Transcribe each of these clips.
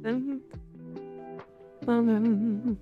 Dun, dun, dun.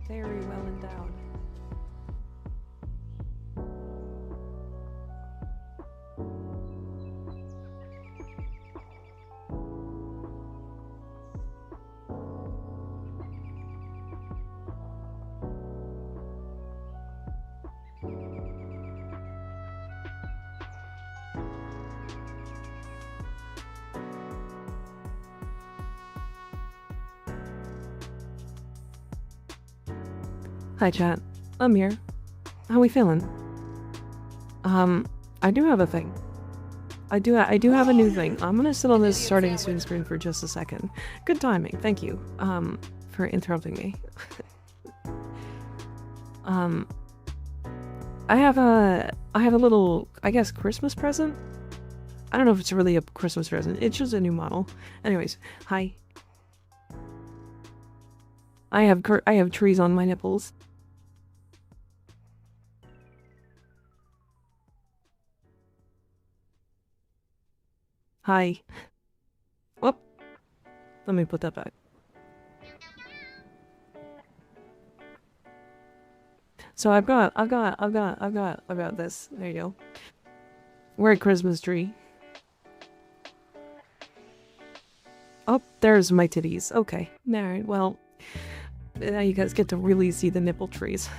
very well endowed. Hi chat, I'm here. How we feeling? I do have a thing. I do have a new thing. I'm gonna sit on this starting soon screen for just a second. Good timing, thank you, for interrupting me. I have a little, I guess, Christmas present? I don't know if it's really a Christmas present, it's just a new model. Anyways, hi. I have trees on my nipples. Hi. Whoop. Let me put that back. So I've got this. There you go. We're a Christmas tree. Oh, there's my titties. Okay. Alright, well, now you guys get to really see the nipple trees.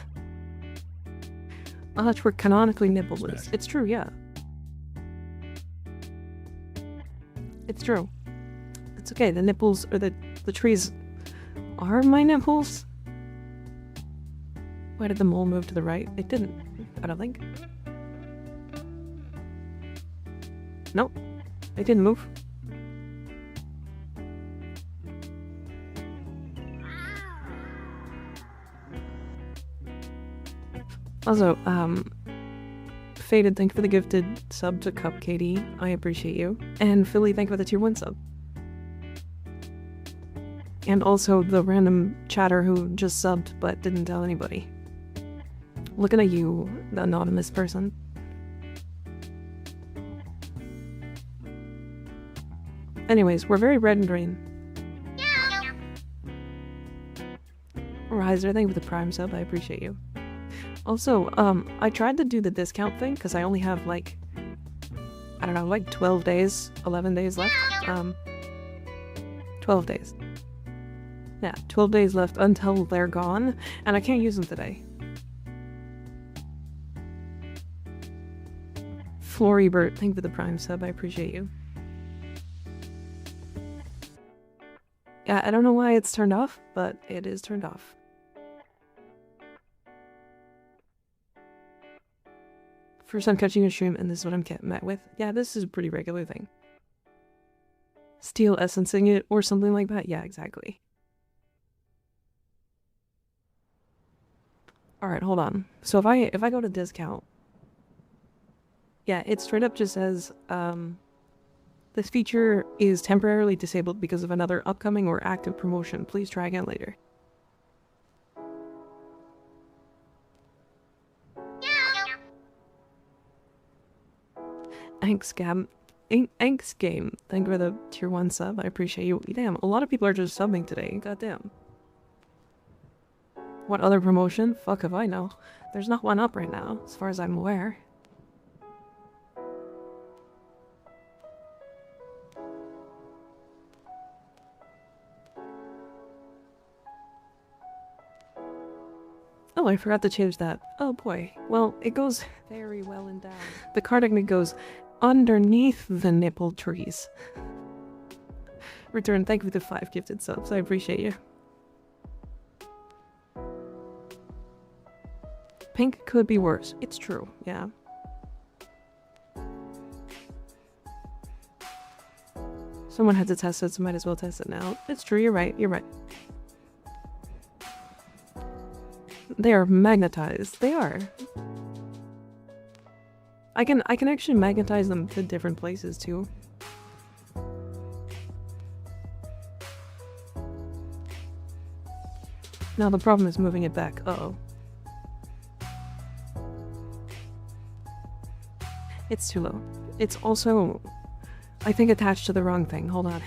That's where canonically nippleless. It's true, yeah. It's true. It's okay, the nipples, or the trees are my nipples? Why did the mole move to the right? It didn't, I don't think. Nope, it didn't move. Also, Faded, thank you for the gifted sub to Cup Katie. I appreciate you. And Philly, thank you for the tier 1 sub. And also the random chatter who just subbed but didn't tell anybody. Looking at you, the anonymous person. Anyways, we're very red and green. Riser, thank you for the prime sub, I appreciate you. Also, I tried to do the discount thing because I only have like, I don't know, like 12 days, 11 days left. 12 days. Yeah, 12 days left until they're gone, and I can't use them today. Floribert, thank you for the prime sub, I appreciate you. Yeah, I don't know why it's turned off, but it is turned off. First I'm catching a stream, and this is what I'm met with. Yeah, this is a pretty regular thing. Steel essencing it, or something like that. Yeah, exactly. Alright, hold on. So if I go to discount, yeah, it straight up just says, this feature is temporarily disabled because of another upcoming or active promotion. Please try again later. Thanks, Gab. Thanks, game. Thank you for the tier 1 sub. I appreciate you. Damn, a lot of people are just subbing today. Goddamn. What other promotion? Fuck if I know. There's not one up right now, as far as I'm aware. Oh, I forgot to change that. Oh boy. Well, it goes very well endowed. The card technique goes underneath the nipple trees. Return, thank you for the 5 gifted subs. I appreciate you. Pink could be worse. It's true, yeah. Someone had to test it, so might as well test it now. It's true, you're right, you're right. They are magnetized. They are. I can actually magnetize them to different places too. Now the problem is moving it back. Uh-oh. It's too low. It's also, I think, attached to the wrong thing. Hold on.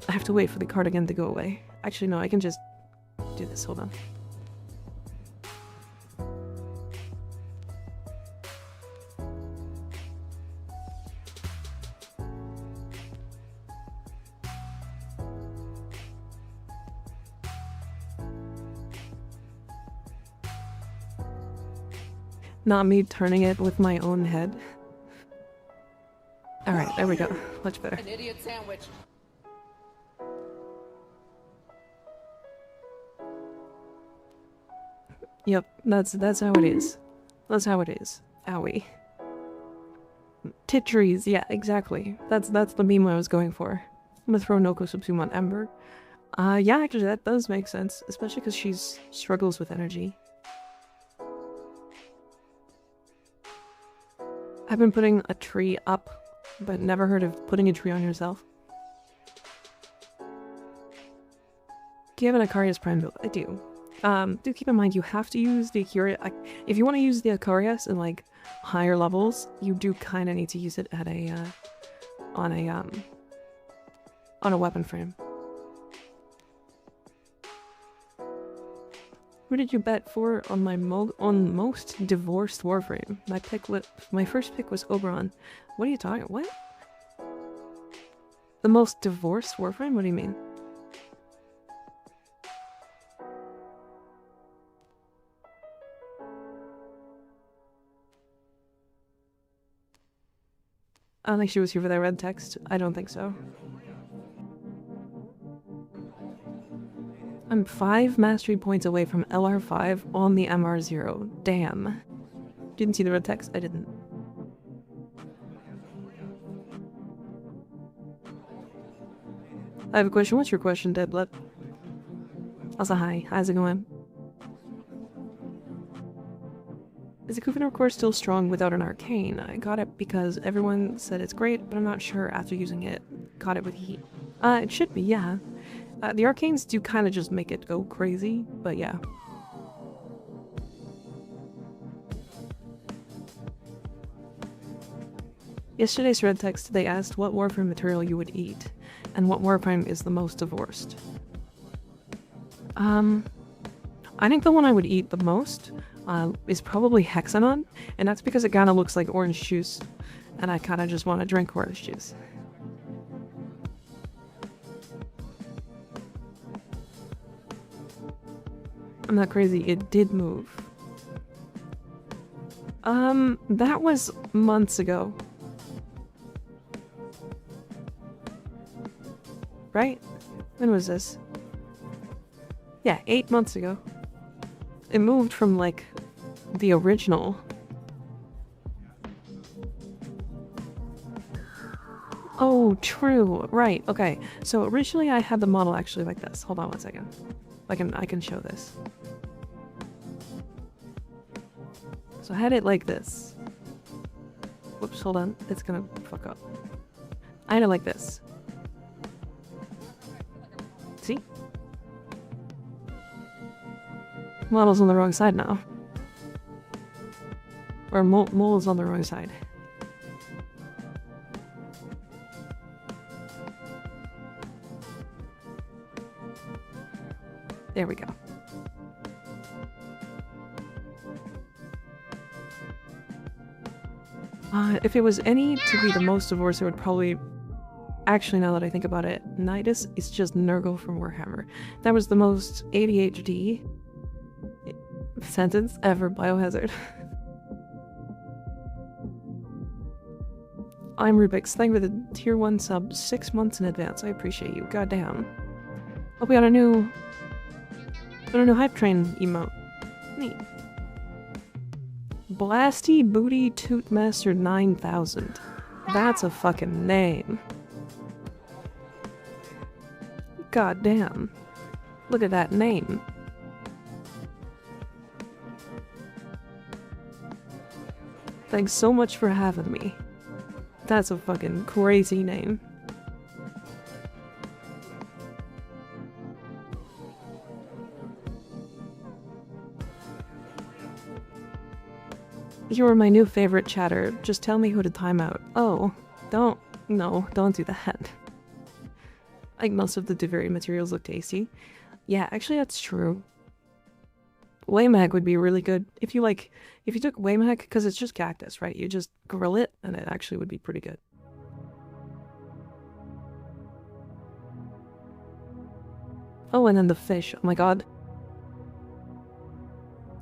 I have to wait for the cardigan to go away. Actually, no, I can just do this. Hold on. Not me turning it with my own head. Alright, there we go. Much better. An idiot sandwich. Yep, that's how it is. That's how it is. Owie. Tit trees, yeah, exactly. That's the meme I was going for. I'm gonna throw Noko Subsume on Ember. Yeah, actually that does make sense, especially because she struggles with energy. I've been putting a tree up, but never heard of putting a tree on yourself. Do you have an Akarius Prime build? I do. Do keep in mind you have to use the Akarius. If you want to use the Akarius in like higher levels, you do kind of need to use it at a on a weapon frame. Who did you bet for on my most divorced Warframe? My first pick was Oberon. What are you talking? What? The most divorced Warframe? What do you mean? I don't think she was here for that red text. I don't think so. I'm 5 mastery points away from LR5 on the MR0. Damn. Didn't see the red text? I didn't. I have a question. What's your question, Deadblood? Also, hi. How's it going? Is the Kufinor core still strong without an arcane? I got it because everyone said it's great, but I'm not sure after using it. Got it with heat. It should be, yeah. The arcanes do kind of just make it go crazy, but yeah. Yesterday's red text, they asked what Warframe material you would eat, and what Warframe is the most divorced. I think the one I would eat the most is probably Hexanon, and that's because it kind of looks like orange juice, and I kind of just want to drink orange juice. I'm not crazy, it did move. That was months ago. Right? When was this? Yeah, 8 months ago. It moved from, like, the original. Oh, true. Right, okay. So originally I had the model actually like this. Hold on one second. I can show this. So I had it like this. Whoops, hold on. It's gonna fuck up. I had it like this. See? Model's on the wrong side now. Or mole is on the wrong side. There we go. If it was any to be the most divorced, it would probably... Actually, now that I think about it, Nidus is just Nurgle from Warhammer. That was the most ADHD sentence ever, Biohazard. I'm Rubik's. Thank you for the tier 1 sub 6 months in advance. I appreciate you. Goddamn. Hope we got a new hype train emote. Neat. Blasty Booty Tootmaster 9000. That's a fucking name. God damn. Look at that name. Thanks so much for having me. That's a fucking crazy name. You are my new favorite chatter. Just tell me who to time out. Oh, don't do that. Like most of the Devary materials look tasty. Yeah, actually that's true. Waymak would be really good if you took Waymak, because it's just cactus, right? You just grill it and it actually would be pretty good. Oh, and then the fish. Oh my god.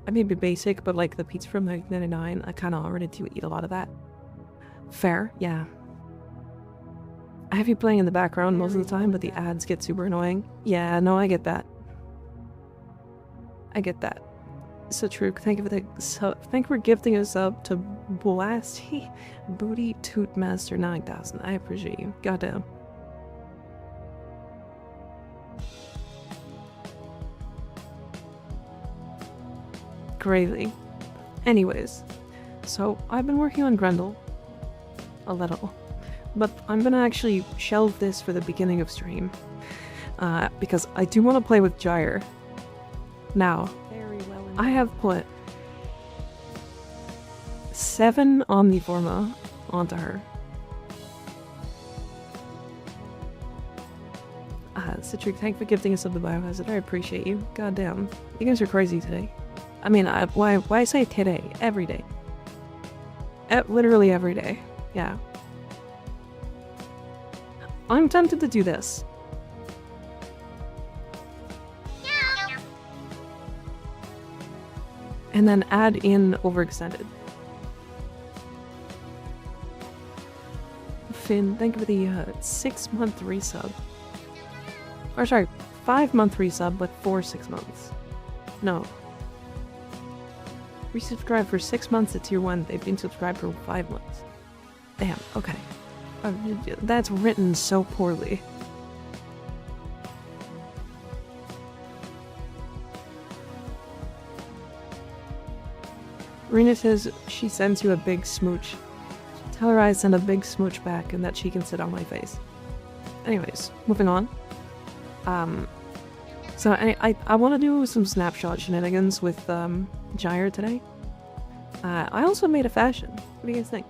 I may be basic, but like the pizza from 1999, I kind of already do eat a lot of that. Fair, yeah. I have you playing in the background most of the time, but the ads get super annoying. Yeah, no, I get that. I get that. So true. Thank you for the sub. Thank you for gifting us up to Blasty Booty Toot Master 9000. I appreciate you. Goddamn. Gravely. Anyways, so I've been working on Grendel a little, but I'm gonna actually shelve this for the beginning of stream because I do want to play with Gyre. Now, I have put 7 Omniforma onto her. Citric, thank you for gifting us up the biohazard. I appreciate you. Goddamn, you guys are crazy today. I mean, why I say today? Every day. Literally every day. Yeah. I'm tempted to do this. And then add in overextended. Finn, thank you for the 6-month resub. Or sorry, 5-month resub, but for 6 months. No. Resubscribe for 6 months at tier 1. They've been subscribed for 5 months. Damn, okay. That's written so poorly. Rena says she sends you a big smooch. Tell her I send a big smooch back and that she can sit on my face. Anyways, moving on. So I want to do some snapshot shenanigans with Gyre today. I also made a fashion. What do you guys think?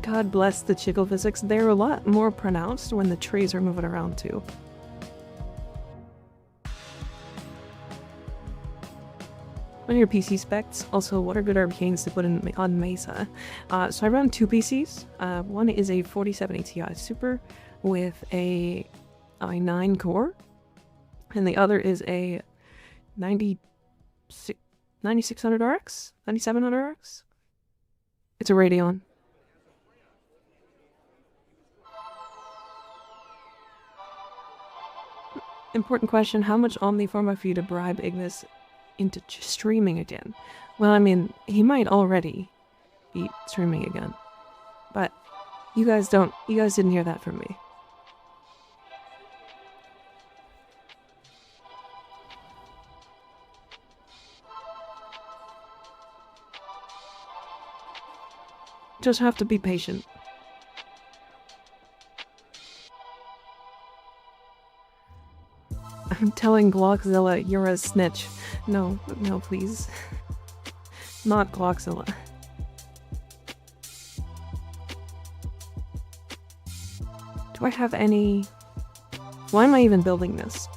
God bless the chickle physics. They're a lot more pronounced when the trees are moving around too. On your PC specs, also what are good arcanes to put in on Mesa? So I run 2 PCs. One is a 4070 Ti Super with a i9 core, and the other is a 9600 RX? 9700 RX? It's a Radeon. Important question, how much Omniforma for you to bribe Ignis into streaming again? Well, I mean, he might already be streaming again. But you guys didn't hear that from me. Just have to be patient. I'm telling Glockzilla you're a snitch. No, no, please. Not Glockzilla. Do I have any... Why am I even building this?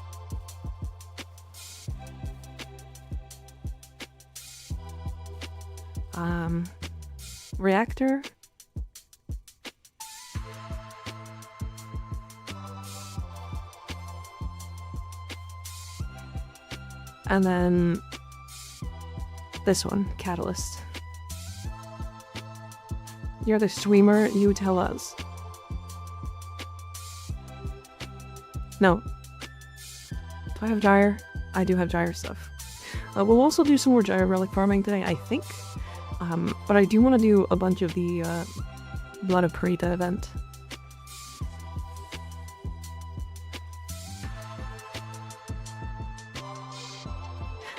Reactor? And then this one, Catalyst. You're the streamer, you tell us. No. Do I have Gyre? I do have Gyre stuff. We'll also do some more Gyre relic farming today, I think. But I do want to do a bunch of the Blood of Parita event.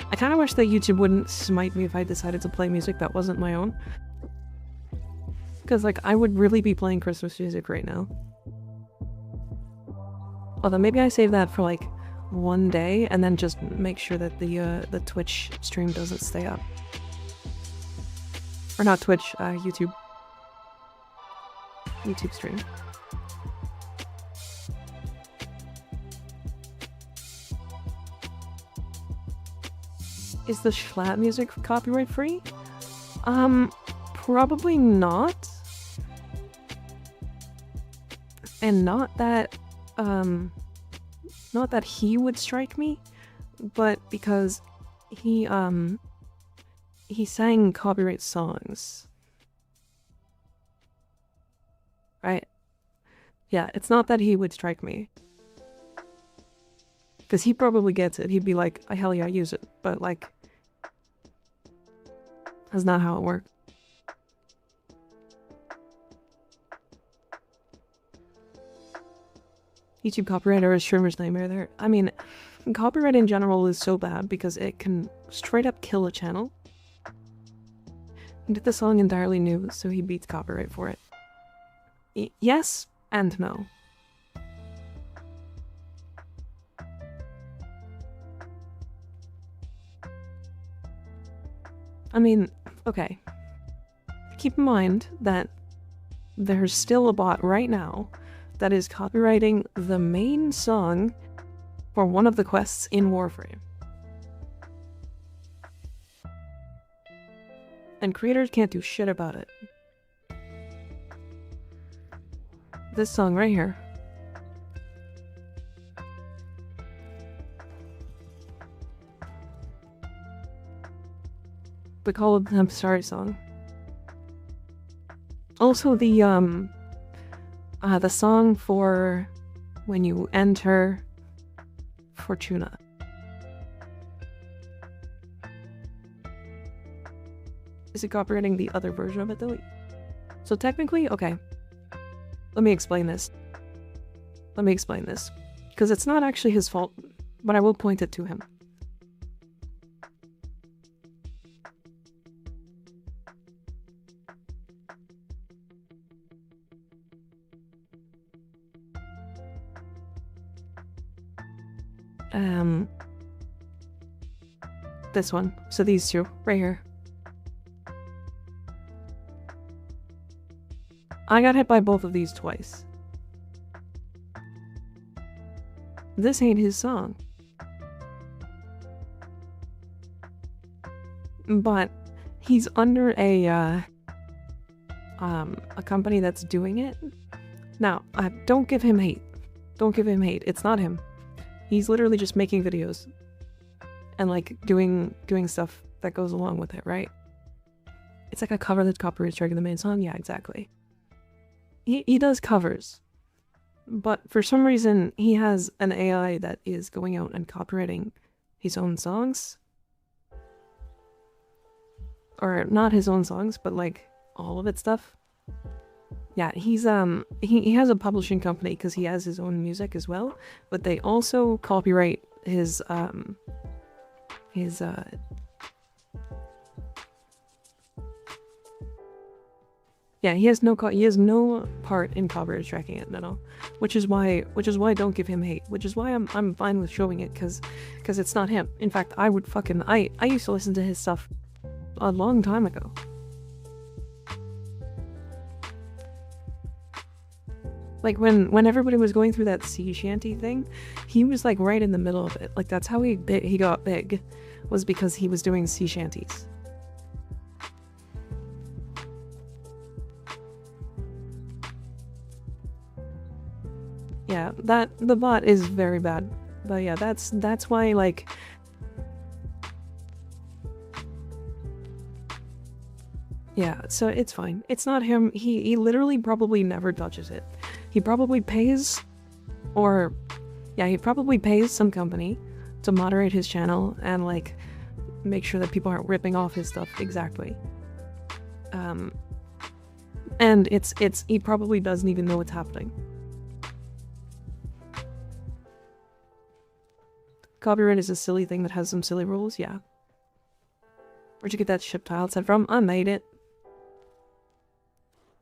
I kind of wish that YouTube wouldn't smite me if I decided to play music that wasn't my own. Because, like, I would really be playing Christmas music right now. Although maybe I save that for, like, one day and then just make sure that the Twitch stream doesn't stay up. Or not Twitch, YouTube. YouTube stream. Is the Schlatt music copyright free? Probably not. And not that he would strike me, but because he sang copyright songs. Right? Yeah, it's not that he would strike me. Because he probably gets it. He'd be like, hell yeah, use it. But like, that's not how it works. YouTube copyright or a streamer's nightmare there. I mean, copyright in general is so bad because it can straight up kill a channel. He did the song entirely new, so he beats copyright for it. Yes and no. I mean, okay. Keep in mind that there's still a bot right now that is copywriting the main song for one of the quests in Warframe. And creators can't do shit about it. This song right here. We call it the I'm Sorry song. Also the song for when you enter Fortuna. Is it copywriting the other version of it though? So technically, okay. Let me explain this. Because it's not actually his fault, but I will point it to him. This one. So these two, right here. I got hit by both of these twice. This ain't his song. But he's under a company that's doing it. Now, don't give him hate. Don't give him hate. It's not him. He's literally just making videos. And like doing stuff that goes along with it, right? It's like a cover that's copyright striking the main song. Yeah, exactly. He does covers, but for some reason he has an AI that is going out and copywriting his own songs, or not his own songs, but like all of its stuff. Yeah, he's he has a publishing company because he has his own music as well, but they also copyright his yeah, he has no part in copyright striking it at all, which is why don't give him hate, which is why I'm fine with showing it, because it's not him. In fact, I would fucking I used to listen to his stuff a long time ago. Like when everybody was going through that sea shanty thing, he was like right in the middle of it. Like that's how he got big, was because he was doing sea shanties. Yeah, the bot is very bad. But yeah, that's why, like, yeah, so it's fine. It's not him. He literally probably never touches it. He probably pays, or yeah, he probably pays some company to moderate his channel and like make sure that people aren't ripping off his stuff. Exactly. And he probably doesn't even know what's happening. Copyright is a silly thing that has some silly rules, yeah. Where'd you get that ship tile set from? I made it.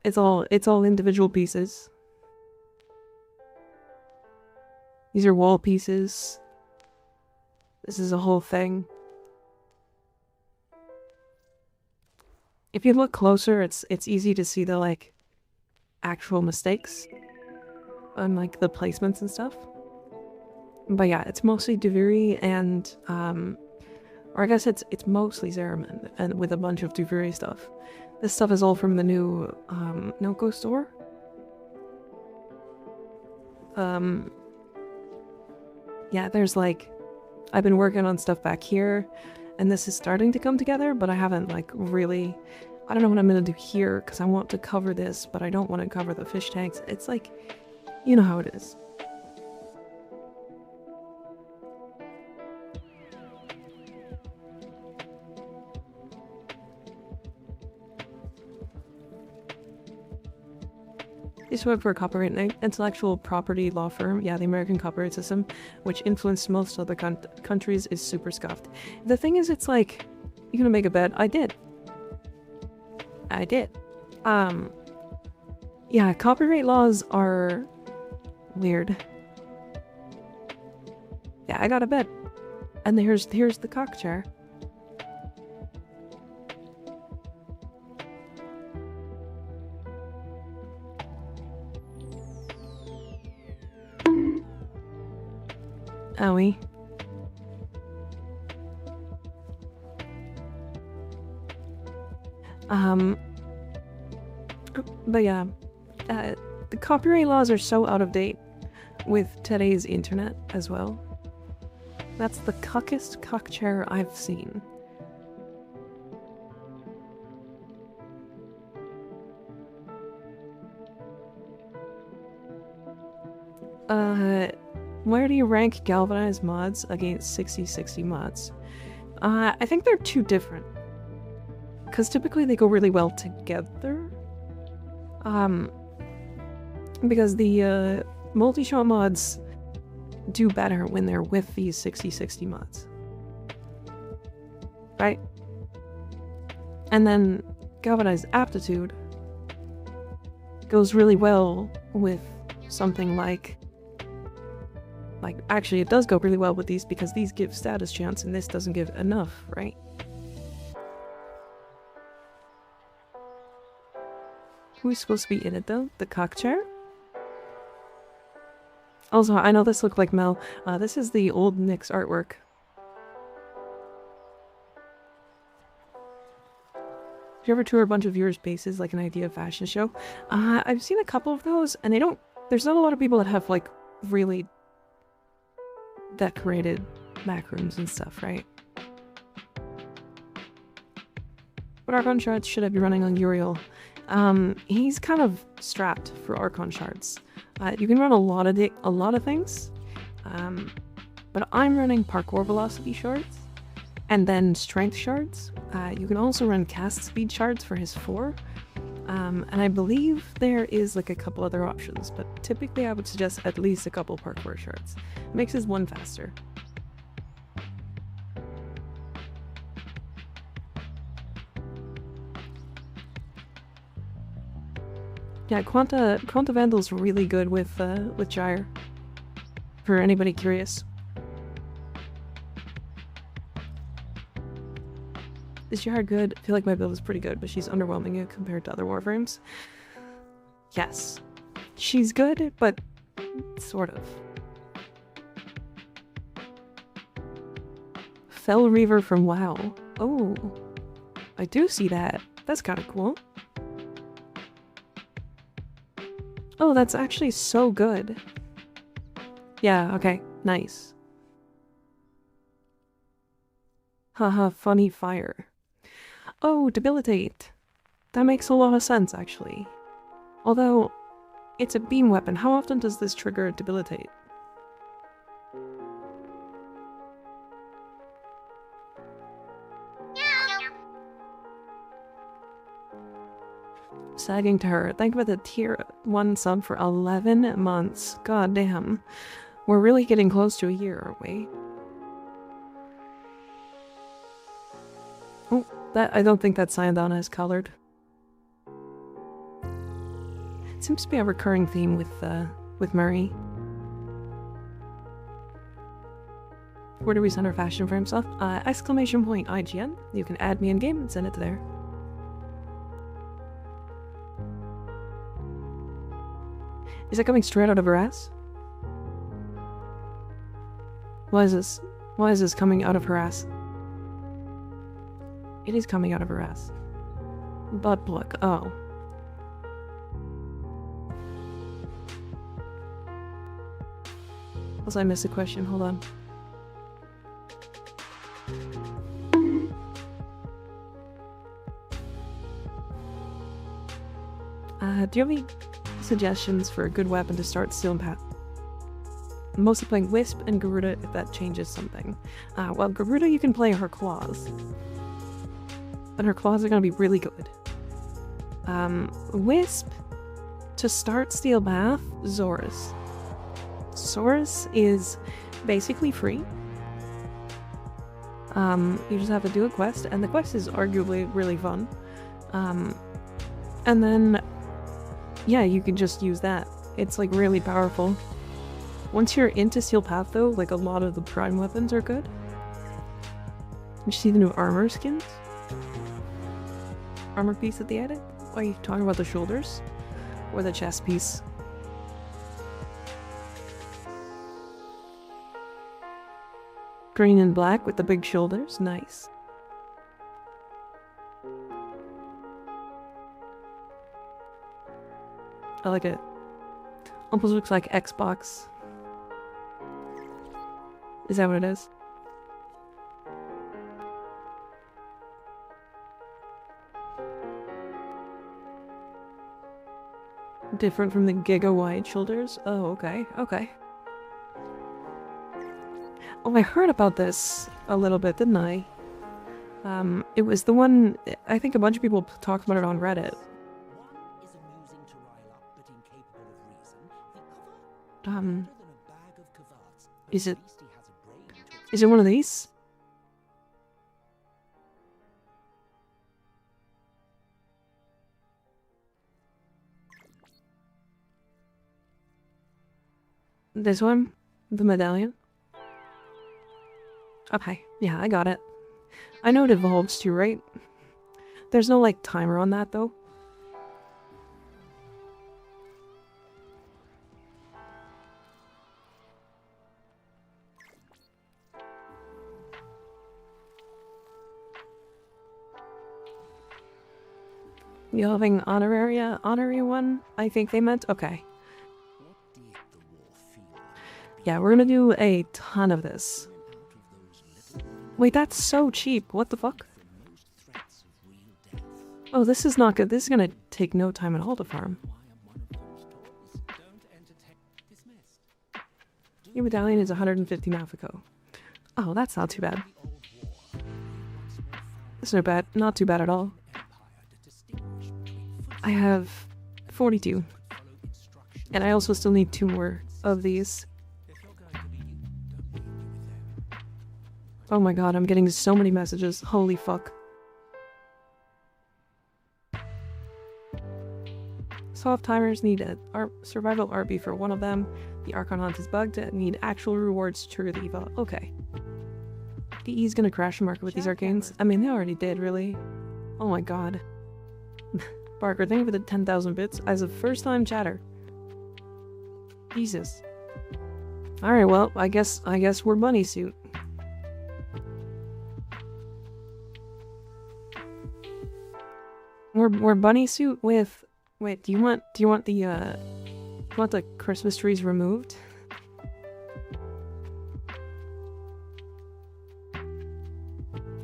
It's all individual pieces. These are wall pieces. This is a whole thing. if you look closer, it's easy to see the like actual mistakes on like the placements and stuff. But yeah, it's mostly Duviri and or I guess it's mostly Zeraman and with a bunch of Duviri stuff. This stuff is all from the new Noko store. Yeah, there's like I've been working on stuff back here and this is starting to come together, but I haven't like really I don't know what I'm gonna do here because I want to cover this, but I don't want to cover the fish tanks. It's like, you know how it is. This web for a copyright intellectual property law firm, yeah, the American copyright system, which influenced most other countries, is super scuffed. The thing is, it's like, you're gonna make a bet. I did. Yeah, copyright laws are weird. Yeah, I got a bet. And here's the cock chair. Owie. But yeah, the copyright laws are so out of date with today's internet as well. That's the cuckest cock chair I've seen. Where do you rank galvanized mods against 60/60 mods? I think they're too different. Because typically they go really well together. Because the multi-shot mods do better when they're with these 60/60 mods. Right? And then galvanized aptitude goes really well with something like actually it does go really well with these because these give status chance and this doesn't give enough, right? Who's supposed to be in it though? The cock chair? Also, I know this looked like Mel. This is the old Nyx artwork. Did you ever tour a bunch of viewers' bases like an idea fashion show? I've seen a couple of those and there's not a lot of people that have like really decorated back rooms and stuff, right? What Archon shards should I be running on Uriel? He's kind of strapped for Archon shards. You can run a lot of things, but I'm running parkour velocity shards, and then strength shards. You can also run cast speed shards for his 4, and I believe there is like a couple other options, but typically I would suggest at least a couple parkour shards. Makes his 1 faster. Yeah, Quanta Vandal's really good with Gyre. For anybody curious. Is Gyre good? I feel like my build is pretty good, but she's underwhelming you compared to other Warframes. Yes. She's good, but sort of. Fell Reaver from WoW. Oh. I do see that. That's kind of cool. Oh, that's actually so good. Yeah, okay. Nice. Haha, funny fire. Oh, debilitate. That makes a lot of sense, actually. Although, it's a beam weapon. How often does this trigger debilitate? Sagging to her. Think about the tier 1 sub for 11 months. God damn. We're really getting close to a year, aren't we? Oh, I don't think that Syandana is colored. It seems to be a recurring theme with Murray. Where do we send our fashion frame stuff? !IGN. You can add me in game and send it to there. Is it coming straight out of her ass? Why is this? Why is this coming out of her ass? It is coming out of her ass. Butt plug. Oh. Also, I missed a question. Hold on. Do you have any suggestions for a good weapon to start Steel Path? I'm mostly playing Wisp and Garuda if that changes something. Well, Garuda you can play her claws. And her claws are gonna be really good. Wisp, to start Steel Path, Zorus. Zorus is basically free. You just have to do a quest, and the quest is arguably really fun. And then, yeah, you can just use that. It's like really powerful. Once you're into Steel Path though, like a lot of the prime weapons are good. You see the new armor skins? Armor piece that they added? Are you talking about the shoulders? Or the chest piece? Green and black with the big shoulders, nice. I like it. Almost looks like Xbox. Is that what it is? Different from the giga-wide shoulders? Oh, okay, okay. Oh, I heard about this a little bit, didn't I? It was the one, I think a bunch of people talked about it on Reddit. Is it one of these? This one? The medallion? Okay, yeah, I got it. I know it evolves too, right? There's no, like, timer on that, though. You having honorary one? I think they meant? Okay. Yeah, we're gonna do a ton of this. Wait, that's so cheap. What the fuck? Oh, this is not good. This is gonna take no time at all to farm. Your medallion is 150 Mafiko. Oh, that's not too bad. That's no bad. Not too bad at all. I have 42. And I also still need 2 more of these. Oh my god, I'm getting so many messages. Holy fuck. Soft timers need a survival RB for one of them. The Archon Hunt is bugged and need actual rewards to trigger the Eva. Okay. DE's gonna crash the market with these arcanes. I mean, they already did, really. Oh my god. Barker, thank you for the 10,000 bits as a first-time chatter. Jesus. Alright, well, I guess we're bunny suit. We're bunny suit with... Wait, do you want the Christmas trees removed?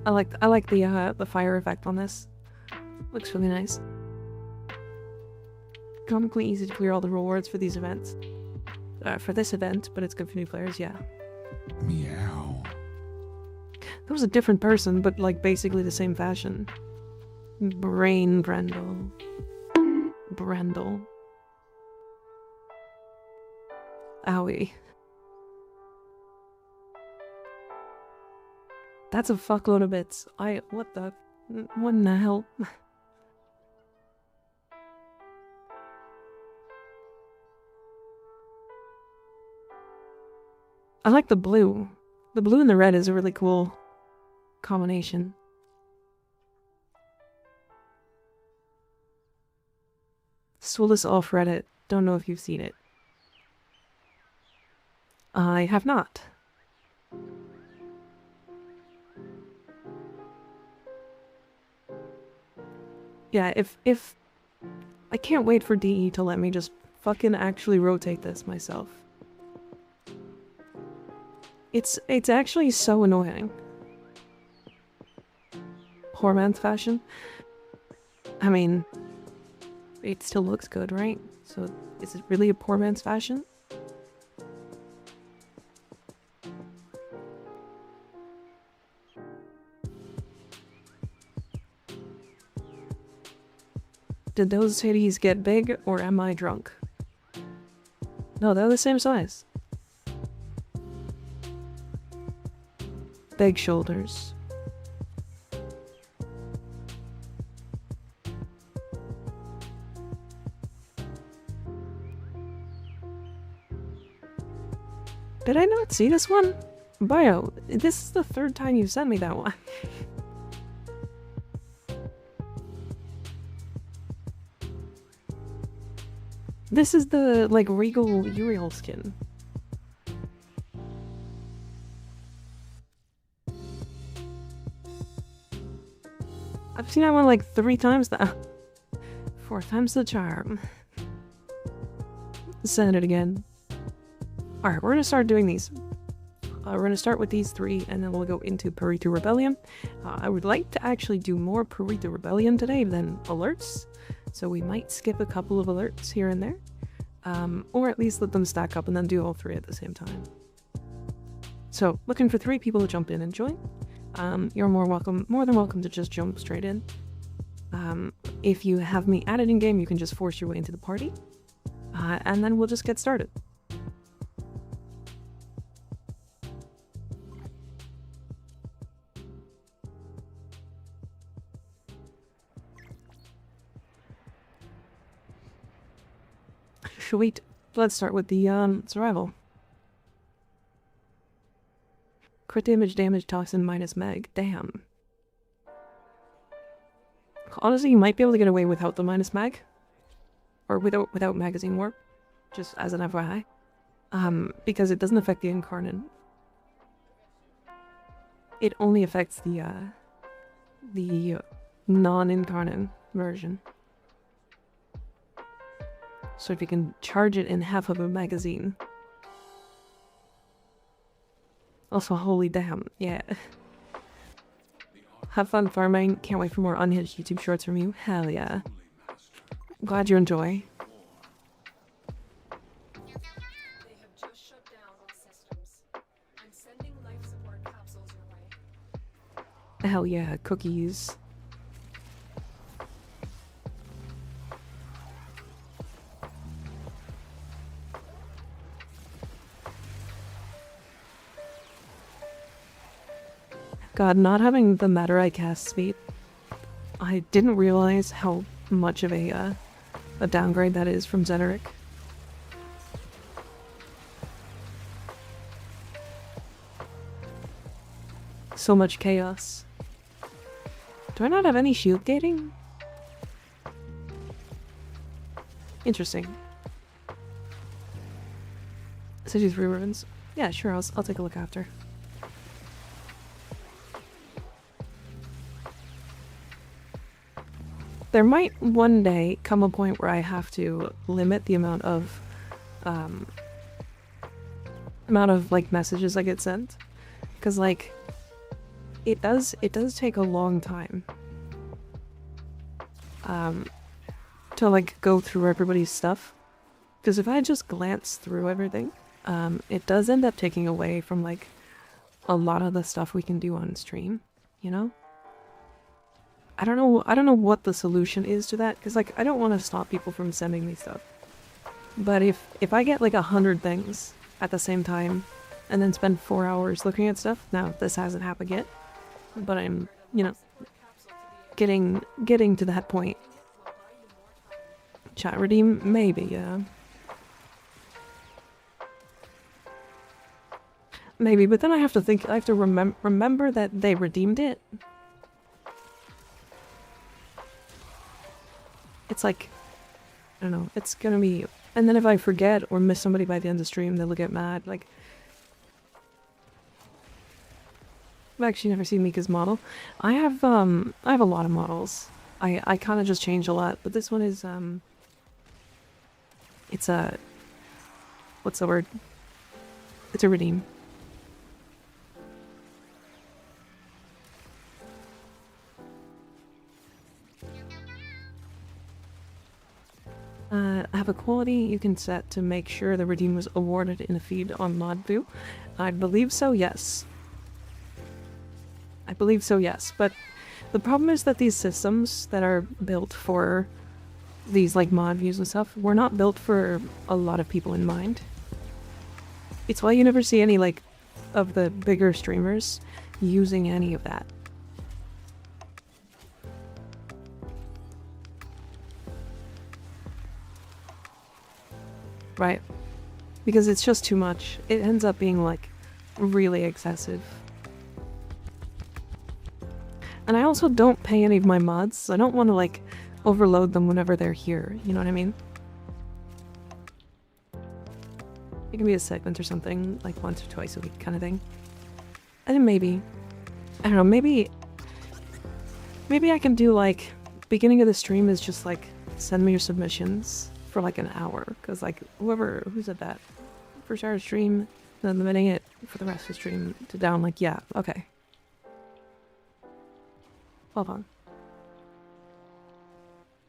I like the fire effect on this. Looks really nice. Comically easy to clear all the rewards for these events. For this event, but it's good for new players, yeah. Meow. That was a different person, but like basically the same fashion. Brain Brendel. Brendel. Owie. That's a fuckload of bits. What in the hell? I like the blue. The blue and the red is a really cool combination. Stole this off Reddit. Don't know if you've seen it. I have not. Yeah, if I can't wait for DE to let me just fucking actually rotate this myself. It's actually so annoying. Poor man's fashion. I mean, it still looks good, right? So is it really a poor man's fashion? Did those titties get big, or am I drunk? No, they're the same size. Big shoulders. Did I not see this one? Bio, this is the third time you've sent me that one. This is the, like, Regal Uriel skin. I've seen that one like 3 times now. 4 times the charm. Send it again. Alright, we're gonna start doing these. We're gonna start with these 3, and then we'll go into Purito Rebellion. I would like to actually do more Purito Rebellion today than alerts, so we might skip a couple of alerts here and there. Or at least let them stack up and then do all 3 at the same time. So, looking for 3 people to jump in and join. You're more than welcome to just jump straight in. If you have me added in game, you can just force your way into the party. And then we'll just get started. Sweet. Let's start with the survival. Crit damage toxin minus mag. Damn. Honestly, you might be able to get away without the minus mag. Or without magazine warp. Just as an FYI. Because it doesn't affect the incarnate. It only affects the non-incarnate version. So if you can charge it in half of a magazine. Also, holy damn, yeah. Have fun farming. Can't wait for more unhinged YouTube shorts from you. Hell yeah. Glad you enjoy. They have just shut down all systems. I'm sending life support capsules your way. Hell yeah, cookies. God, not having the matter I cast speed, I didn't realize how much of a downgrade that is from Zeneric. So much chaos. Do I not have any shield gating? Interesting. City 3 ruins. Yeah, sure, I'll take a look after. There might one day come a point where I have to limit the amount of like messages I get sent, because like it does take a long time to like go through everybody's stuff, because if I just glance through everything, it does end up taking away from like a lot of the stuff we can do on stream, you know? I don't know what the solution is to that, because like I don't want to stop people from sending me stuff. But if I get like 100 things at the same time and then spend 4 hours looking at stuff, now this hasn't happened yet, but I'm, you know, getting to that point. Chat redeem, maybe, yeah. Maybe, but then I have to remember that they redeemed it. It's like, I don't know, it's gonna be, and then if I forget or miss somebody by the end of the stream, they'll get mad. Like, I've actually never seen Mika's model. I have a lot of models. I kind of just change a lot, but this one is it's a, what's the word? It's a redeem. I have a quality you can set to make sure the redeem was awarded in a feed on ModView. I believe so, yes. I believe so, yes. But the problem is that these systems that are built for these like mod views and stuff were not built for a lot of people in mind. It's why you never see any like of the bigger streamers using any of that. Right. Because it's just too much. It ends up being like really excessive. And I also don't pay any of my mods, so I don't want to like overload them whenever they're here, you know what I mean? It can be a segment or something, like once or twice a week kind of thing. And then maybe, I don't know, maybe I can do like, beginning of the stream is just like, send me your submissions for like an hour, because like, who said that? First hour of stream, then limiting it for the rest of the stream to down, like, yeah, okay. Hold on.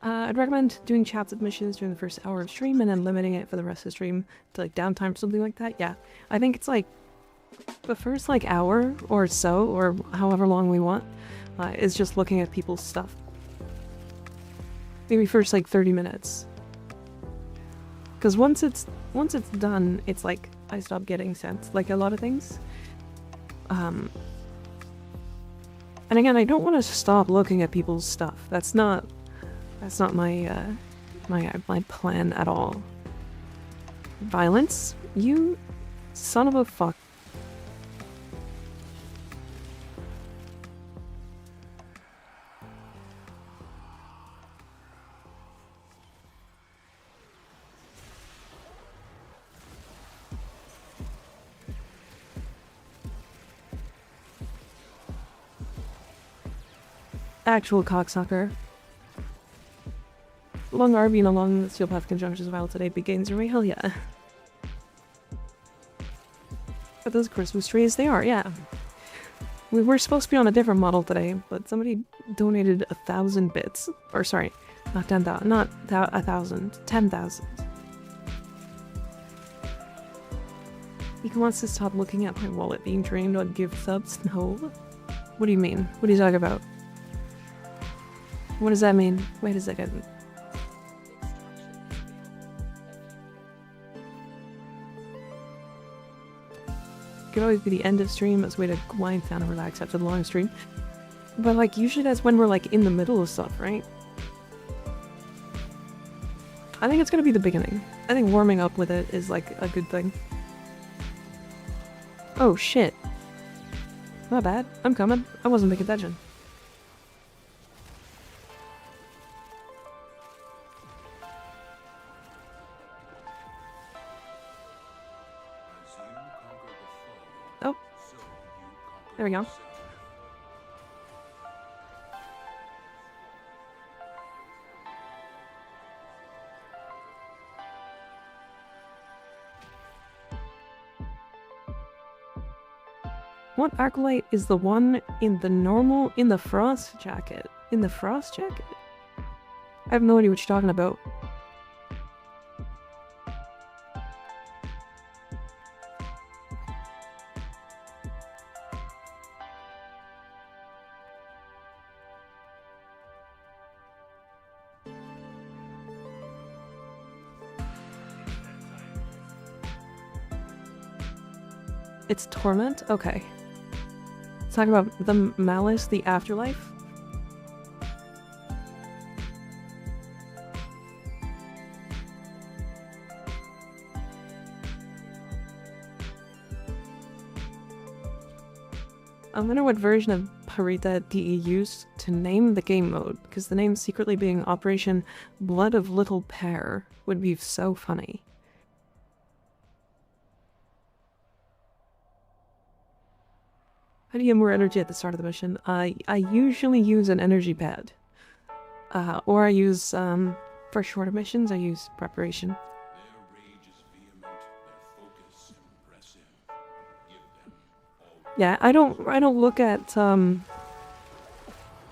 I'd recommend doing chat submissions during the first hour of stream and then limiting it for the rest of the stream to like downtime or something like that. Yeah, I think it's like the first like hour or so, or however long we want, is just looking at people's stuff. Maybe first like 30 minutes. Because once it's done, it's like I stop getting sent like a lot of things. And again, I don't want to stop looking at people's stuff. That's not my my plan at all. Violence? You son of a fuck. Actual cocksucker. Long R being along the steel path conjunctions of today begins your way. Hell yeah. But those Christmas trees, they are, yeah. We were supposed to be on a different model today, but somebody donated 1,000 bits. Or sorry, not 10,000, not 1,000, 10,000. He wants to stop looking at my wallet being drained on gift subs? No. What do you mean? What are you talking about? What does that mean? Wait a second. Could always be the end of stream as a way to wind down and relax after the long stream. But like usually that's when we're like in the middle of stuff, right? I think it's gonna be the beginning. I think warming up with it is like a good thing. Oh shit. My bad. I'm coming. I wasn't paying attention. Oh. There we go. What acolyte is the one in the frost jacket? In the frost jacket? I have no idea what you're talking about. It's Torment? Okay. It's talking about the Malice, the Afterlife? I wonder what version of Parita DE used to name the game mode, because the name secretly being Operation Blood of Little Pear would be so funny. How do you get more energy at the start of the mission? I usually use an energy pad. Or I use, for shorter missions, I use preparation. Their rage is vehement, their focus impressive. Give them all. Yeah, I don't look at,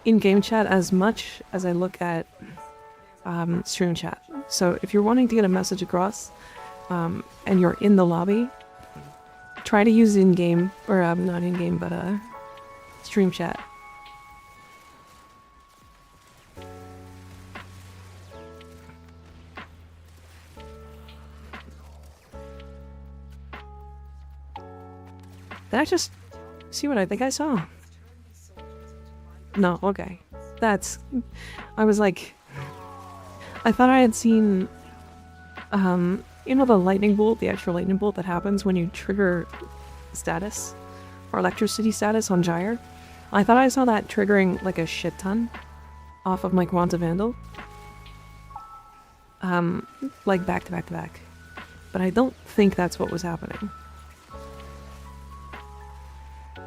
in-game chat as much as I look at, stream chat. So if you're wanting to get a message across, and you're in the lobby, try to use in-game, or not in-game, but stream chat. Did I just see what I think I saw? No, okay. I was like, I thought I had seen, you know, the lightning bolt, the actual lightning bolt that happens when you trigger status or electricity status on Gyre. I thought I saw that triggering like a shit ton off of like Wands of Vandal. Like back to back to back. But I don't think that's what was happening.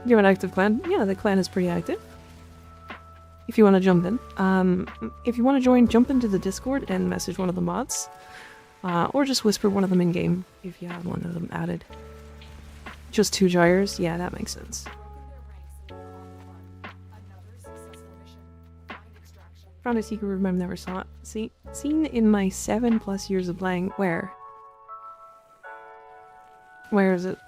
You have an active clan? Yeah, the clan is pretty active. If you want to jump in. If you want to join, jump into the Discord and message one of the mods. Or just whisper one of them in game if you have one of them added. Just 2 gyres? Yeah, that makes sense. Found a secret room I've never seen in my 7+ years of playing. Where? Where is it?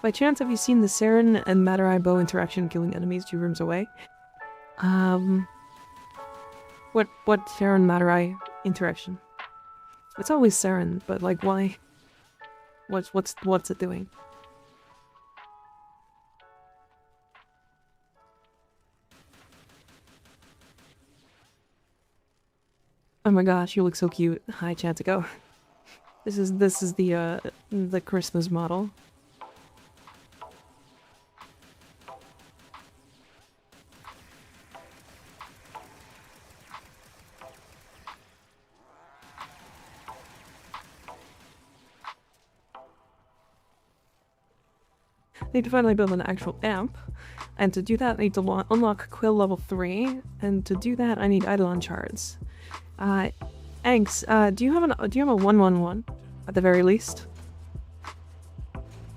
By chance, have you seen the Saren and Matarai bow interaction killing enemies 2 rooms away? What Saren Matarai interaction? It's always Saren, but like why? What's it doing? Oh my gosh, you look so cute. Hi, Chantico. This is the Christmas model. Need to finally build an actual amp, and to do that I need to unlock Quill level 3, and to do that I need Eidolon shards. Eggs, do you have a 111 at the very least?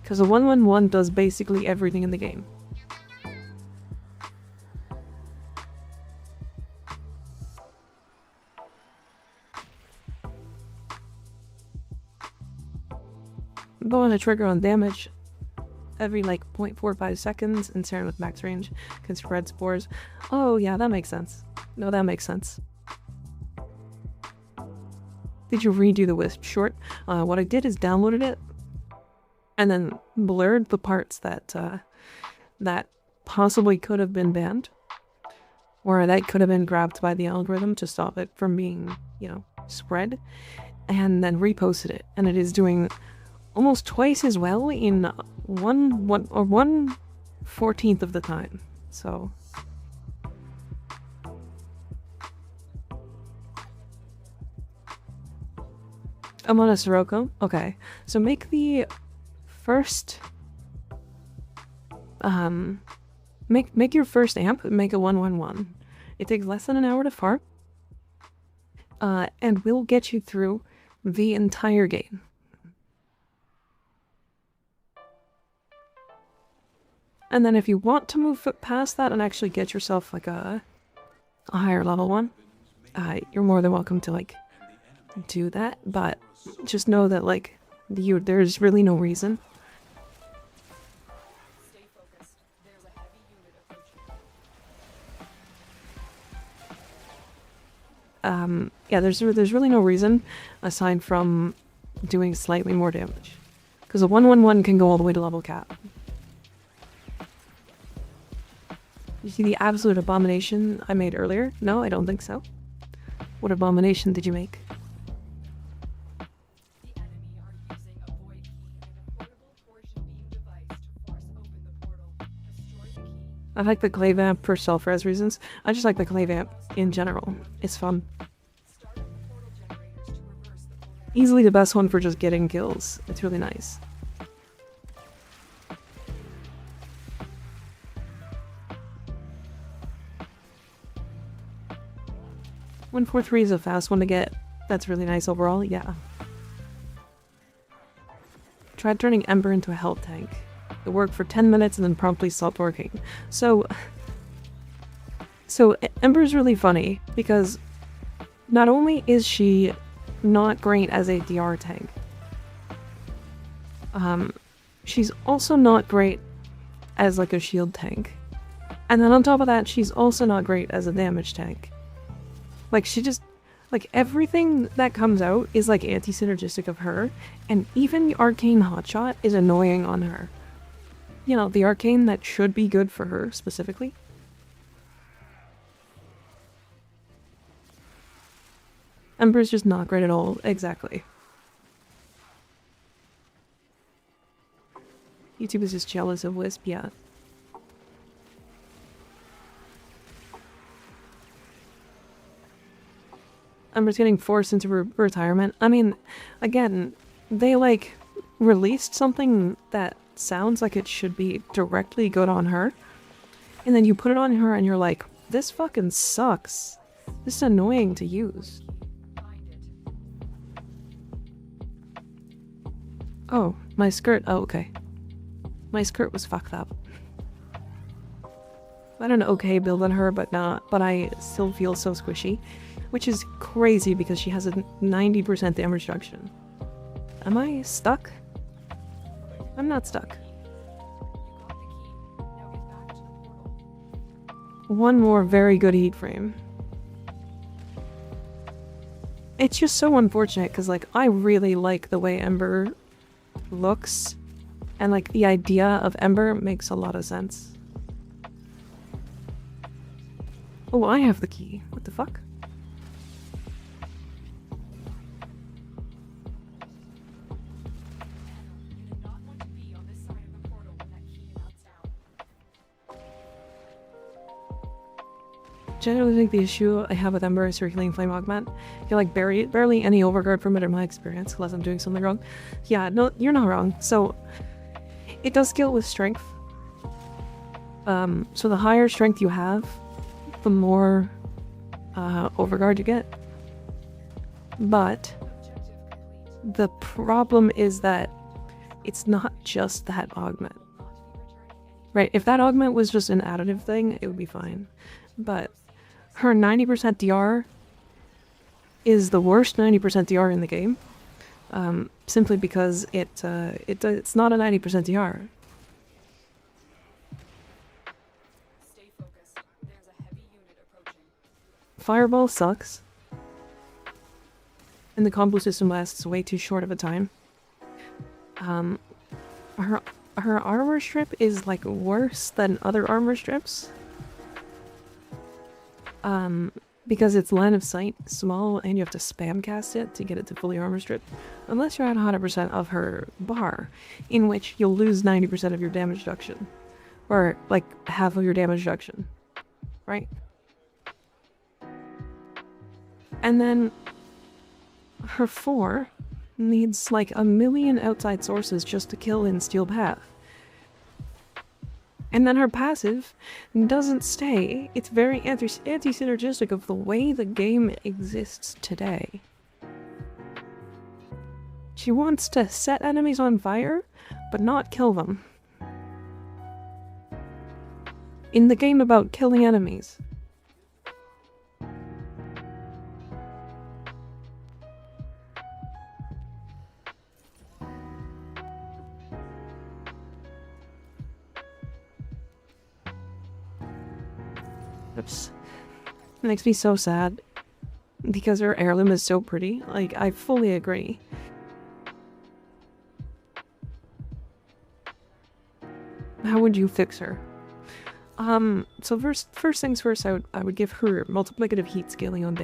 Because a 111 does basically everything in the game. Go on a trigger on damage every like 0.45 seconds, and Saren with max range can spread spores. Oh yeah, that makes sense. No, that makes sense. Did you redo the Wisp short? What I did is downloaded it and then blurred the parts that that possibly could have been banned, or that could have been grabbed by the algorithm to stop it from being, you know, spread, and then reposted it, and it is doing almost twice as well in 1/14 of the time. So I'm on a Sirocco. Okay, so make the first make your first amp, make a 111. It takes less than an hour to farm, and will get you through the entire game. And then if you want to move past that and actually get yourself like a higher level one, you're more than welcome to like do that, but just know that like there's really no reason. Stay focused. There's a heavy unit approaching. Yeah, there's really no reason aside from doing slightly more damage, because a 111 can go all the way to level cap. You see the absolute abomination I made earlier? No, I don't think so. What abomination did you make? The enemy are using a void key and a portable torsion beam device to force open the portal. Destroy the key. I like the clay vamp for self-res reasons. I just like the clay vamp in general. It's fun. Start the portal generators to reverse the polarity. Easily the best one for just getting kills. It's really nice. 143 is a fast one to get. That's really nice overall, yeah. Tried turning Ember into a health tank. It worked for 10 minutes and then promptly stopped working. So Ember's really funny because not only is she not great as a DR tank, she's also not great as like a shield tank. And then on top of that, she's also not great as a damage tank. Like she just, like everything that comes out is like anti-synergistic of her, and even the arcane hotshot is annoying on her. You know, the arcane that should be good for her specifically. Ember's just not great at all, exactly. YouTube is just jealous of Wisp, yeah. Ember's getting forced into retirement. I mean, again, they like released something that sounds like it should be directly good on her, and then you put it on her and you're like, this fucking sucks. This is annoying to use. Oh, my skirt. Oh, okay. My skirt was fucked up. I had an okay build on her, but I still feel so squishy. Which is crazy because she has a 90% damage reduction. Am I stuck? I'm not stuck. One more very good heat frame. It's just so unfortunate because like I really like the way Ember looks, and like the idea of Ember makes a lot of sense. Oh, I have the key. What the fuck? Generally think the issue I have with Ember is her healing flame augment. You're like barely any overguard from it in my experience, unless I'm doing something wrong. Yeah, no, you're not wrong. So it does scale with strength. So the higher strength you have, the more overguard you get. But the problem is that it's not just that augment. Right, if that augment was just an additive thing, it would be fine. But her 90% DR is the worst 90% DR in the game, simply because it's not a 90% DR. Stay focused. There's a heavy unit approaching. Fireball sucks, and the combo system lasts way too short of a time. Her armor strip is like worse than other armor strips. Because it's line of sight small and you have to spam cast it to get it to fully armor strip. Unless you're at 100% of her bar, in which you'll lose 90% of your damage reduction. Or like half of your damage reduction. Right? And then her 4 needs like a million outside sources just to kill in Steel Path. And then her passive doesn't stay. It's very anti-synergistic of the way the game exists today. She wants to set enemies on fire, but not kill them. In the game about killing enemies. Oops. It makes me so sad because her heirloom is so pretty. Like, I fully agree. How would you fix her? So first things first, I would give her multiplicative heat scaling on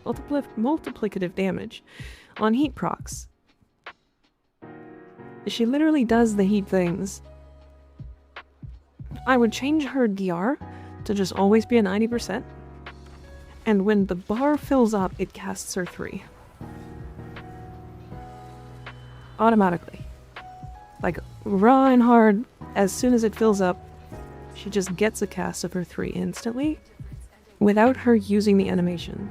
multiplicative damage on heat procs. She literally does the heat things. I would change her DR to just always be a 90%, and when the bar fills up, it casts her 3. Automatically. Like, raw and hard, as soon as it fills up, she just gets a cast of her 3 instantly, without her using the animation.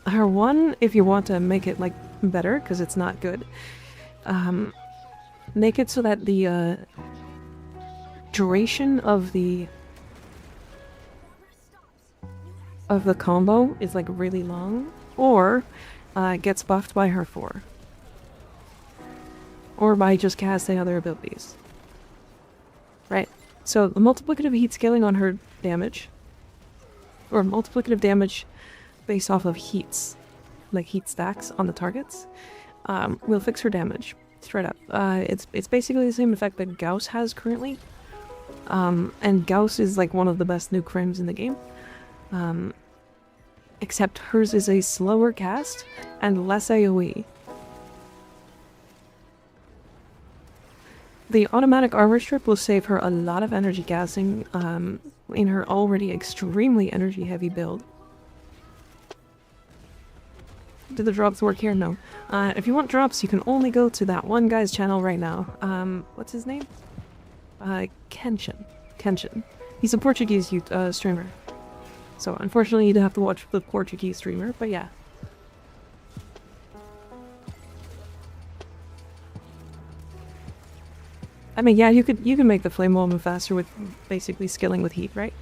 Her one, if you want to make it like better, because it's not good, make it so that the duration of the combo is like really long, or gets buffed by her 4, or by just casting other abilities. Right. So the multiplicative heat scaling on her damage, or multiplicative damage based off of heats, like heat stacks on the targets, will fix her damage straight up. It's basically the same effect that Gauss has currently, and Gauss is like one of the best nuke frames in the game, except hers is a slower cast and less AoE. The automatic armor strip will save her a lot of energy casting in her already extremely energy heavy build. Do the drops work here? No. If you want drops, you can only go to that one guy's channel right now. What's his name? Kenshin. Kenshin. He's a Portuguese streamer. So unfortunately you'd have to watch the Portuguese streamer, but yeah. I mean, yeah, you can make the flame wall move faster with basically skilling with heat, right?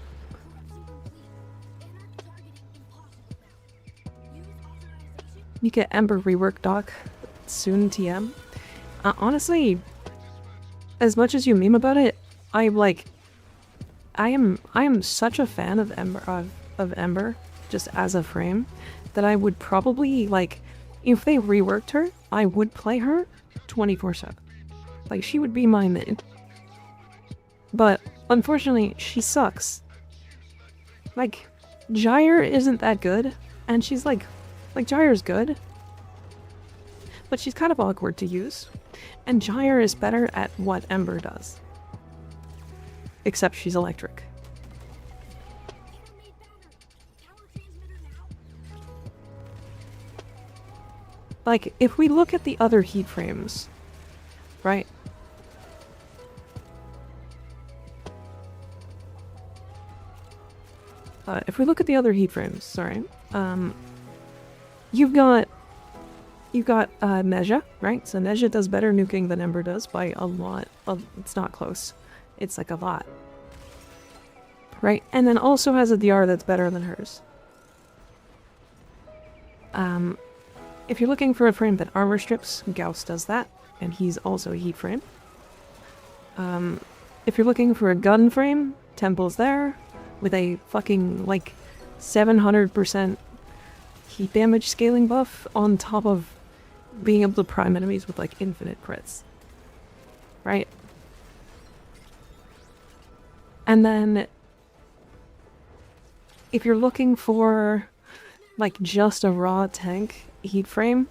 Mika Ember rework doc soon TM. Honestly, as much as you meme about it, I am such a fan of Ember just as a frame that I would probably, like, if they reworked her, I would play her 24/7. Like, she would be my main. But unfortunately, she sucks. Like, Gyre isn't that good, and she's like Gyre's good, but she's kind of awkward to use, and Gyre is better at what Ember does. Except she's electric. Like, if we look at the other heat frames, right? If we look at the other heat frames, sorry, you've got Neja, right? So Neja does better nuking than Ember does by a lot. It's not close. It's like a lot. Right? And then also has a DR that's better than hers. If you're looking for a frame that armor strips, Gauss does that, and he's also a heat frame. If you're looking for a gun frame, Temple's there, with a fucking, like, 700% heat damage scaling buff on top of being able to prime enemies with, like, infinite crits. Right? And then, if you're looking for, like, just a raw tank heat frame,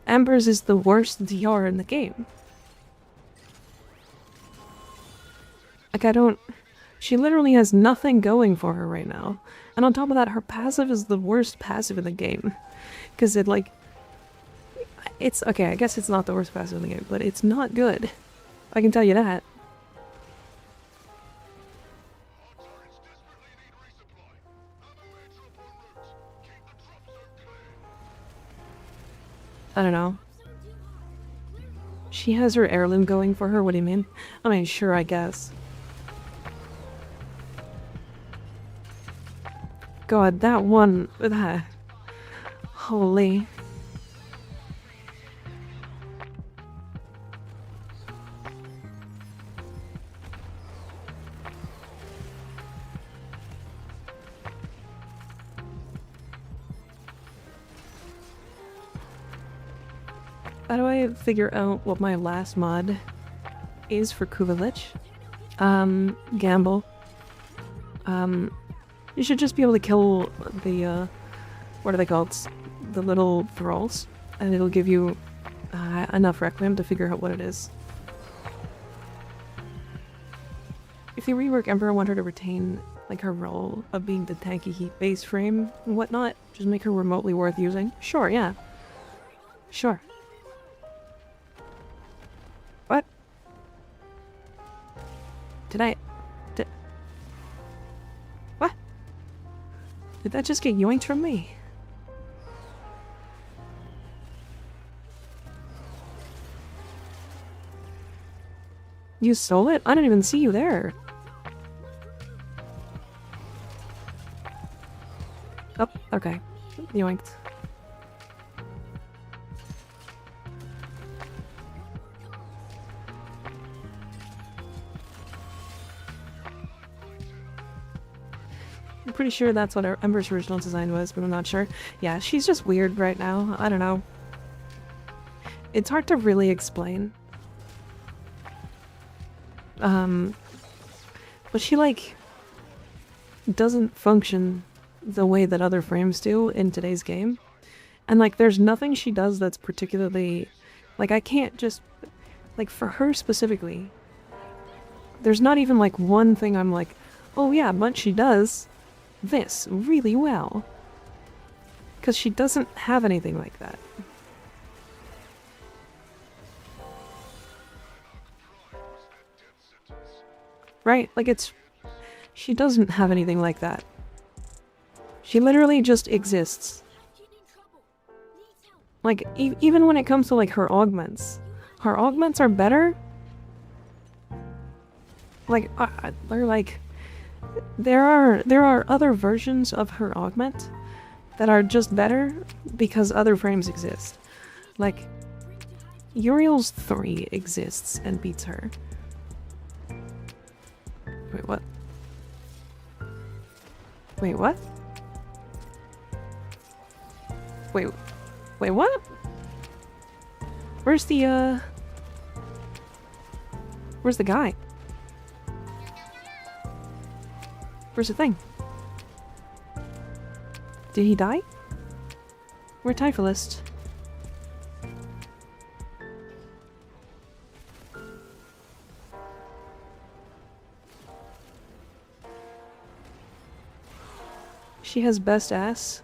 Ember's is the worst DR in the game. Like, she literally has nothing going for her right now. And on top of that, her passive is the worst passive in the game. Because it, like... It's... Okay, I guess it's not the worst passive in the game, but it's not good. I can tell you that. I don't know. She has her heirloom going for her, what do you mean? I mean, sure, I guess. God, that one... that... Holy... How do I figure out what my last mod is for Kuvalich? Gamble. You should just be able to kill the, what are they called? The little thralls, and it'll give you enough Requiem to figure out what it is. If they rework Ember, I want her to retain, like, her role of being the tanky heat base frame and whatnot. Just make her remotely worth using. Sure, yeah. Sure. What? Did... What? Did that just get yoinked from me? You stole it? I didn't even see you there. Oh, okay. Yoinked. I'm pretty sure that's what Ember's original design was, but I'm not sure. Yeah, she's just weird right now. I don't know. It's hard to really explain. But she, like, doesn't function the way that other frames do in today's game. And, like, there's nothing she does that's particularly... Like, I can't just... Like, for her specifically, there's not even, like, one thing I'm like, oh yeah, but she does this really well. Because she doesn't have anything like that. Right? Like, it's... She doesn't have anything like that. She literally just exists. Like, even when it comes to, like, her augments are better. Like, they're like... There are other versions of her augment that are just better because other frames exist. Like, Uriel's 3 exists and beats her. Wait, what? Wait, what? Wait, what? Where's the guy? Where's the thing? Did he die? We're Typhilist. She has best ass.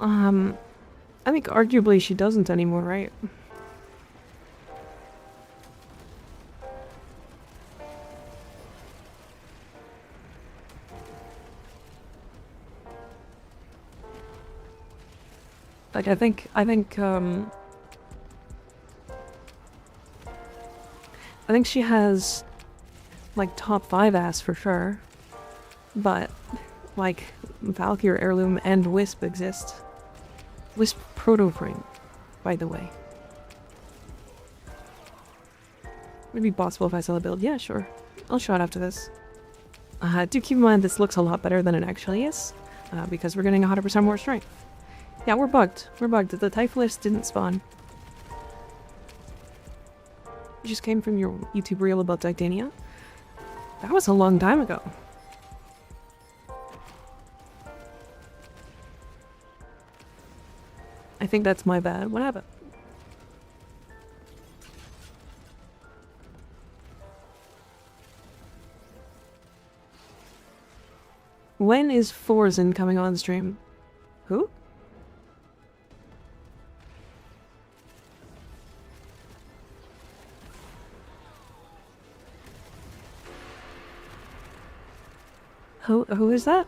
I think arguably she doesn't anymore, right? Like, I think she has, like, top 5 ass for sure. But, like, Valkyr Heirloom and Wisp exist. Wisp Proto-Frame, by the way. Would it be possible if I sell a build? Yeah, sure. I'll show it after this. Do keep in mind this looks a lot better than it actually is, because we're getting 100% more strength. Yeah, we're bugged. We're bugged. The Typhilist didn't spawn. You just came from your YouTube reel about Titania? That was a long time ago. I think that's my bad. What happened? When is Forzen coming on stream? Who? Who is that?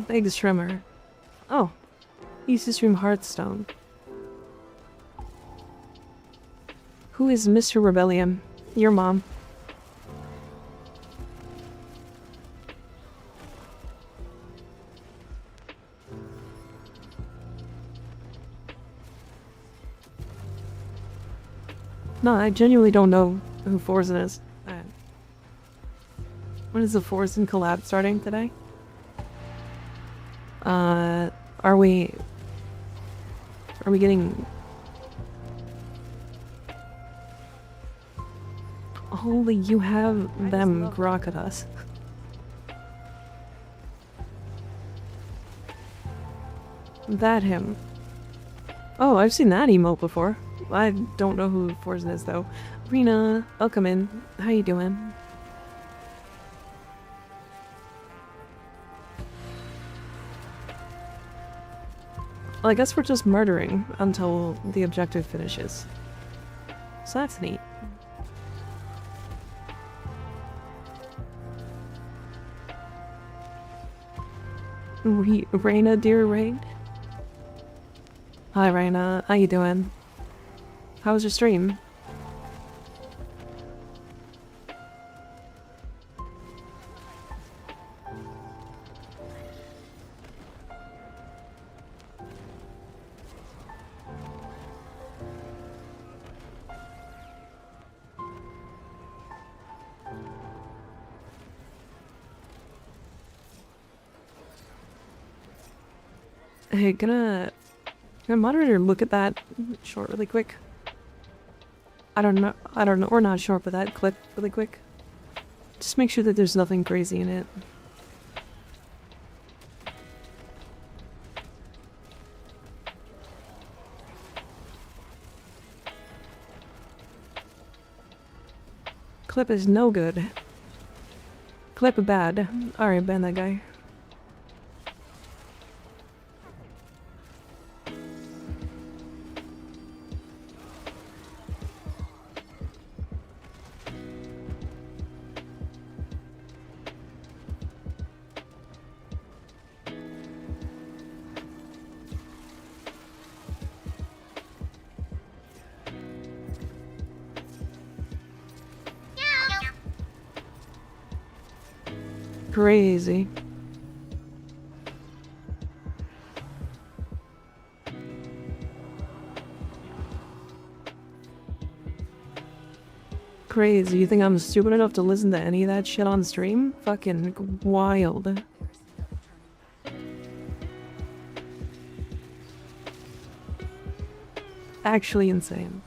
Big Shrimmer. Oh. He used to stream Hearthstone. Who is Mr. Rebellion? Your mom. No, I genuinely don't know who Forzen is. When is the Forzen collab starting today? Are we getting... Holy, you have them grok at us. That him. Oh, I've seen that emote before. I don't know who Forzen is though. Rena, welcome in. How you doing? Well, I guess we're just murdering until the objective finishes. So that's neat. Raina, dear Rain. Hi, Raina. How you doing? How was your stream? Hey, can a moderator look at that short really quick? I don't know, or not short, but that clip really quick. Just make sure that there's nothing crazy in it. Clip is no good. Clip bad. Alright, ban that guy. Crazy. Crazy. You think I'm stupid enough to listen to any of that shit on stream? Fucking wild. Actually insane.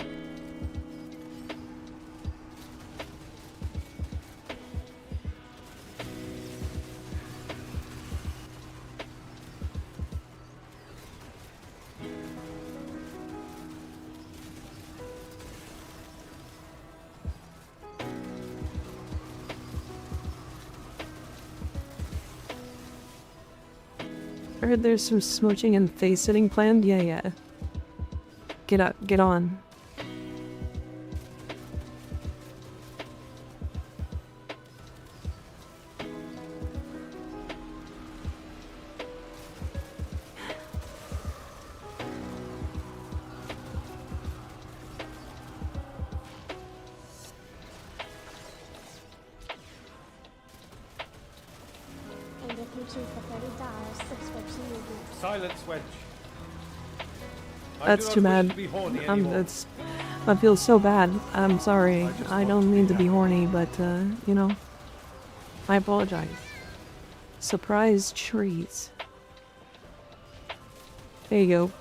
I heard there's some smooching and face sitting planned. Yeah. Get up, get on. Silence, Wedge. That's too bad. I feel so bad. I'm sorry. I don't mean to be horny, but you know, I apologize. Surprise trees. There you go.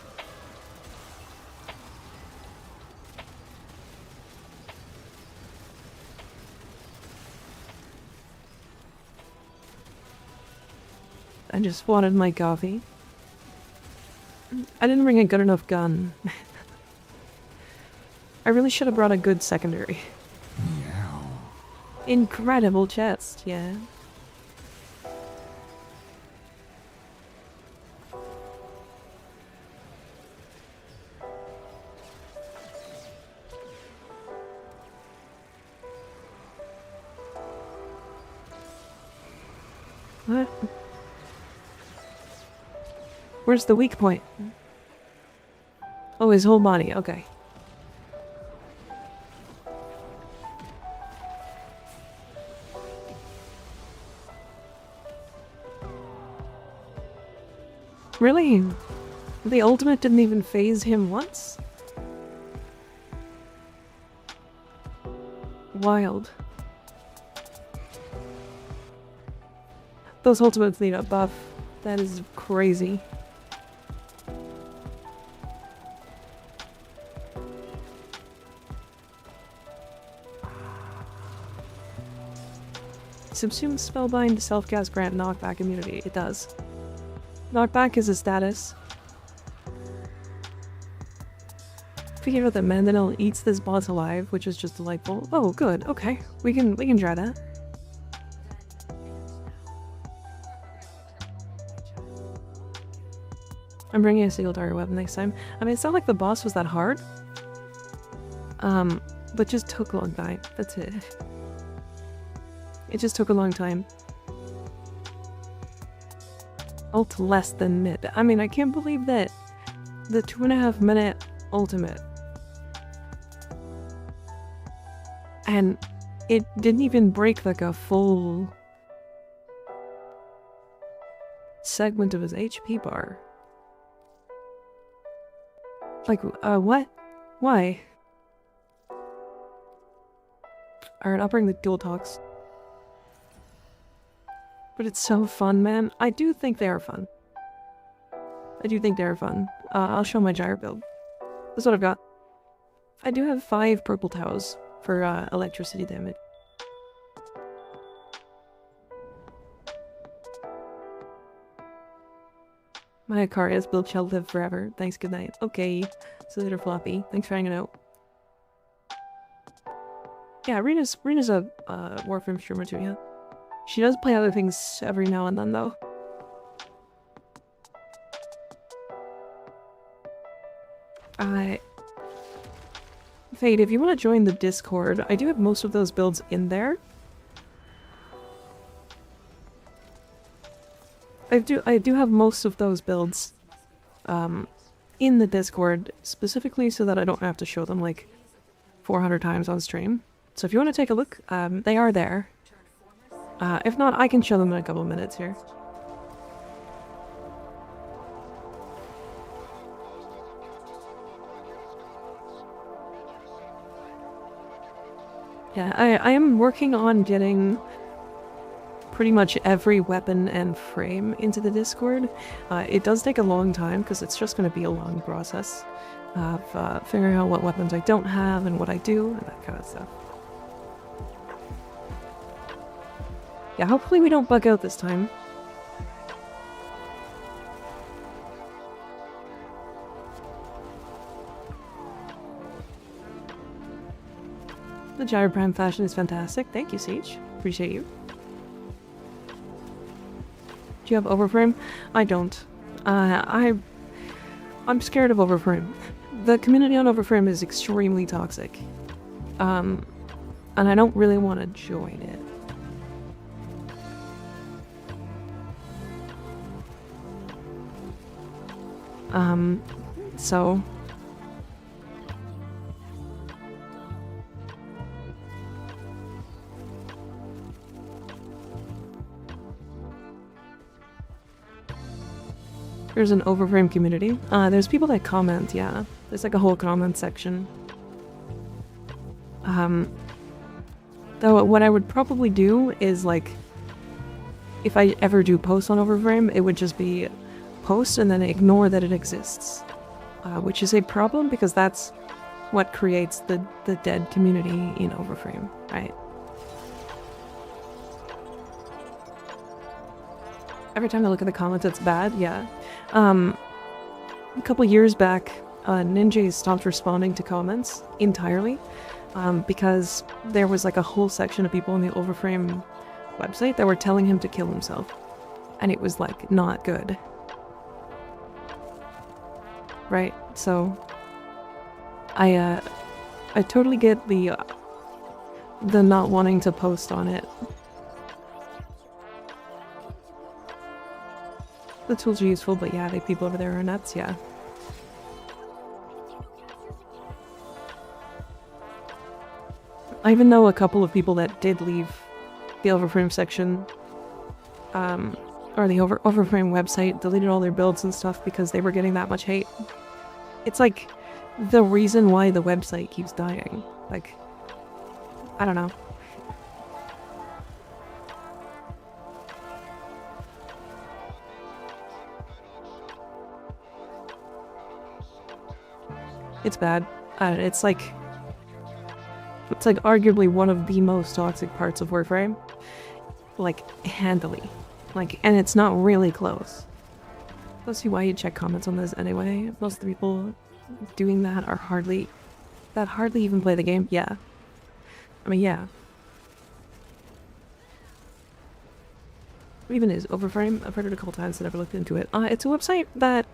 I just wanted my coffee. I didn't bring a good enough gun. I really should have brought a good secondary. Meow. Incredible chest, yeah. What? Where's the weak point? Oh, his whole body, okay. Really? The ultimate didn't even phase him once? Wild. Those ultimates need a buff. That is crazy. Subsume Spellbind Self-Cast Grant Knockback Immunity. It does. Knockback is a status. Figured out that Mandinel eats this boss alive, which is just delightful. Oh, good. Okay, we can try that. I'm bringing a single target weapon next time. I mean, it's not like the boss was that hard. But just took a long time. That's it. It just took a long time. Ult less than mid. I mean, I can't believe that the 2.5 minute ultimate. And it didn't even break like a full segment of his HP bar. Like, what? Why? Alright, I'll bring the dual talks. But it's so fun, man. I do think they are fun. I do think they are fun. I'll show my gyro build. That's what I've got. I do have 5 purple towers for electricity damage. My Akaria's build shall live forever. Thanks, good night. Okay, see you later, Floppy. Thanks for hanging out. Yeah, Rena's a Warframe streamer too, yeah. She does play other things every now and then, though. Fade, if you want to join the Discord, I do have most of those builds in there. I do have most of those builds in the Discord, specifically so that I don't have to show them like 400 times on stream. So if you want to take a look, they are there. If not, I can show them in a couple minutes here. Yeah, I am working on getting pretty much every weapon and frame into the Discord. It does take a long time because it's just going to be a long process of figuring out what weapons I don't have and what I do and that kind of stuff. Yeah, hopefully we don't bug out this time. The Gyro Prime fashion is fantastic. Thank you, Siege. Appreciate you. Do you have Overframe? I don't. I'm scared of Overframe. The community on Overframe is extremely toxic. And I don't really want to join it. So... There's an Overframe community. There's people that comment, yeah. There's like a whole comment section. Though what I would probably do is like, if I ever do post on Overframe, it would just be post and then ignore that it exists. Which is a problem because that's what creates the dead community in Overframe, right? Every time I look at the comments, it's bad, yeah. A couple years back, Ninja stopped responding to comments entirely because there was like a whole section of people on the Overframe website that were telling him to kill himself. And it was like not good. Right, so I totally get the not wanting to post on it. The tools are useful, but yeah, the people over there are nuts, yeah. I even know a couple of people that did leave the Overframe section, or the Overframe website, deleted all their builds and stuff because they were getting that much hate. It's like the reason why the website keeps dying. Like, I don't know. It's bad. It's like arguably one of the most toxic parts of Warframe. Like, handily. Like, and it's not really close. Let's see why you check comments on this anyway. Most of the people doing that are hardly even play the game. Yeah. I mean, yeah. Or even is Overframe. I've heard it a couple times and never looked into it. It's a website that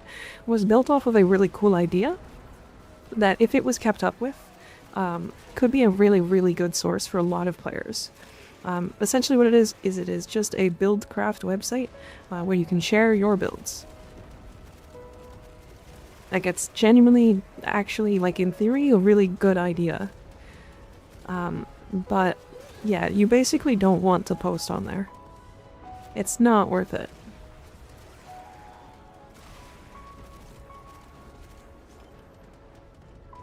was built off of a really cool idea that, if it was kept up with, could be a really, really good source for a lot of players. Essentially what it is it is just a buildcraft website where you can share your builds. Like, it's genuinely, actually, like, in theory, a really good idea. But, yeah, you basically don't want to post on there. It's not worth it.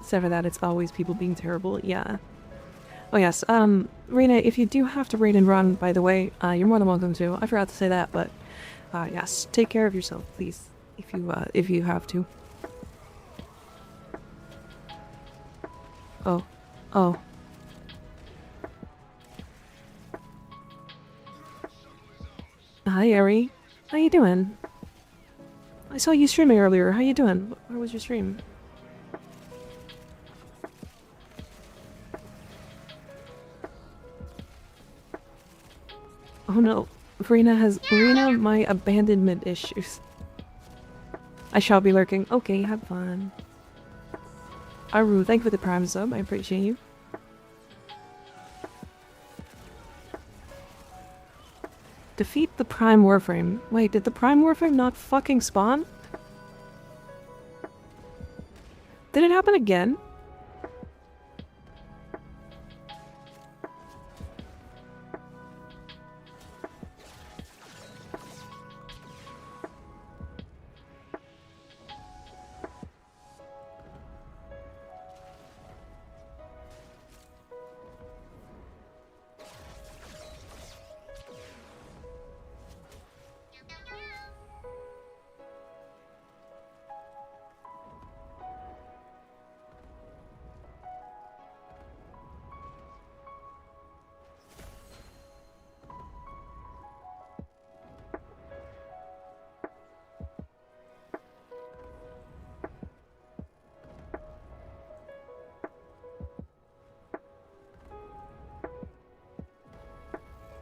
Except for that, it's always people being terrible, yeah. Oh yes, Rena, if you do have to raid and run, by the way, you're more than welcome to. I forgot to say that, but, yes, take care of yourself, please, if you have to. Oh. Oh. Hi, Ari. How you doing? I saw you streaming earlier. How you doing? Where was your stream? Oh no. Verena my abandonment issues. I shall be lurking. Okay, have fun. Aru, thank you for the prime sub. I appreciate you. Defeat the prime Warframe. Wait, did the prime Warframe not fucking spawn? Did it happen again?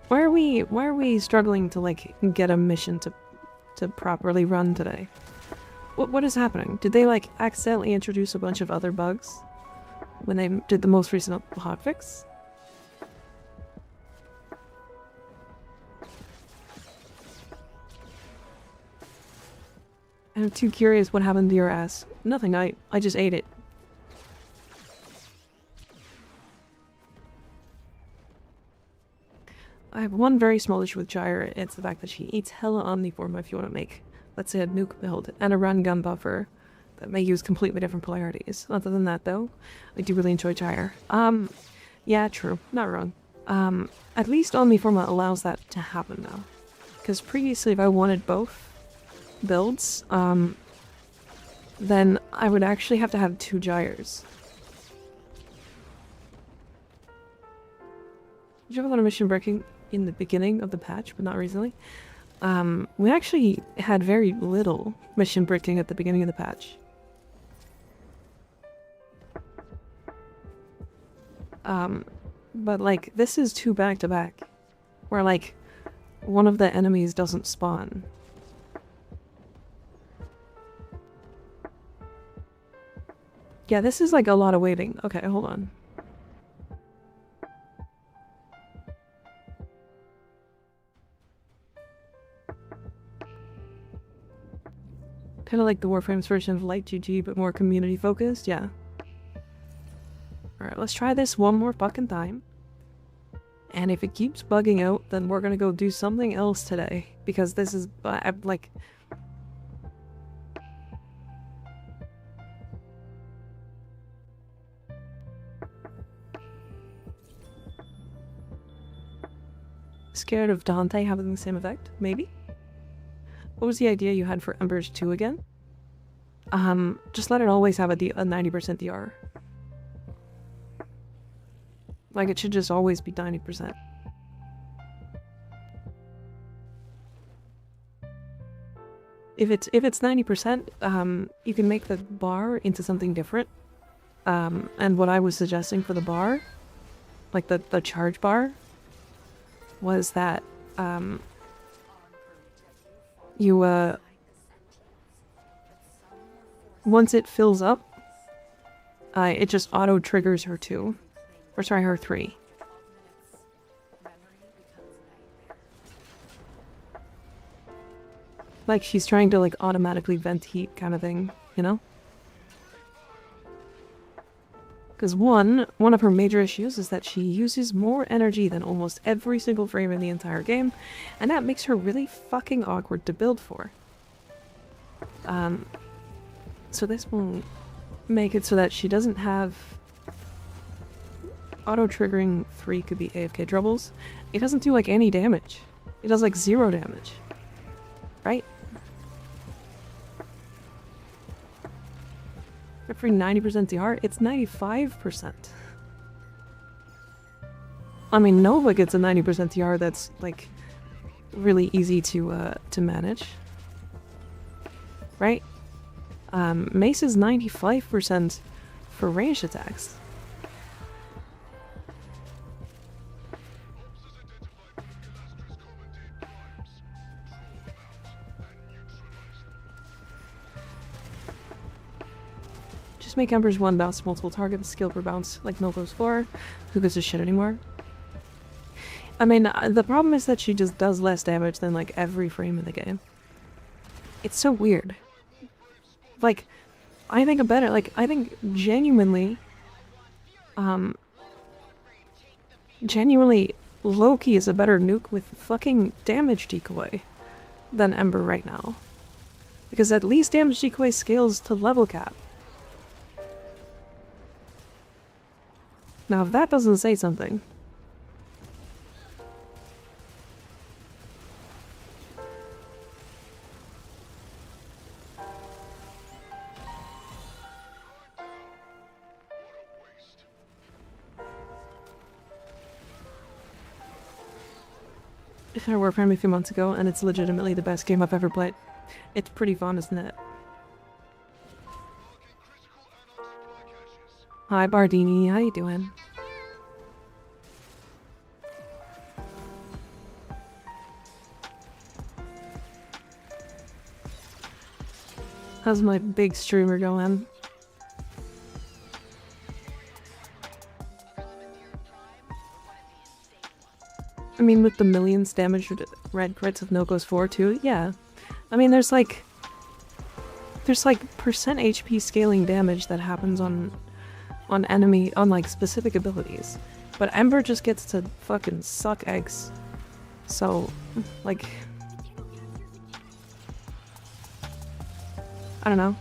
Why are we struggling to, like, get a mission to properly run today? What is happening? Did they, like, accidentally introduce a bunch of other bugs when they did the most recent hotfix? I'm too curious what happened to your ass. Nothing, I just ate it. I have one very small issue with Gyre. It's the fact that she eats hella Omniform if you want to make, let's say, a nuke build and a run gun buffer that may use completely different polarities. Other than that, though, I do really enjoy Gyre. Yeah, true. Not wrong. At least Omniforma allows that to happen now. Because previously, if I wanted both builds, then I would actually have to have 2 Gyres. Did you have a lot of mission breaking in the beginning of the patch, but not recently? We actually had very little mission breaking at the beginning of the patch. But like, this is 2 back-to-back, where like, one of the enemies doesn't spawn. Yeah, this is like a lot of waiting. Okay, hold on. Kind of like the Warframe's version of Light GG, but more community focused, yeah. Alright, let's try this one more fucking time. And if it keeps bugging out, then we're gonna go do something else today. Because this is, I'm like... Scared of Dante having the same effect? Maybe? What was the idea you had for Embers 2 again? Just let it always have a 90% DR. Like, it should just always be 90%. If it's 90%, you can make the bar into something different. And what I was suggesting for the bar, like the charge bar, was that, you, once it fills up, it just auto-triggers her 2. Or sorry, her 3. Like she's trying to like automatically vent heat kind of thing, you know? Because one of her major issues is that she uses more energy than almost every single frame in the entire game, and that makes her really fucking awkward to build for. So this will make it so that she doesn't have auto-triggering 3 could be AFK troubles. It doesn't do like any damage. It does like 0 damage. Right? For 90% DR, it's 95%. I mean, Nova gets a 90% DR that's like really easy to manage. Right? Mace is 95% for ranged attacks. Just make Ember's 1 bounce multiple targets, skill per bounce, like Milko's 4. Who gives a shit anymore? I mean, the problem is that she just does less damage than like every frame in the game. It's so weird. Like, I think I think genuinely, Loki is a better nuke with fucking damage decoy than Ember right now. Because at least damage decoy scales to level cap. Now if that doesn't say something... I started Warframe a few months ago, and it's legitimately the best game I've ever played. It's pretty fun, isn't it? Hi Bardini, how you doing? How's my big streamer going? I mean, with the millions damaged red crits of Noko's 4 too, yeah. I mean, there's like percent HP scaling damage that happens on like specific abilities. But Ember just gets to fucking suck eggs. So, like, I don't know.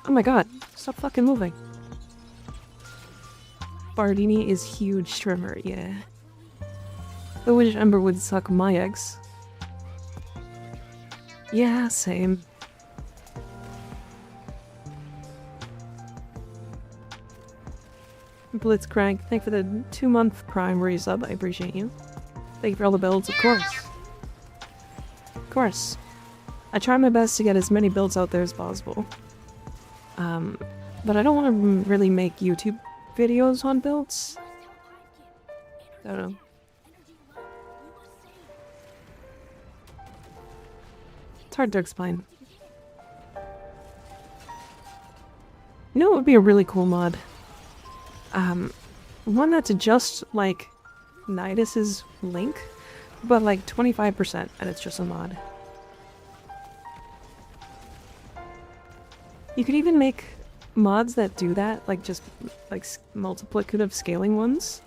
Oh my god, stop fucking moving. Bardini is huge streamer, yeah. I wish Ember would suck my eggs. Yeah, same. Blitzcrank, thank you for the 2-month Prime resub, I appreciate you. Thank you for all the builds, of course. Of course. I try my best to get as many builds out there as possible. But I don't want to really make YouTube videos on builds. I don't know. It's hard to explain. You know what would be a really cool mod? One that's just like Nidus's Link, but like 25%, and it's just a mod. You could even make mods that do that, like just like multiplicative scaling ones,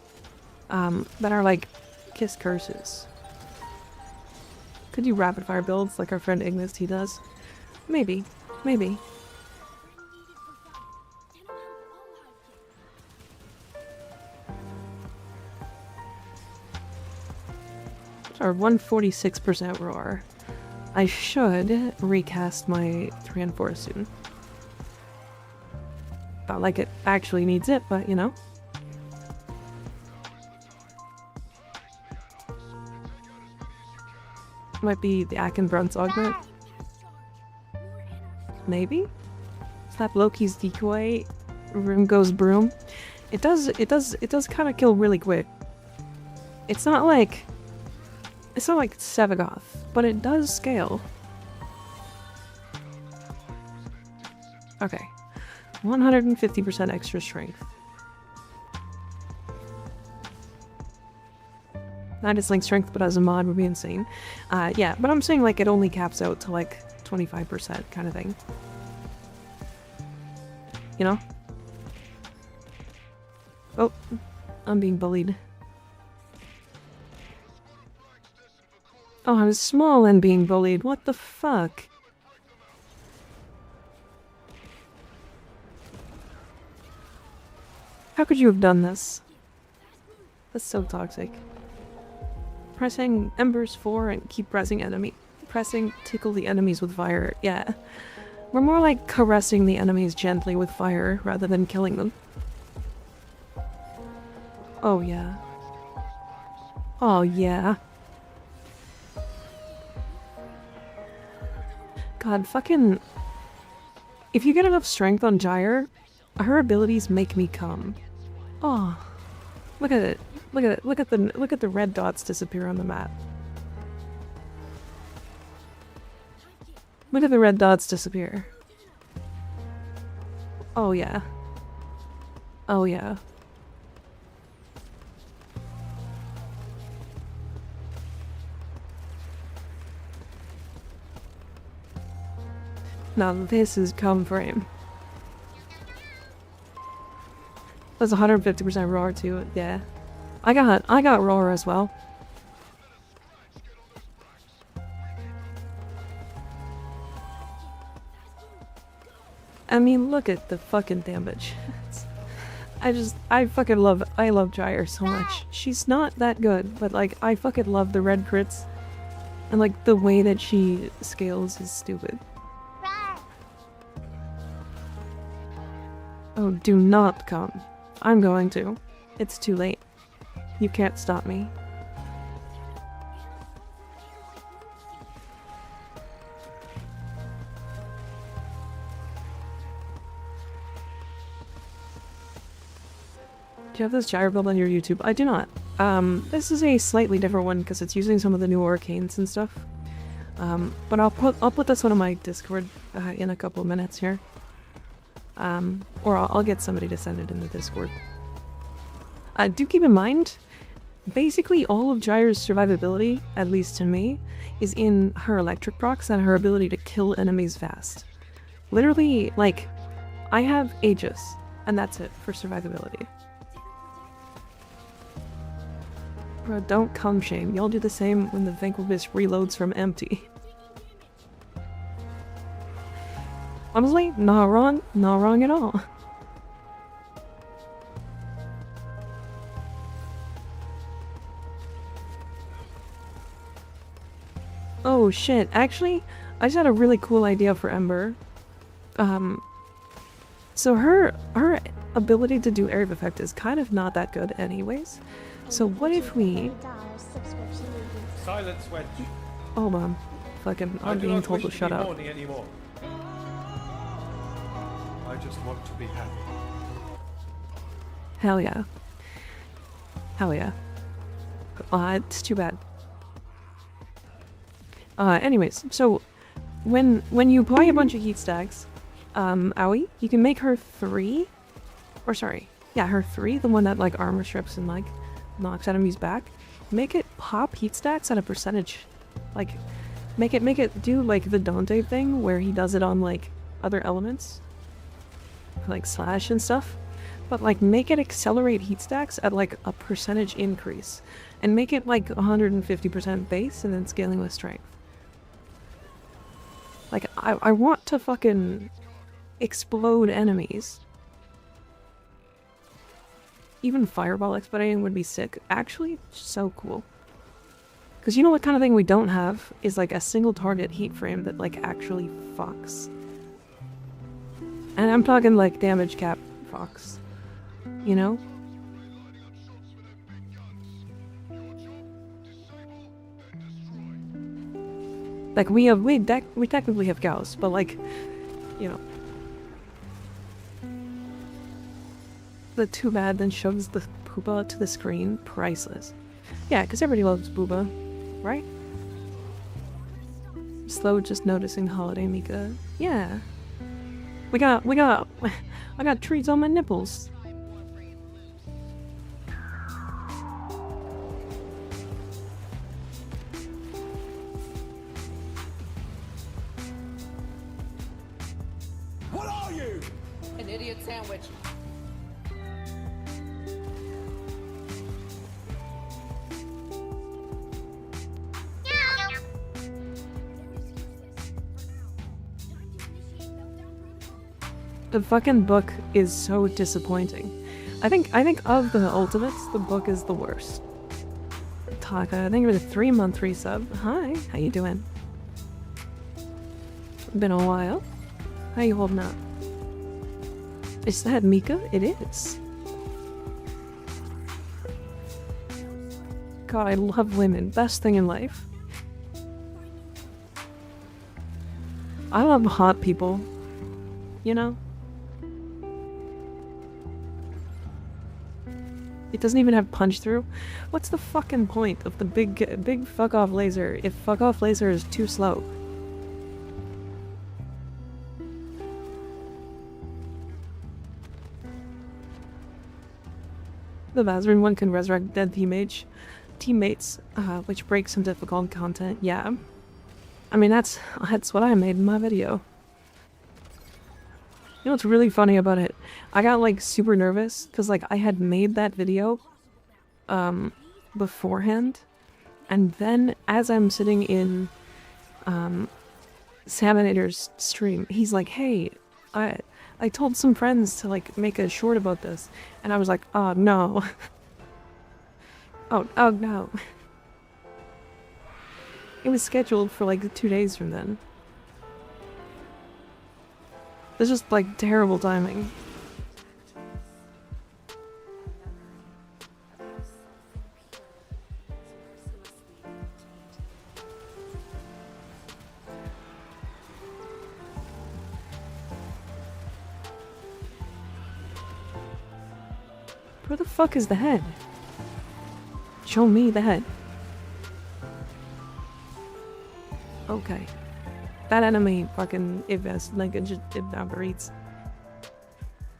that are like Kiss Curses. Could you rapid fire builds like our friend Ignis he does? Maybe. Maybe. Our 146% roar. I should recast my 3 and 4 soon. Not like it actually needs it, but you know. Might be the Akenbrun's augment. Maybe? Slap Loki's decoy. Room goes broom. It does kind of kill really quick. It's not like It's not like Sevagoth, but it does scale. Okay. 150% extra strength. Not as like strength, but as a mod would be insane. Yeah, but I'm saying like it only caps out to like 25% kind of thing. You know? Oh, I'm being bullied. Oh, I was small and being bullied. What the fuck? How could you have done this? That's so toxic. Pressing embers 4 and keep pressing tickle the enemies with fire. Yeah. We're more like caressing the enemies gently with fire rather than killing them. Oh yeah. Oh yeah. God, fucking... If you get enough strength on Gyre, her abilities make me come. Oh. Look at it. Look at it. Look at the red dots disappear on the map. Look at the red dots disappear. Oh yeah. Oh yeah. Now this is cum frame. That's 150% roar too, yeah. I got roar as well. I mean, look at the fucking damage. I love Gyre so much. She's not that good, but like, I fucking love the red crits. And like, the way that she scales is stupid. Oh, do not come. I'm going to. It's too late. You can't stop me. Do you have this gyre build on your YouTube? I do not. This is a slightly different one because it's using some of the new arcanes and stuff. But I'll put this one on my Discord in a couple of minutes here. Or I'll get somebody to send it in the Discord. Do keep in mind, basically all of Gyre's survivability, at least to me, is in her electric procs and her ability to kill enemies fast. Literally, like, I have Aegis, and that's it for survivability. Bro, don't cum shame. Y'all do the same when the Vanquilbis reloads from empty. Honestly, not wrong at all. Oh shit, actually, I just had a really cool idea for Ember. So her ability to do area of effect is kind of not that good anyways. So what if we... Silence, Wedge. Hold on. Fucking, I'm being told to shut up. Anymore. I just want to be happy. Hell yeah. Hell yeah. It's too bad. Anyways, so when you buy a bunch of heat stacks, Owie, you can make her 3, or sorry, yeah, her 3, the one that like armor strips and like knocks enemies back. Make it pop heat stacks at a percentage, like make it do like the Dante thing where he does it on like other elements, like slash and stuff, but like make it accelerate heat stacks at like a percentage increase, and make it like 150% base and then scaling with strength. Like, I want to fucking explode enemies. Even fireball expediting would be sick. Actually, so cool. Because you know what kind of thing we don't have is like a single target heat frame that like actually fucks. And I'm talking like damage cap fucks. You know? Like we technically have Gauss, but like, you know. The too bad then shoves the Pooba to the screen. Priceless. Yeah, because everybody loves Booba. right? Slow just noticing holiday, Mika. Yeah. I got treats on my nipples. What are you? An idiot sandwich. The fucking book is so disappointing. I think of the ultimates, the book is the worst. Taka, thank you for the 3-month resub. Hi, how you doing? Been a while. How you holding up? Is that Mika? It is. God, I love women. Best thing in life. I love hot people. You know? It doesn't even have punch through. What's the fucking point of the big fuck off laser if fuck off laser is too slow? The Vazarin one can resurrect dead teammates, which breaks some difficult content. Yeah, I mean that's what I made in my video. You know what's really funny about it? I got like super nervous because like I had made that video beforehand, and then as I'm sitting in Saminator's stream, he's like, "Hey, I told some friends to like make a short about this," and I was like, "Oh no." Oh no. It was scheduled for like 2 days from then. It's just like terrible timing. Where the fuck is the head? Show me the head. Okay. That enemy fucking evaporates.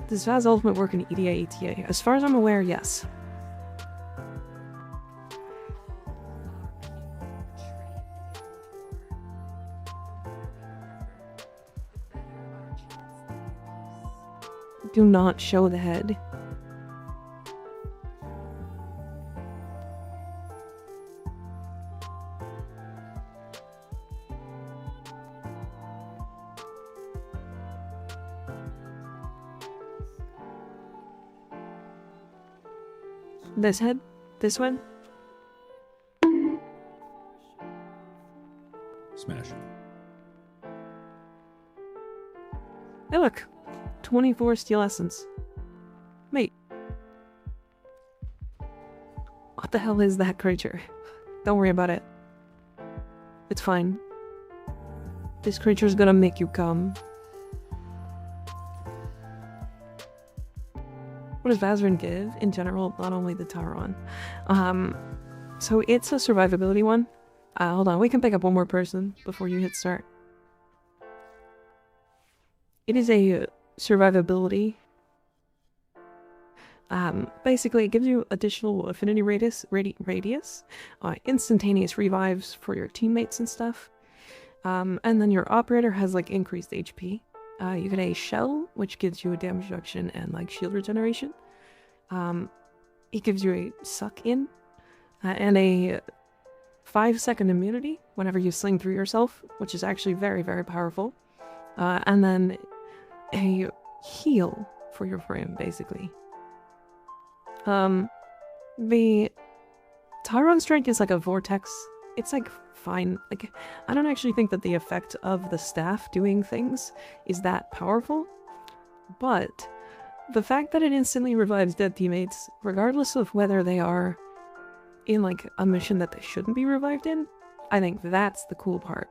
Does Vaz Ultimate work in EDA, ETA? As far as I'm aware, yes. Do not show the head. This head? This one? Smash. Hey look! 24 steel essence. Mate. What the hell is that creature? Don't worry about it. It's fine. This creature's gonna make you come. What does Vazarin give in general? Not only the Tauron. So it's a survivability one. Hold on, we can pick up one more person before you hit start. It is a survivability. Basically, it gives you additional affinity radius, instantaneous revives for your teammates and stuff. And then your operator has like increased HP. You get a shell, which gives you a damage reduction and like shield regeneration. It gives you a suck in and a 5-second immunity whenever you sling through yourself, which is actually very, very powerful. And then a heal for your frame, basically. The Tauron strength is like a vortex. It's like fine. Like, I don't actually think that the effect of the staff doing things is that powerful, but the fact that it instantly revives dead teammates, regardless of whether they are in like a mission that they shouldn't be revived in, I think that's the cool part.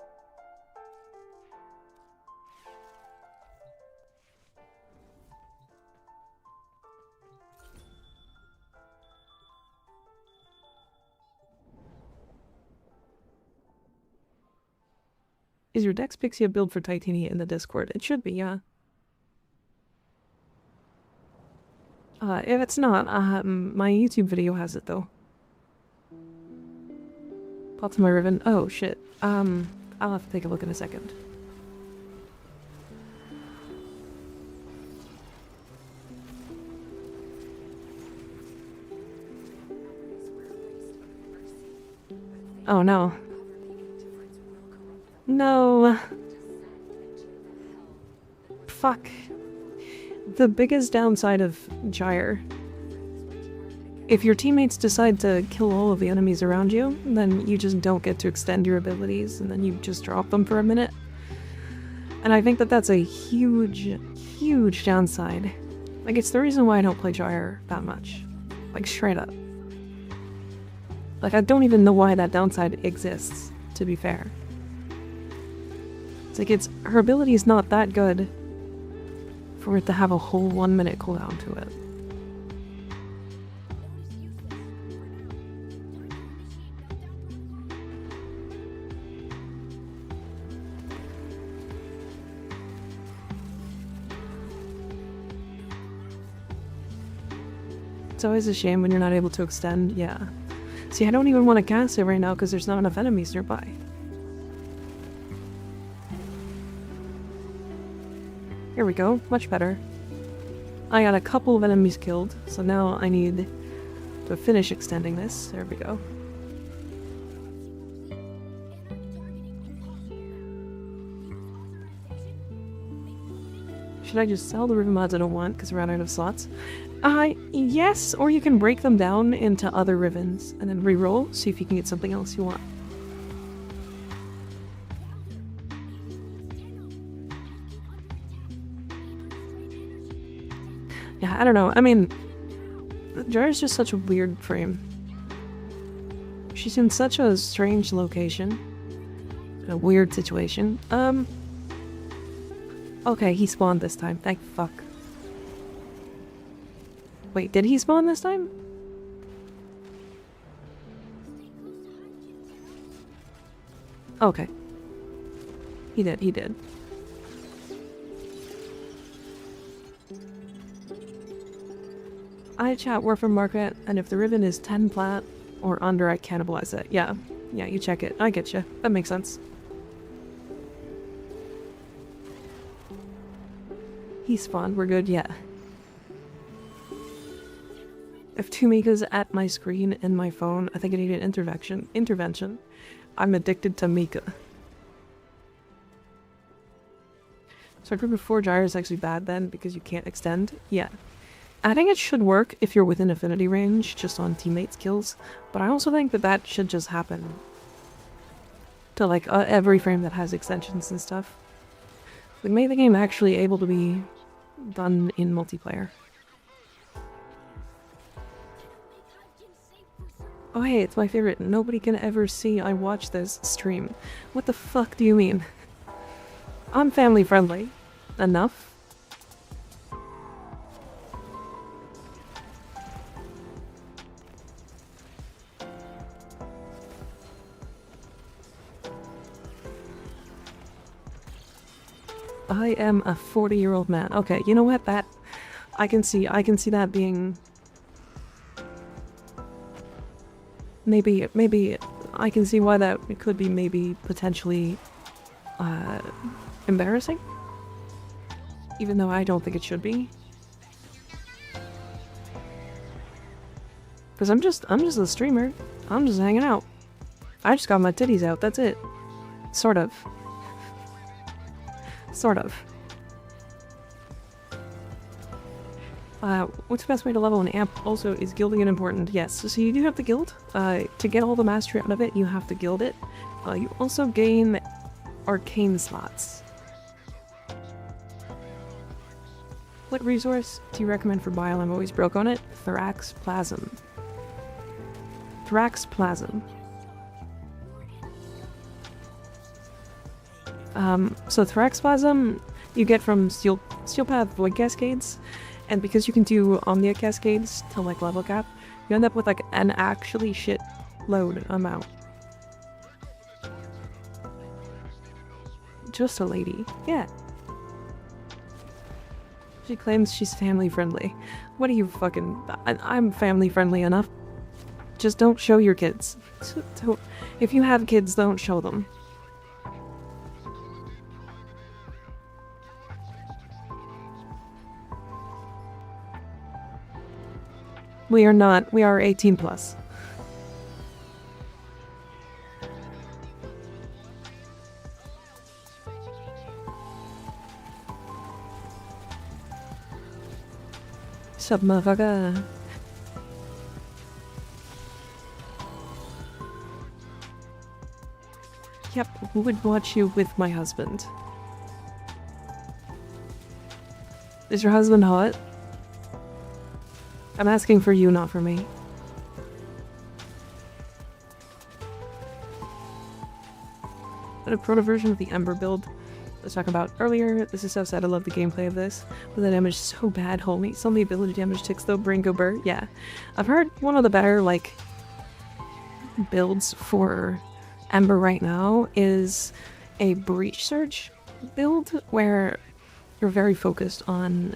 Is your Dex Pixia build for Titania in the Discord? It should be, yeah. If it's not, my YouTube video has it though. Pop to my ribbon. Oh shit. I'll have to take a look in a second. Oh no. No. Fuck. The biggest downside of Gyre. If your teammates decide to kill all of the enemies around you, then you just don't get to extend your abilities, and then you just drop them for a minute. And I think that that's a huge, huge downside. Like, it's the reason why I don't play Gyre that much. Like, straight up. Like, I don't even know why that downside exists, to be fair. It's like, her ability is not that good for it to have a whole 1 minute cooldown to it. It's always a shame when you're not able to extend, yeah. See, I don't even want to cast it right now because there's not enough enemies nearby. Here we go, much better. I got a couple of enemies killed, so now I need to finish extending this. There we go. Should I just sell the ribbon mods I don't want because we're out of slots? Yes, or you can break them down into other ribbons and then re-roll, see if you can get something else you want. Yeah, I don't know. I mean, Gyre's just such a weird frame. She's in such a strange location. A weird situation. Okay, he spawned this time. Thank fuck. Wait, did he spawn this time? Okay. He did. I chat Warframe market, and if the ribbon is 10 plat or under, I cannibalize it. Yeah, you check it. I get you. That makes sense. He spawned. We're good. Yeah. If 2 Mikas at my screen and my phone, I think I need an intervention. I'm addicted to Mika. So group of 4 Gyre is actually bad then because you can't extend? Yeah. I think it should work if you're within affinity range, just on teammates' kills, but I also think that that should just happen to like every frame that has extensions and stuff. Like, make the game actually able to be done in multiplayer. Oh hey, it's my favorite. Nobody can ever see I watch this stream. What the fuck do you mean? I'm family friendly. Enough. I am a 40-year-old man. Okay, you know what? That I can see that being maybe I can see why that it could be maybe potentially embarrassing. Even though I don't think it should be. Because I'm just a streamer. I'm just hanging out. I just got my titties out, that's it. Sort of. Sort of. What's the best way to level an amp? Also, is guilding it important? Yes. So you do have the guild. To get all the mastery out of it, you have to guild it. You also gain arcane slots. What resource do you recommend for bile? I'm always broke on it. TheRelaxedMovement. TheRelaxedMovement. So TheRelaxedMovement you get from Steel Path Void Cascades, and because you can do Omnia Cascades to like level cap, you end up with like an actually shit load amount. just a lady. Yeah. She claims she's family friendly. What are you fucking... I'm family friendly enough. Just don't show your kids. If you have kids, don't show them. We are not. We are 18 plus. Sup, motherfucker? Yep, would watch you with my husband. Is your husband hot? I'm asking for you, not for me. A proto version of the Ember build I was talking about earlier. This is so sad. I love the gameplay of this, but the damage is so bad, homie. Some of the ability damage ticks though. Brain go burr. Yeah, I've heard one of the better like builds for Ember right now is a Breach Surge build where you're very focused on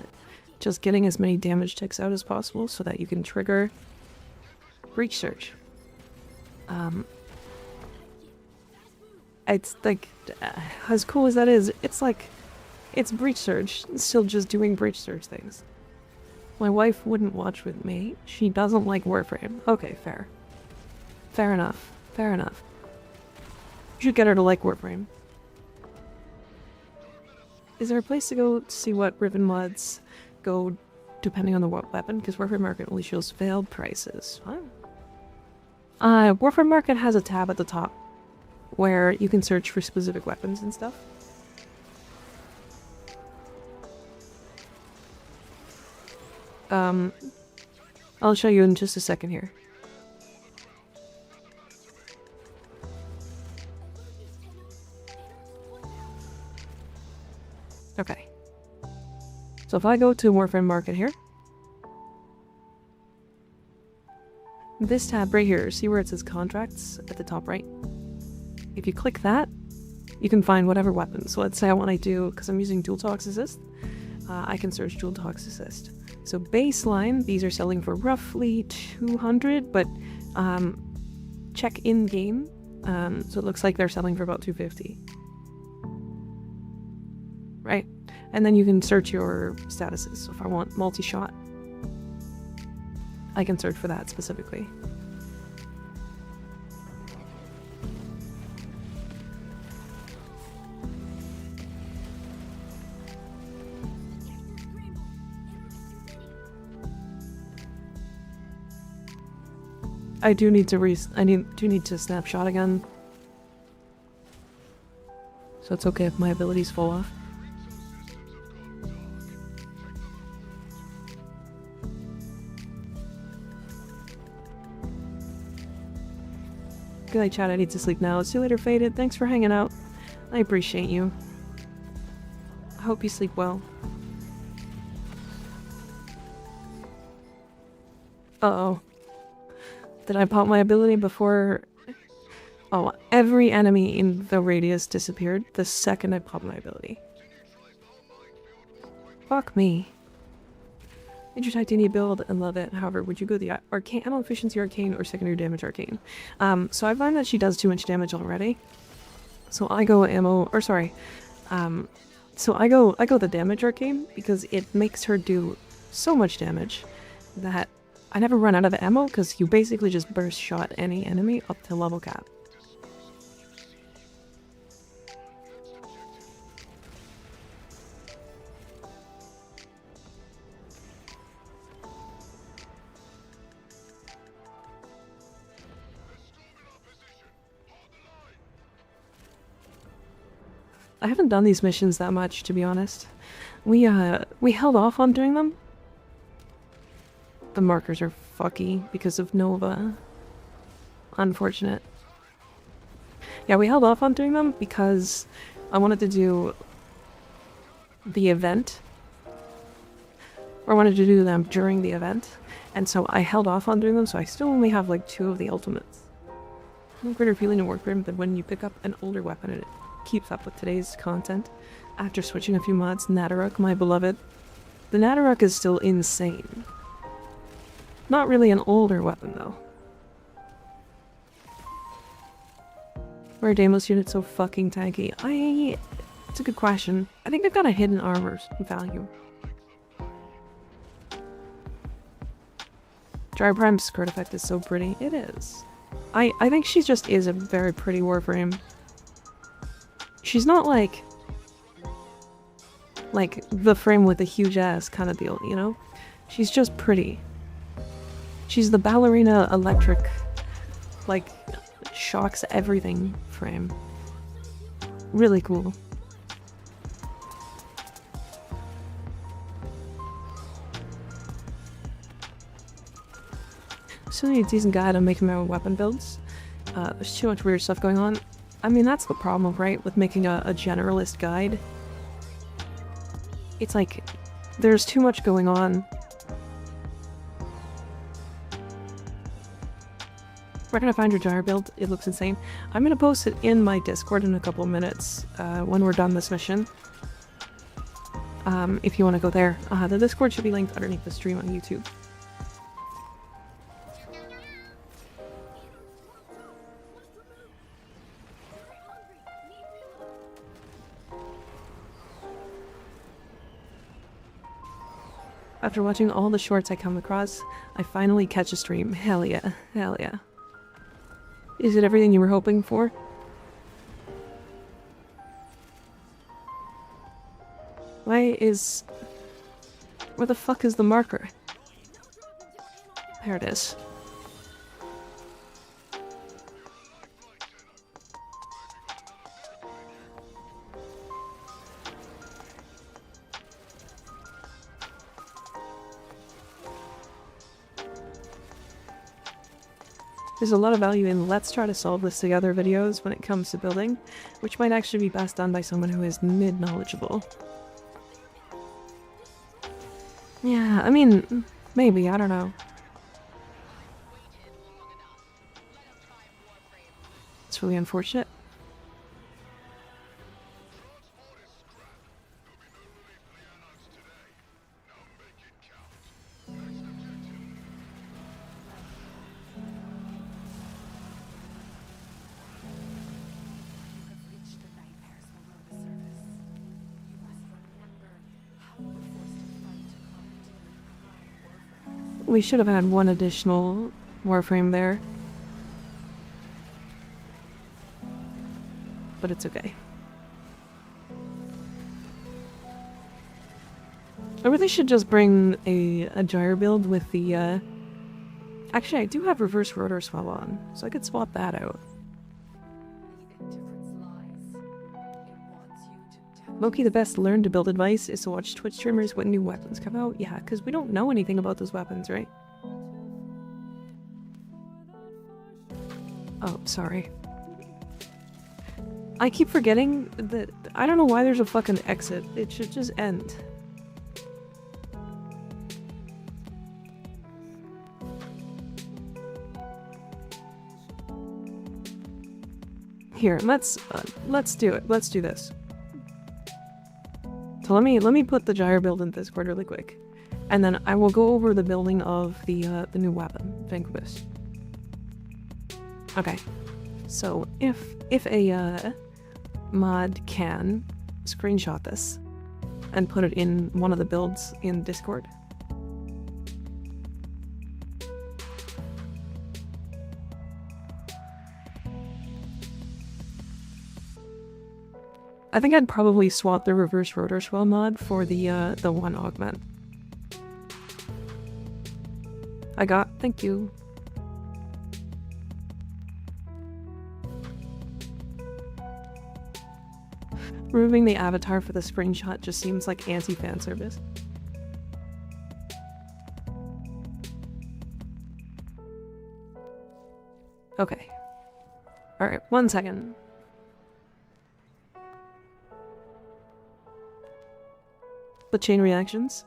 just getting as many damage ticks out as possible so that you can trigger Breach Surge. It's like, as cool as that is, it's like, it's Breach Surge, it's still just doing Breach Surge things. My wife wouldn't watch with me. She doesn't like Warframe. Okay, fair. Fair enough. Fair enough. You should get her to like Warframe. Is there a place to go to see what Riven mods go depending on the weapon? Because Warframe Market only shows failed prices. Fine. Warframe Market has a tab at the top where you can search for specific weapons and stuff. I'll show you in just a second here. Okay. So if I go to Warframe Market here, this tab right here, see where it says contracts at the top right? If you click that, you can find whatever weapon. So let's say I want to do, because I'm using Dual Tox Assist, I can search Dual Tox Assist. So baseline, these are selling for roughly 200, but check in-game, so it looks like they're selling for about 250. Right? And then you can search your statuses. So if I want multi-shot, I can search for that specifically. I do need to snapshot again. So it's okay if my abilities fall off. Good night, chat. I need to sleep now. See you later, Faded. Thanks for hanging out. I appreciate you. I hope you sleep well. Uh-oh. Did I pop my ability before... Oh, every enemy in the radius disappeared the second I popped my ability. Fuck me. Did you titanium build and love it? However, would you go the arcane, ammo efficiency arcane or secondary damage arcane? So I find that she does too much damage already. So I go ammo, or sorry. So I go the damage arcane because it makes her do so much damage that I never run out of ammo because you basically just burst shot any enemy up to level cap. I haven't done these missions that much, to be honest. We held off on doing them. The markers are fucky because of Nova. Unfortunate. Yeah, we held off on doing them because I wanted to do the event. Or I wanted to do them during the event. And so I held off on doing them, so I still only have like 2 of the ultimates. No greater feeling in Warframe than when you pick up an older weapon and it keeps up with today's content after switching a few mods. Nadaruk, my beloved. The Nadaruk is still insane. Not really an older weapon, though. Why are Deimos units so fucking tanky? It's a good question. I think they've got a hidden armor value. Dry Prime's skirt effect is so pretty. It is. I think she just is a very pretty Warframe. She's not like the frame with a huge ass kind of deal, you know? She's just pretty. She's the ballerina electric, like, shocks everything frame. Really cool. Still need a decent guide on making my own weapon builds. There's too much weird stuff going on. I mean, that's the problem, right, with making a generalist guide. It's like, there's too much going on. Where can I find your gyre build? It looks insane. I'm gonna post it in my Discord in a couple of minutes, when we're done this mission. If you want to go there. The Discord should be linked underneath the stream on YouTube. After watching all the shorts I come across, I finally catch a stream. Hell yeah. Hell yeah. Is it everything you were hoping for? Where the fuck is the marker? There it is. There's a lot of value in let's try to solve this together videos when it comes to building, which might actually be best done by someone who is mid-knowledgeable. Yeah, I mean, maybe, I don't know. It's really unfortunate. We should have had one additional Warframe there. But it's okay. I really should just bring a gyre build with the, Actually, I do have reverse rotor swap on, so I could swap that out. Loki, the best learn to build advice is to watch Twitch streamers when new weapons come out. Yeah, because we don't know anything about those weapons, right? Oh, sorry. I keep forgetting that I don't know why there's a fucking exit. It should just end. Here, let's do it. Let's do this. So let me put the gyre build in Discord really quick, and then I will go over the building of the new weapon, Vanquist. Okay, so if a mod can screenshot this and put it in one of the builds in Discord. I think I'd probably swap the reverse rotor swell mod for the one augment. Thank you. Removing the avatar for the screenshot just seems like anti-fan service. Okay. Alright, 1 second. The chain reactions?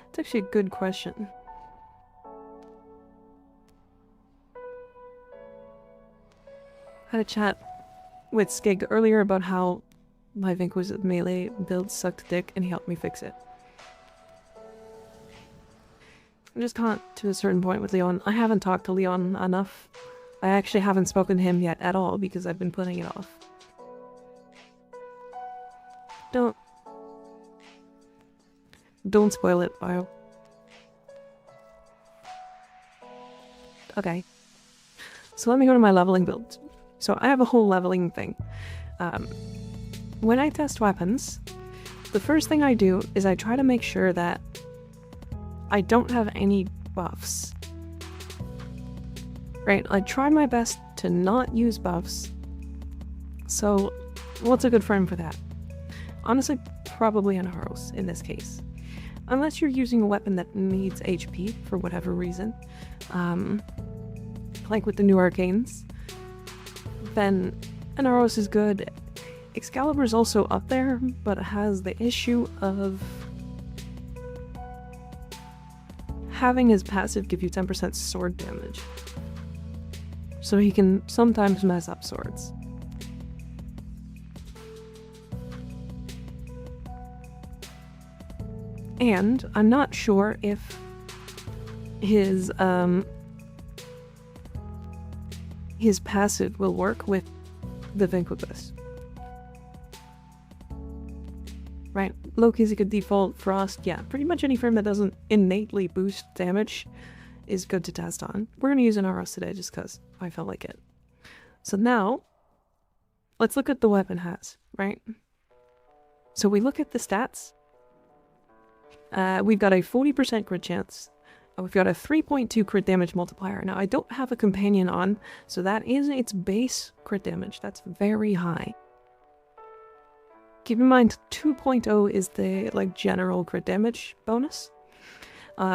It's actually a good question. Had a chat with Skig earlier about how my Vinquisitive melee build sucked dick, and he helped me fix it. I just can't to a certain point with Leon. I haven't talked to Leon enough. I actually haven't spoken to him yet at all because I've been putting it off. Don't spoil it, Bio. Okay. So let me go to my leveling build. So I have a whole leveling thing. When I test weapons, the first thing I do is I try to make sure that I don't have any buffs. Right? I try my best to not use buffs. So what's a good frame for that? Honestly, probably an Aros in this case. Unless you're using a weapon that needs HP for whatever reason. Like with the new arcanes. Then an Aros is good. Excalibur is also up there, but it has the issue of having his passive give you 10% sword damage. So he can sometimes mess up swords. And I'm not sure if his passive will work with the Vinquibus. Right, Loki's a good default, Frost, yeah, pretty much any frame that doesn't innately boost damage is good to test on. We're gonna use an Aros today just because I felt like it. So now, let's look at the weapon has, right? So we look at the stats. We've got a 40% crit chance. We've got a 3.2 crit damage multiplier. Now, I don't have a companion on, so that is its base crit damage. That's very high. Keep in mind, 2.0 is the, like, general crit damage bonus.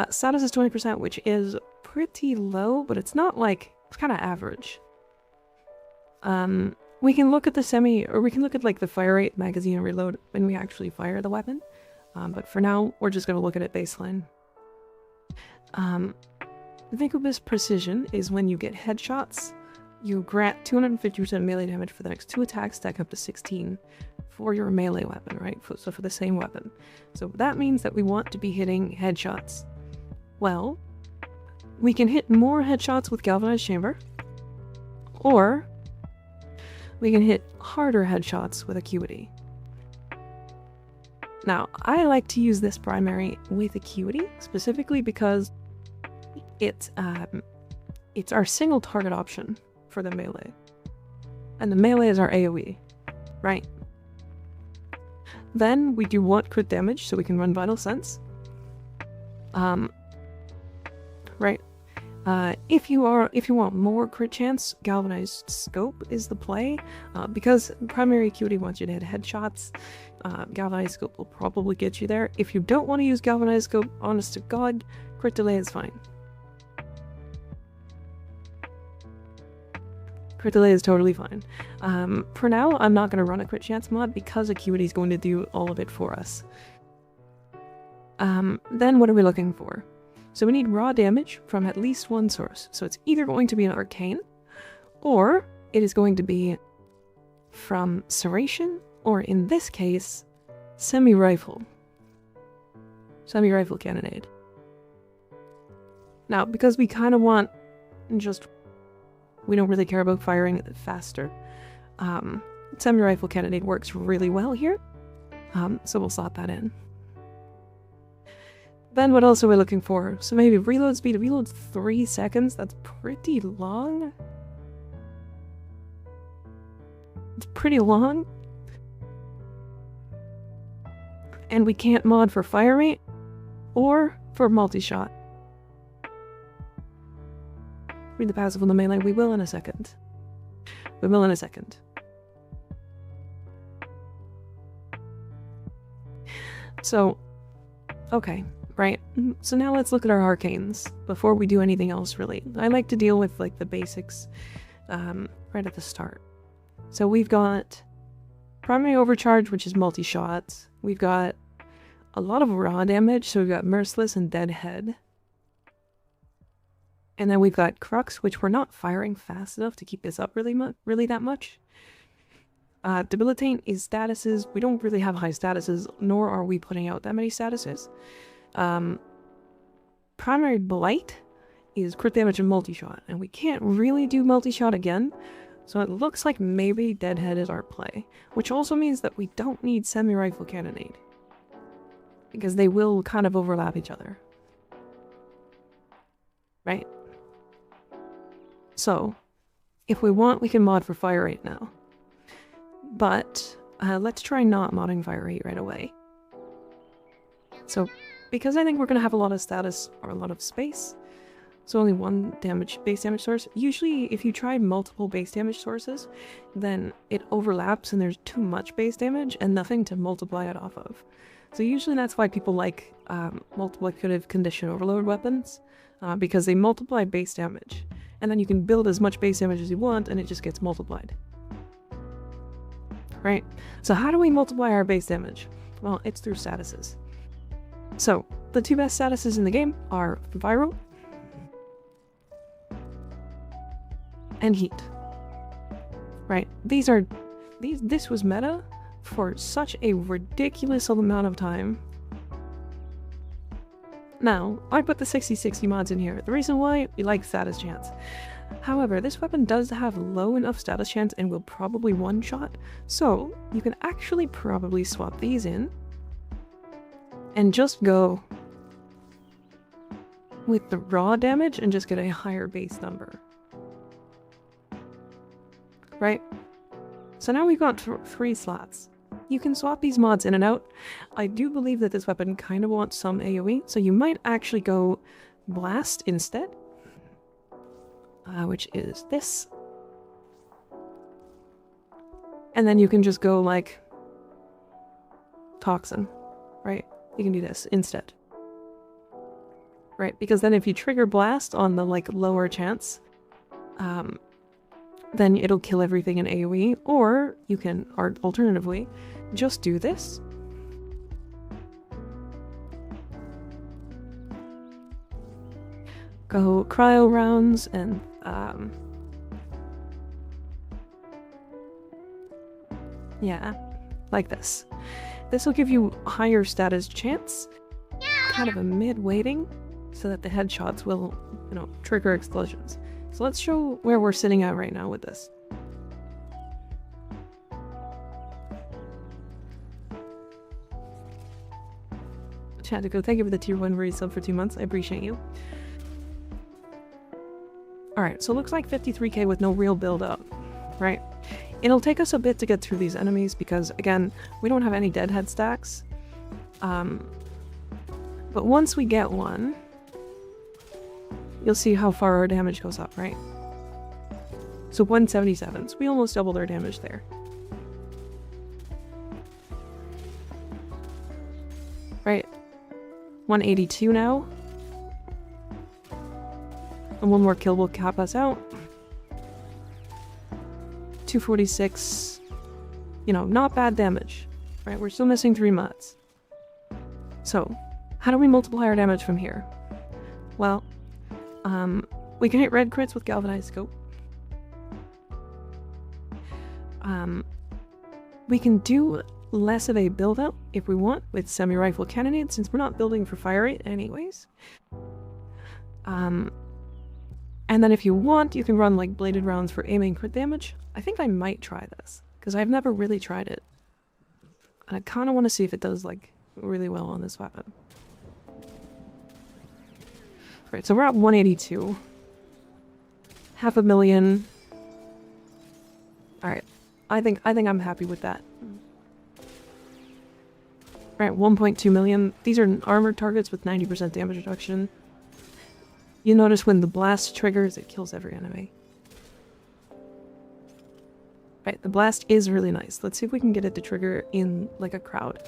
Status is 20%, which is pretty low, but it's not, like, it's kind of average. We can look at the we can look at, like, the fire rate, magazine, and reload when we actually fire the weapon. But for now, we're just going to look at it baseline. Vinquibus Precision is when you get headshots, you grant 250% melee damage for the next 2 attacks, stack up to 16 for your melee weapon, right? So for the same weapon. So that means that we want to be hitting headshots. Well, we can hit more headshots with Galvanized Chamber, or we can hit harder headshots with Acuity. Now, I like to use this primary with Acuity, specifically because it's our single target option for the melee. And the melee is our AoE, right? Then we do want crit damage, so we can run Vital Sense. Right? If you want more crit chance, Galvanized Scope is the play. Because primary Acuity wants you to hit headshots, Galvanized Scope will probably get you there. If you don't want to use Galvanized Scope, honest to God, crit delay is fine. Crit delay is totally fine. For now, I'm not going to run a crit chance mod because Acuity is going to do all of it for us. Then what are we looking for? So we need raw damage from at least one source. So it's either going to be an arcane, or it is going to be from Serration, or in this case, semi-rifle. Semi-rifle cannonade. Now, because we kind of want we don't really care about firing it faster. Semi-rifle cannonade works really well here. So we'll slot that in. Then what else are we looking for? So maybe reload speed. Reload's 3 seconds. That's pretty long. It's pretty long. And we can't mod for fire rate or for multi-shot. Read the passive on the melee. We will in a second. We will in a second. So, okay. Right, so now let's look at our arcanes before we do anything else really. I like to deal with like the basics right at the start. So we've got primary overcharge, which is multi-shots. We've got a lot of raw damage, so we've got Merciless and Deadhead. And then we've got Crux, which we're not firing fast enough to keep this up really that much. Debilitate is statuses. We don't really have high statuses, nor are we putting out that many statuses. Primary Blight is crit damage and multi-shot, and we can't really do multi-shot again, so it looks like maybe Deadhead is our play, which also means that we don't need semi-rifle cannonade, because they will kind of overlap each other. Right? So, if we want, we can mod for fire rate now. But, let's try not modding fire rate right away. So, because I think we're going to have a lot of status, or a lot of space, so only one base damage source. Usually, if you try multiple base damage sources, then it overlaps and there's too much base damage and nothing to multiply it off of. So usually that's why people like multiplicative condition overload weapons, because they multiply base damage. And then you can build as much base damage as you want and it just gets multiplied. Right? So how do we multiply our base damage? Well, it's through statuses. So, the two best statuses in the game are Viral and Heat. Right? This was meta for such a ridiculous amount of time. Now, I put the 60/60 mods in here. The reason why, we like status chance. However, this weapon does have low enough status chance and will probably one-shot, so you can actually probably swap these in and just go with the raw damage and just get a higher base number. Right? So now we've got 3 slots. You can swap these mods in and out. I do believe that this weapon kind of wants some AoE, so you might actually go Blast instead. Which is this. And then you can just go like Toxin, right? You can do this instead. Right, because then if you trigger Blast on the like lower chance, then it'll kill everything in AoE, or you can, or alternatively, just do this. Go cryo rounds and yeah, like this. This will give you higher status chance, kind of a mid weighting, so that the headshots will, you know, trigger explosions. So let's show where we're sitting at right now with this. Chatico, thank you for the tier 1 resub for 2 months. I appreciate you. Alright, so it looks like 53k with no real build up, right? It'll take us a bit to get through these enemies because, again, we don't have any deadhead stacks. But once we get one, you'll see how far our damage goes up, right? So 177, so we almost doubled our damage there. Right, 182 now. And one more kill will cap us out. 246, you know, not bad damage, right? We're still missing 3 mods. So, how do we multiply our damage from here? Well, we can hit red crits with Galvanized Scope. We can do less of a build-out if we want with semi-rifle cannonade, since we're not building for fire rate anyways. And then if you want, you can run like bladed rounds for aiming crit damage. I think I might try this, because I've never really tried it. And I kind of want to see if it does like really well on this weapon. Right, so we're at 182. 500,000. Alright. I think I'm happy with that. Right, 1.2 million. These are armored targets with 90% damage reduction. You notice when the blast triggers, it kills every enemy. Right, the blast is really nice. Let's see if we can get it to trigger in like a crowd.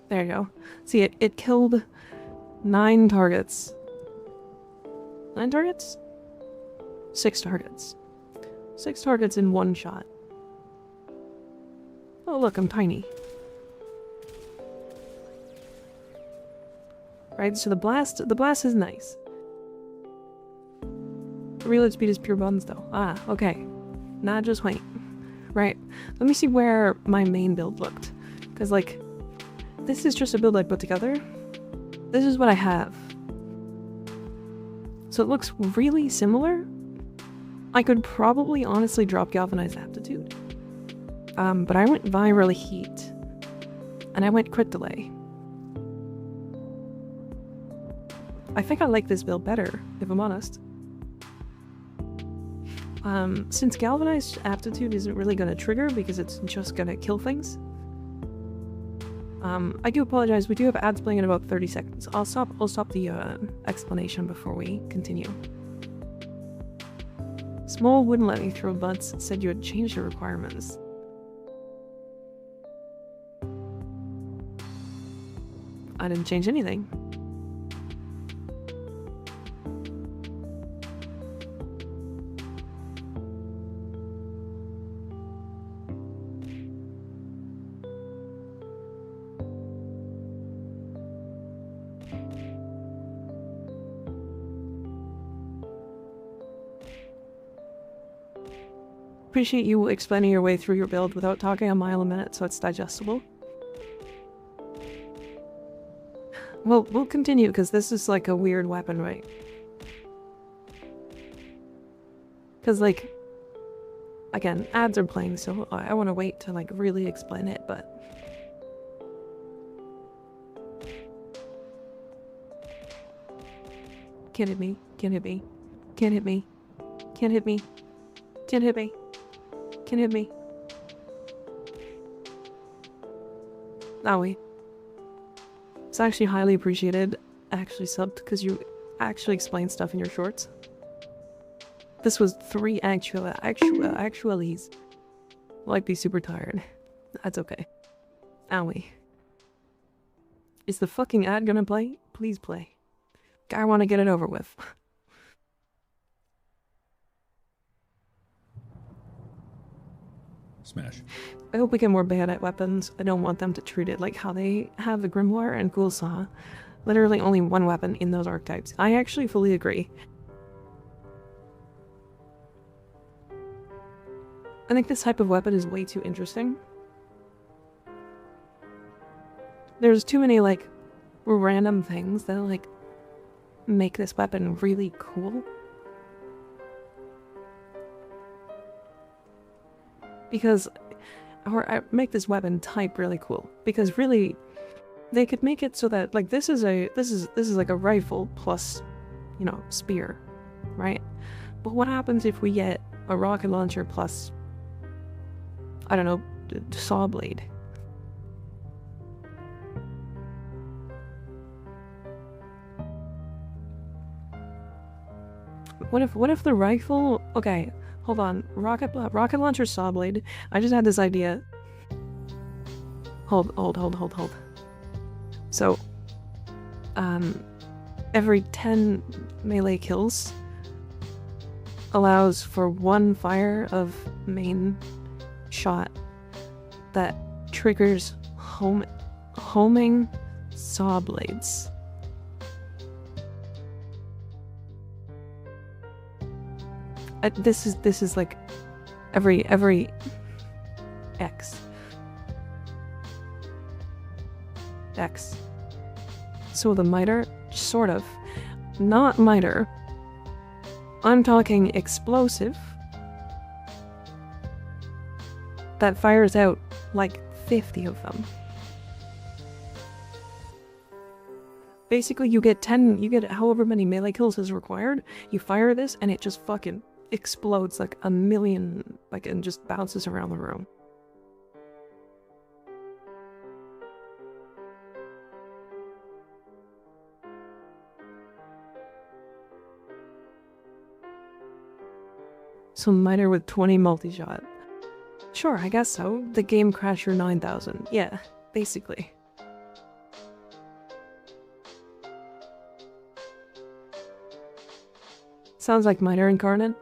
There you go. See, it killed 9 targets. 9 targets? 6 targets. 6 targets in 1 shot. Oh look, I'm tiny. Right, so the blast is nice. reload speed is pure buns though. Ah, okay. Nah, just wait. Right. Let me see where my main build looked. Because, like, this is just a build I put together. This is what I have. So it looks really similar. I could probably honestly drop Galvanized Aptitude. But I went Viral Heat. And I went Crit Delay. I think I like this build better, if I'm honest. Since Galvanized Aptitude isn't really going to trigger because it's just going to kill things. I do apologize, we do have ads playing in about 30 seconds. I'll stop the explanation before we continue. Small wouldn't let me throw butts, said you had changed your requirements. I didn't change anything. Appreciate you explaining your way through your build without talking a mile a minute so it's digestible. Well, we'll continue because this is like a weird weapon, right? Because, like, again, ads are playing, so I want to wait to, like, really explain it, but... Can't hit me, can't hit me, can't hit me, can't hit me, can't hit me. Can hit me. Owie. It's actually highly appreciated. Actually subbed because you actually explain stuff in your shorts. This was 3 actualities. Like be super tired. That's okay. Owie. Is the fucking ad gonna play? Please play. I want to get it over with. Smash. I hope we get more bad at weapons. I don't want them to treat it like how they have the Grimoire and Ghoul Saw. Literally only one weapon in those archetypes. I actually fully agree. I think this type of weapon is way too interesting. There's too many, like, random things that, like, make this weapon really cool. Because, or I make this weapon type really cool. Because really, they could make it so that, like, this is like a rifle plus, you know, spear, right? But what happens if we get a rocket launcher plus, I don't know, saw blade? What if the rifle? Okay, hold on. Rocket launcher, saw blade. I just had this idea. Hold. So, every 10 melee kills allows for 1 fire of main shot that triggers homing saw blades. This is like every X. So the miter, sort of, not miter. I'm talking explosive that fires out like 50 of them. Basically, you get however many melee kills is required. You fire this, and it just fucking explodes like a million, like, and just bounces around the room. So miter with 20 multi-shot. Sure, I guess so. The Game Crasher 9000. Yeah, basically. Sounds like miter incarnate.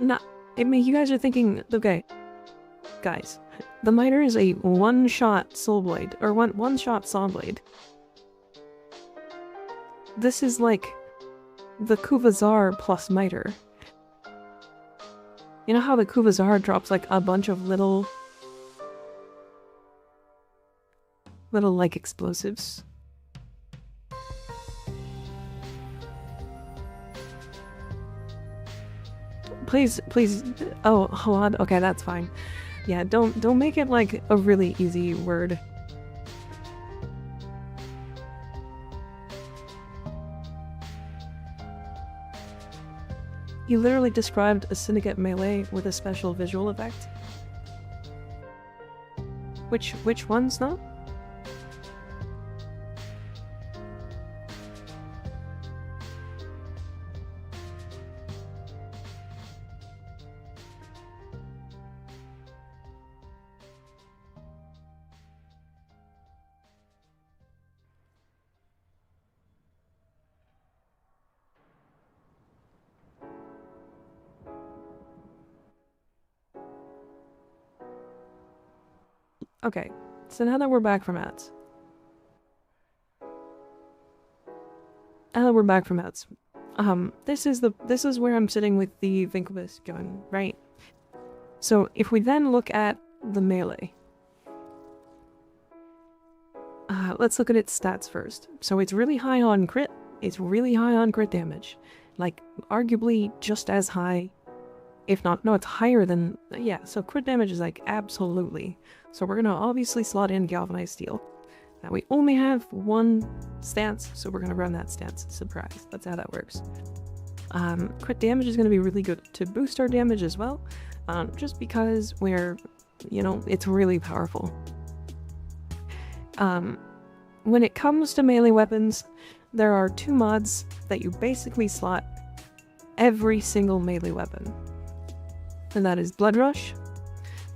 Nah, I mean, you guys are thinking, okay, guys, the miter is a one-shot soul blade, or one-shot saw blade. This is like the Kuvazar plus Miter. You know how the Kuvazar drops like a bunch of little like explosives? Please, please. Oh, hold on. Okay, that's fine. Yeah, don't make it like a really easy word. You literally described a syndicate melee with a special visual effect. Which one's not? Okay, so now that we're back from ads. This is where I'm sitting with the Vincubus gun, right? So if we then look at the melee. Let's look at its stats first. So it's really high on crit. It's really high on crit damage. Like, arguably just as high. If not, no, it's higher than, yeah, so crit damage is like absolutely. So we're gonna obviously slot in Galvanized Steel. Now we only have one stance, so we're gonna run that stance. Surprise, that's how that works. Crit damage is gonna be really good to boost our damage as well, just because we're, you know, it's really powerful. When it comes to melee weapons, there are two mods that you basically slot every single melee weapon. And that is Blood Rush,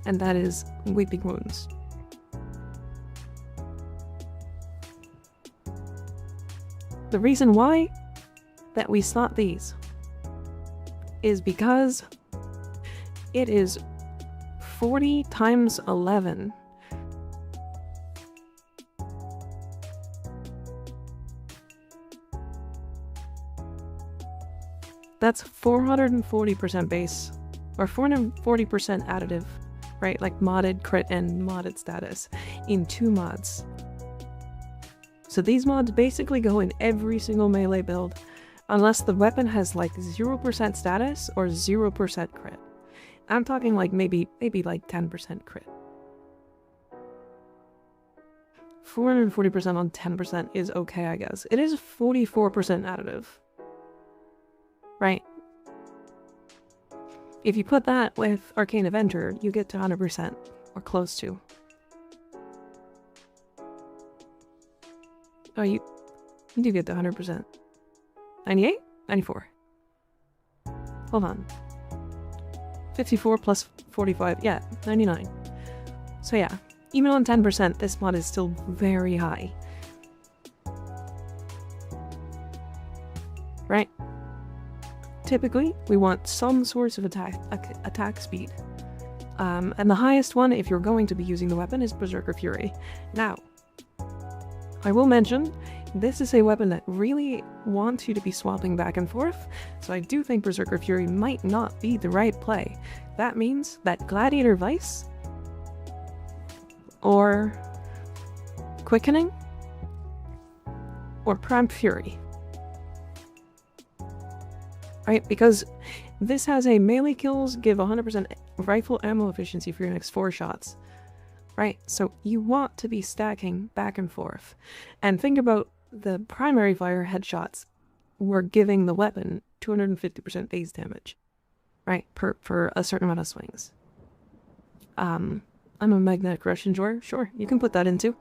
and that is Weeping Wounds. The reason why that we slot these is because it is 40 times 11. That's 440% base. Or 440% additive, right? Like modded crit and modded status in two mods. So these mods basically go in every single melee build, unless the weapon has like 0% status or 0% crit. I'm talking like maybe like 10% crit. 440% on 10% is okay, I guess. It is 44% additive. Right? If you put that with Arcane Avenger, you get to 100%, or close to. Oh, you do get to 100%. 98? 94. Hold on. 54 plus 45, yeah, 99. So yeah, even on 10%, this mod is still very high. Right? Typically, we want some source of attack speed. And the highest one, if you're going to be using the weapon, is Berserker Fury. Now, I will mention, this is a weapon that really wants you to be swapping back and forth, so I do think Berserker Fury might not be the right play. That means that Gladiator Vice, or Quickening, or Prime Fury. Right, because this has a melee kills give 100% rifle ammo efficiency for your next 4 shots. Right, so you want to be stacking back and forth. And think about the primary fire headshots were giving the weapon 250% base damage. Right, for a certain amount of swings. I'm a magnetic rush enjoyer, sure, you can put that into.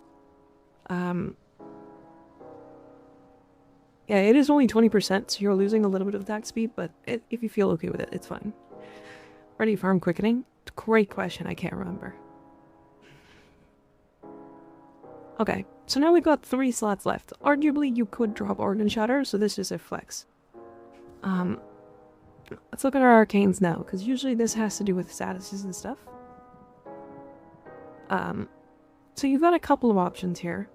Yeah, it is only 20%, so you're losing a little bit of attack speed, but if you feel okay with it, it's fine. Ready farm quickening? Great question, I can't remember. Okay, so now we've got 3 slots left. Arguably, you could drop Organ Shatter, so this is a flex. Let's look at our arcanes now, because usually this has to do with statuses and stuff. So you've got a couple of options here.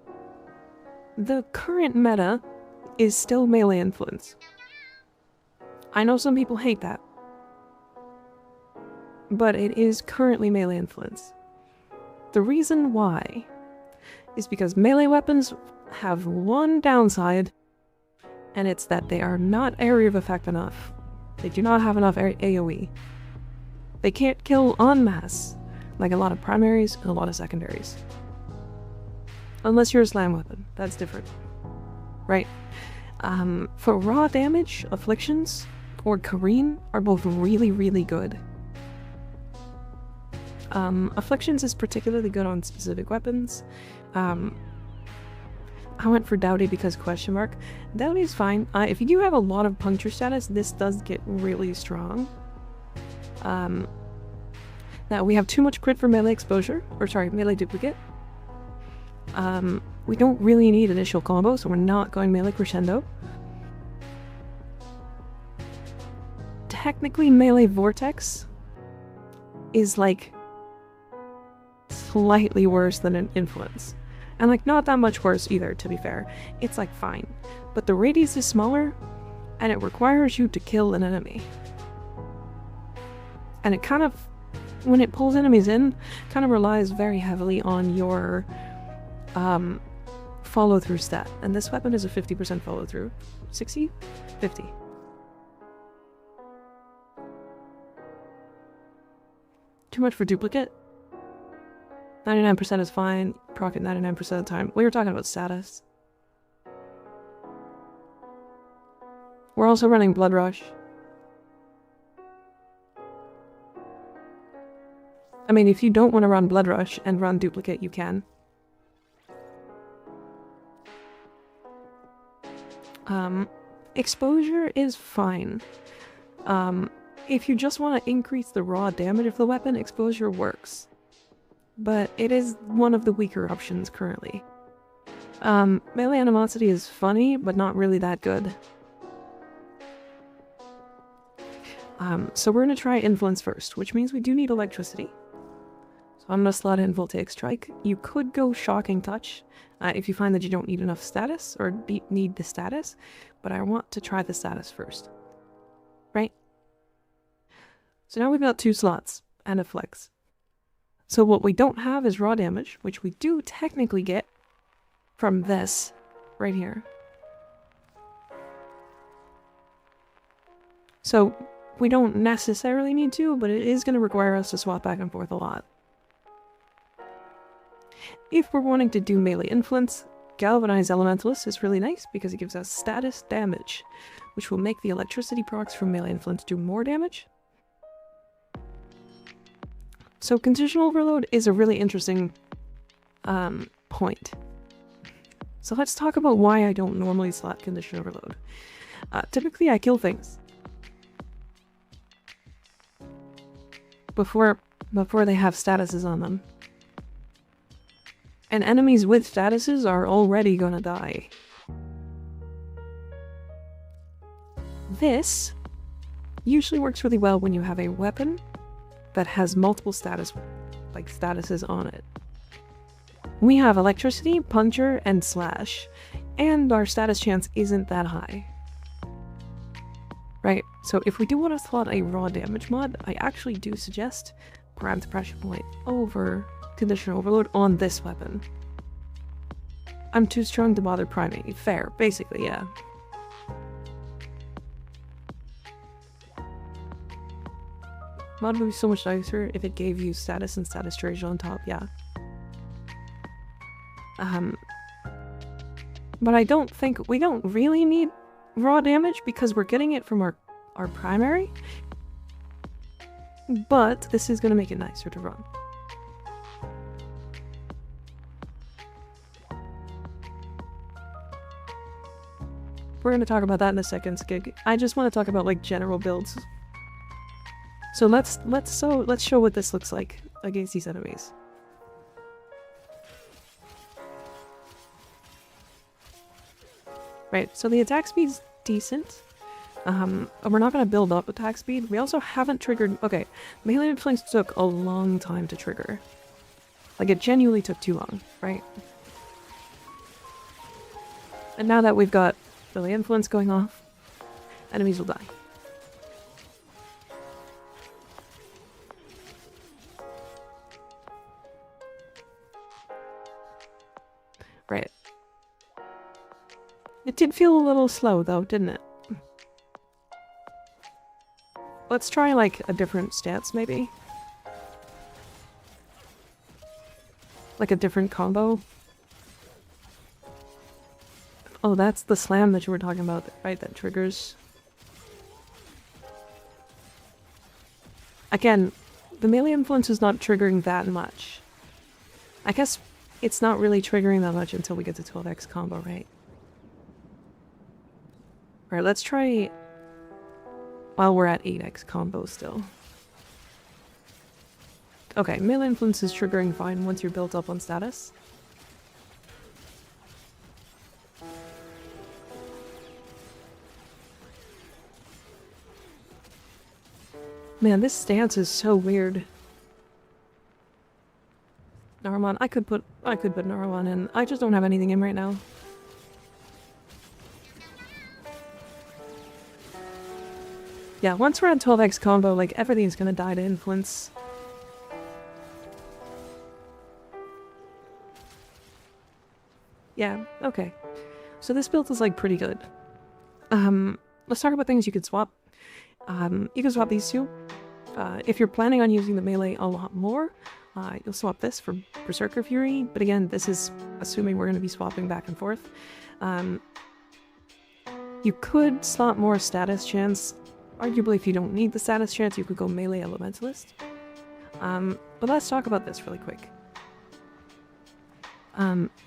The current meta is still melee influence. I know some people hate that, but it is currently melee influence. The reason why is because melee weapons have one downside, and it's that they are not area of effect enough. They do not have enough AoE. They can't kill en masse, like a lot of primaries and a lot of secondaries. Unless you're a slam weapon, that's different. Right? For raw damage, Afflictions or Kareen are both really, really good. Afflictions is particularly good on specific weapons. I went for Dowdy because question mark. Dowdy is fine. If you do have a lot of puncture status, this does get really strong. Now we have too much crit for melee exposure, or sorry, melee duplicate. We don't really need initial combo, so we're not going melee crescendo. Technically, melee vortex is like slightly worse than an influence. And like not that much worse either, to be fair. It's like fine. But the radius is smaller, and it requires you to kill an enemy. And it kind of, when it pulls enemies in, kind of relies very heavily on your follow through stat. And this weapon is a 50% follow through. 60? 50. Too much for duplicate? 99% is fine. Proc it 99% of the time. We were talking about status. We're also running Blood Rush. I mean, if you don't want to run Blood Rush and run Duplicate, you can. Exposure is fine. If you just want to increase the raw damage of the weapon, Exposure works. But it is one of the weaker options currently. Melee Animosity is funny, but not really that good. So we're going to try Influence first, which means we do need Electricity. So I'm going to slot in Voltaic Strike. You could go Shocking Touch if you find that you don't need enough status, or need the status, but I want to try the status first. Right? So now we've got 2 slots, and a Flex. So what we don't have is raw damage, which we do technically get from this right here. So we don't necessarily need to, but it is going to require us to swap back and forth a lot. If we're wanting to do melee influence, Galvanized Elementalist is really nice because it gives us status damage, which will make the electricity procs from melee influence do more damage. So Condition Overload is a really interesting point. So let's talk about why I don't normally slot Condition Overload. Typically I kill things before they have statuses on them. And enemies with statuses are already gonna die. This usually works really well when you have a weapon that has multiple statuses on it. We have Electricity, Puncture, and Slash, and our status chance isn't that high. Right, so if we do want to slot a raw damage mod, I actually do suggest Grab the Pressure Point over Condition Overload on this weapon. I'm too strong to bother priming. Fair, basically, yeah. Mod would be so much nicer if it gave you status and status trade on top, yeah. But I don't think we don't really need raw damage because we're getting it from our primary. But this is going to make it nicer to run. We're going to talk about that in a second, Skig. I just want to talk about like general builds. So let's show what this looks like against these enemies. Right, so the attack speed's decent. We're not going to build up attack speed. We also haven't triggered... Okay, melee influence took a long time to trigger. Like, it genuinely took too long, right? And now that we've got melee influence going off, enemies will die. It did feel a little slow though, didn't it? Let's try like a different stance maybe. Like a different combo. Oh, that's the slam that you were talking about, right? That triggers. Again, the melee influence is not triggering that much. I guess it's not really triggering that much until we get to 12x combo, right? Alright, let's try while we're at 8x combo still. Okay, melee influence is triggering fine once you're built up on status. Man, this stance is so weird. Naruman, I could put Naruman in. I just don't have anything in right now. Yeah, once we're at 12x combo, like everything's gonna die to influence. Yeah, okay. So this build is like pretty good. Let's talk about things you could swap. You can swap these two. If you're planning on using the melee a lot more, you'll swap this for Berserker Fury, but again, this is assuming we're going to be swapping back and forth. You could slot more status chance. Arguably, if you don't need the status chance, you could go melee Elementalist. But let's talk about this really quick.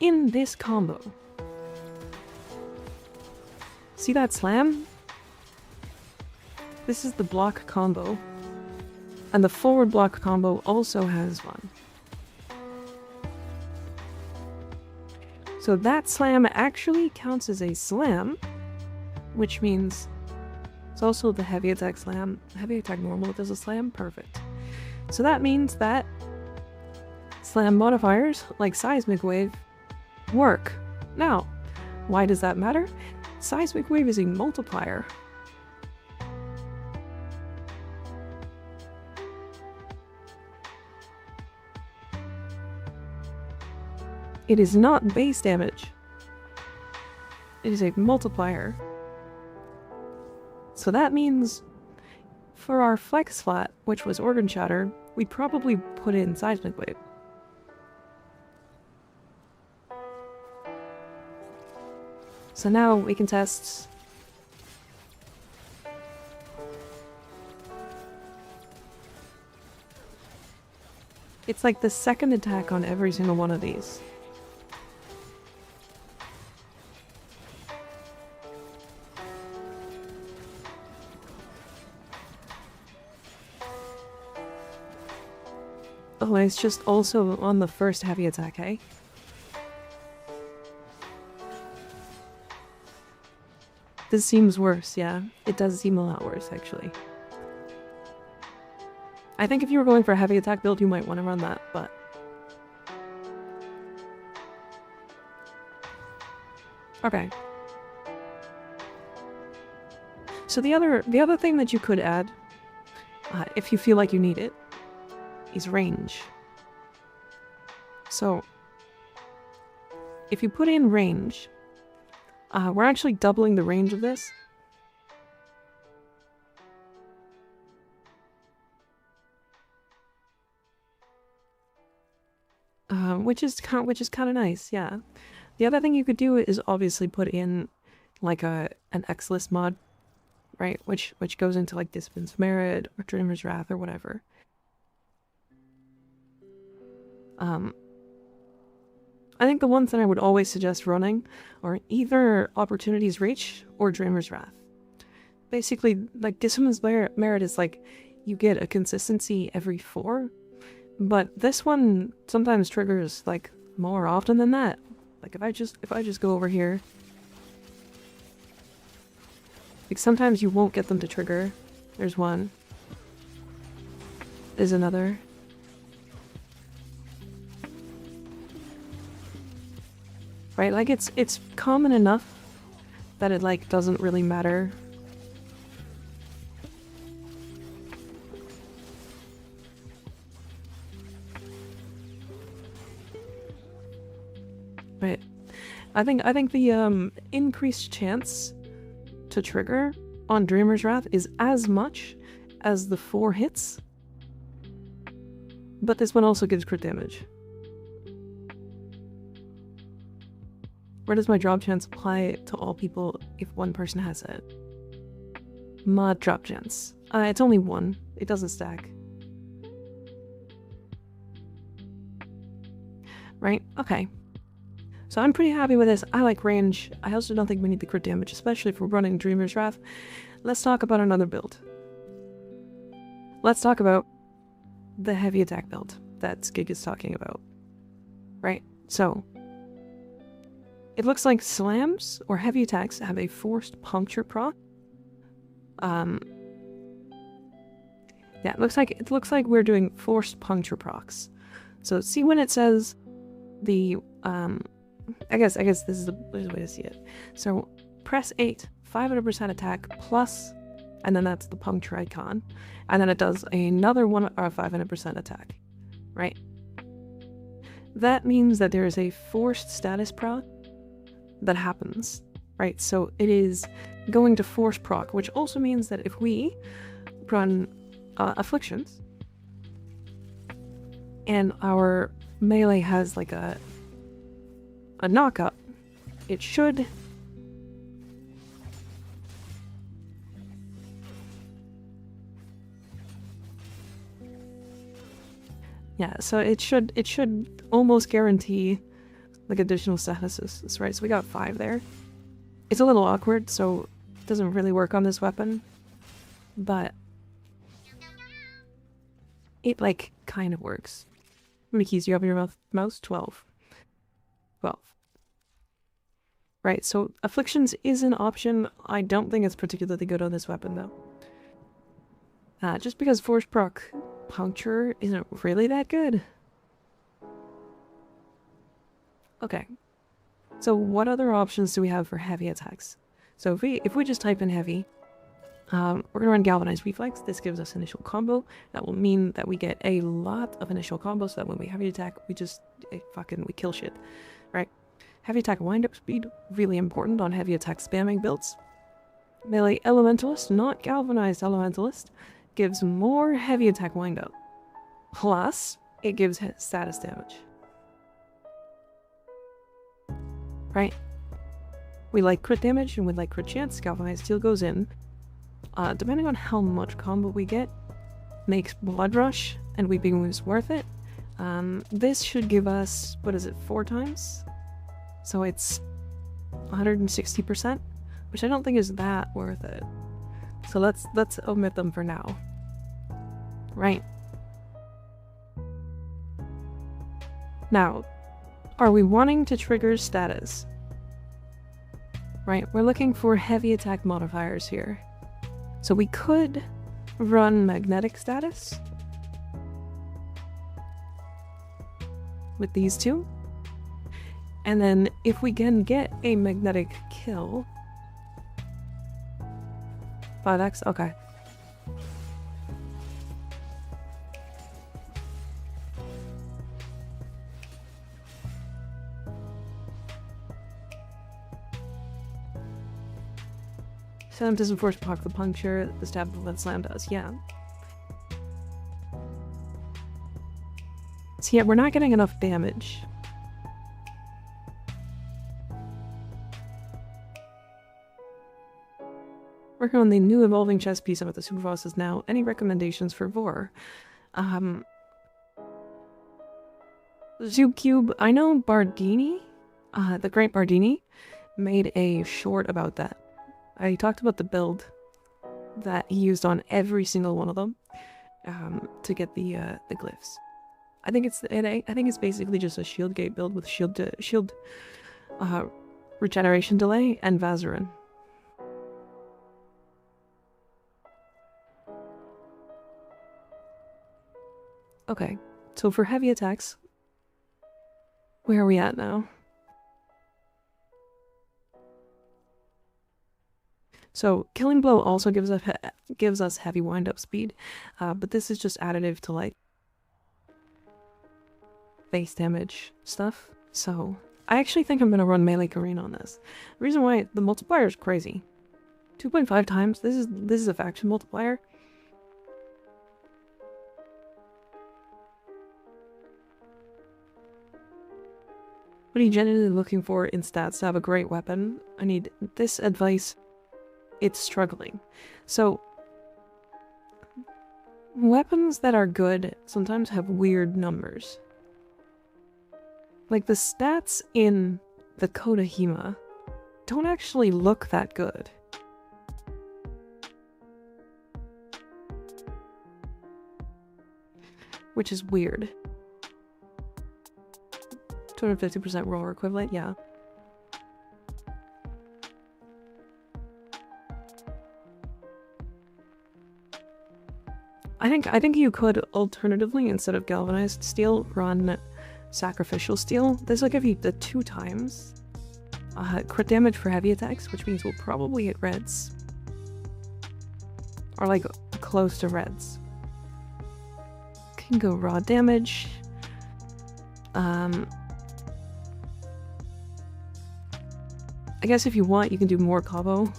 In this combo, see that slam? This is the block combo, and the forward block combo also has one. So that slam actually counts as a slam, which means it's also the heavy attack slam. Heavy attack normal does a slam, perfect. So that means that slam modifiers, like Seismic Wave, work. Now, why does that matter? Seismic Wave is a multiplier. It is not base damage. It is a multiplier. So that means for our flex flat, which was Organ Shatter, we'd probably put in Seismic Wave. So now we can test. It's like the second attack on every single one of these. Oh, it's just also on the first heavy attack, eh? This seems worse, yeah. It does seem a lot worse, actually. I think if you were going for a heavy attack build, you might want to run that, but... Okay. So the other thing that you could add, if you feel like you need it, is range. So, if you put in range, we're actually doubling the range of this. Which is kind of nice, yeah. The other thing you could do is obviously put in like an X-list mod, right? Which goes into like Disciplin's Merit or Dreamer's Wrath or whatever. I think the ones that I would always suggest running are either Opportunity's Reach or Dreamer's Wrath. Basically, like, Disciplin's Merit is like, you get a consistency every 4, but this one sometimes triggers, like, more often than that. Like, if I just go over here, like, sometimes you won't get them to trigger. There's one. There's another. Right, like it's common enough that it like doesn't really matter. Right. I think the increased chance to trigger on Dreamer's Wrath is as much as the 4 hits, but this one also gives crit damage. Where does my drop chance apply to all people if one person has it? Mod drop chance. It's only 1. It doesn't stack. Right? Okay. So I'm pretty happy with this. I like range. I also don't think we need the crit damage, especially if we're running Dreamer's Wrath. Let's talk about another build. Let's talk about the heavy attack build that Skig is talking about. Right? So, it looks like slams or heavy attacks have a forced puncture proc. Yeah, it looks like we're doing forced puncture procs. So see when it says the I guess this is the way to see it. So press 8, 500% attack plus, and then that's the puncture icon, and then it does another 500% attack, right? That means that there is a forced status proc that happens, right? So it is going to force proc, which also means that if we run afflictions and our melee has like a knockup, it should so it should almost guarantee like additional statuses, right? So we got 5 there. It's a little awkward, so it doesn't really work on this weapon, but it like kind of works. How many keys do you have in your mouse? 12. 12. Right, so afflictions is an option. I don't think it's particularly good on this weapon though. Just because force proc puncture isn't really that good. Okay. So what other options do we have for heavy attacks? So if we just type in heavy, we're gonna run Galvanized Reflex. This gives us initial combo. That will mean that we get a lot of initial combos so that when we heavy attack, we kill shit, right? Heavy attack wind-up speed, really important on heavy attack spamming builds. Melee Elementalist, not Galvanized Elementalist, gives more heavy attack wind-up. Plus, it gives status damage. Right? We like crit damage and we like crit chance. Galvanized Steel goes in. Depending on how much combo we get, makes Blood Rush and Weeping Wounds worth it. This should give us, 4 times? So it's 160%, which I don't think is that worth it. So let's omit them for now. Right. Now, are we wanting to trigger status? Right, we're looking for heavy attack modifiers here. So we could run magnetic status with these two. And then if we can get a magnetic kill, 5x, okay. Slam doesn't force proc the puncture, the stab that slam does, yeah. So yeah, we're not getting enough damage. Working on the new evolving chess piece about the superbosses now. Any recommendations for Vor? Zoo Cube, I know Bardini, the Great Bardini, made a short about that. I talked about the build that he used on every single one of them to get the glyphs. I think it's basically just a shield gate build with shield regeneration delay and Vazarin. Okay, so for heavy attacks, where are we at now? So Killing Blow also gives us heavy wind-up speed, but this is just additive to like base damage stuff. So I actually think I'm going to run melee Karina on this. The reason why, the multiplier is crazy. 2.5 times, this is a faction multiplier. What are you genuinely looking for in stats to have a great weapon? I need this advice. It's struggling. So, weapons that are good sometimes have weird numbers. Like the stats in the Kodahima don't actually look that good. Which is weird. 250% roller equivalent, yeah. I think you could alternatively, instead of galvanized steel, run sacrificial steel. This will give you the 2 times crit damage for heavy attacks, which means we'll probably hit reds. Or like close to reds. Can go raw damage. I guess if you want, you can do more combo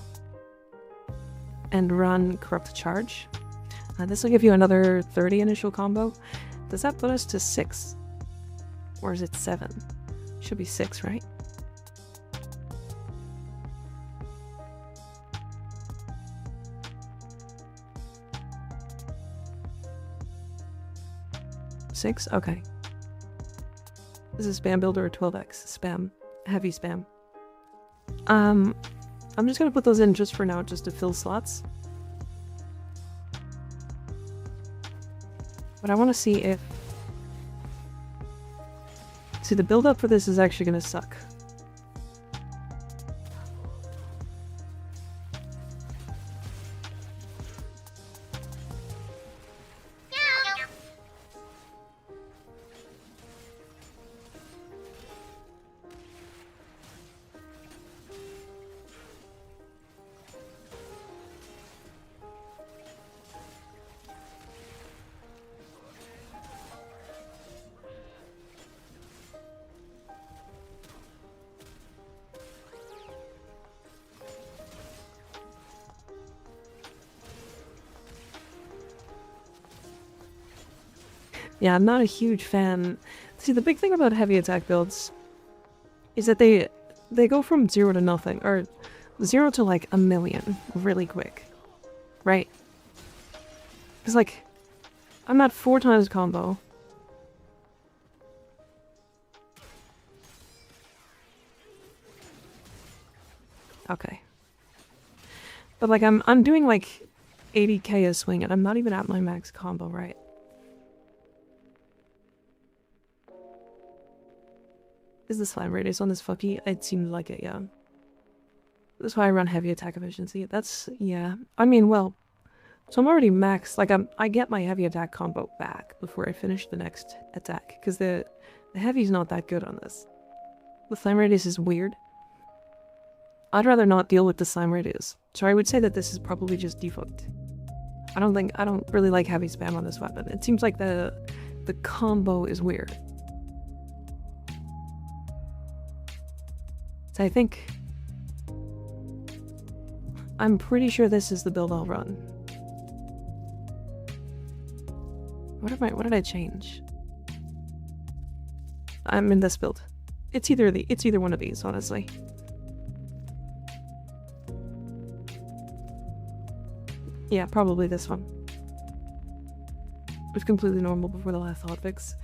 and run Corrupt Charge. This will give you another 30 initial combo. Does that put us to 6? Or is it 7? Should be 6, right? Six? Okay. This is spam builder or 12x. Spam. Heavy spam. I'm just gonna put those in just for now, just to fill slots. But I want to see if... See, the build-up for this is actually gonna suck. Yeah, I'm not a huge fan. See, the big thing about heavy attack builds is that they go from 0 to nothing, or 0 to like a million really quick, right? Because like, I'm at 4 times combo. Okay. But like, I'm doing like 80k a swing, and I'm not even at my max combo, right? Is the slime radius on this fucky? It seemed like it, yeah. That's why I run heavy attack efficiency. That's, yeah. I mean, well, so I'm already maxed. Like, I get my heavy attack combo back before I finish the next attack, because the heavy's not that good on this. The slime radius is weird. I'd rather not deal with the slime radius, so I would say that this is probably just default. I don't really like heavy spam on this weapon. It seems like the combo is weird. So I think... I'm pretty sure this is the build I'll run. What did I change? I'm in this build. It's either one of these, honestly. Yeah, probably this one. It was completely normal before the last hotfix.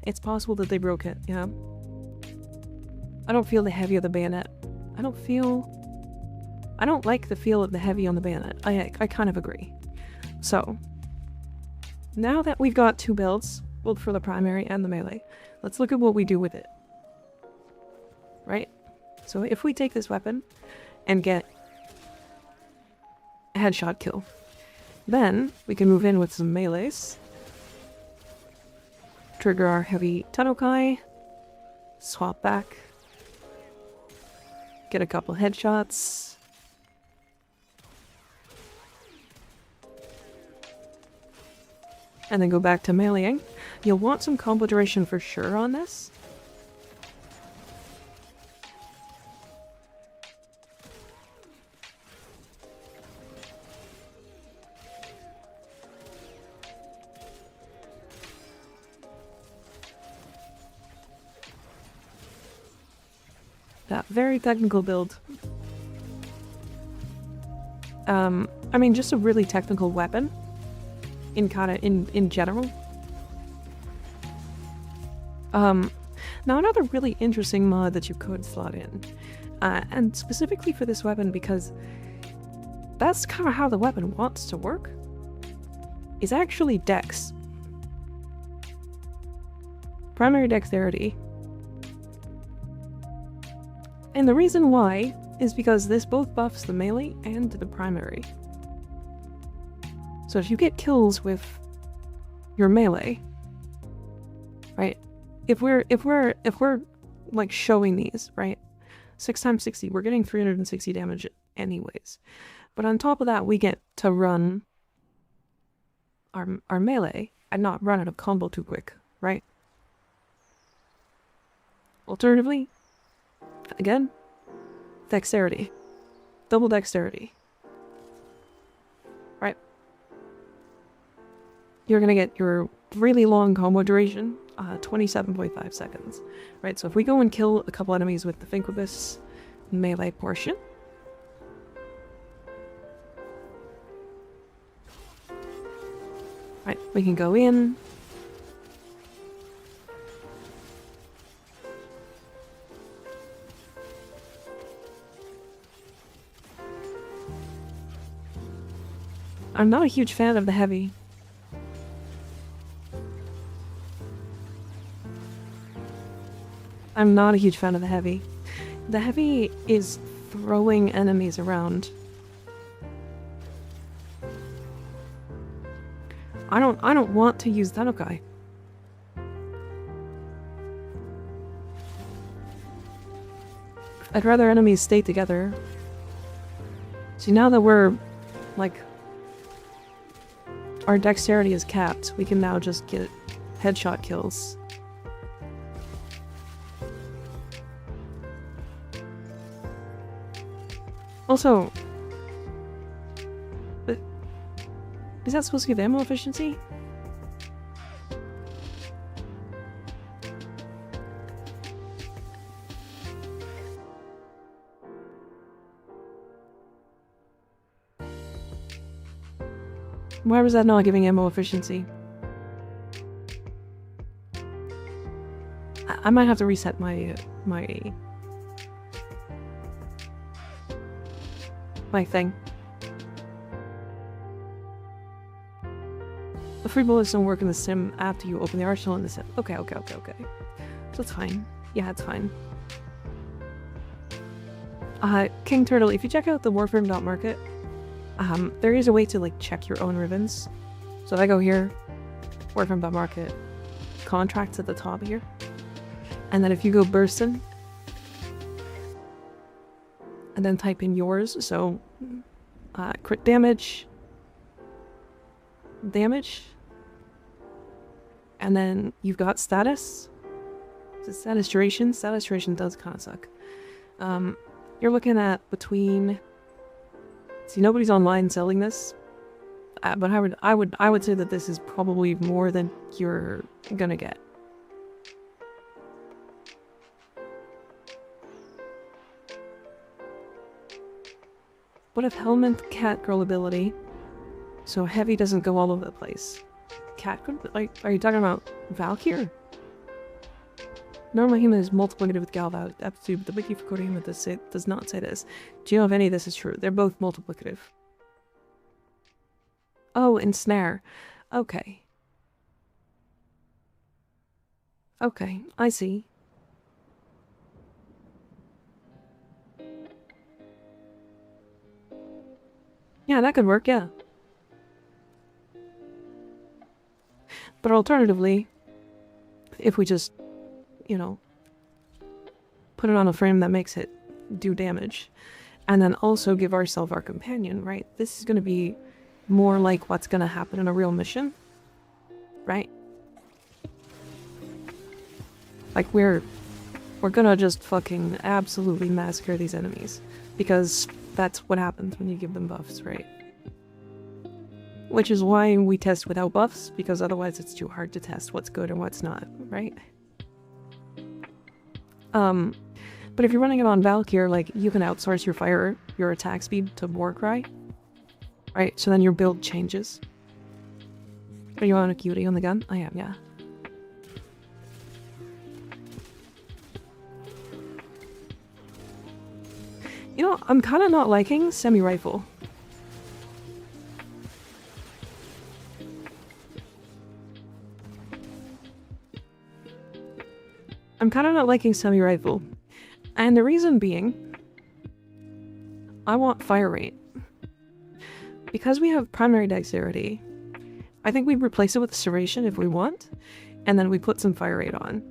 It's possible that they broke it, yeah. I don't feel the heavy of the bayonet. I don't like the feel of the heavy on the bayonet. I kind of agree. So, now that we've got 2 builds, both for the primary and the melee, let's look at what we do with it. Right? So if we take this weapon and get a headshot kill, then we can move in with some melees, trigger our heavy Tenokai, swap back, get a couple headshots. And then go back to meleeing. You'll want some combo duration for sure on this. Yeah, very technical build. I mean, just a really technical weapon in general. Now another really interesting mod that you could slot in, and specifically for this weapon because that's kind of how the weapon wants to work, is actually dex. Primary dexterity. And the reason why is because this both buffs the melee and the primary. So if you get kills with your melee, right? If we're like showing these, right? 6 times 60, we're getting 360 damage anyways. But on top of that, we get to run our melee and not run out of combo too quick, right? Alternatively, again, dexterity. Double dexterity. Right? You're gonna get your really long combo duration, 27.5 seconds. Right, so if we go and kill a couple enemies with the Finquibus melee portion, right, we can go in, I'm not a huge fan of the heavy. I'm not a huge fan of the heavy. The heavy is throwing enemies around. I don't want to use that, okay. I'd rather enemies stay together. See, now that we're like our dexterity is capped, we can now just get headshot kills. Also, is that supposed to give ammo efficiency? Why was that not giving ammo efficiency? I might have to reset my thing. The free bullets don't work in the sim after you open the arsenal in the sim. Okay. So it's fine. Yeah, it's fine. King Turtle, if you check out the Warframe.market, there is a way to like check your own ribbons. So if I go here, Warframe.market, contracts at the top here, and then if you go bursting, and then type in yours, so crit damage, and then you've got status. So status duration. Status duration does kind of suck. You're looking at between. See, nobody's online selling this, but I would say that this is probably more than you're gonna get. What if Helmet Cat Girl ability? So heavy doesn't go all over the place. Cat could, like, are you talking about Valkyr? Normal human is multiplicative with Galval. Aptitude, but the wiki for coding human does not say this. Do you know if any of this is true? They're both multiplicative. Oh, and snare. Okay. Okay, I see. Yeah, that could work, yeah. But alternatively, if we just, you know, put it on a frame that makes it do damage, and then also give ourselves our companion, right? This is going to be more like what's going to happen in a real mission, right? Like, we're gonna just fucking absolutely massacre these enemies, because that's what happens when you give them buffs, right? Which is why we test without buffs, because otherwise it's too hard to test what's good and what's not, right? But if you're running it on Valkyr, like, you can outsource your attack speed to Warcry. Right, so then your build changes. Are you on a cutie on the gun? I am, yeah. You know, I'm kind of not liking semi-rifle. I'm kind of not liking semi-rifle. And the reason being, I want fire rate. Because we have primary dexterity, I think we replace it with serration if we want, and then we put some fire rate on.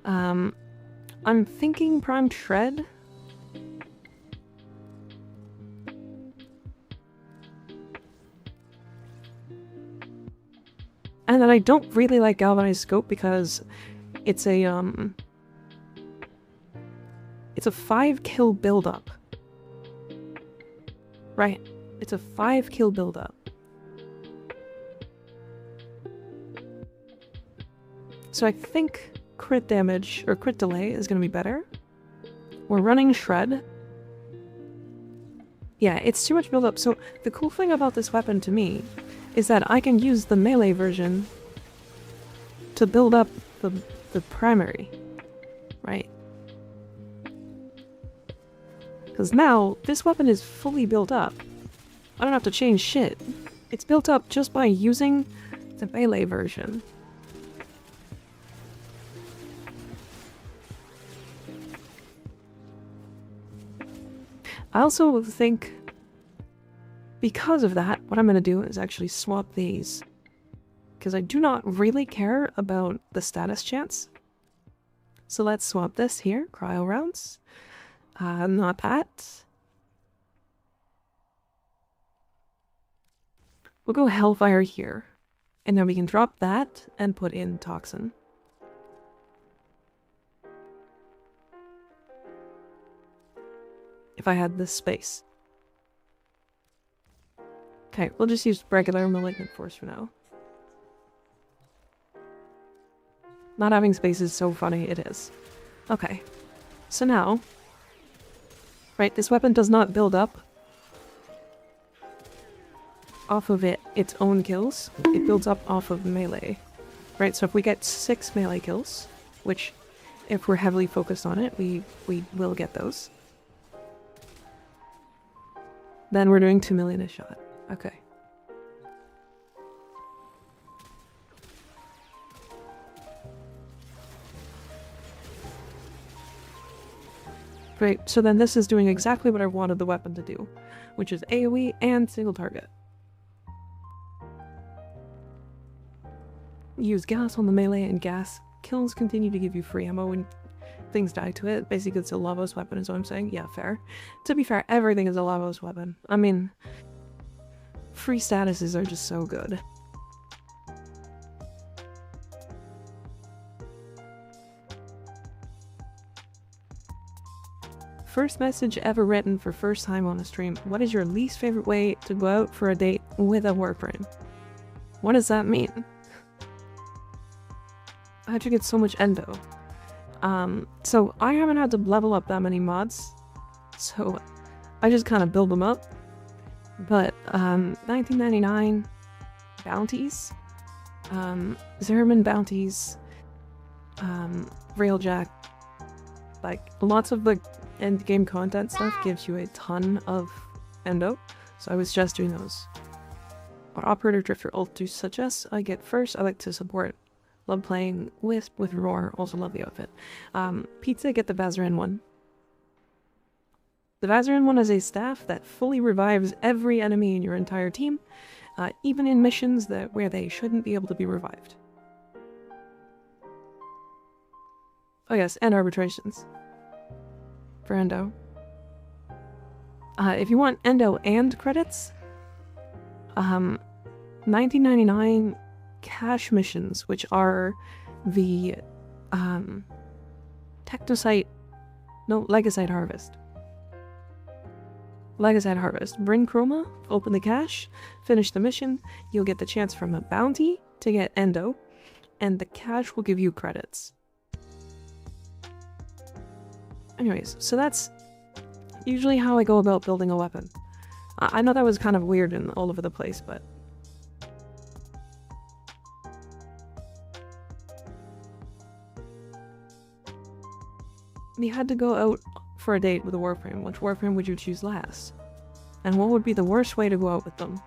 I'm thinking prime shred. And then I don't really like galvanized scope because it's a 5 kill build-up. Right, it's a 5 kill build-up. So I think crit damage, or crit delay, is gonna be better. We're running shred. Yeah, it's too much build-up. So the cool thing about this weapon to me is that I can use the melee version to build up the primary, right? Because now, this weapon is fully built up. I don't have to change shit. It's built up just by using the melee version. I also think, because of that, what I'm going to do is actually swap these. Because I do not really care about the status chance. So let's swap this here, cryo rounds. Not that. We'll go Hellfire here. And then we can drop that and put in Toxin. If I had this space. Okay, we'll just use regular Malignant Force for now. Not having space is so funny, it is. Okay. So now... Right, this weapon does not build up off of its own kills. It builds up off of melee. Right, so if we get 6 melee kills, which if we're heavily focused on it, we will get those. Then we're doing 2 million a shot. Okay. Great, so then this is doing exactly what I wanted the weapon to do, which is AoE and single target. Use gas on the melee, and gas kills continue to give you free ammo when things die to it. Basically, it's a Lavos weapon is what I'm saying. Yeah, fair. To be fair, everything is a Lavos weapon. I mean, free statuses are just so good. First message ever written for first time on a stream. What is your least favorite way to go out for a date with a Warframe? What does that mean? I have to get so much endo. So I haven't had to level up that many mods, so I just kind of build them up. But 1999 bounties, Zerman bounties, Railjack, like lots of the end game content stuff gives you a ton of endo, so I was just doing those. What operator drifter ult do suggest I get first? I like to support. Love playing Wisp with Roar, also love the outfit. Pizza, get the Vazarin one. The Vazarin one is a staff that fully revives every enemy in your entire team, even in missions where they shouldn't be able to be revived. Oh yes, and arbitrations. For endo. If you want endo and credits, 1999 cash missions, which are the Technosite, no, Legacite Harvest. Legacite Harvest. Bring Chroma, open the cache, finish the mission, you'll get the chance from a bounty to get endo, and the cache will give you credits. Anyways, so that's usually how I go about building a weapon. I know that was kind of weird and all over the place, but... You had to go out for a date with a Warframe. Which Warframe would you choose last? And what would be the worst way to go out with them?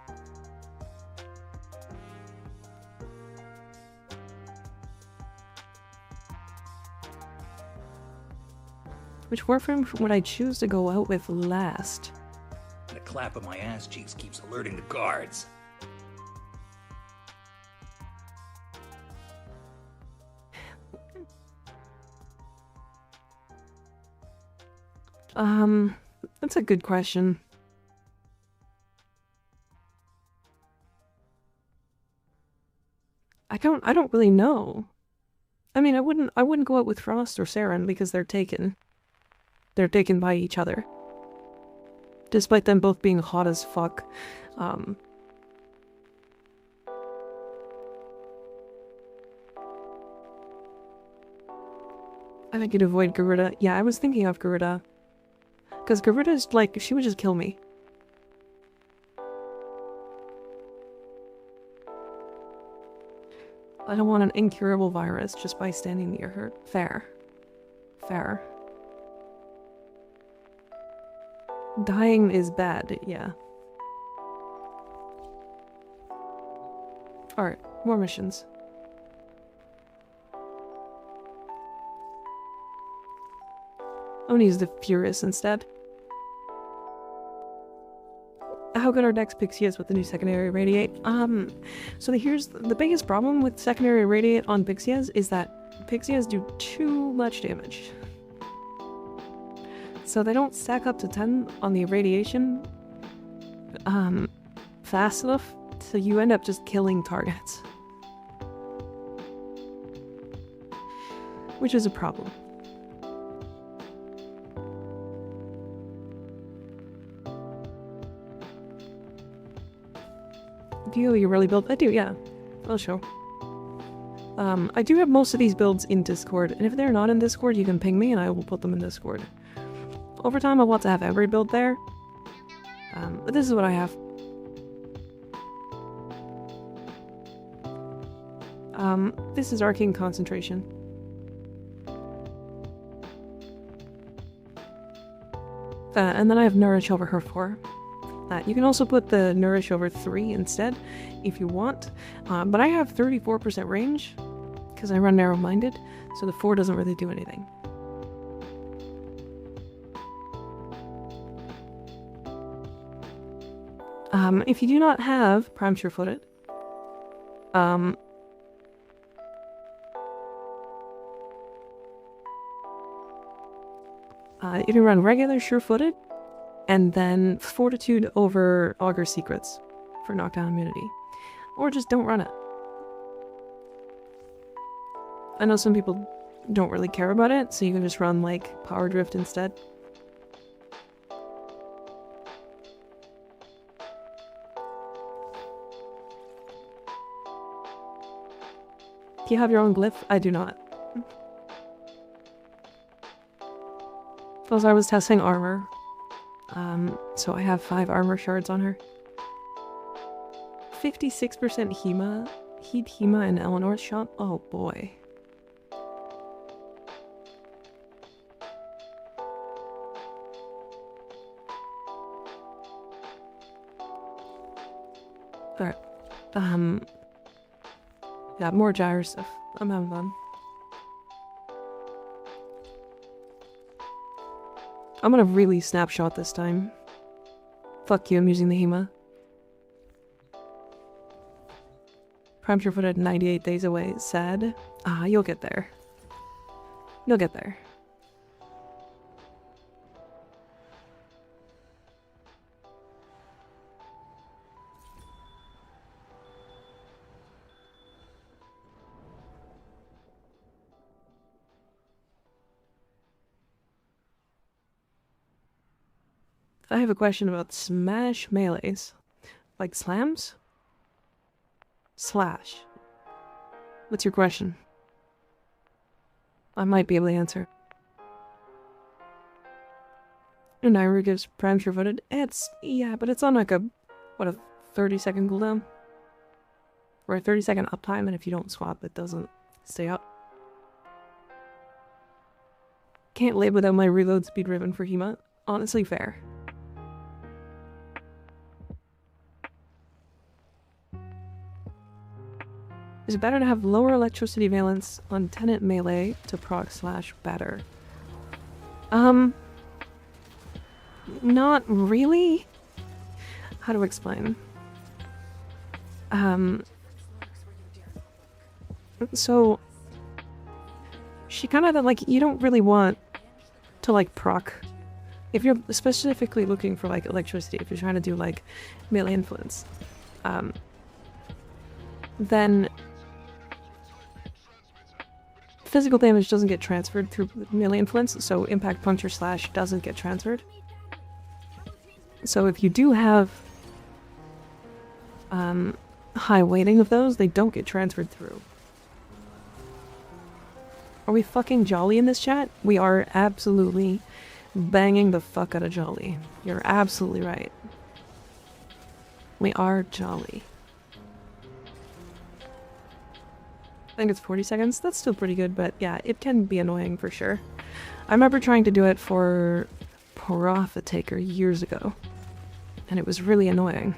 Which Warframe would I choose to go out with last? The clap of my ass cheeks keeps alerting the guards. That's a good question. I don't really know. I mean, I wouldn't go out with Frost or Saren because they're taken. They're taken by each other. Despite them both being hot as fuck. I think you'd avoid Garuda. Yeah, I was thinking of Garuda. Because Garuda's like, she would just kill me. I don't want an incurable virus just by standing near her. Fair. Fair. Dying is bad, yeah. Alright, more missions. I'm gonna use the Furious instead. How good are Dex Pixias with the new secondary Radiate? So here's the biggest problem with secondary Radiate on Pixias is that Pixias do too much damage. So they don't stack up to 10 on the irradiation fast enough, so you end up just killing targets. Which is a problem. Do you really build? I do, yeah. I'll show. I do have most of these builds in Discord, and if they're not in Discord, you can ping me and I will put them in Discord. Over time, I want to have every build there. But this is what I have. This is Arcane Concentration. And then I have Nourish over her 4. You can also put the Nourish over 3 instead, if you want. But I have 34% range, because I run narrow-minded, so the 4 doesn't really do anything. If you do not have Prime Sure-Footed, you can run regular Sure-Footed, and then Fortitude over Augur Secrets for knockdown immunity. Or just don't run it. I know some people don't really care about it, so you can just run, like, Power Drift instead. Do you have your own glyph? I do not. Because I was testing armor. So I have 5 armor shards on her. 56% Hema. Heat, Hema, and Eleanor's shot? Oh boy. Alright. Yeah, more gyro stuff. I'm having fun. I'm gonna really snapshot this time. Fuck you, I'm using the Hema. Prime Sure-Footed 98 days away. Sad. You'll get there. You'll get there. I have a question about smash melees. Like slams? Slash. What's your question? I might be able to answer. And Naira gives prime sure footed. It's, yeah, but it's on like a, what, a 30-second cooldown? Or a 30-second uptime, and if you don't swap, it doesn't stay up. Can't live without my reload speed ribbon for Hema. Honestly, fair. Is it better to have lower electricity valence on tenant melee to proc slash batter? Not really. How to explain? So she kind of like, you don't really want to like proc if you're specifically looking for like electricity, if you're trying to do like melee influence, then physical damage doesn't get transferred through melee influence, so impact puncture slash doesn't get transferred. So if you do have high weighting of those, they don't get transferred through. Are we fucking jolly in this chat? We are absolutely banging the fuck out of jolly. You're absolutely right. We are jolly. I think it's 40 seconds. That's still pretty good, but yeah, it can be annoying for sure. I remember trying to do it for Profitaker years ago, and it was really annoying.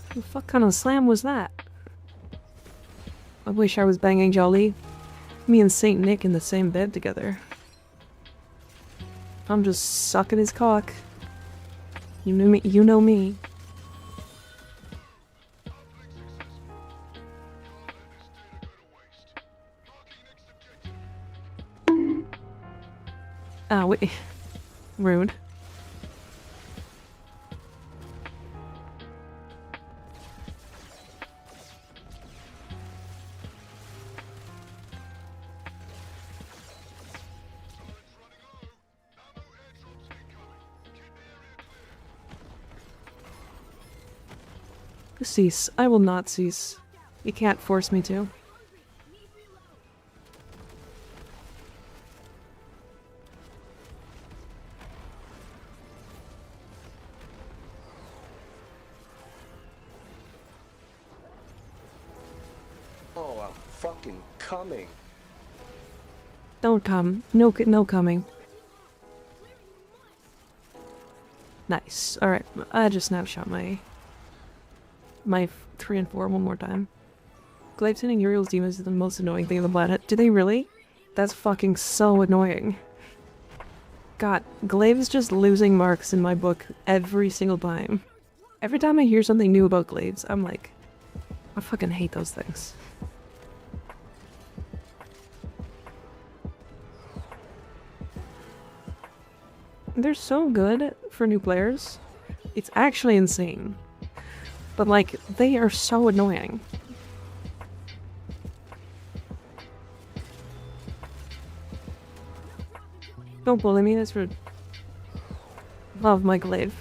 What the fuck kind of slam was that? I wish I was banging jolly. Me and Saint Nick in the same bed together. I'm just sucking his cock. You know me. You know me. Ah, wait. Rude. Cease. I will not cease. You can't force me to. Oh, I'm fucking coming. Don't come. No, no coming. Nice. Alright, I just snapshot my 3 and 4 one more time. Glaive sending Uriel's demons is the most annoying thing in the planet. Do they really? That's fucking so annoying. God, Glaive is just losing marks in my book every single time. Every time I hear something new about Glaives, I'm like, I fucking hate those things. They're so good for new players. It's actually insane. But like, they are so annoying. Don't bully me, that's rude. Love my glaive.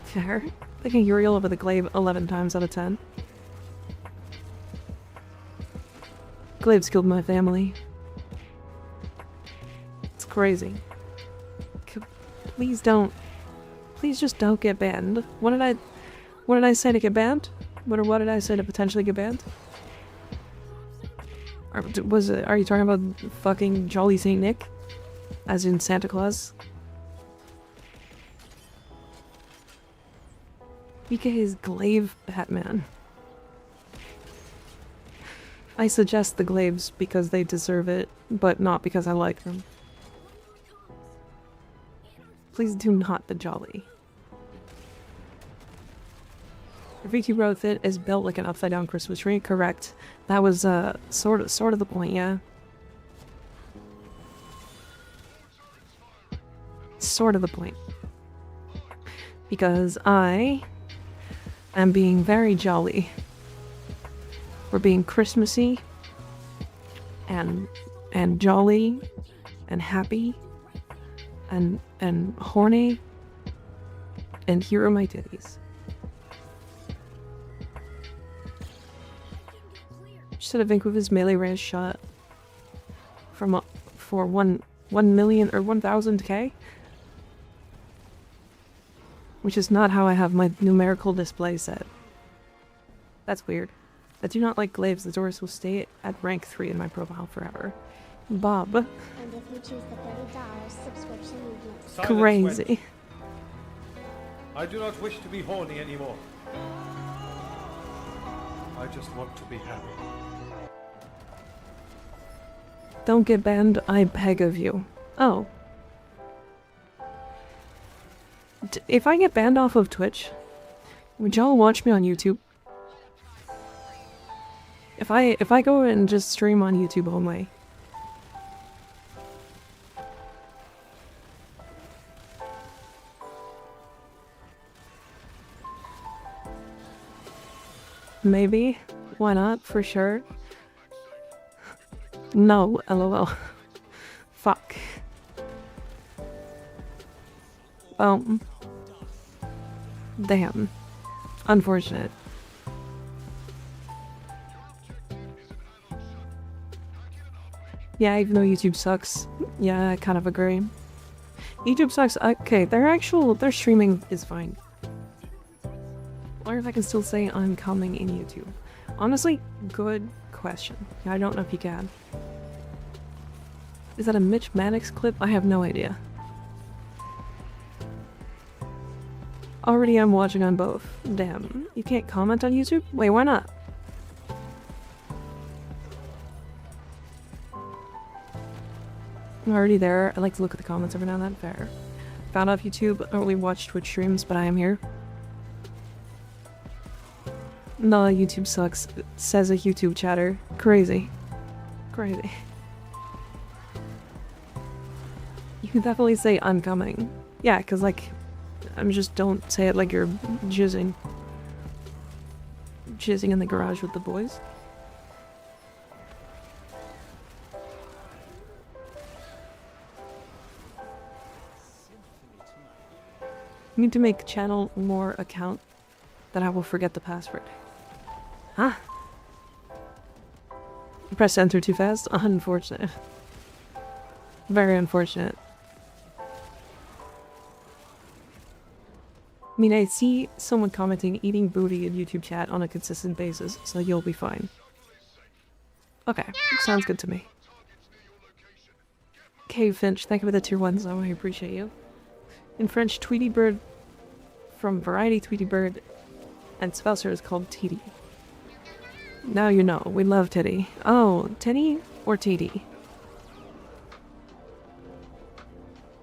Fair. Picking Uriel over the glaive 11 times out of 10. Glaive's killed my family. It's crazy. Please don't. Please just don't get banned. What did I say to get banned? What did I say to potentially get banned? Are you talking about fucking Jolly Saint Nick? As in Santa Claus? Mika is Glaive Batman. I suggest the Glaives because they deserve it, but not because I like them. Please do not the Jolly. Your VT Road Fit is built like an upside down Christmas tree. Correct. That was sort of the point, yeah. Sort of the point. Because I am being very jolly. We're being Christmassy and jolly and happy and horny and here are my titties. Should have Vancouver's melee range shot from for 1 million or 1000k. which is not how I have my numerical display set. That's weird. I do not like glaives. The doors will stay at rank 3 in my profile forever. Bob. And if you choose the $30 subscription, you get Silence, Crazy. wench. I do not wish to be horny anymore. I just want to be happy. Don't get banned, I beg of you. Oh. If I get banned off of Twitch, would y'all watch me on YouTube? If I go and just stream on YouTube only. Maybe. Why not? For sure. No, lol. Fuck. Damn. Unfortunate. Yeah, even though YouTube sucks. Yeah, I kind of agree. YouTube sucks. Okay, their streaming is fine. I wonder if I can still say I'm coming in YouTube. Honestly, good question. I don't know if you can. Is that a Mitch Maddox clip? I have no idea. Already I'm watching on both. Damn. You can't comment on YouTube? Wait, why not? I'm already there. I like to look at the comments every now and then. Fair. Found off YouTube. I don't really watch Twitch streams, but I am here. No, YouTube sucks. Says a YouTube chatter. Crazy. Crazy. You can definitely say I'm coming. Yeah, cause like, I'm just don't say it like you're jizzing. Jizzing in the garage with the boys. Need to make channel more account that I will forget the password. Huh? Press enter too fast? Unfortunate. Very unfortunate. I mean, I see someone commenting eating booty in YouTube chat on a consistent basis, so you'll be fine. Okay, sounds good to me. Cave Finch, thank you for the tier 1 zone, I appreciate you. In French, Tweety Bird from Variety Tweety Bird and Spouser is called TD. Now you know, we love Titty. Oh, Titty or TD?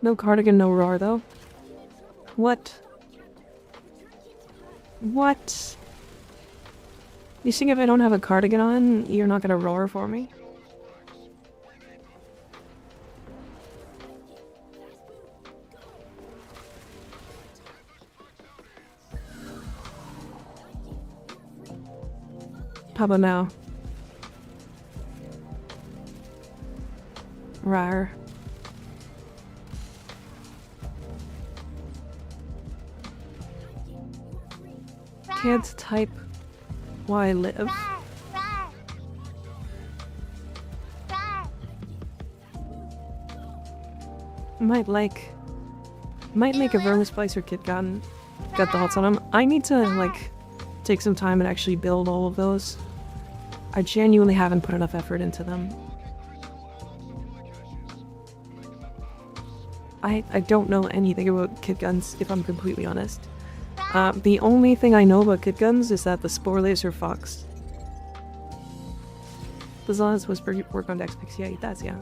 No cardigan, no roar though. What? What? You think if I don't have a cardigan on, you're not gonna roar for me? How about now? Rar. Can't type while I live. Might make a vermin splicer kit got the hots on them. I need to like take some time and actually build all of those. I genuinely haven't put enough effort into them. I don't know anything about kit guns, if I'm completely honest. The only thing I know about kit guns is that the Spore Laser Fox. Does Oz Whisper work on Dex Pix? Yeah, it does, yeah.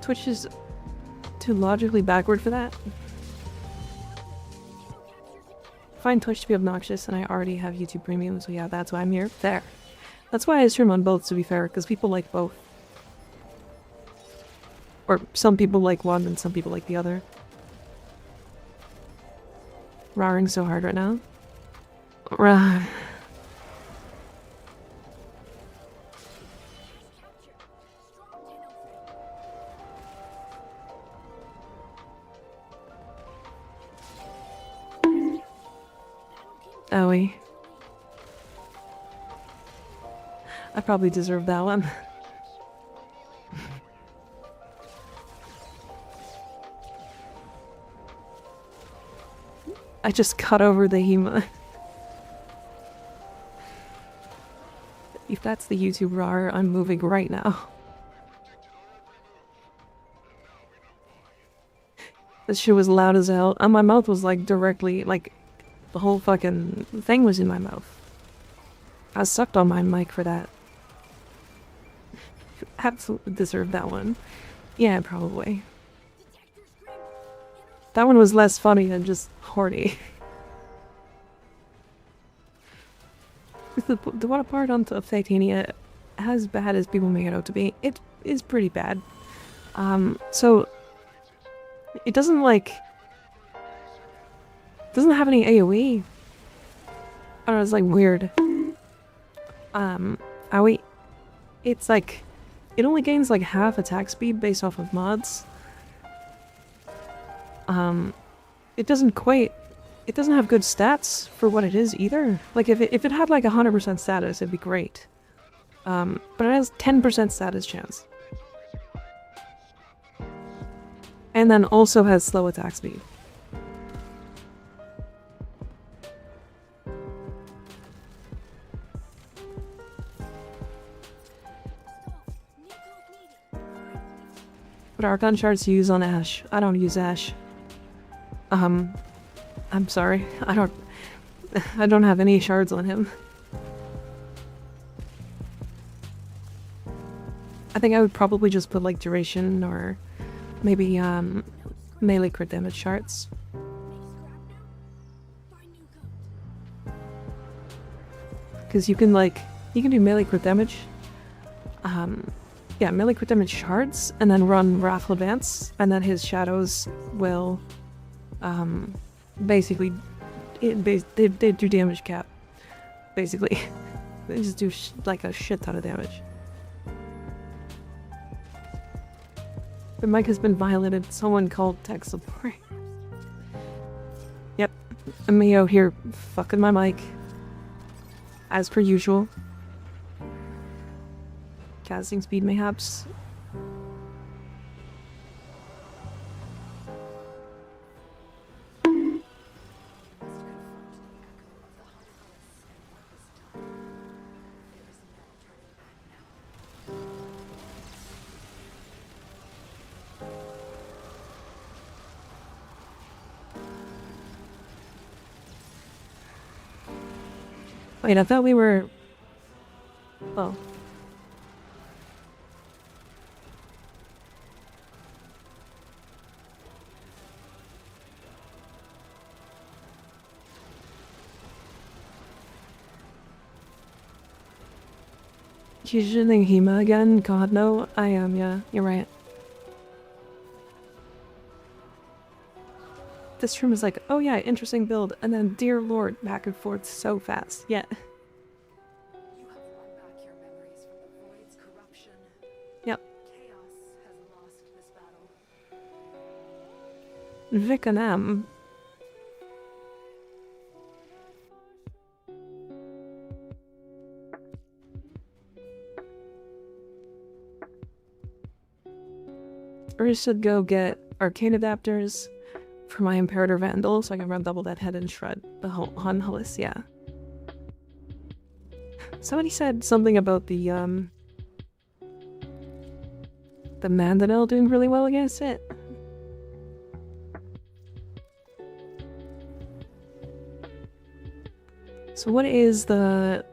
Twitch is too logically backward for that. I find Twitch to be obnoxious and I already have YouTube Premium, so yeah, that's why I'm here. There. That's why I stream on both, to be fair, because people like both. Or some people like one and some people like the other. Roaring so hard right now. Owie. I probably deserve that one. I just cut over the Hema. If that's the YouTube RAR, I'm moving right now. This shit was loud as hell, and my mouth was like directly, like, the whole fucking thing was in my mouth. I sucked on my mic for that. Absolutely deserved that one. Yeah, probably. That one was less funny than just horny. The water part on Titania, as bad as people make it out to be, it is pretty bad. So it doesn't like doesn't have any AoE. I don't know, it's like weird. AoE, it's like it only gains like half attack speed based off of mods. It doesn't have good stats for what it is either. Like if it had like 100% status, it'd be great. But it has 10% status chance. And then also has slow attack speed. What Archon shards use on Ash? I don't use Ash. I'm sorry. I don't have any shards on him. I think I would probably just put like duration or maybe melee crit damage shards. Because you can do melee crit damage. Yeah, melee crit damage shards, and then run Wrathful Advance, and then his shadows will, basically, they do damage cap, basically. They just do like a shit ton of damage. The mic has been violated. Someone called tech support. Yep, me out here fucking my mic, as per usual. Casting speed mayhaps. Wait, I thought we were... Oh. You shooting Hema again? God, no. I am, yeah. You're right. This stream is like, oh yeah, interesting build, and then dear lord, back and forth so fast. Yeah. You have won back your memories from the void's corruption. Yep. Chaos has lost this battle. Vikanam. Or should go get arcane adapters for my Imperator Vandal so I can run double that head and shred the whole Hunhulis, yeah. Somebody said something about the Mandinel doing really well against it. So what is the...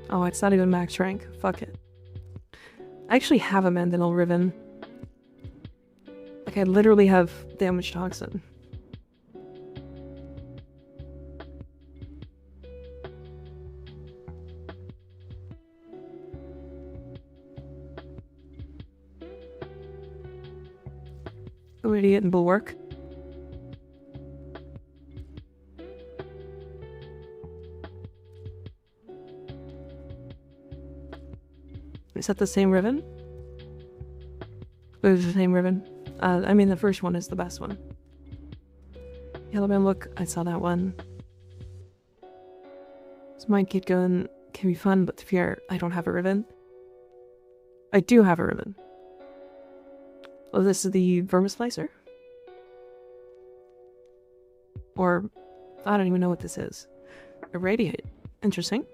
Oh, it's not even max rank. Fuck it. I actually have a Mandinel Riven. Like, I literally have damage toxin. Oh, idiot and bulwark. Is that the same Riven? It was the same Riven. I mean, the first one is the best one. Yellowman, look, I saw that one. This might get going, can be fun, but to fear I don't have a ribbon. I do have a ribbon. Well, this is the vermislicer. Or, I don't even know what this is. Irradiate. Interesting.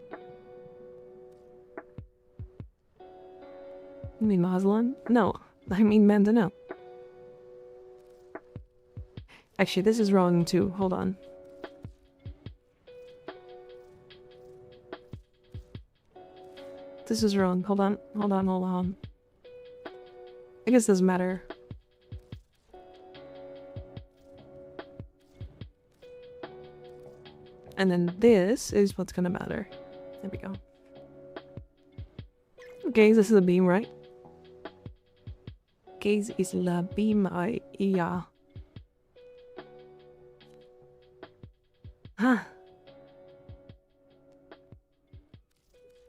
You mean Moslin? No, I mean Mandano. Actually, this is wrong too. Hold on. This is wrong. Hold on. Hold on. Hold on. I guess it doesn't matter. And then this is what's gonna matter. There we go. Okay, this is a beam, right? Gaze is la beam, yeah. Huh.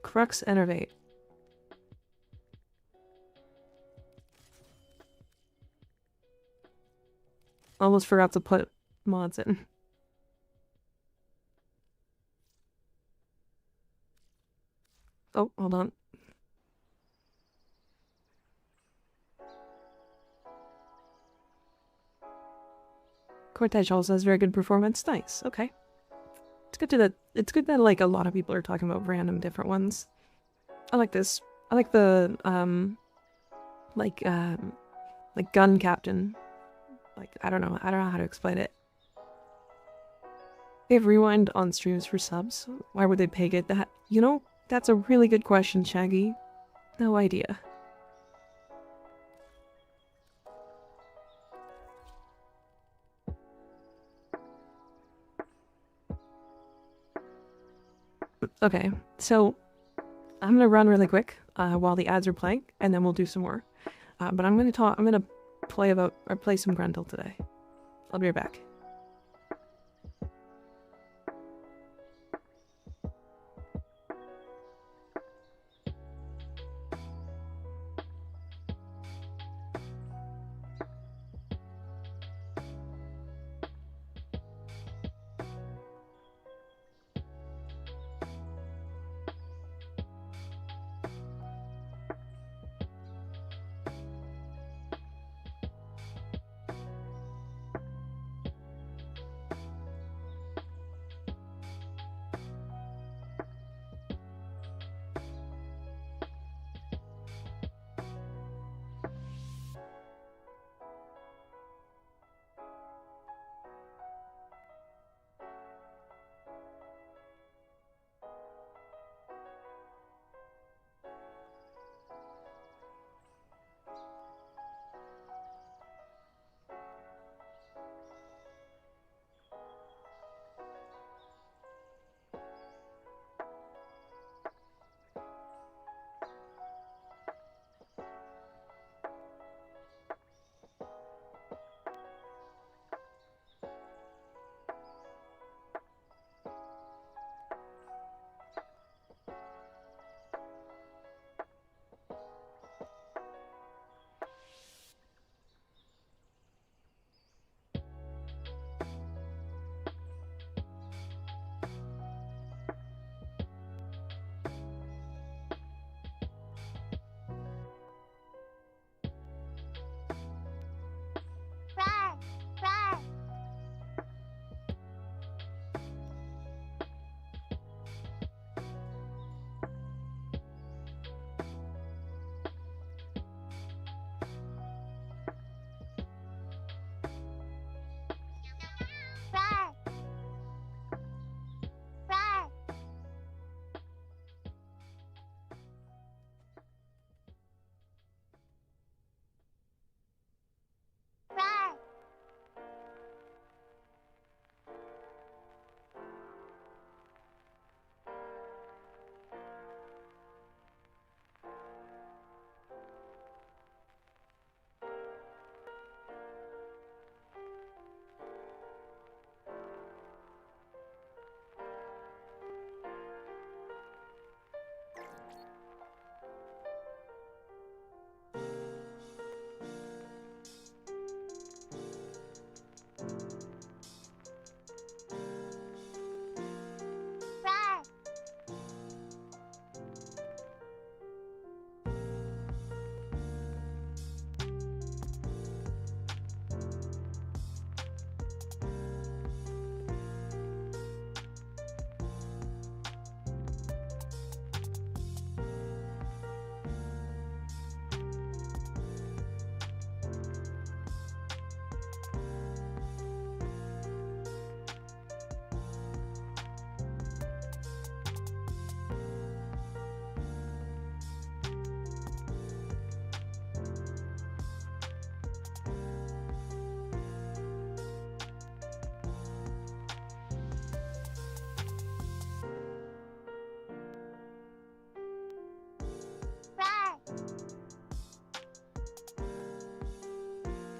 Crux Enervate. Almost forgot to put mods in. Oh, hold on. Cortege also has very good performance. Nice. Okay. It's good that like a lot of people are talking about random different ones. I like this. I like the like gun captain. Like I don't know how to explain it. They have rewind on streams for subs. Why would they peg it that? You know, that's a really good question, Shaggy. No idea. Okay, so I'm gonna run really quick while the ads are playing, and then we'll do some more. But I'm gonna play some Grendel today. I'll be right back.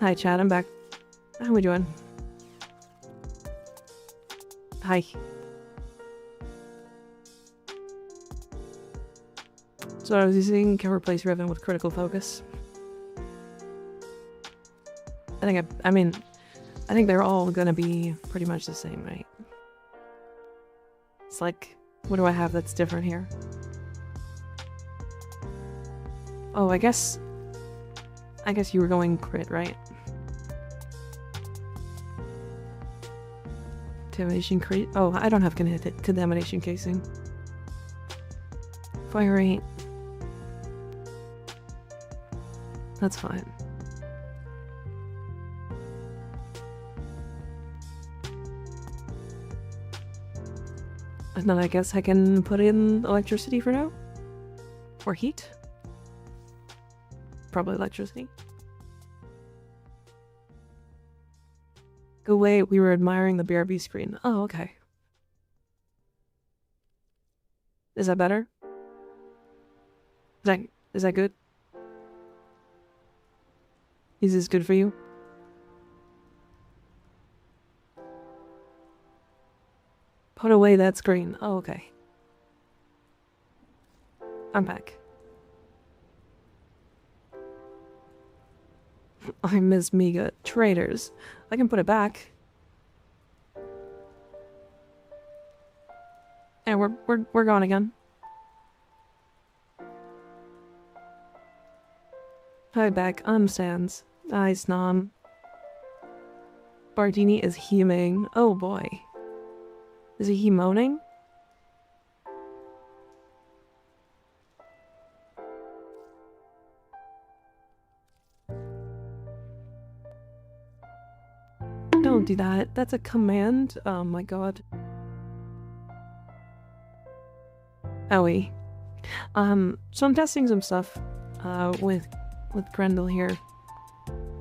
Hi, Chad. I'm back. How we doing? Hi. So I was using can replace Riven with critical focus. I mean, I think they're all gonna be pretty much the same, right? It's like, what do I have that's different here? Oh, I guess you were going crit, right? Contamination crit. Oh, I don't have contamination casing. Fire rate. That's fine. And then I guess I can put in electricity for now? Or heat? Probably electricity. Go away, we were admiring the BRB screen. Oh, okay. Is that better? Is that good? Is this good for you? Put away that screen. Oh, okay. I'm back. I miss Mika. Traitors. I can put it back. And we're gone again. Hi back. I'm Sans. Nice, Nom. Bardini is heaming. Oh boy. Is he moaning? Don't do that. That's a command. Oh my god. Owie. So I'm testing some stuff with Grendel here.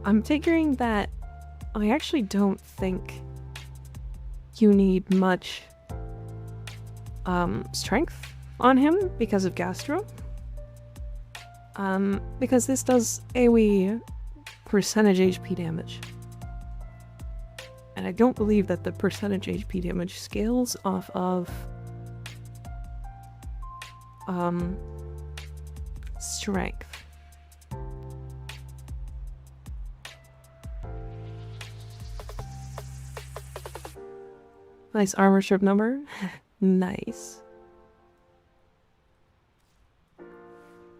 I'm figuring that I actually don't think you need much strength on him because of Gastro. Because this does AoE percentage HP damage. And I don't believe that the percentage HP damage scales off of strength. Nice armor strip number. Nice.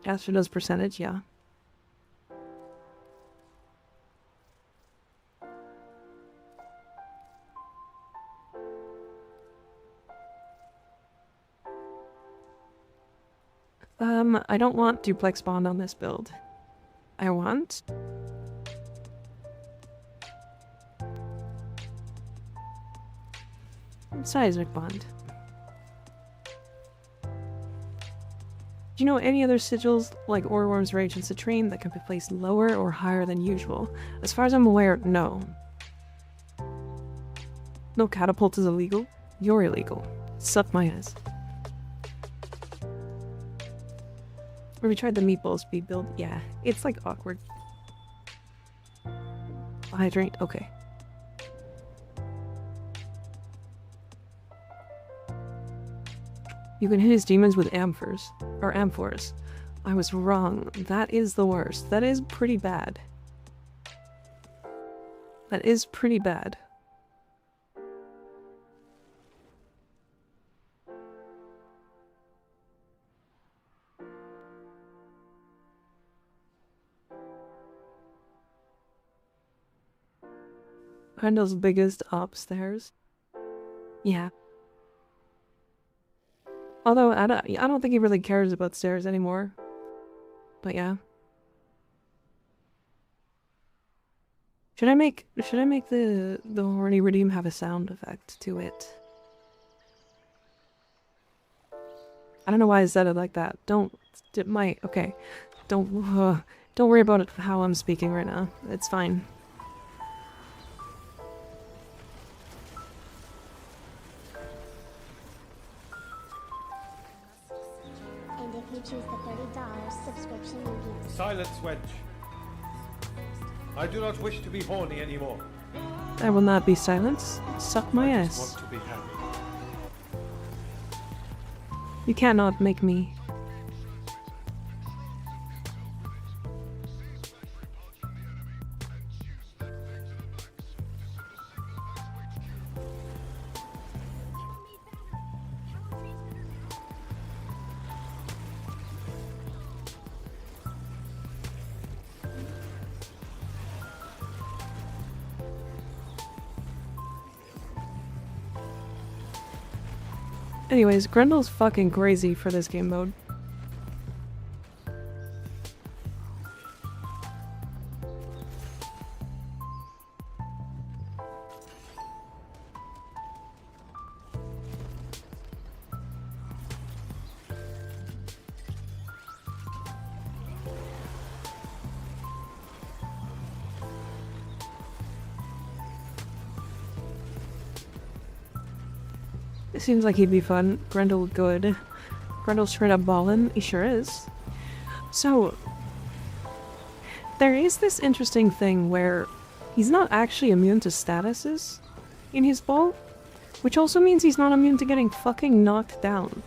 Astro does percentage, yeah. I don't want duplex bond on this build. I want seismic bond. Do you know any other sigils like Orworm's Rage and Citrine that can be placed lower or higher than usual? As far as I'm aware, no. No catapult is illegal. You're illegal. Suck my ass. Or we tried the meatball speed build. Yeah, it's like awkward. Hydrate, okay. You can hit his demons with amphors. Or amphors. I was wrong. That is the worst. That is pretty bad. That is pretty bad. Grendel's biggest upstairs. Yeah. Although I don't think he really cares about stairs anymore. But yeah. Should I make the horny redeem have a sound effect to it? I don't know why I said it like that. Okay. Don't worry about it, how I'm speaking right now. It's fine. And if you choose the $30 subscription, you get Silence, Wedge. I do not wish to be horny anymore. I will not be silenced. Suck my I ass. just want to be happy. You cannot make me. Anyways, Grendel's fucking crazy for this game mode. It seems like he'd be fun. Grendel good. Grendel straight up ballin'. He sure is. So, there is this interesting thing where he's not actually immune to statuses in his ball, which also means he's not immune to getting fucking knocked down.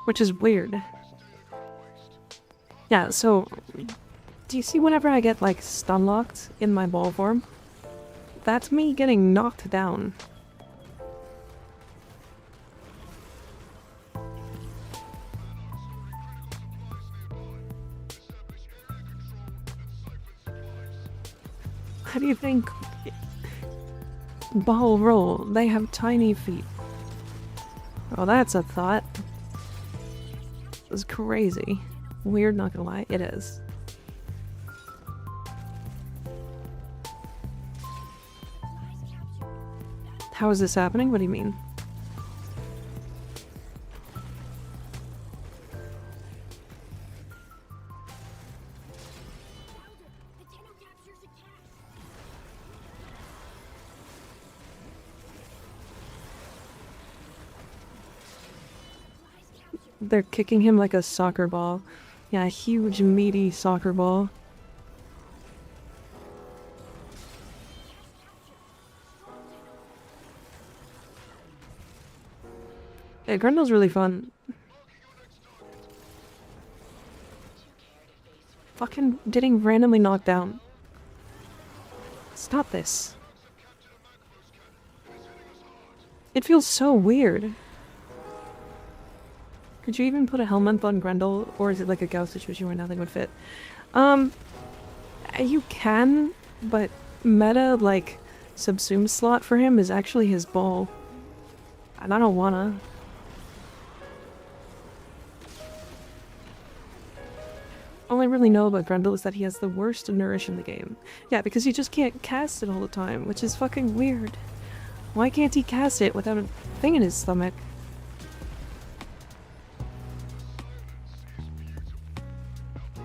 Which is weird. Yeah, so do you see whenever I get like stun locked in my ball form? That's me getting knocked down. How do you think ball roll? They have tiny feet. Oh, that's a thought. It's crazy. Weird, not gonna lie. It is. How is this happening? What do you mean? They're kicking him like a soccer ball. Yeah, a huge, meaty soccer ball. Yeah, Grendel's really fun. Fucking getting randomly knocked down. Stop this. It feels so weird. Could you even put a helmet on Grendel, or is it like a Gauss situation where nothing would fit? You can, but meta, like, subsume slot for him is actually his ball. And I don't wanna. All I really know about Grendel is that he has the worst nourish in the game. Yeah, because he just can't cast it all the time, which is fucking weird. Why can't he cast it without a thing in his stomach?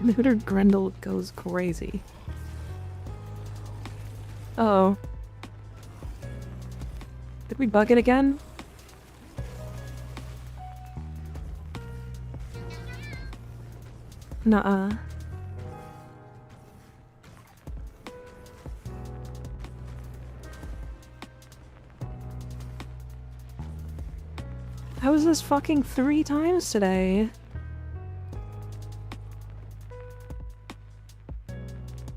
Neuter Grendel goes crazy. Uh-oh. Did we bug it again? Nuh-uh. How is this fucking 3 times today?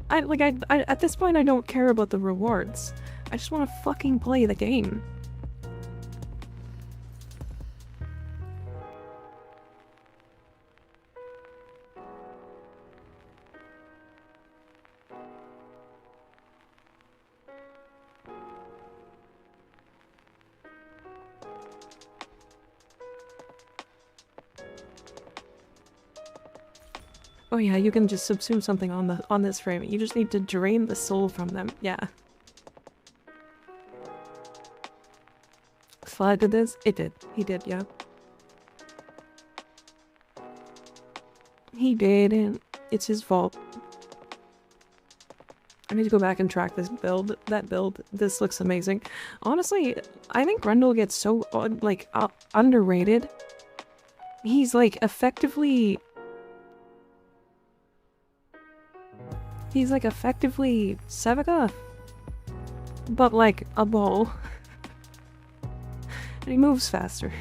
I at this point I don't care about the rewards. I just want to fucking play the game. Oh yeah, you can just subsume something on this frame. You just need to drain the soul from them. Yeah. Slide did this? It did. He did, yeah. He did, and it's his fault. I need to go back and track this build. That build. This looks amazing. Honestly, I think Grendel gets so, like, underrated. He's, like, effectively... He's, like, effectively Sevica. But, like, a ball. And he moves faster.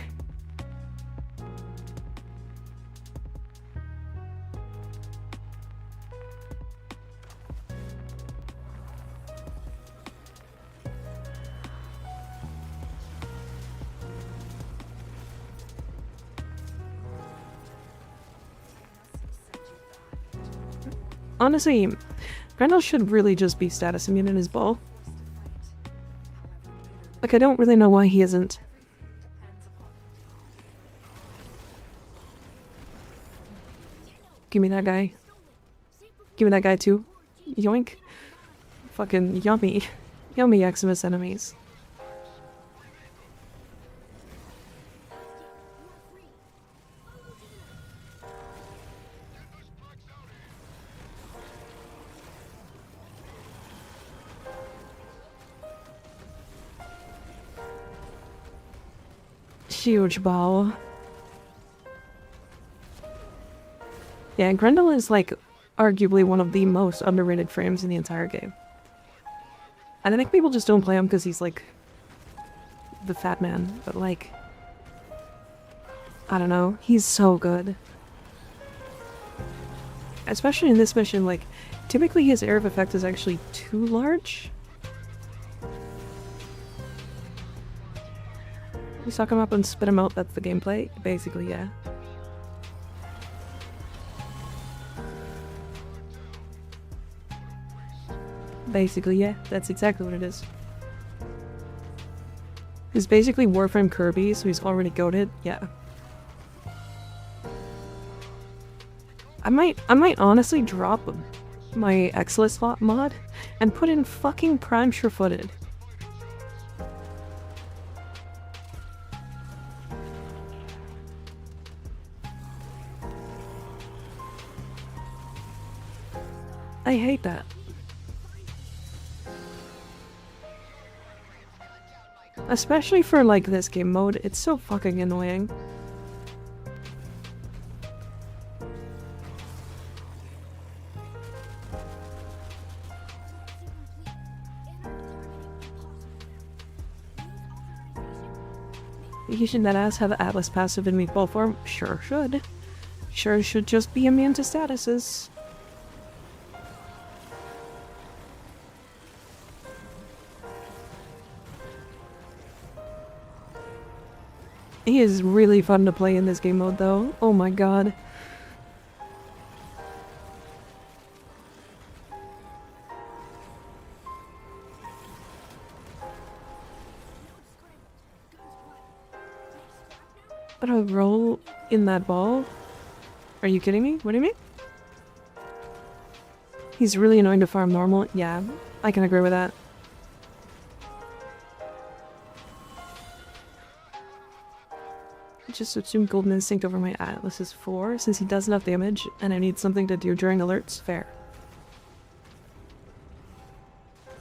Honestly, Grendel should really just be status immune in his ball. Like, I don't really know why he isn't. Give me that guy. Give me that guy too. Yoink. Fucking yummy. Yummy Eximus enemies. Huge ball. Yeah, Grendel is like arguably one of the most underrated frames in the entire game. And I think people just don't play him because he's like the fat man, but like, I don't know, he's so good. Especially in this mission, like, typically his area of effect is actually too large. You suck him up and spit him out, that's the gameplay? Basically, yeah. Basically, yeah, that's exactly what it is. He's basically Warframe Kirby, so he's already goated, yeah. I might honestly drop my X-List mod and put in fucking Prime Sure-Footed. I hate that. Especially for like this game mode, it's so fucking annoying. You should that ass have Atlas passive in meatball form? Sure should. Sure should just be immune to statuses. He is really fun to play in this game mode though. Oh my god. But a roll in that ball? Are you kidding me? What do you mean? He's really annoying to farm normal. Yeah, I can agree with that. Just assume Golden Instinct over my Atlas is 4 since he does enough damage and I need something to do during alerts. Fair.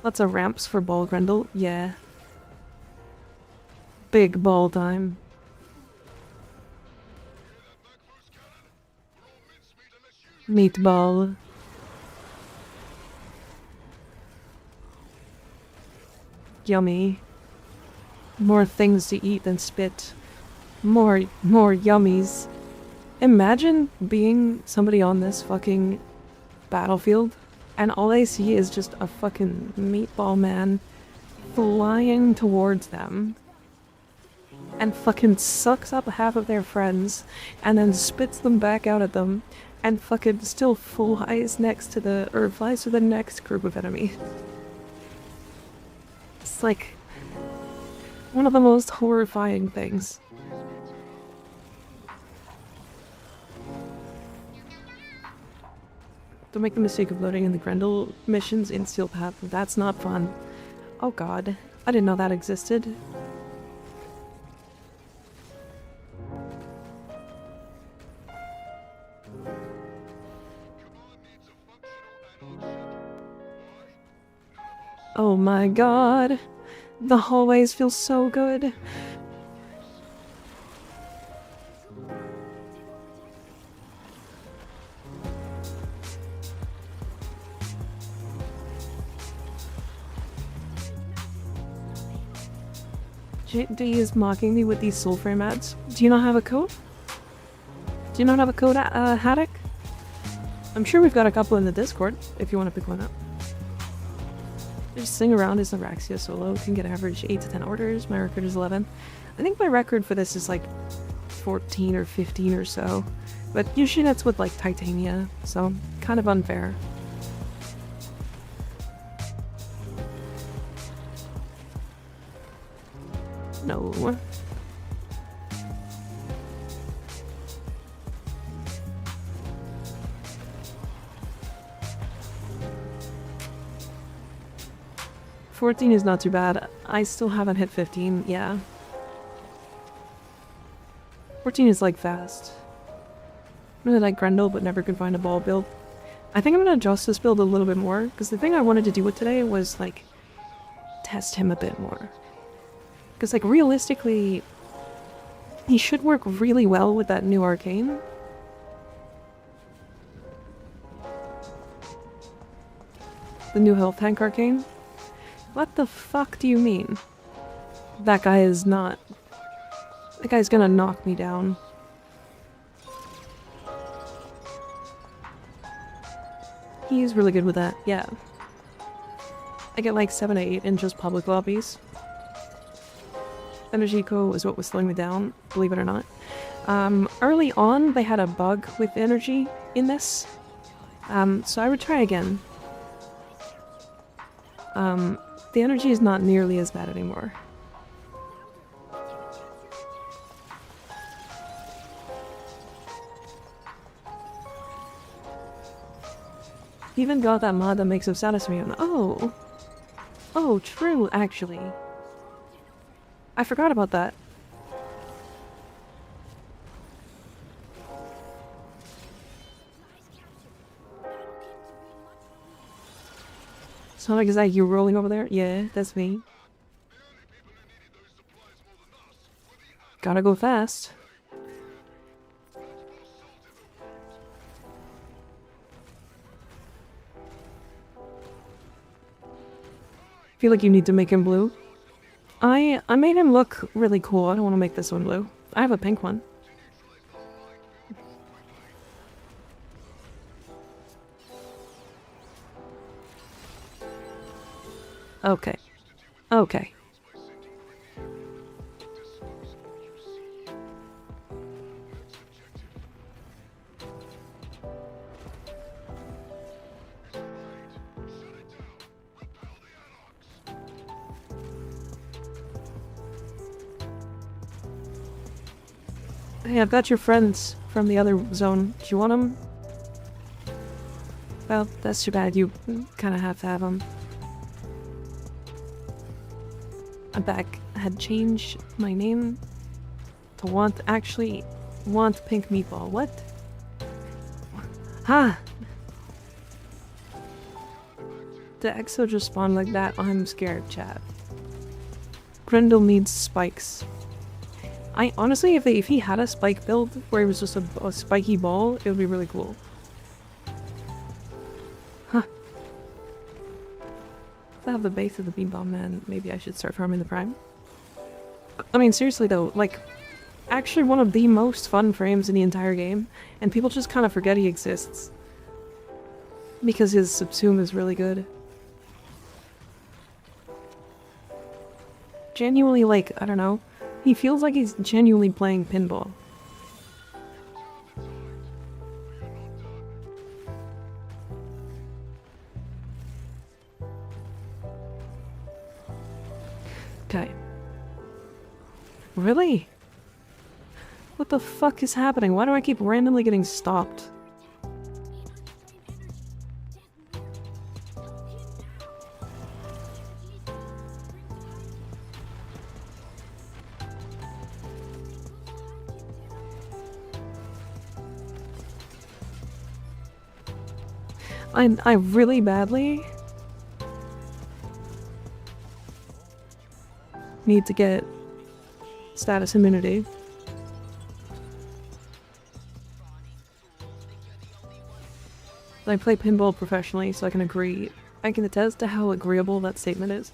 Lots of ramps for Ball Grendel. Yeah. Big ball time. Meatball. Yummy. More things to eat than spit. More yummies. Imagine being somebody on this fucking battlefield and all they see is just a fucking meatball man flying towards them and fucking sucks up half of their friends and then spits them back out at them and fucking still flies next to the, or flies to the next group of enemies. It's like one of the most horrifying things. Don't make the mistake of loading in the Grendel missions in Steel Path. That's not fun. Oh god. I didn't know that existed. Oh my god. The hallways feel so good. JD is mocking me with these Soulframe ads. Do you not have a code? Do you not have a code, Haddock? I'm sure we've got a couple in the Discord, if you want to pick one up. Just sing around as Araxia solo. Can get average 8 to 10 orders. My record is 11. I think my record for this is like 14 or 15 or so. But usually that's with like Titania, so kind of unfair. No. $14 is not too bad. I still haven't hit 15, yeah. 14 is like fast. I really like Grendel, but never could find a ball build. I think I'm gonna adjust this build a little bit more, because the thing I wanted to do with today was like test him a bit more. Because like realistically, he should work really well with that new arcane. The new health tank arcane. What the fuck do you mean? That guy is not... That guy's gonna knock me down. He's really good with that, yeah. I get like 7 to 8 in just public lobbies. Energy Co is what was slowing me down, believe it or not. Early on, they had a bug with energy in this. So I would try again. The energy is not nearly as bad anymore. He even got that mod that makes him status immune. Oh! Oh, true, actually. I forgot about that. Sonic, is that you rolling over there? Yeah, that's me. Gotta go fast. Feel like you need to make him blue. I made him look really cool. I don't want to make this one blue. I have a pink one. Okay. Okay. Hey, I've got your friends from the other zone. Do you want them? Well, that's too bad. You kind of have to have them. I'm back. I had changed my name to want pink meatball. What? Ha! The EXO just spawned like that. I'm scared, chat. Grendel needs spikes. I honestly, if he had a spike build where he was just a spiky ball, it would be really cool. Huh. If I have the base of the beam bomb, man, maybe I should start farming the prime. I mean, seriously though, like, actually one of the most fun frames in the entire game, and people just kind of forget he exists. Because his subsume is really good. Genuinely, like, I don't know. He feels like he's genuinely playing pinball. Okay. Really? What the fuck is happening? Why do I keep randomly getting stopped? I really badly... need to get status immunity. I play pinball professionally, so I can agree. I can attest to how agreeable that statement is.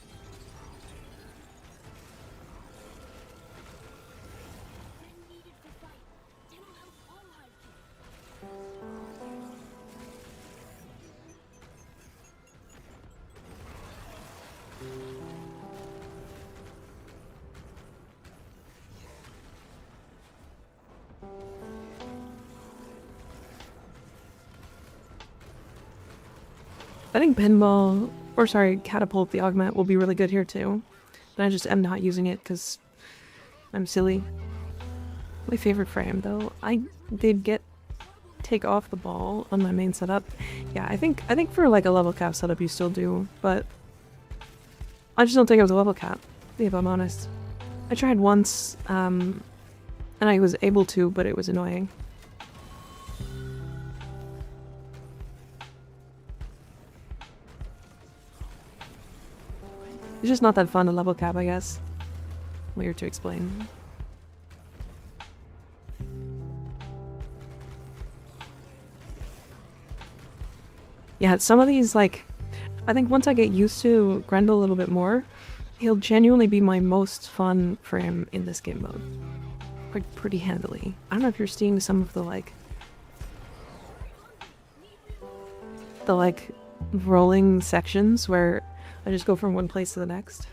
I think pinball, or sorry, catapult the augment will be really good here too. And I just am not using it because I'm silly. My favorite frame though, I did take off the ball on my main setup. Yeah, I think for like a level cap setup you still do, but I just don't think it was a level cap, if I'm honest. I tried once, and I was able to, but it was annoying. It's just not that fun to level cap, I guess. Weird to explain. Yeah, some of these, like, I think once I get used to Grendel a little bit more, he'll genuinely be my most fun frame in this game mode. Like, pretty handily. I don't know if you're seeing some of the, like, rolling sections where I just go from one place to the next.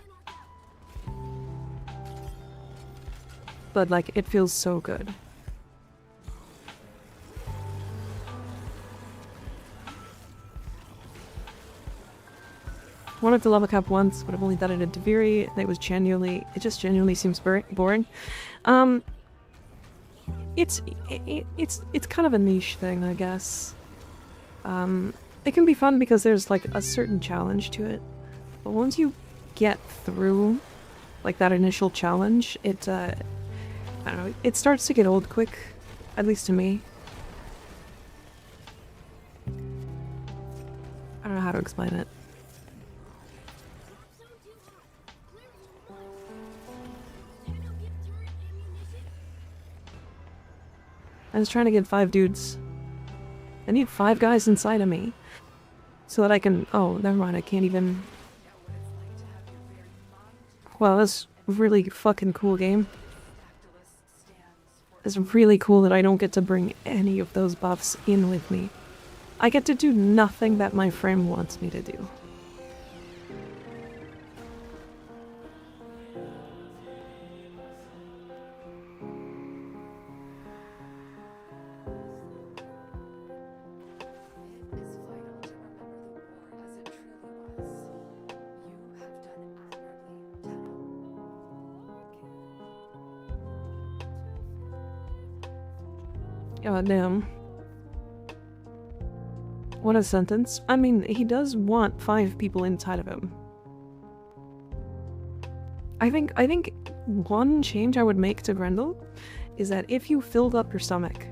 But, like, it feels so good. I wanted to level cap once, but I've only done it in Taviri, and it just genuinely seems boring. It's kind of a niche thing, I guess. It can be fun because there's like a certain challenge to it, but once you get through like that initial challenge, I don't know, it starts to get old quick, at least to me. I don't know how to explain it. I was trying to get 5 dudes. I need 5 guys inside of me. So that I can... Oh, never mind, I can't even... Well, that's a really fucking cool game. It's really cool that I don't get to bring any of those buffs in with me. I get to do nothing that my frame wants me to do. God damn. What a sentence. I mean, he does want 5 people inside of him. I think one change I would make to Grendel is that if you filled up your stomach,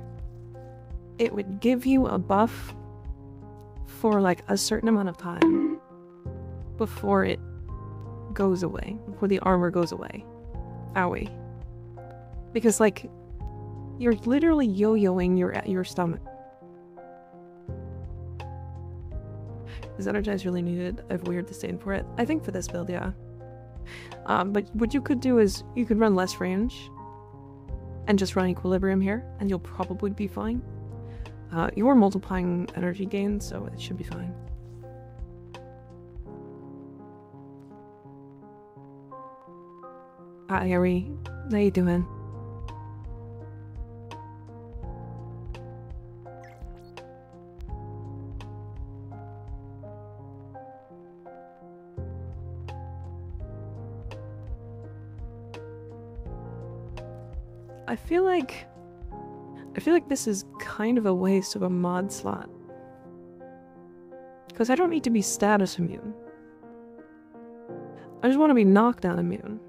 it would give you a buff for like a certain amount of time before it goes away, before the armor goes away. Owie. Because like, you're literally yo-yoing your stomach. Is Energize really needed? I have weird disdain for it. I think for this build, yeah. But what you could do is you could run less range and just run Equilibrium here, and you'll probably be fine. You're multiplying energy gain, so it should be fine. Hi, Harry. How you doing? I feel like this is kind of a waste of a mod slot. Because I don't need to be status immune. I just want to be knockdown immune.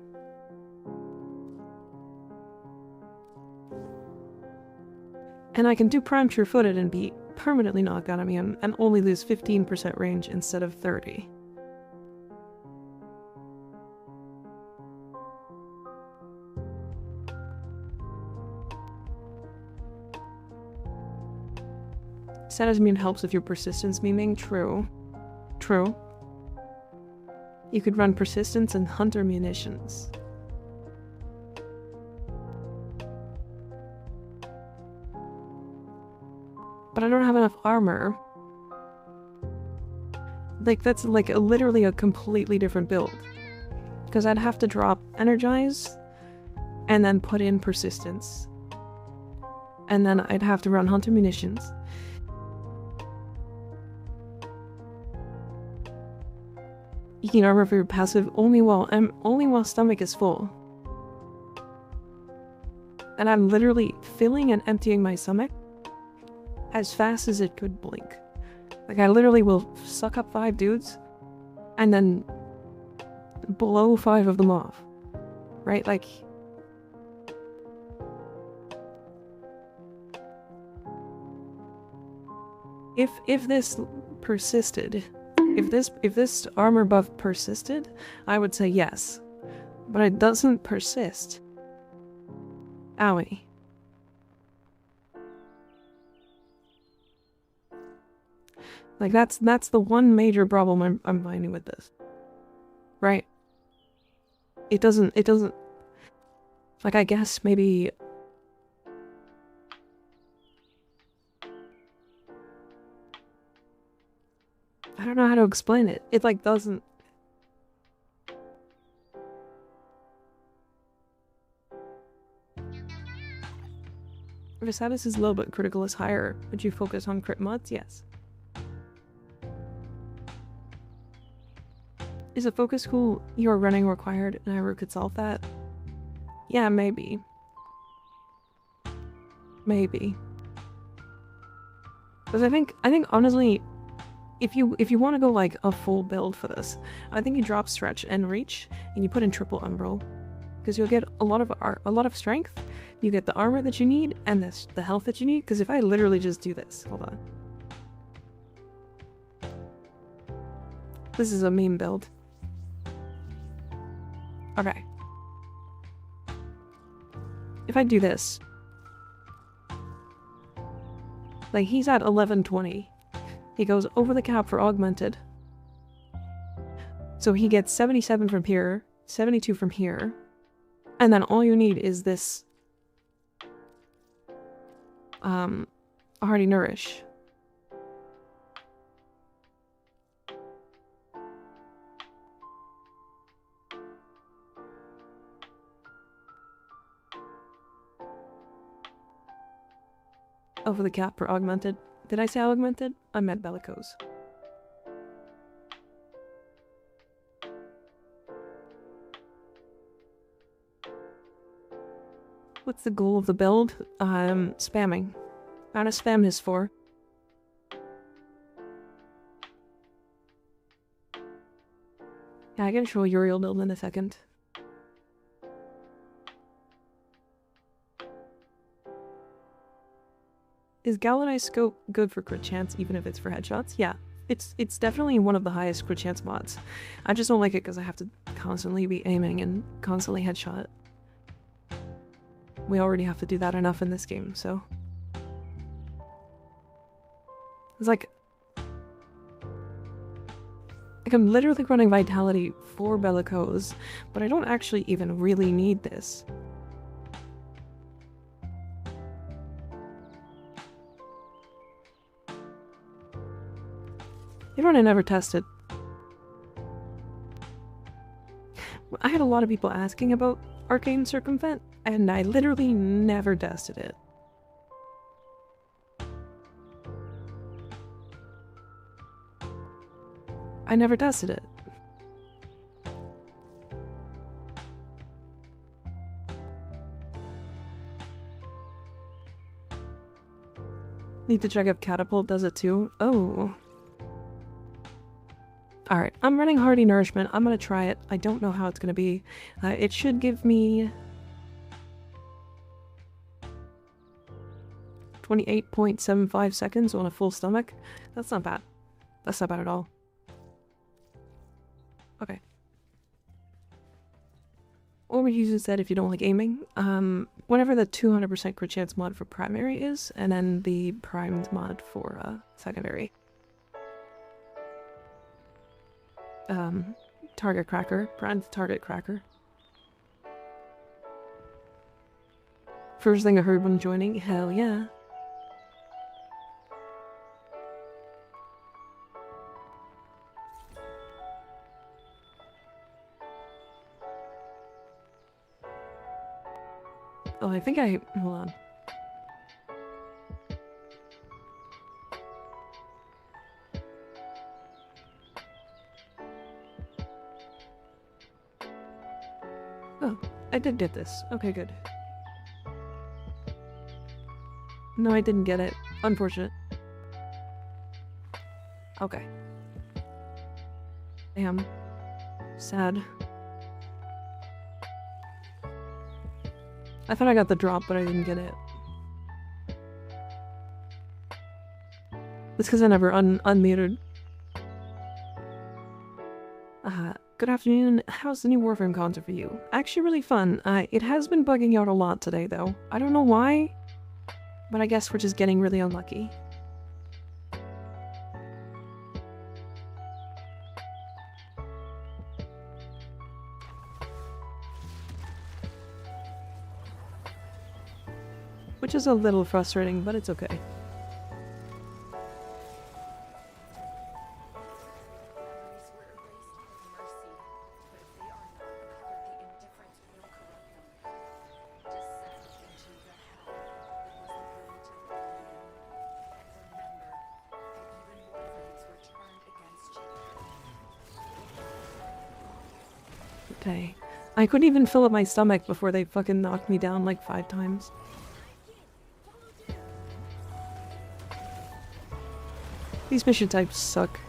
And I can do prime sure-footed and be permanently knockdown immune and only lose 15% range instead of 30. Status immune helps with your persistence memeing. True. True. You could run persistence and hunter munitions. But I don't have enough armor. Like, that's like literally a completely different build. Because I'd have to drop energize and then put in persistence. And then I'd have to run hunter munitions. You can armor for your passive only while stomach is full. And I'm literally filling and emptying my stomach as fast as it could blink. Like, I literally will suck up 5 dudes and then blow 5 of them off. Right? Like, if this persisted, if this armor buff persisted, I would say yes. But it doesn't persist. Owie. Like, that's the one major problem I'm finding with this. Right? It doesn't, like, I guess maybe... I don't know how to explain it. It, like, doesn't... If status is low but critical is higher, would you focus on crit mods? Yes. Is a focus school you're running required and I could solve that? Yeah, maybe. Maybe. Because I think honestly, if you want to go like a full build for this, I think you drop stretch and reach and you put in triple umbral. Because you'll get a lot of strength, you get the armor that you need, and the health that you need. Because if I literally just do this, hold on. This is a meme build. Okay. If I do this, like, he's at 1120. He goes over the cap for augmented. So he gets 77 from here, 72 from here, and then all you need is this Hearty Nourish. Over the cap for augmented. Did I say augmented? I meant bellicose. What's the goal of the build? Spamming. How to spam his 4. Yeah, I can show you a real build in a second. Is Galvanized Scope good for crit chance even if it's for headshots? Yeah, it's definitely one of the highest crit chance mods. I just don't like it because I have to constantly be aiming and constantly headshot. We already have to do that enough in this game, so... It's like I'm literally running Vitality for Bellicose, but I don't actually even really need this. You know what I never tested? I had a lot of people asking about Arcane Circumvent, and I literally never tested it. I never tested it. Need to check if Catapult does it too. Oh. Alright, I'm running Hearty Nourishment. I'm gonna try it. I don't know how it's gonna be. It should give me 28.75 seconds on a full stomach. That's not bad. That's not bad at all. Okay. what would you use instead if you don't like aiming? Whatever the 200% crit chance mod for primary is, and then the primed mod for secondary. Target cracker. Primed target cracker. First thing I heard when joining, hell yeah. Oh, I think I... hold on. Oh, I did get this. Okay, good. No, I didn't get it. Unfortunate. Okay. Damn. Sad. I thought I got the drop, but I didn't get it. It's because I never unmuted. Good afternoon. How's the new Warframe content for you? Actually really fun. It has been bugging out a lot today, though. I don't know why, but I guess we're just getting really unlucky. Which is a little frustrating, but it's okay. Okay. I couldn't even fill up my stomach before they fucking knocked me down like 5 times. These mission types suck.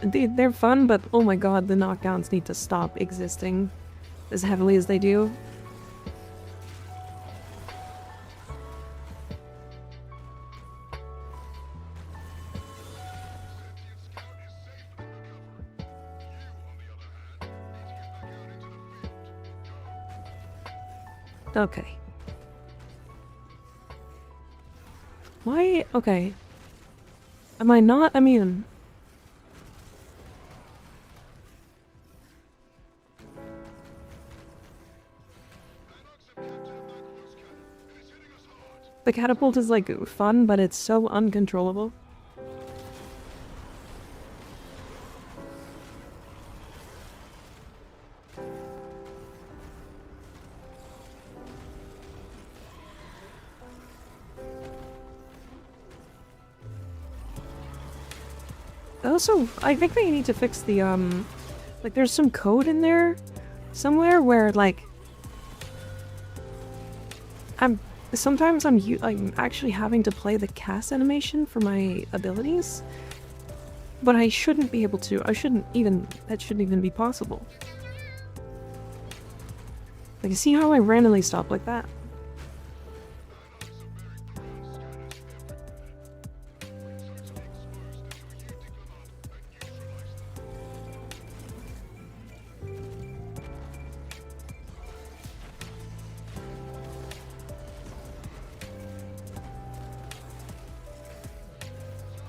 They're fun, but oh my god, the knockdowns need to stop existing as heavily as they do. Okay. Why? Okay. Am I not immune? The catapult is like fun, but it's so uncontrollable. Also, I think they need to fix the, like, there's some code in there somewhere where, like, sometimes I'm actually having to play the cast animation for my abilities, but I shouldn't be able to. That shouldn't even be possible. Like, see how I randomly stop like that?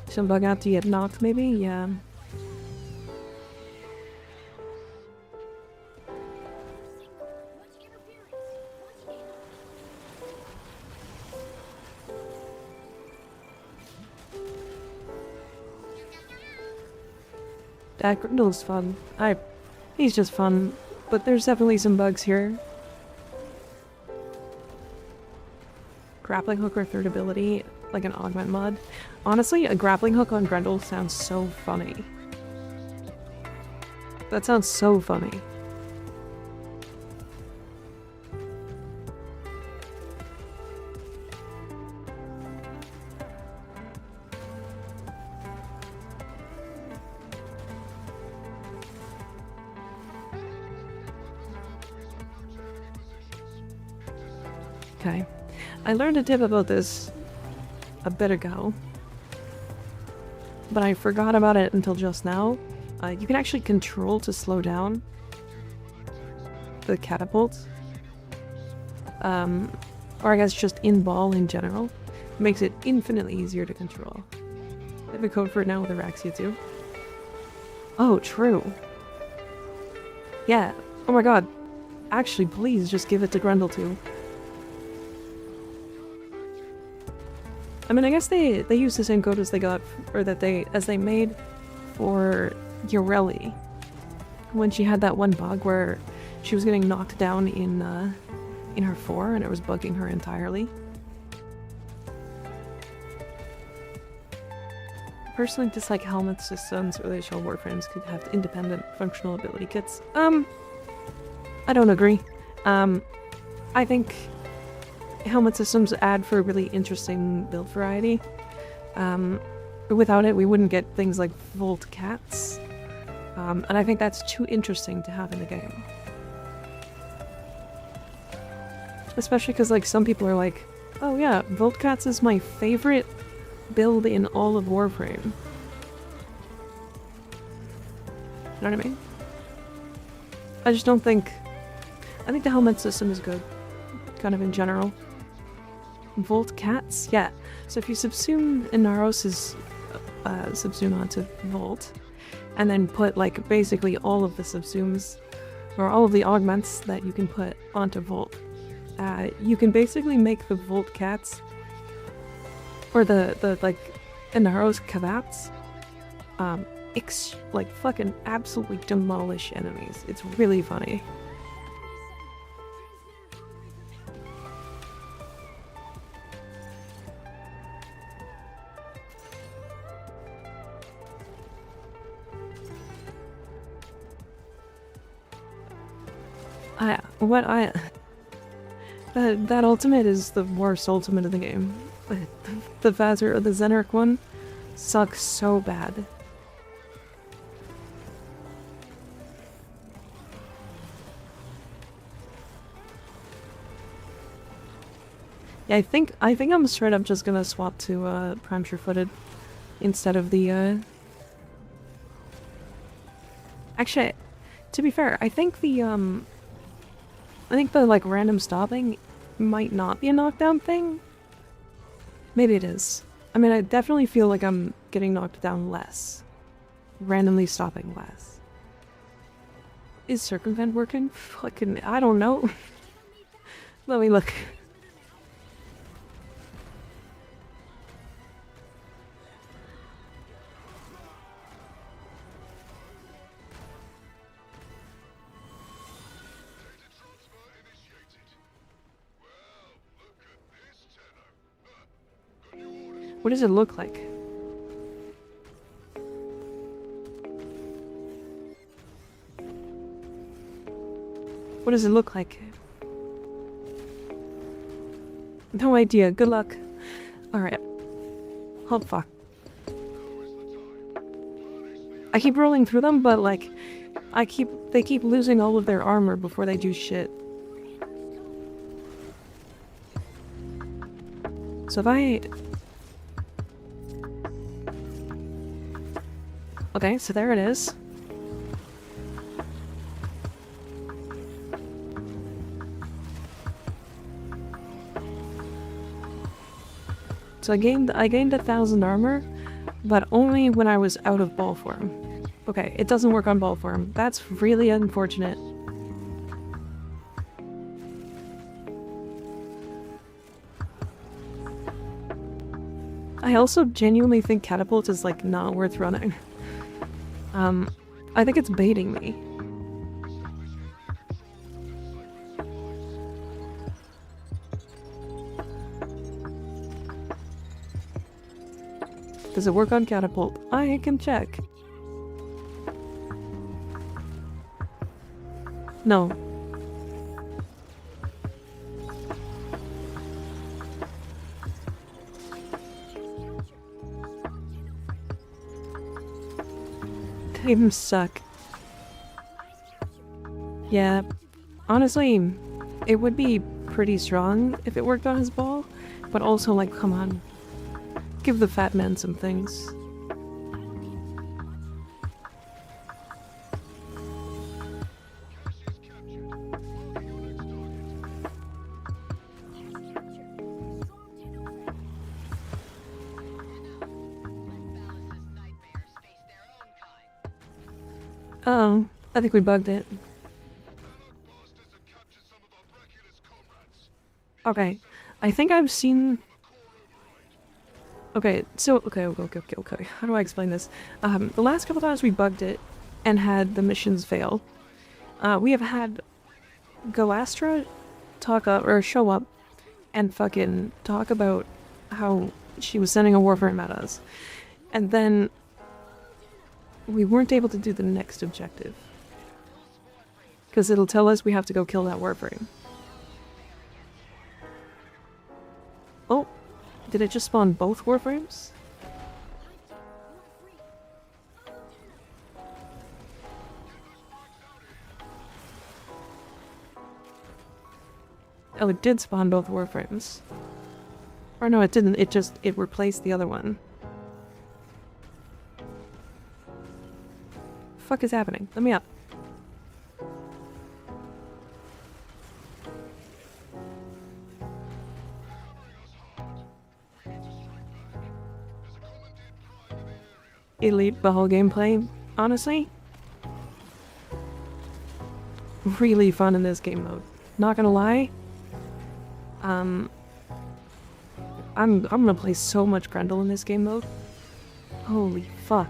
Some bug out to get knocked, maybe? Yeah. That Grindle's fun. He's just fun, but there's definitely some bugs here. Grappling hook or third ability, like an augment mod. Honestly, a grappling hook on Grendel sounds so funny. That sounds so funny. Okay. I learned a tip about this a bit ago, but I forgot about it until just now. You can actually control to slow down. the catapult, or I guess just in ball in general, makes it infinitely easier to control. I have a code for it now with Araxia too. Oh, true. Yeah. Oh my god. Actually, please just give it to Grendel too. I mean, I guess they used the same code as they got, or that they made for Yoreli. When she had that one bug where she was getting knocked down in her 4 and it was bugging her entirely. Personally dislike helmet systems where they show Warframes could have independent functional ability kits. I don't agree. I think helmet systems add for really interesting build variety. Without it, we wouldn't get things like Volt Cats. And I think that's too interesting to have in the game. Especially because, like, some people are like, oh yeah, Volt Cats is my favorite build in all of Warframe. You know what I mean? I just don't think... I think the helmet system is good. Kind of in general. Volt Cats? Yeah. So if you subsume Inaros' subsume onto Volt, and then put, like, basically all of the subsumes, or all of the augments that you can put onto Volt, you can basically make the Volt Cats, or the like, Inaros Kavats, like, fucking absolutely demolish enemies. It's really funny. That ultimate is the worst ultimate of the game. The Vazir or the Zenark one sucks so bad. Yeah, I think I'm straight up just gonna swap to Prime Sure-Footed instead of the Actually, to be fair, I think the like random stopping might not be a knockdown thing. Maybe it is. I mean, I definitely feel like I'm getting knocked down less. Randomly stopping less. Is Circumvent working? Fucking, I don't know. Let me look. What does it look like? What does it look like? No idea. Good luck. Alright. Oh, fuck. I keep rolling through them, but, like, they keep losing all of their armor before they do shit. So if I... Okay, so there it is. So I gained 1,000 armor, but only when I was out of ball form. Okay, it doesn't work on ball form. That's really unfortunate. I also genuinely think Catapult is, like, not worth running. I think it's baiting me. Does it work on Catapult? I can check. No. Games suck. Yeah, honestly, it would be pretty strong if it worked on his ball, but also, like, come on. Give the fat man some things. Oh, I think we bugged it. Okay, I think I've seen... Okay, so, okay. How do I explain this? The last couple times we bugged it and had the missions fail, we have had Galastra show up and fucking talk about how she was sending a Warframe at us. And then we weren't able to do the next objective. Because it'll tell us we have to go kill that Warframe. Oh, did it just spawn both Warframes? Oh, it did spawn both Warframes. Or no, it didn't. It replaced the other one. Fuck is happening? Let me up. Elite Bahal gameplay, honestly. Really fun in this game mode. Not gonna lie. I'm gonna play so much Grendel in this game mode. Holy fuck.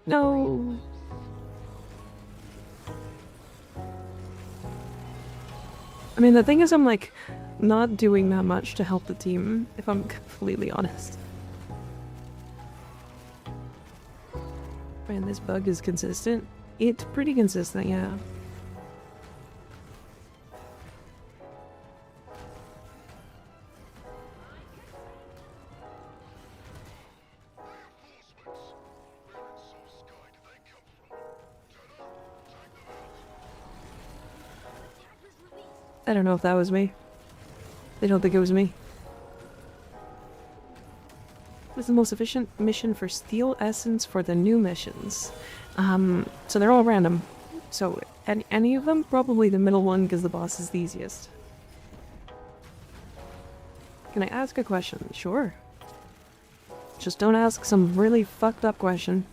No. I mean, the thing is, I'm like not doing that much to help the team, if I'm completely honest. Man, this bug is consistent. It's pretty consistent, yeah. I don't know if that was me. They don't think it was me. This is the most efficient mission for Steel Essence for the new missions. So they're all random. So, any of them? Probably the middle one, because the boss is the easiest. Can I ask a question? Sure. Just don't ask some really fucked up question.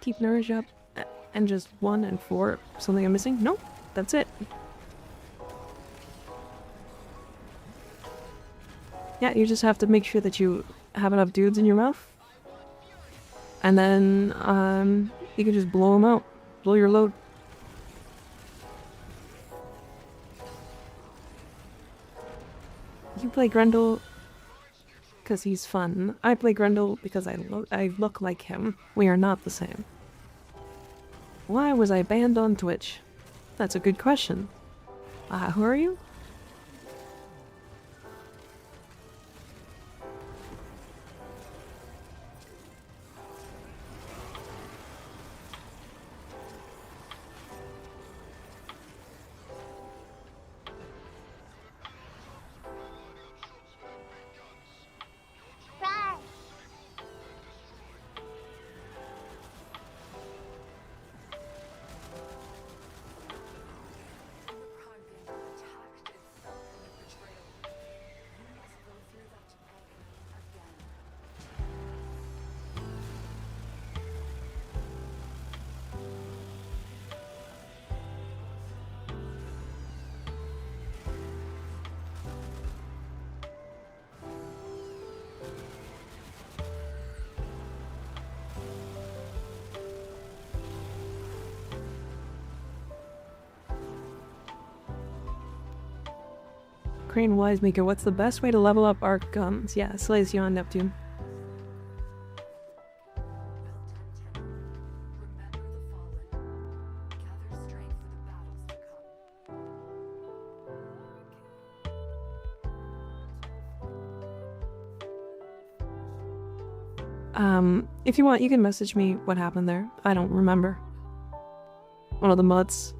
Keep nourish up, and just 1 and 4. Something I'm missing? Nope, that's it. Yeah, you just have to make sure that you have enough dudes in your mouth. And then, you can just blow them out. Blow your load. You play Grendel because he's fun. I play Grendel because I look like him. We are not the same. Why was I banned on Twitch? That's a good question. Who are you? Crane Wise Maker, what's the best way to level up our guns? Yeah, Slays you on Neptune. If you want, you can message me what happened there. I don't remember. One of the mods.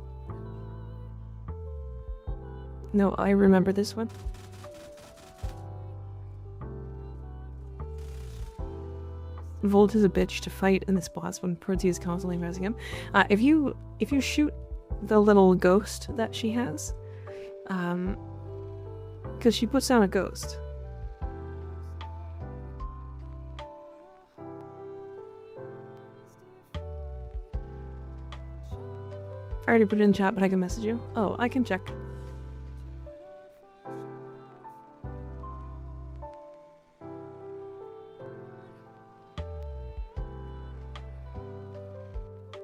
No, I remember this one. Volt is a bitch to fight in this boss when Perty is constantly raising him. If you shoot the little ghost that she has, because she puts down a ghost. I already put it in chat, but I can message you. Oh, I can check.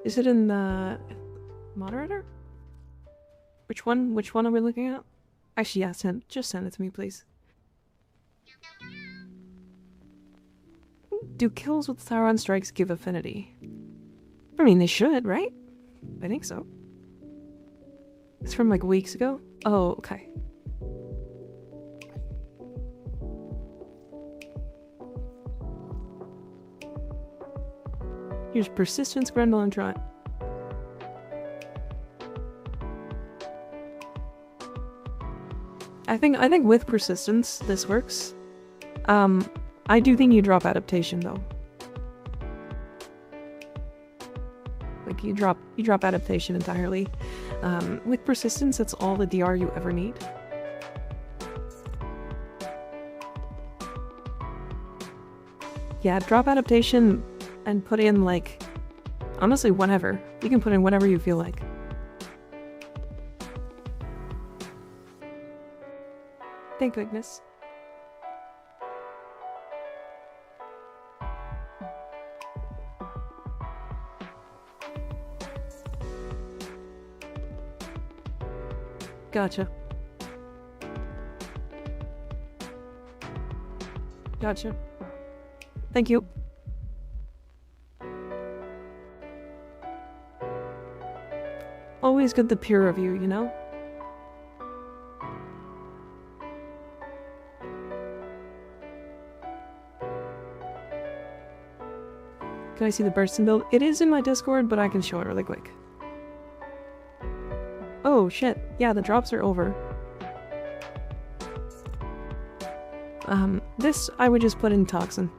Is it in the moderator? Which one? Which one are we looking at? Actually, yeah, just send it to me, please. Do kills with Sauron strikes give affinity? I mean, they should, right? I think so. It's from like weeks ago? Oh, okay. Here's Persistence, Grendel, and Trot. I think with Persistence, this works. I do think you drop Adaptation, though. Like, you drop Adaptation entirely. With Persistence, that's all the DR you ever need. Yeah, drop Adaptation and put in, like, honestly, whenever. You can put in whatever you feel like. Thank goodness. Gotcha. Gotcha. Thank you. Always good the peer review, you know? Can I see the Burston build? It is in my Discord, but I can show it really quick. Oh shit, yeah, the drops are over. This I would just put in Toxin.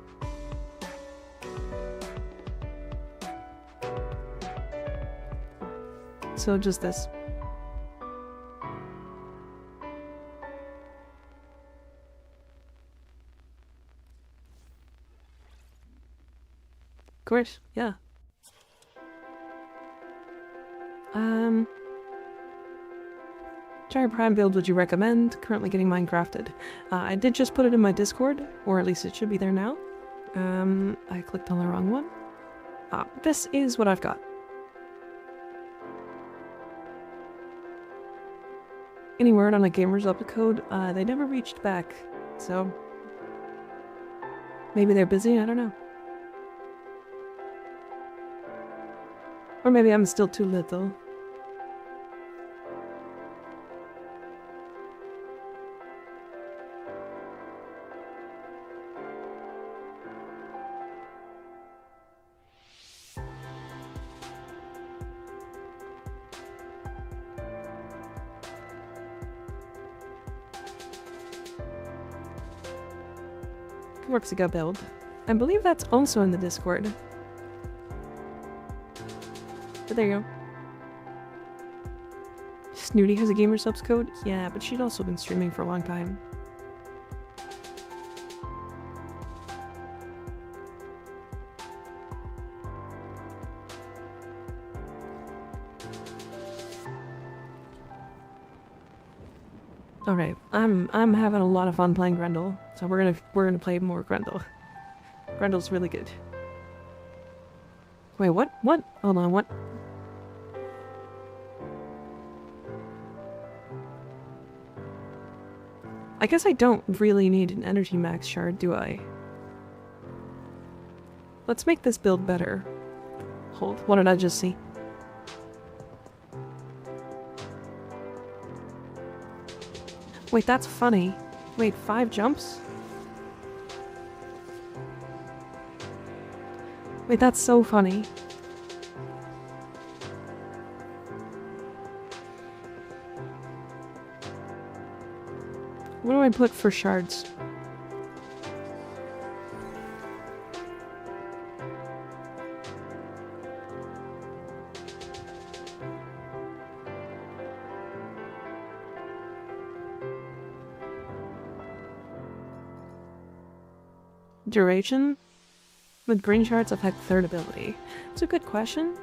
So just this. Of course, yeah. Giant Prime build would you recommend? Currently getting mine crafted. I did just put it in my Discord, or at least it should be there now. I clicked on the wrong one. This is what I've got. Any word on a gamer's upload? They never reached back, so maybe they're busy, I don't know. Or maybe I'm still too little. Worksiga build. I believe that's also in the Discord. But there you go. Snooty has a gamer subs code? Yeah, but she'd also been streaming for a long time. Alright, I'm having a lot of fun playing Grendel, so we're gonna play more Grendel. Grendel's really good. Wait, what? What? Hold on, what? I guess I don't really need an energy max shard, do I? Let's make this build better. Hold, what did I just see? Wait, that's funny. Wait, 5 jumps? Wait, that's so funny. What do I put for shards? Duration? With green shards affect third ability? It's a good question.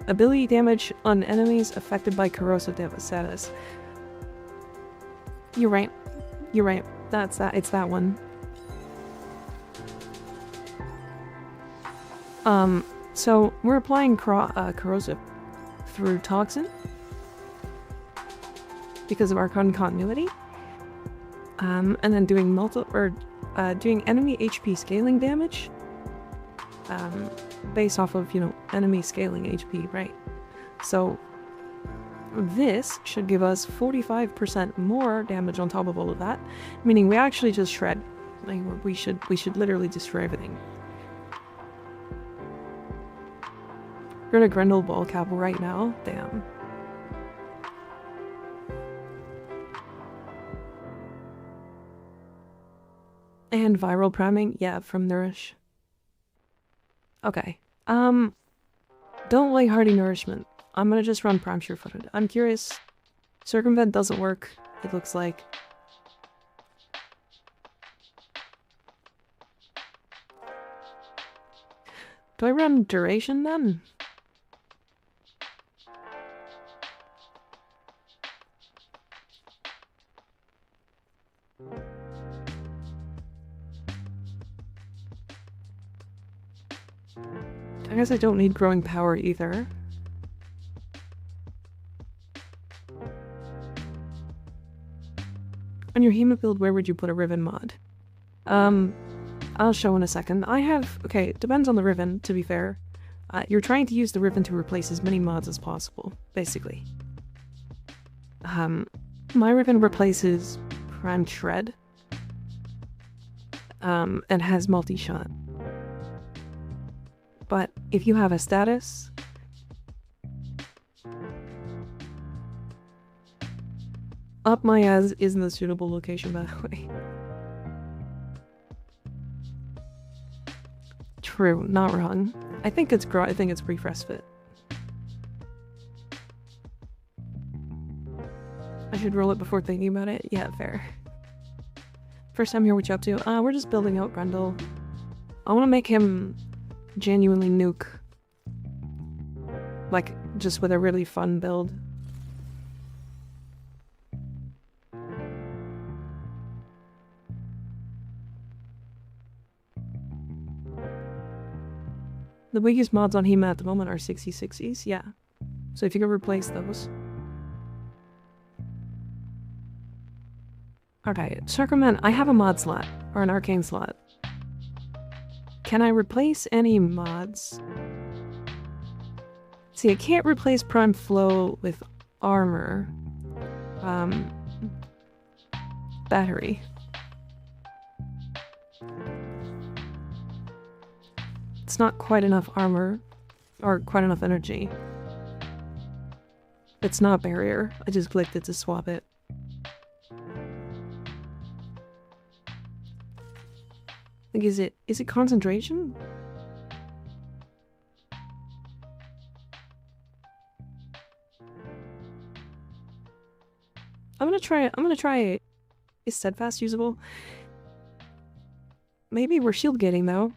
ability damage on enemies affected by corrosive status. You're right. You're right. That's that. It's that one. So we're applying corrosive through toxin because of our continuity. And then doing doing enemy HP scaling damage. Based off of, you know, enemy scaling HP, right? So this should give us 45% more damage on top of all of that, meaning we actually just shred. Like, we should literally destroy everything. We're gonna Grendel ball cap right now. Damn. And viral priming, yeah, from Nourish. Okay. Don't like Hardy Nourishment. I'm gonna just run Prime Sure-Footed. I'm curious. Circumvent doesn't work, it looks like. Do I run Duration then? I guess I don't need growing power either. On your Hema build, where would you put a Riven mod? I'll show in a second. I have... Okay, it depends on the Riven, to be fair. You're trying to use the Riven to replace as many mods as possible, basically. My Riven replaces Prime Shred. And has multi-shot. But if you have a status... Up my ass isn't a suitable location, by the way. True, not wrong. I think it's pre-fresh fit. I should roll it before thinking about it? Yeah, fair. First time here, what you up to? We're just building out Grendel. I want to make him genuinely nuke. Like, just with a really fun build. The weakest mods on Hema at the moment are 6060s, yeah. So if you could replace those. Okay, Circumvent, I have a mod slot, or an arcane slot. Can I replace any mods? See, I can't replace Prime Flow with armor. Battery. It's not quite enough armor, or quite enough energy. It's not barrier. I just clicked it to swap it. Like, is it concentration? I'm gonna try. Is Steadfast usable? Maybe we're shield gating though.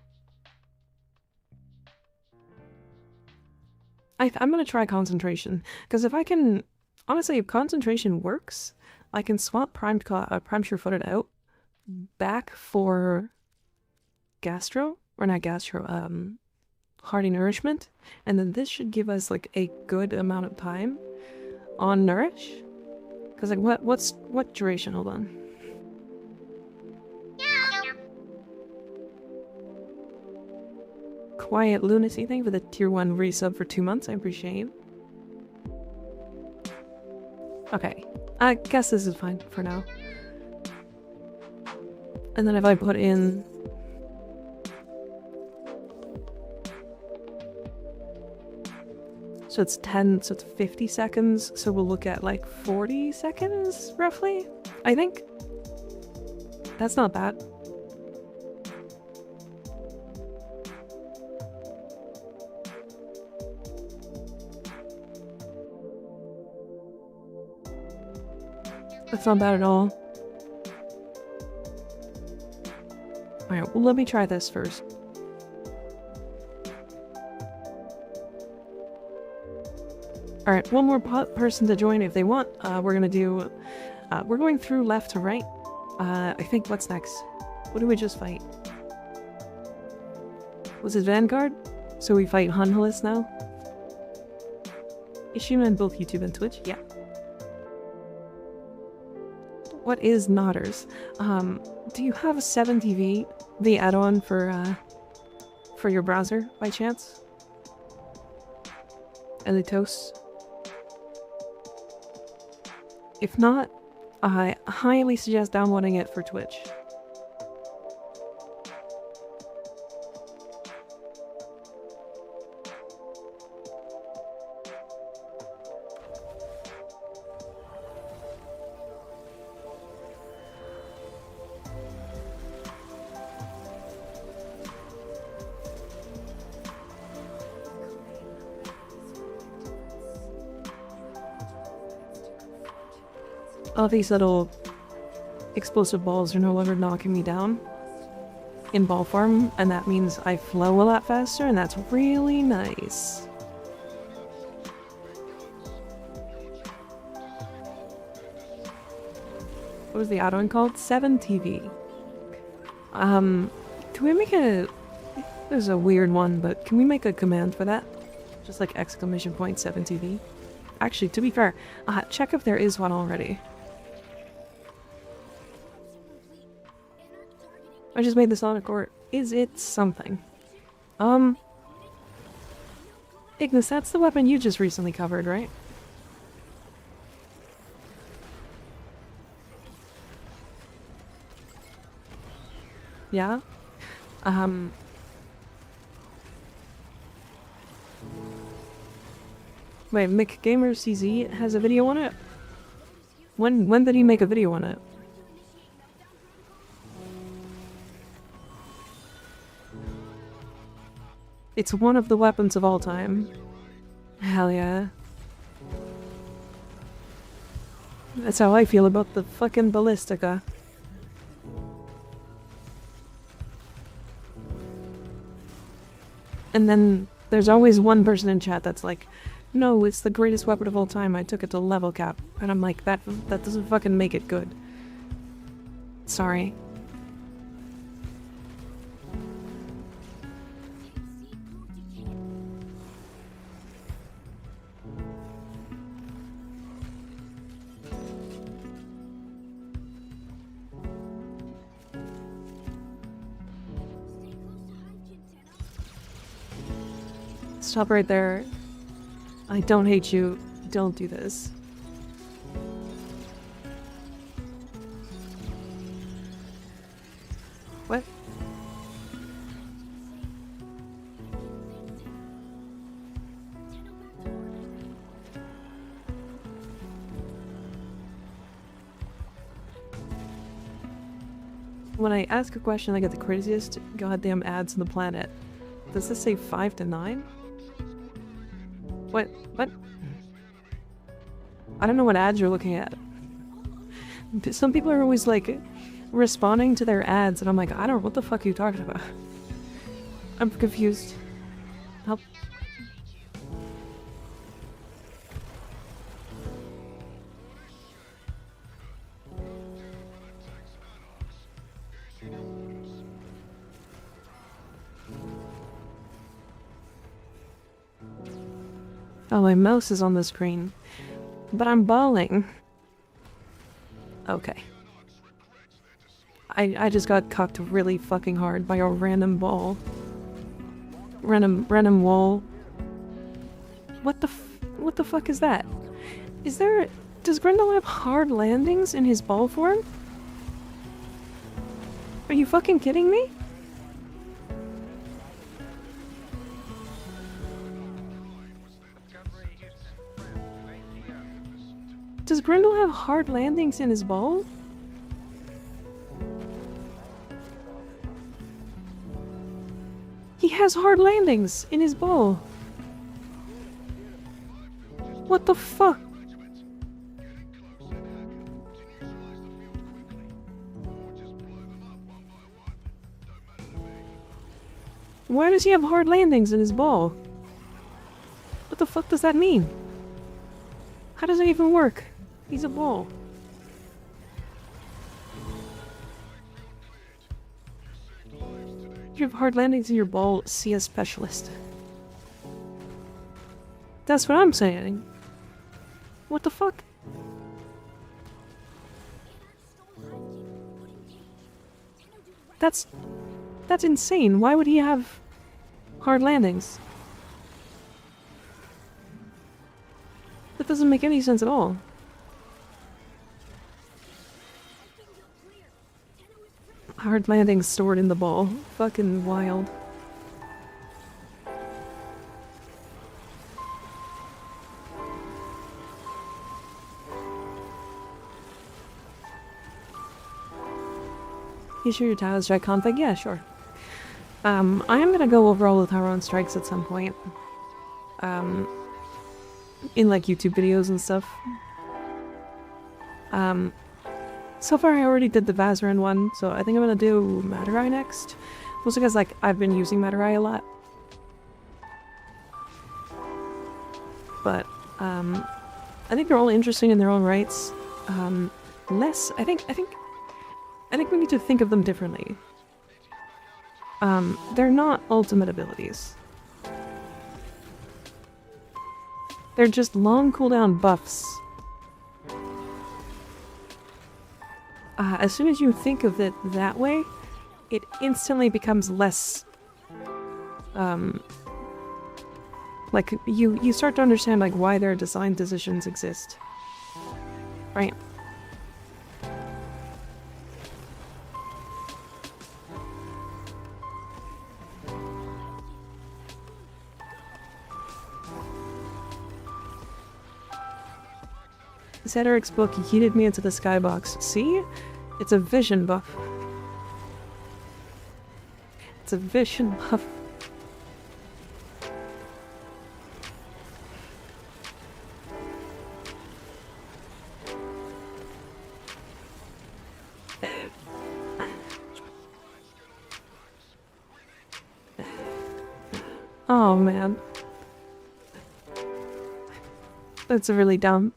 I'm gonna try concentration, because if I can, honestly, if concentration works, I can swap Prime Sure-Footed out back for Gastro, or not Gastro, Hardy Nourishment, and then this should give us like a good amount of time on Nourish. Because like what duration? Hold on. Quiet Lunacy, thank you for the tier 1 resub for 2 months, I appreciate it. Okay, I guess this is fine for now. And then if I put in... So it's 10, so it's 50 seconds, so we'll look at like 40 seconds, roughly, I think. That's not bad. That's not bad at all. Alright, well let me try this first. Alright, one more person to join if they want. We're gonna do... we're going through left to right. I think what's next? What did we just fight? Was it Vanguard? So we fight Hunhulis now? Is she on both YouTube and Twitch? Yeah. What is Nodders? Do you have a 7TV, the add-on for your browser, by chance? Elitos? If not, I highly suggest downloading it for Twitch. All these little explosive balls are no longer knocking me down in ball form, and that means I flow a lot faster, and that's really nice. What was the add-on called? 7TV. Can we make a... There's a weird one, but can we make a command for that? Just like exclamation point 7TV. Actually, to be fair, check if there is one already. I just made the Sonic Ort. Is it something? Ignis, that's the weapon you just recently covered, right? Yeah? Wait, MikaRiverNya has a video on it? When did he make a video on it? It's one of the weapons of all time. Hell yeah. That's how I feel about the fucking Ballistica. And then there's always one person in chat that's like, no, it's the greatest weapon of all time, I took it to level cap. And I'm like, that doesn't fucking make it good. Sorry. Stop right there. I don't hate you. Don't do this. What? When I ask a question, I get the craziest goddamn ads on the planet. Does this say 5 to 9? What? I don't know what ads you're looking at. Some people are always like responding to their ads and I'm like, I don't know what the fuck are you talking about. I'm confused. Help. Oh, my mouse is on the screen. But I'm balling. Okay. I just got cocked really fucking hard by a random ball. Random wall. What the fuck is that? Does Grendel have hard landings in his ball form? Are you fucking kidding me? Does Grendel have hard landings in his ball? He has hard landings in his ball. What the fuck? Why does he have hard landings in his ball? What the fuck does that mean? How does it even work? He's a ball. You have hard landings in your ball, see a specialist. That's what I'm saying. What the fuck? That's insane. Why would he have hard landings? That doesn't make any sense at all. Hard landings stored in the ball. Fucking wild. You sure your Tower Strike config? Yeah, sure. I am gonna go over all the Tower Strikes at some point. In like YouTube videos and stuff. So far I already did the Vazaran one, so I think I'm gonna do Matarai next. Mostly because like I've been using Matarai a lot. But I think they're all interesting in their own rights. I think we need to think of them differently. They're not ultimate abilities. They're just long cooldown buffs. As soon as you think of it that way, it instantly becomes less... like, you start to understand like why their design decisions exist. Right? Cedric's book yeeted me into the skybox. See? It's a vision buff. It's a vision buff. Oh man. That's really dumb.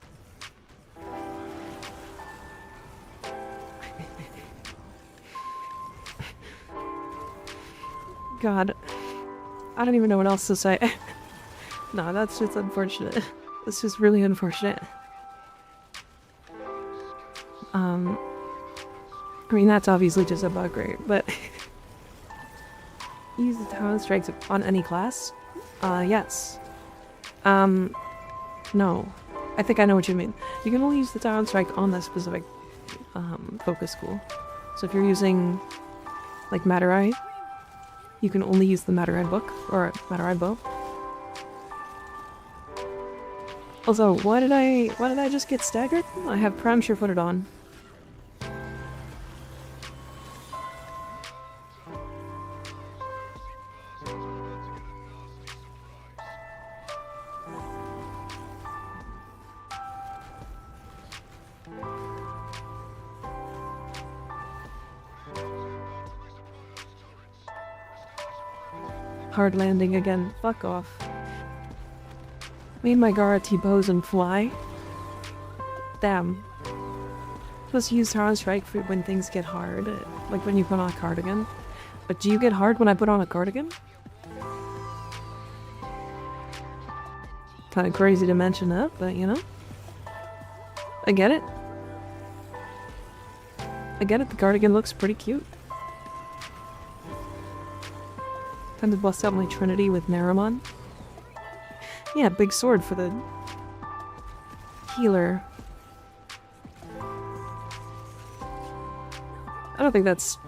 God. I don't even know what else to say. No, that's just unfortunate. That's just really unfortunate. I mean, that's obviously just a bug, right? But... use the Talon Strikes on any class? Yes. No. I think I know what you mean. You can only use the Talon Strike on the specific, focus school. So if you're using, like, Matarai, you can only use the Matarai book, or Matarai bow. Also, why did I just get staggered? I have Prime Sure-Footed on. Hard landing again. Fuck off. Made my Gara T-pose and fly. Damn. Supposed to use Talon Strike for when things get hard, like when you put on a cardigan. But do you get hard when I put on a cardigan? Kind of crazy to mention that, but you know. I get it. I get it, the cardigan looks pretty cute. Time to bust out my Trinity with Naramon. Yeah, big sword for the healer. I don't think that's...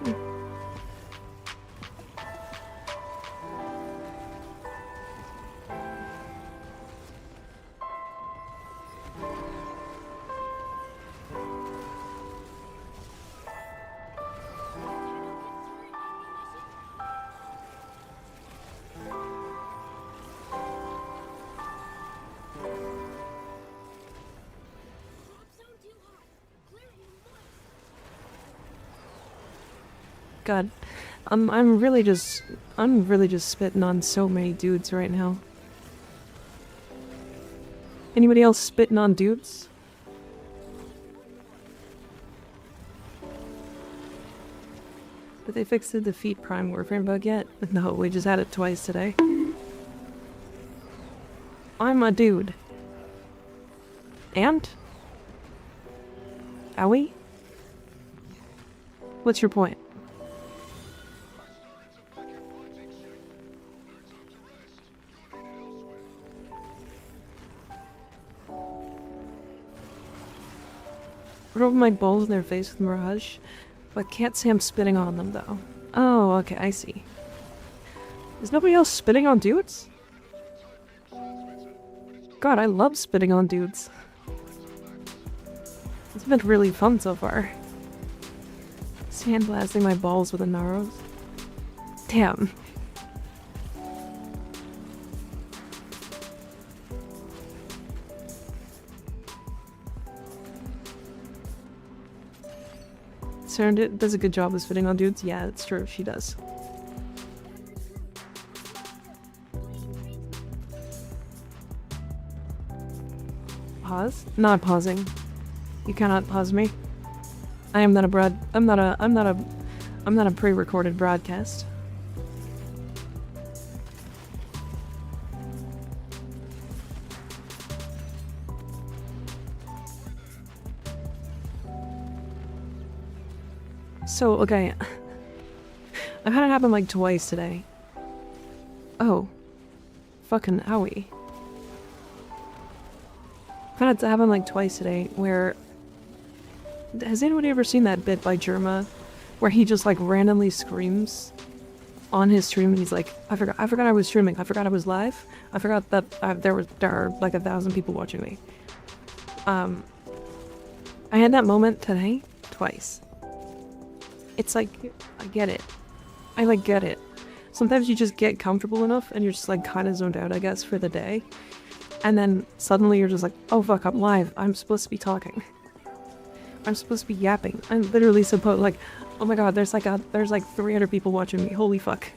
God, I'm really just spitting on so many dudes right now. Anybody else spitting on dudes? Did they fix the defeat Prime Warframe bug yet? No, we just had it twice today. I'm a dude. And? Owie? What's your point? Rub my balls in their face with Mirage, but can't say I'm spitting on them though. Oh, okay, I see. Is nobody else spitting on dudes? God, I love spitting on dudes. It's been really fun so far. Sandblasting my balls with a Naros. Damn. Sarah does a good job of spitting on dudes. Yeah, it's true, she does. Pause? Not pausing. You cannot pause me. I am not a I'm not a pre-recorded broadcast. So, okay. I've had it happen like twice today. Oh. Fucking owie. I've had it happen like twice today where... Has anybody ever seen that bit by Jerma where he just like randomly screams on his stream and he's like, I forgot I was streaming, I forgot I was live, I forgot that there are like 1,000 people watching me. I had that moment today twice. It's like, I get it. I like get it. Sometimes you just get comfortable enough and you're just like kind of zoned out, I guess, for the day. And then suddenly you're just like, oh fuck, I'm live. I'm supposed to be talking. I'm supposed to be yapping. I'm literally supposed, like, oh my god, there's like 300 people watching me. Holy fuck.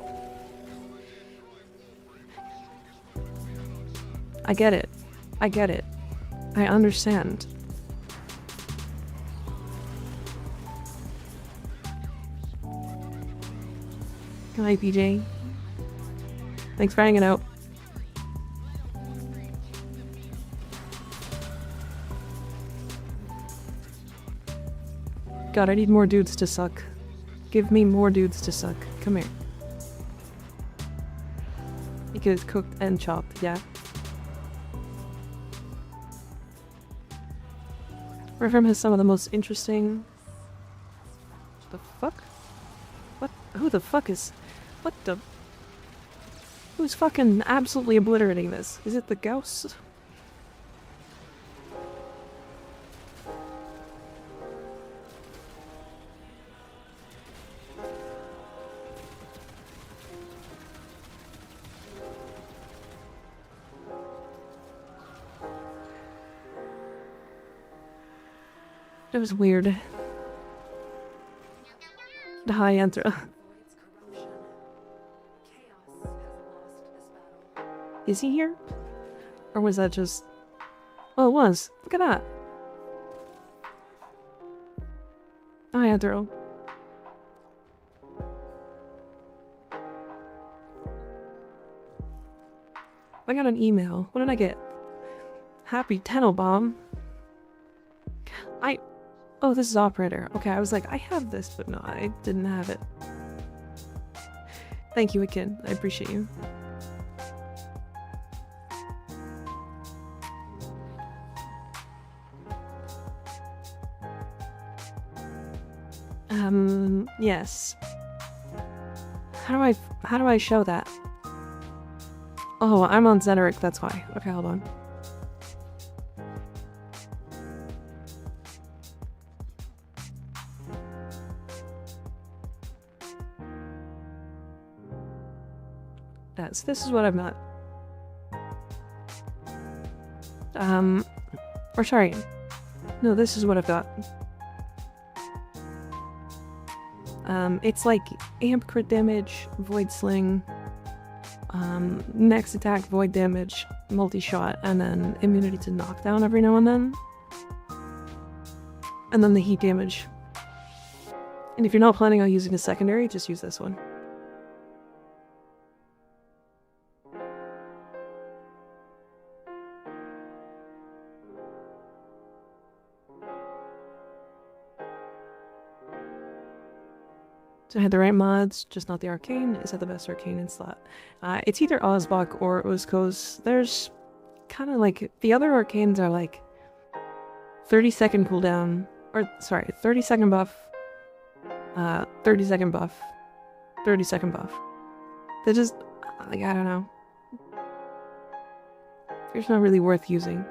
I get it. I get it. I understand. Hi, PJ. Thanks for hanging out. God, I need more dudes to suck. Give me more dudes to suck. Come here. Because cooked and chopped, yeah. Warframe has some of the most interesting... The fuck? What? Who the fuck is... What the... Who's fucking absolutely obliterating this? Is it the Gauss? It was weird. Hi, Anthra. Avoids corruption. Chaos has lost this battle. Is he here? Or was that just... Oh, it was. Look at that. Hi, Anthro. I got an email. What did I get? Happy Tenenbaum. Oh, this is operator. Okay, I was like, I have this, but no, I didn't have it. Thank you, Akin. I appreciate you. Yes. How do I show that? Oh, I'm on Zederic, that's why. Okay, hold on. This is what I've got. Or sorry. No, this is what I've got. It's like amp crit damage, void sling, Next attack, void damage, multi-shot, and then immunity to knockdown every now and then. And then the heat damage. And if you're not planning on using a secondary, just use this one. So I had the right mods, just not the arcane. Is that the best arcane in slot? It's either Ozbok or Uzko's. There's kind of like, the other arcanes are like 30-second cooldown, or sorry, 30-second buff, 30-second buff, 30-second buff. They're just, like, I don't know. They're just not really worth using.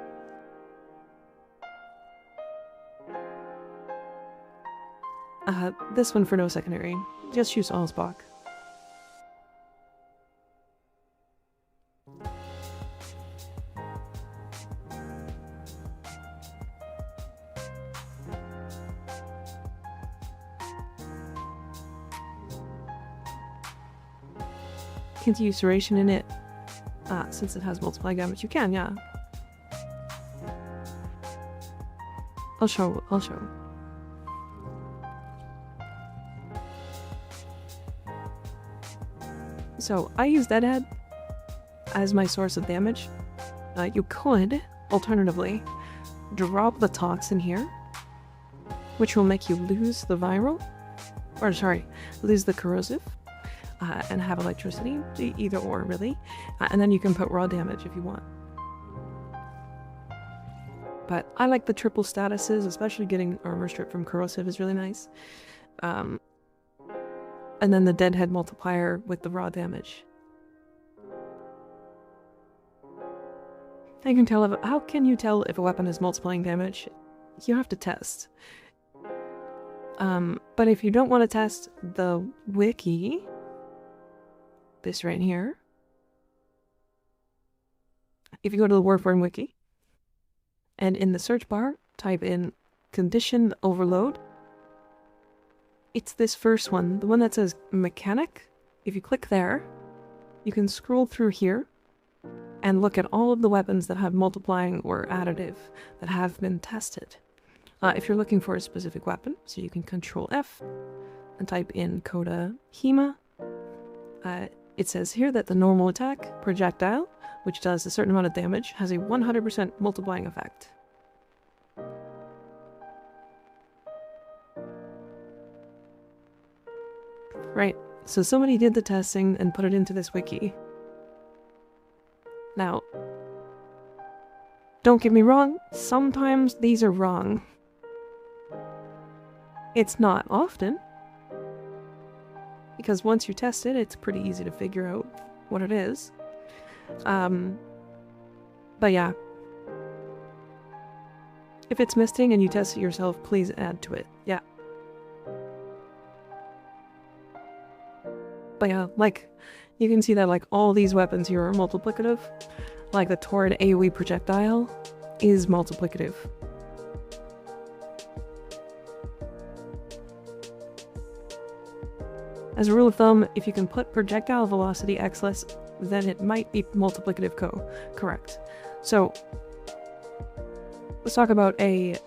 This one for no secondary. Just use Allsbach. Can't use duration in it. Since it has multiplying damage, you can, yeah. I'll show. So, I use Deadhead as my source of damage. You could, alternatively, drop the toxin here, which will make you lose the viral, or sorry, lose the corrosive, and have electricity, either or really, and then you can put raw damage if you want. But I like the triple statuses, especially getting armor strip from corrosive is really nice. And then the Deadhead multiplier with the raw damage. How can you tell if a weapon is multiplying damage? You have to test. But if you don't want to test the wiki, this right here, if you go to the Warframe wiki, and in the search bar, type in condition overload, it's this first one, the one that says mechanic. If you click there, you can scroll through here and look at all of the weapons that have multiplying or additive that have been tested. If you're looking for a specific weapon, so you can Control F and type in Coda Hema. It says here that the normal attack projectile, which does a certain amount of damage, has a 100% multiplying effect. Right, so somebody did the testing and put it into this wiki. Now, don't get me wrong, sometimes these are wrong. It's not often, because once you test it, it's pretty easy to figure out what it is. But yeah. If it's missing and you test it yourself, please add to it. Yeah. But yeah, like, you can see that like all these weapons here are multiplicative. Like the Torrid AoE projectile is multiplicative. As a rule of thumb, if you can put projectile velocity X-less, then it might be multiplicative correct. So, let's talk about a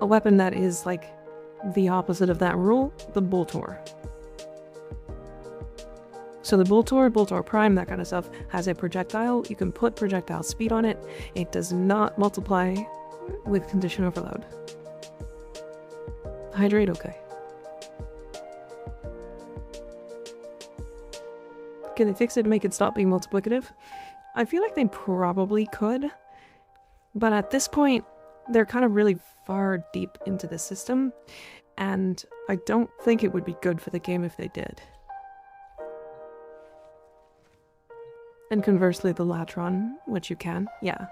weapon that is like the opposite of that rule, the Boltor. So the Boltor Prime, that kind of stuff, has a projectile. You can put projectile speed on it. It does not multiply with condition overload. Hydrate, okay. Can they fix it to make it stop being multiplicative? I feel like they probably could, but at this point, they're kind of really far deep into the system, and I don't think it would be good for the game if they did. And conversely, the Latron, which you can, yeah.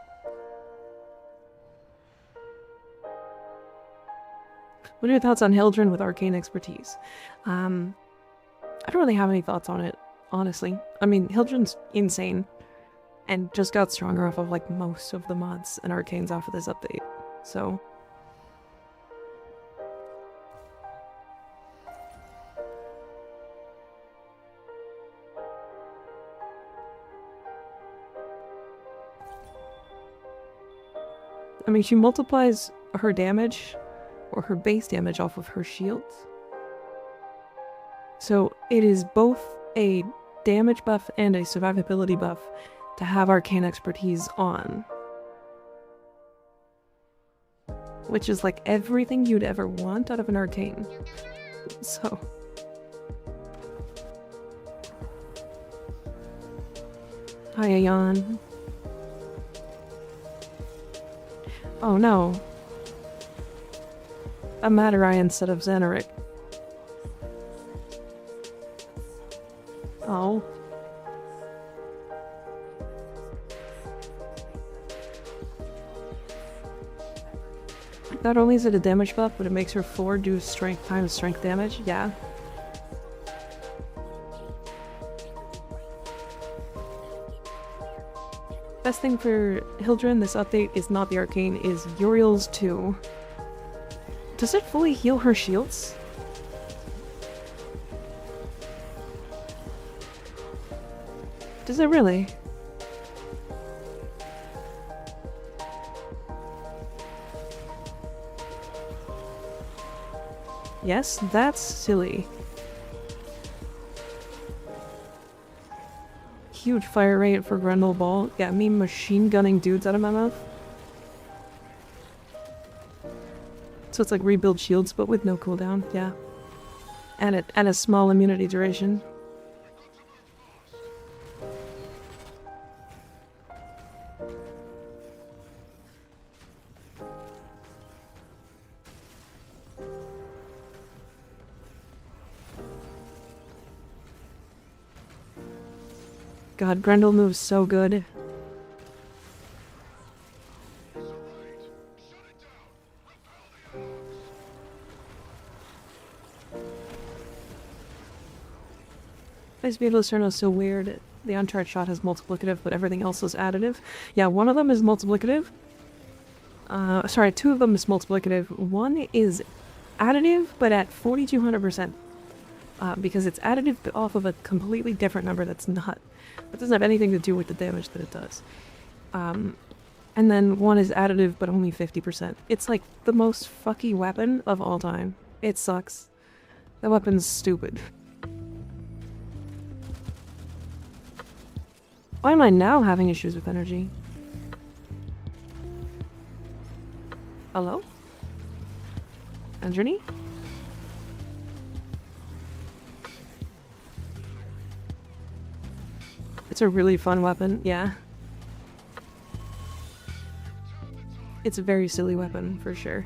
What are your thoughts on Hildren with arcane expertise? I don't really have any thoughts on it, honestly. I mean, Hildren's insane, and just got stronger off of like most of the mods and arcanes off of this update, so... I mean, she multiplies her damage, or her base damage off of her shields. So it is both a damage buff and a survivability buff to have arcane expertise on. Which is like everything you'd ever want out of an arcane. So... Hi, Ayan. Oh no. A Matarai instead of Xenoric. Oh. Not only is it a damage buff, but it makes her 4 do strength times strength damage. Yeah. Best thing for Hildren, this update is not the arcane, is Uriel's 2. Does it fully heal her shields? Does it really? Yes, that's silly. Huge fire rate for Grendel Ball. Yeah, me machine gunning dudes out of my mouth. So it's like rebuild shields, but with no cooldown. Yeah, and a small immunity duration. God, Grendel moves so good. This Beetle is so weird. The uncharted shot has multiplicative, but everything else is additive. Yeah, one of them is multiplicative. Sorry, 2 of them is multiplicative. One is additive, but at 4200%. Because it's additive off of a completely different number that's not. That doesn't have anything to do with the damage that it does. And then one is additive, but only 50%. It's like the most fucky weapon of all time. It sucks. That weapon's stupid. Why am I now having issues with energy? Hello? Anjani? It's a really fun weapon, yeah. It's a very silly weapon, for sure.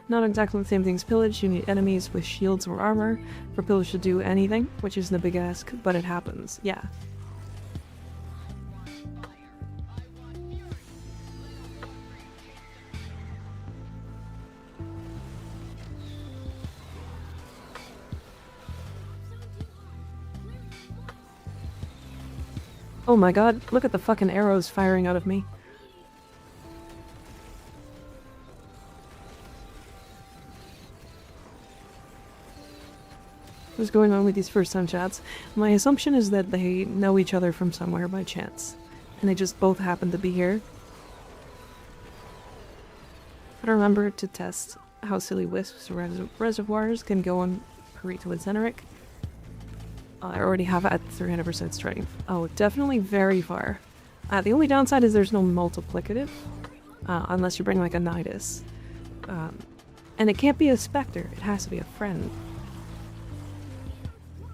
Not exactly the same thing as Pillage. You need enemies with shields or armor for Pillage to do anything, which isn't a big ask, but it happens. Yeah. Oh my god, look at the fucking arrows firing out of me. What's going on with these first time chats? My assumption is that they know each other from somewhere by chance. And they just both happen to be here. But remember to test how silly wisps reservoirs can go on Parito with Xenoric. I already have it at 300% strength. Oh, definitely very far. The only downside is there's no multiplicative. Unless you bring like a Nidus. And it can't be a Spectre, it has to be a friend.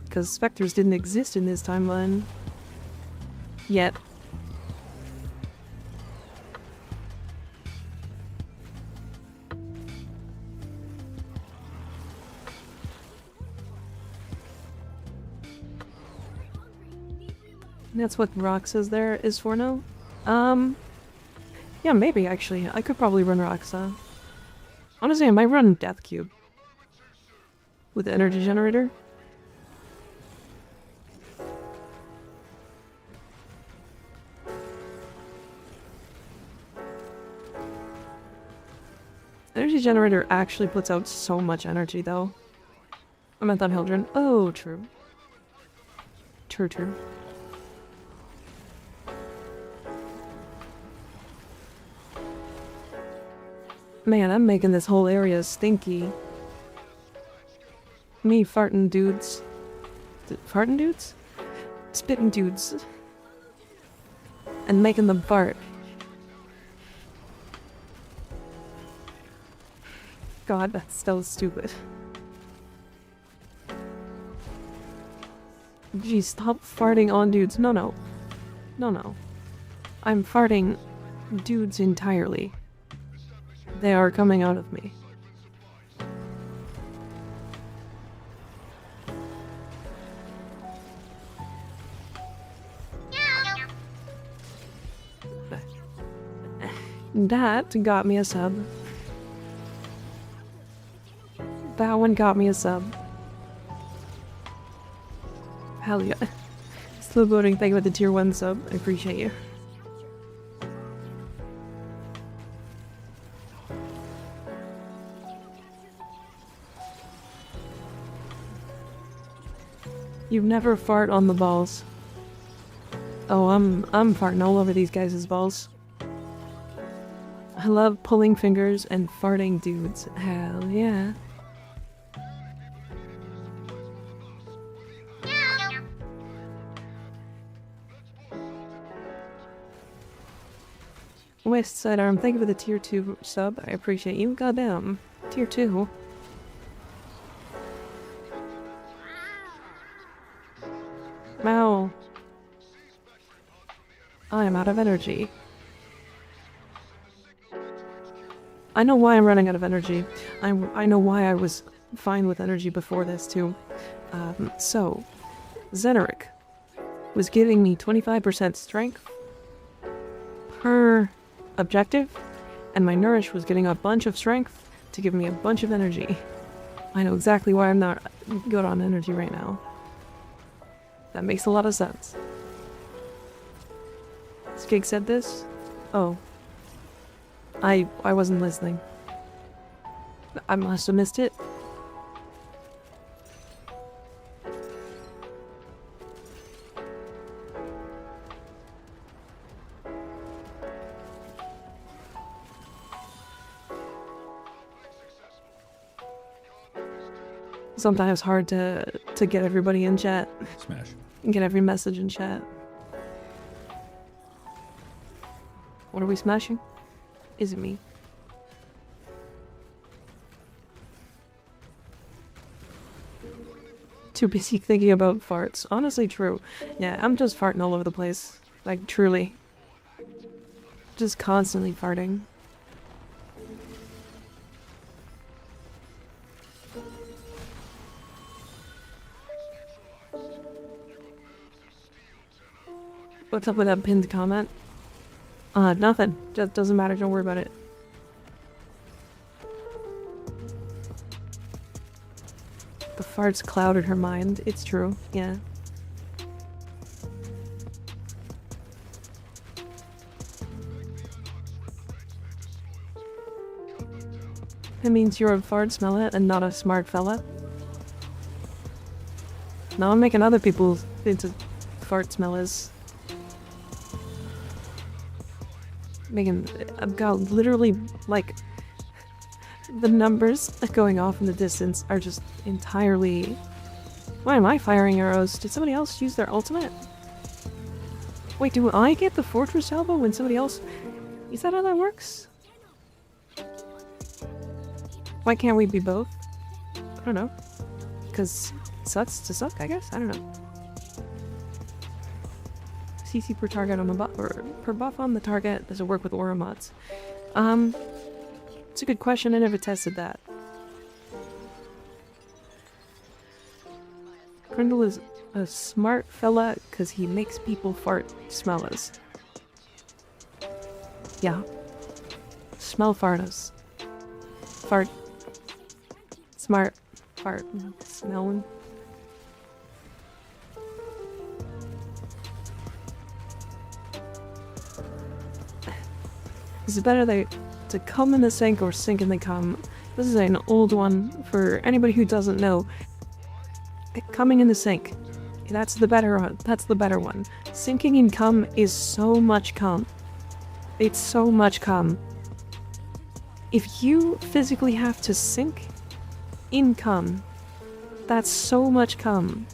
Because Spectres didn't exist in this timeline. Yet. That's what Roxa there is for now? Yeah, maybe actually. I could probably run Roxa. Honestly, I might run Death Cube. With the energy generator. Energy generator actually puts out so much energy, though. I meant on Hildren. Oh, true. True. Man, I'm making this whole area stinky. Me farting dudes. Farting dudes? Spitting dudes. And making them fart. God, that's so stupid. Geez, stop farting on dudes. No. I'm farting dudes entirely. They are coming out of me. That got me a sub. That one got me a sub. Hell yeah. Slow voting, thank you for the tier 1 sub. I appreciate you. You never fart on the balls. Oh, I'm farting all over these guys' balls. I love pulling fingers and farting dudes. Hell yeah. West Side Arm, thank you for the tier 2 sub. I appreciate you. Goddamn. Tier 2. Wow. I am out of energy. I know why I'm running out of energy. I know why I was fine with energy before this too. So, Zeneric was giving me 25% strength per objective, and my Nourish was getting a bunch of strength to give me a bunch of energy. I know exactly why I'm not good on energy right now. That makes a lot of sense. Skig said this? Oh. I wasn't listening. I must have missed it. Sometimes hard to get everybody in chat. Smash. And get every message in chat. What are we smashing? Is it me? Too busy thinking about farts. Honestly, true. Yeah, I'm just farting all over the place. Like, truly. Just constantly farting. What's up with that pinned comment? Nothing. Just doesn't matter, don't worry about it. The farts clouded her mind. It's true, yeah. It means you're a fart smeller and not a smart fella. Now I'm making other people into fart smellers. I've got literally, like, the numbers going off in the distance are just entirely... Why am I firing arrows? Did somebody else use their ultimate? Wait, do I get the fortress elbow when somebody else... Is that how that works? Why can't we be both? I don't know. Because it sucks to suck, I guess? I don't know. CC per target on the buff, or per buff on the target. Does it work with aura mods? It's a good question. I never tested that. Grundle is a smart fella because he makes people fart smellers. Yeah. Smell fartas. Fart. Smart. Fart. Smelling. Is it better to come in the sink or sink in the cum. This is an old one for anybody who doesn't know. Coming in the sink. That's the better one. That's the better one. Sinking in cum is so much cum. It's so much cum. If you physically have to sink in cum, that's so much cum.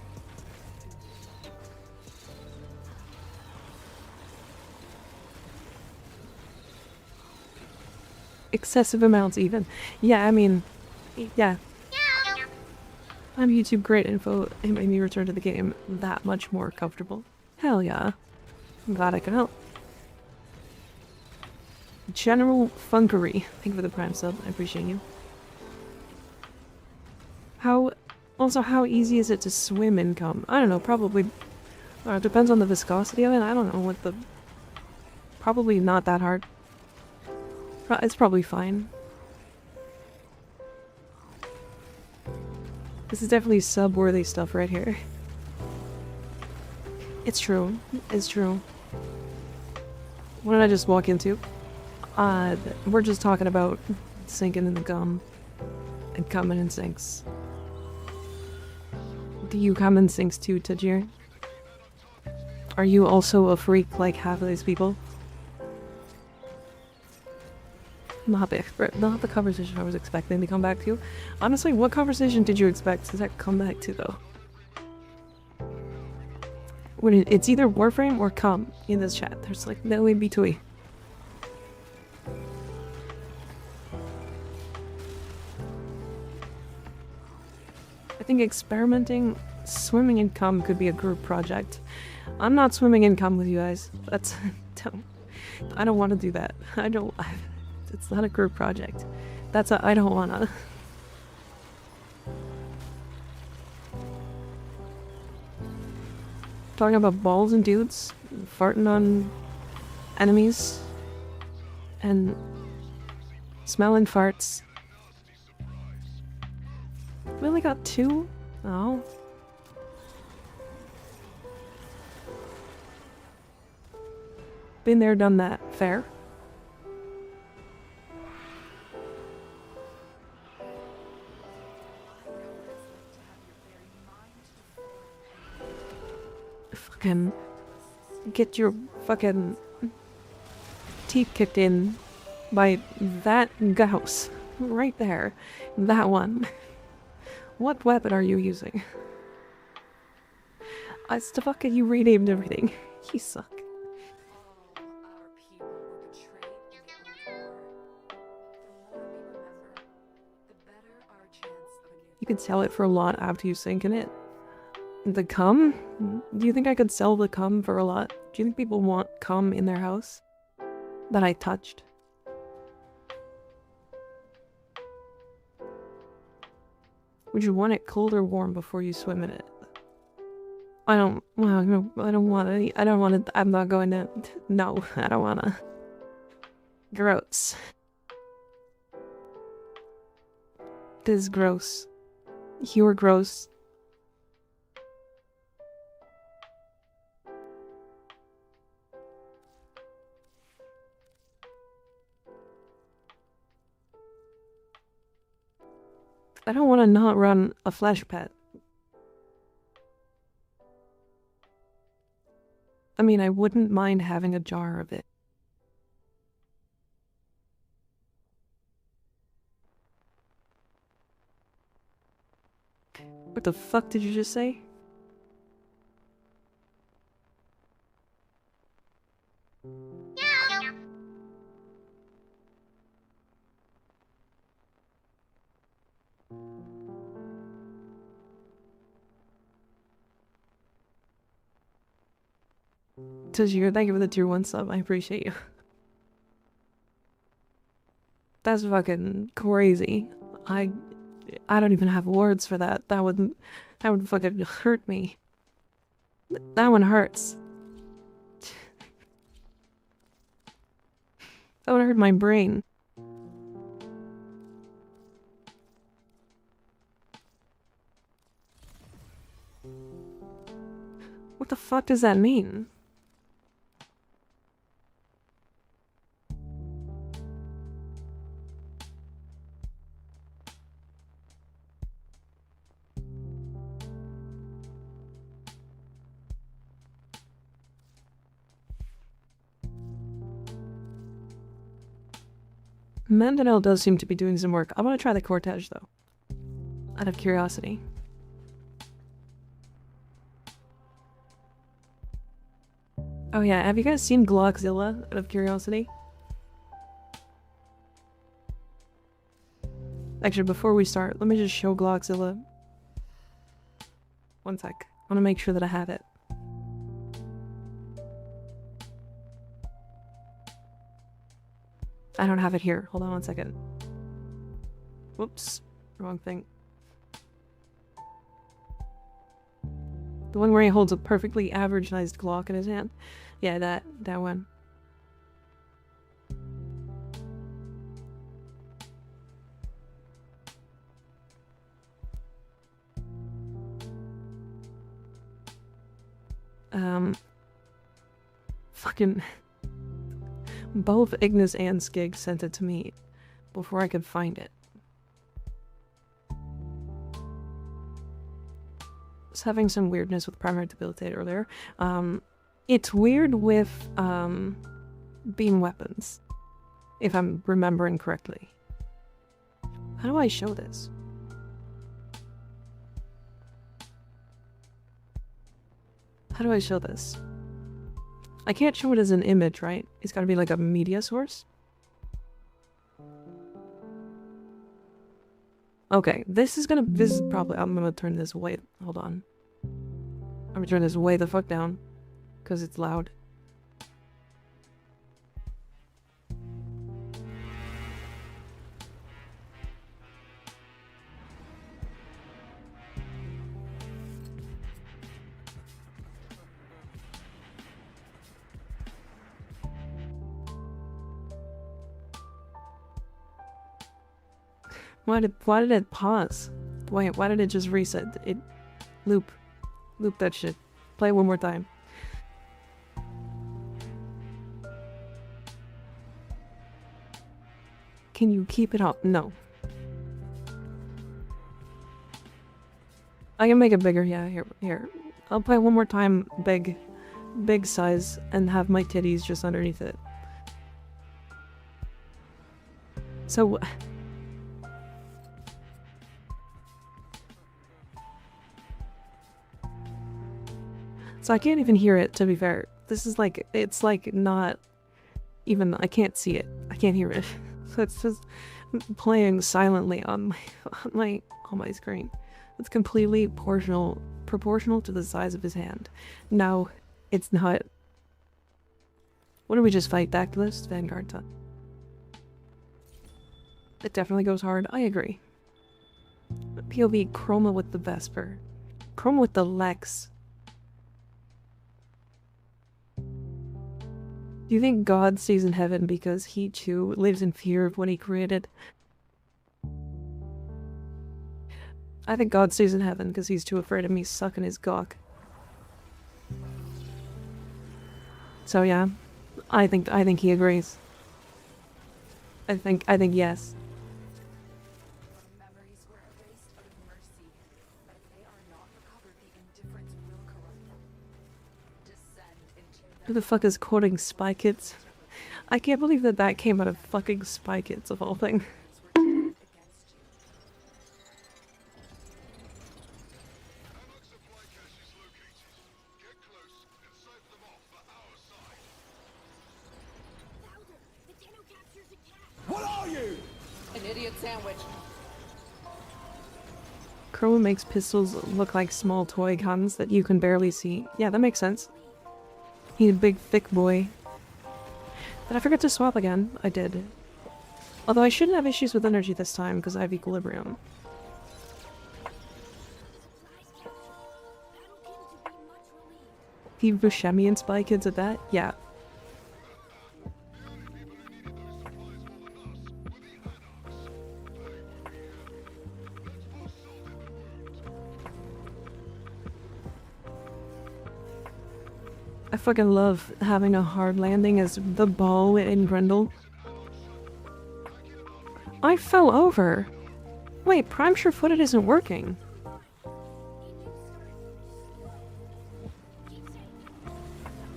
Excessive amounts even. Yeah, I mean, yeah. I'm YouTube great info. It made me return to the game that much more comfortable. Hell yeah. I'm glad I could help. General Funkery. Thank you for the prime sub. I appreciate you. How easy is it to swim in cum? I don't know, probably... it depends on the viscosity of it. I don't know what the... Probably not that hard. It's probably fine. This is definitely sub-worthy stuff right here. It's true. It's true. What did I just walk into? We're just talking about sinking in the gum. And coming in sinks. Do you come in sinks too, Tajir? Are you also a freak like half of these people? Not the conversation I was expecting to come back to. Honestly, what conversation did you expect to come back to, though? It's either Warframe or cum in this chat. There's like no in between. I think experimenting swimming in cum could be a group project. I'm not swimming in cum with you guys. That's... I don't want to do that. It's not a group project. I don't wanna. Talking about balls and dudes, farting on enemies, and smelling farts. We only got 2? Oh. Been there, done that. Fair. Fucking get your fucking teeth kicked in by that gauss right there. That one. What weapon are you using? Fucking you renamed everything. You suck. You could sell it for a lot after you sink in it. The cum? Do you think I could sell the cum for a lot? Do you think people want cum in their house? That I touched? Would you want it cold or warm before you swim in it? I don't want any. I don't want to. I'm not going to. No, I don't want to. Gross. This is gross. You're gross. I don't want to not run a flesh pet. I mean, I wouldn't mind having a jar of it. What the fuck did you just say? Tajir, thank you for the tier 1 sub. I appreciate you. That's fucking crazy. I don't even have words for that. That would fucking hurt me. That one hurts. That would hurt my brain. What the fuck does that mean? Mandanel does seem to be doing some work. I want to try the Cortege, though. Out of curiosity. Oh yeah, have you guys seen Glockzilla, out of curiosity? Actually, before we start, let me just show Glockzilla. One sec. I want to make sure that I have it. I don't have it here. Hold on one second. Whoops. Wrong thing. The one where he holds a perfectly average-sized Glock in his hand. Yeah, that one. Fucking... Both Ignis and Skig sent it to me before I could find it. Was having some weirdness with Primary Debilitate earlier. It's weird with beam weapons, if I'm remembering correctly. How do I show this? How do I show this? I can't show it as an image, right? It's gotta be like a media source. Okay, this is probably, I'm gonna turn this way, hold on. I'm gonna turn this way the fuck down, because it's loud. Why did it pause? Wait, why did it just reset? Loop that shit. Play it one more time. Can you keep it up? No. I can make it bigger, yeah, here. I'll play one more time, big size, and have my titties just underneath it. So... So I can't even hear it, to be fair. This is like, it's like not even, I can't see it. I can't hear it. So it's just playing silently on my screen. It's completely proportional to the size of his hand. No, it's not. What did we just fight? Dactylus? Vanguard ton. It definitely goes hard. I agree. POV Chroma with the Vesper. Chroma with the Lex. Do you think God stays in heaven because he too lives in fear of what he created? I think God stays in heaven because he's too afraid of me sucking his gawk. So yeah, I think he agrees. I think yes. Memories were erased out of mercy, but if they are not recovered, the indifference will corrupt them. Descend into Who the fuck is quoting Spy Kids? I can't believe that came out of fucking Spy Kids of all things. What are you? an idiot sandwich. Chroma makes pistols look like small toy guns that you can barely see. Yeah, that makes sense. He's a big, thick boy. Did I forget to swap again? I did. Although I shouldn't have issues with energy this time because I have equilibrium. He Buscemi and Spy Kids at that? Yeah. I fucking love having a hard landing as the ball in Grendel. I fell over. Wait, Prime Sure-Footed isn't working.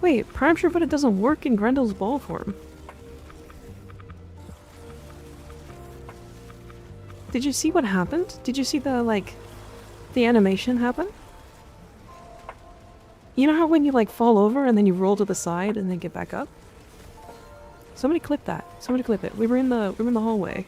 Wait, Prime Sure-Footed doesn't work in Grendel's ball form. Did you see what happened? Did you see the, like, the animation happen? You know how when you, like, fall over and then you roll to the side and then get back up? Somebody clip that. Somebody clip it. We were in the hallway.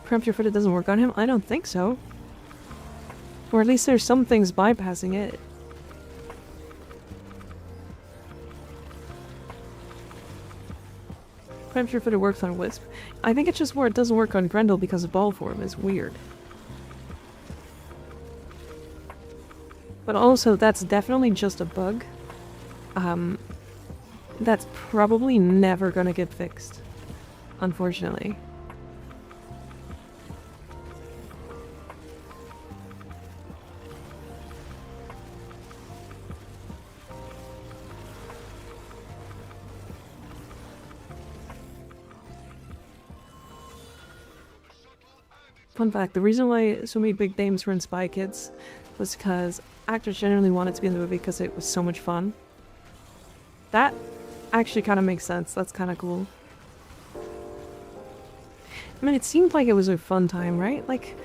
Cramp your foot, it doesn't work on him? I don't think so. Or at least there's some things bypassing it. Cramp your foot, it works on Wisp. I think it's just where it doesn't work on Grendel because of ball form is weird. But also, that's definitely just a bug. That's probably never gonna get fixed. Unfortunately. Fun fact, the reason why so many big names were in Spy Kids was because actors generally wanted to be in the movie because it was so much fun. That actually kind of makes sense. That's kind of cool. I mean, it seemed like it was a fun time, right? Like,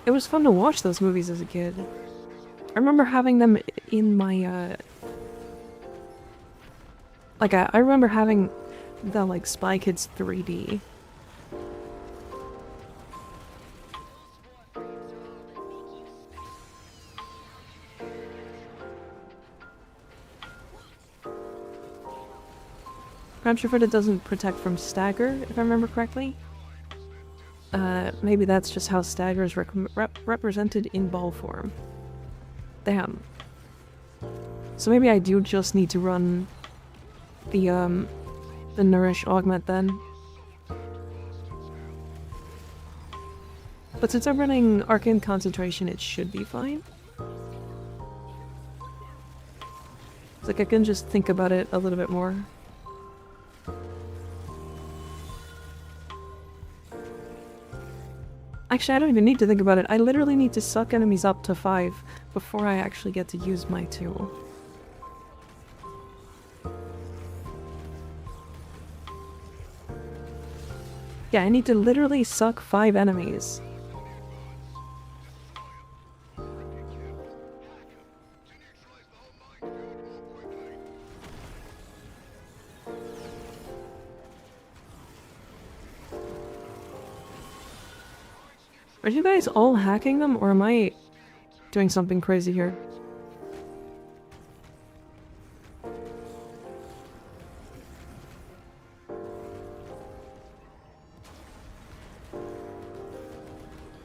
it was fun to watch those movies as a kid. I remember having them in my, like, I remember having the, like, Spy Kids 3D. Ramshire it doesn't protect from stagger, if I remember correctly. Maybe that's just how stagger is represented in ball form. Damn. So maybe I do just need to run the Nourish Augment then. But since I'm running Arcane Concentration, it should be fine. It's like I can just think about it a little bit more. Actually, I don't even need to think about it. I literally need to suck enemies up to 5 before I actually get to use my tool. Yeah, I need to literally suck 5 enemies. Are you guys all hacking them, or am I doing something crazy here?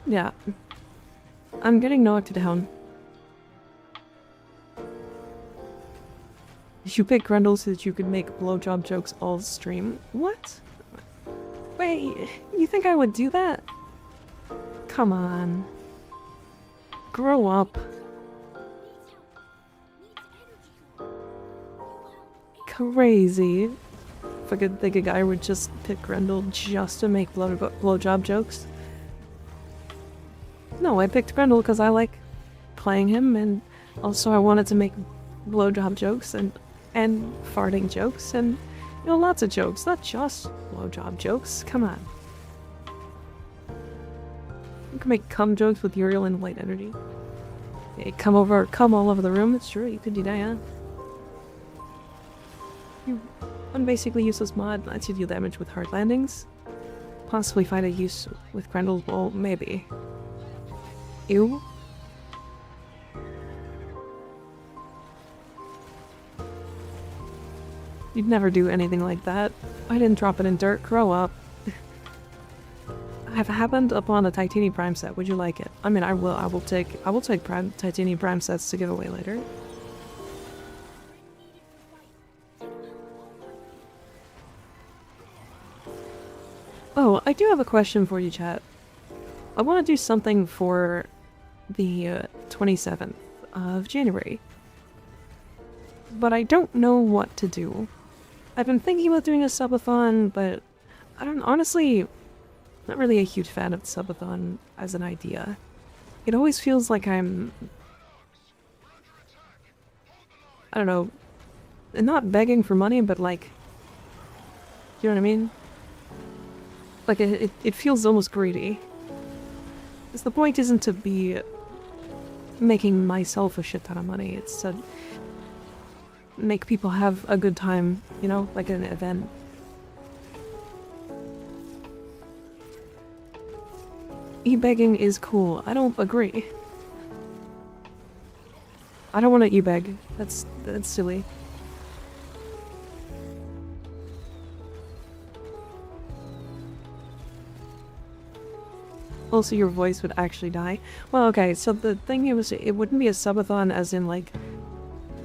Yeah. I'm getting knocked down. You picked Grendel so that you could make blowjob jokes all stream. What? Wait, you think I would do that? Come on. Grow up. Crazy. If I could think a guy would just pick Grendel just to make blowjob jokes. No, I picked Grendel because I like playing him, and also I wanted to make blowjob jokes and farting jokes and, you know, lots of jokes, not just blowjob jokes. Come on. You can make cum jokes with Uriel and light energy. Yeah, come all over the room. It's true, you could do that, yeah. One basically useless mod lets you deal damage with hard landings. Possibly find a use with Grendel, well, maybe. Ew. You'd never do anything like that. I didn't drop it in dirt. Grow up. Have happened upon a Titanium Prime set. Would you like it? I mean, I will. I will take Titanium Prime sets to give away later. Oh, I do have a question for you, chat. I want to do something for the 27th of January, but I don't know what to do. I've been thinking about doing a subathon, but I don't honestly. Not really a huge fan of the subathon as an idea. It always feels like I'm, I don't know, not begging for money, but like, you know what I mean? Like it feels almost greedy. Because the point isn't to be making myself a shit ton of money, it's to make people have a good time, you know, like an event. E-begging is cool. I don't agree. I don't want to e-beg. That's silly. Also, your voice would actually die. Well, okay, so the thing is, it wouldn't be a subathon as in, like,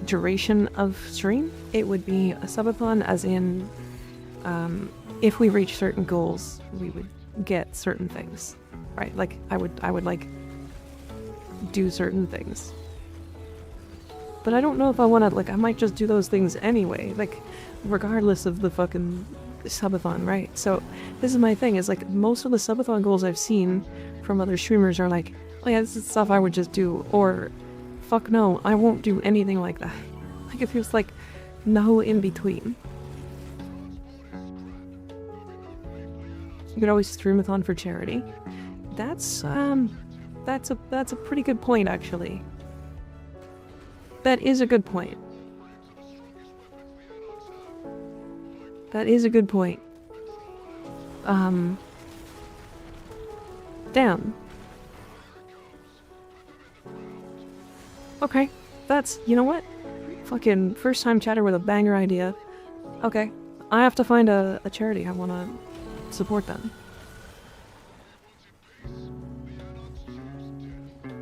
duration of stream. It would be a subathon as in, if we reach certain goals, we would get certain things. Right? Like, I would, like, do certain things. But I don't know if I want to, like, I might just do those things anyway, like, regardless of the fucking subathon, right? So, this is my thing, is, like, most of the subathon goals I've seen from other streamers are like, oh yeah, this is stuff I would just do, or, fuck no, I won't do anything like that. Like, it feels like no in between. You could always streamathon for charity. That's a pretty good point, actually. That is a good point. That is a good point. Damn. Okay, that's, you know what? Fucking first time chatter with a banger idea. Okay, I have to find a charity. I wanna support them.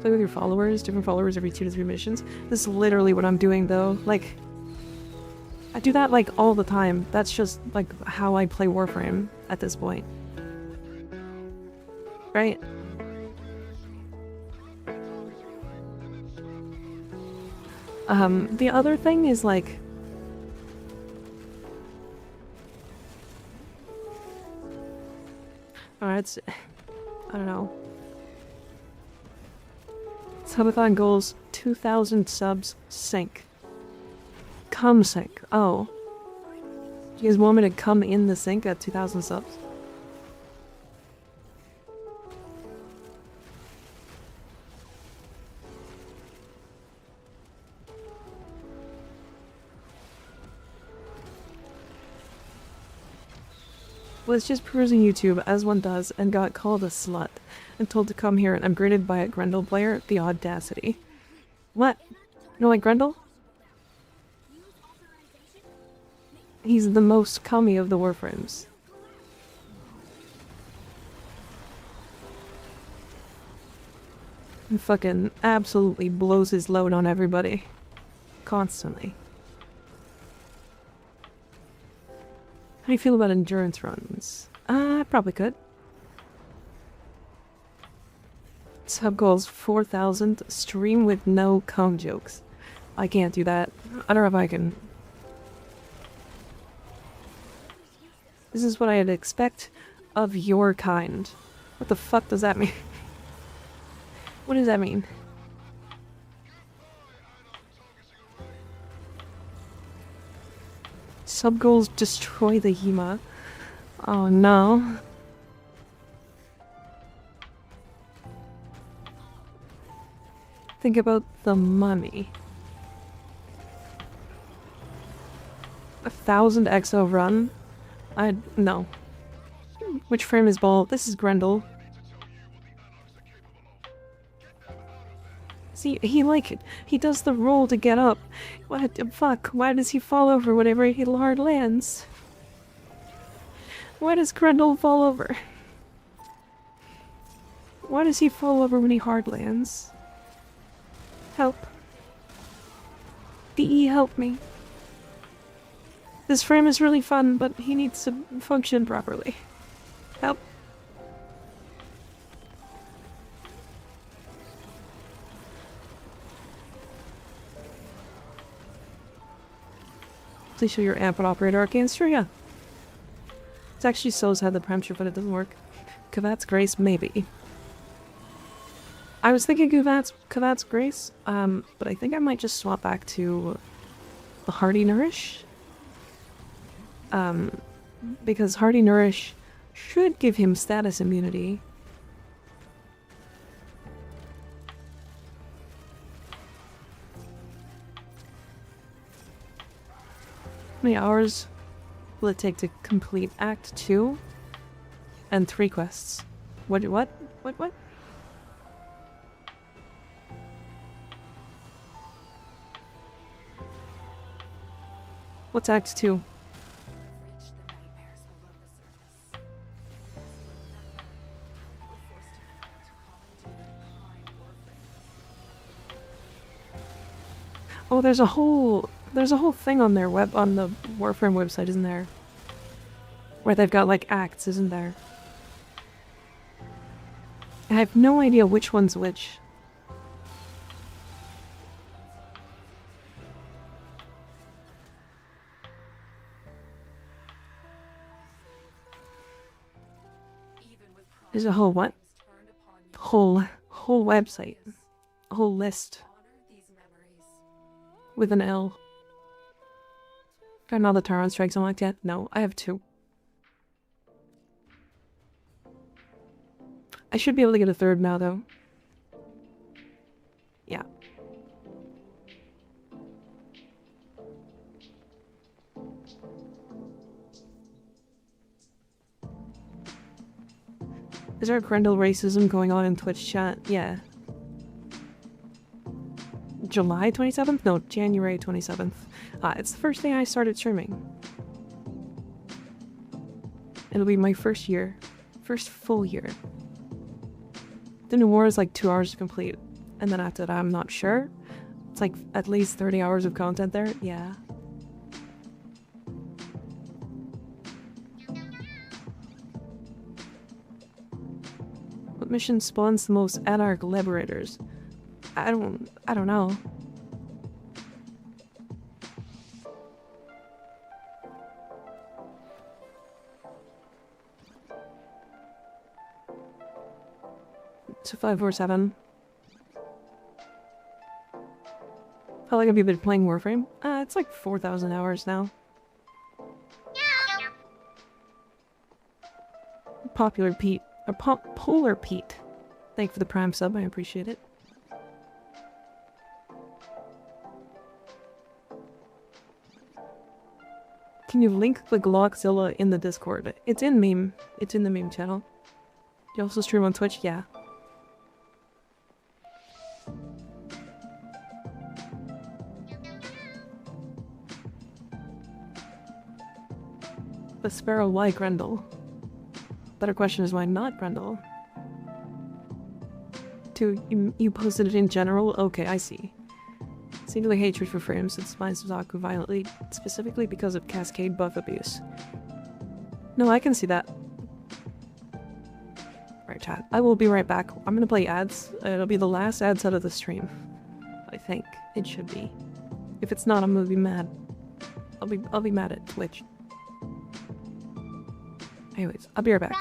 Play with your followers, different followers every 2 to 3 missions. This is literally what I'm doing though. Like, I do that like all the time. That's just like how I play Warframe at this point. Right? The other thing is like... Alright, I don't know. Subathon goals, 2,000 subs, sync. Come sync. Oh. You guys want me to come in the sync at 2,000 subs? Was just perusing YouTube, as one does, and got called a slut, and told to come here and I'm greeted by a Grendel player. The audacity. What? You know like Grendel? He's the most cummy of the Warframes. And fucking absolutely blows his load on everybody. Constantly. How do you feel about endurance runs? I probably could. Sub goals 4,000. Stream with no cum jokes. I can't do that. I don't know if I can. This is what I'd expect of your kind. What the fuck does that mean? What does that mean? Sub goals destroy the HEMA. Oh no. Think about the money. 1,000 exo run? No. Which frame is ball? This is Grendel. See, he does the roll to get up. What the fuck? Why does he fall over whenever he hard lands? Why does Grendel fall over? Why does he fall over when he hard lands? Help. DE, help me. This frame is really fun, but he needs to function properly. Help. Please show your amp and operator arcane. Sure, yeah. It's actually So's had the premture, but it doesn't work. Kavat's Grace, maybe. I was thinking Kavat's Grace, but I think I might just swap back to the Hardy Nourish. Because Hardy Nourish should give him status immunity. How many hours will it take to complete Act 2 and 3 quests? What? What's Act 2? Oh, there's a whole thing on their on the Warframe website, isn't there? Where they've got like acts, isn't there? I have no idea which one's which. There's a whole what? Whole website. A whole list. With an L. Got another Taron Strikes unlocked yet? No, I have 2. I should be able to get a 3rd now, though. Yeah. Is there a Grendel racism going on in Twitch chat? Yeah. July 27th? No, January 27th. It's the first day I started streaming. It'll be my first year. First full year. The new war is like 2 hours to complete. And then after that, I'm not sure. It's like at least 30 hours of content there. Yeah. What mission spawns the most Anarch Liberators? I don't know. So 547. Felt like I've been playing Warframe. It's like 4,000 hours now. Popular Pete. Or Polar Pete. Thank you for the Prime sub, I appreciate it. Can you link the Glockzilla in the Discord? It's in meme. It's in the meme channel. You also stream on Twitch? Yeah. The sparrow like Grendel. Better question is why not Grendel? You posted it in general? Okay, I see. Singular hatred for frames that spines Zaku violently, specifically because of cascade buff abuse. No, I can see that. Right, chat. I will be right back. I'm gonna play ads. It'll be the last ads out of the stream. I think. It should be. If it's not, I'm gonna be mad. I'll be mad at Twitch. Anyways, I'll be right back.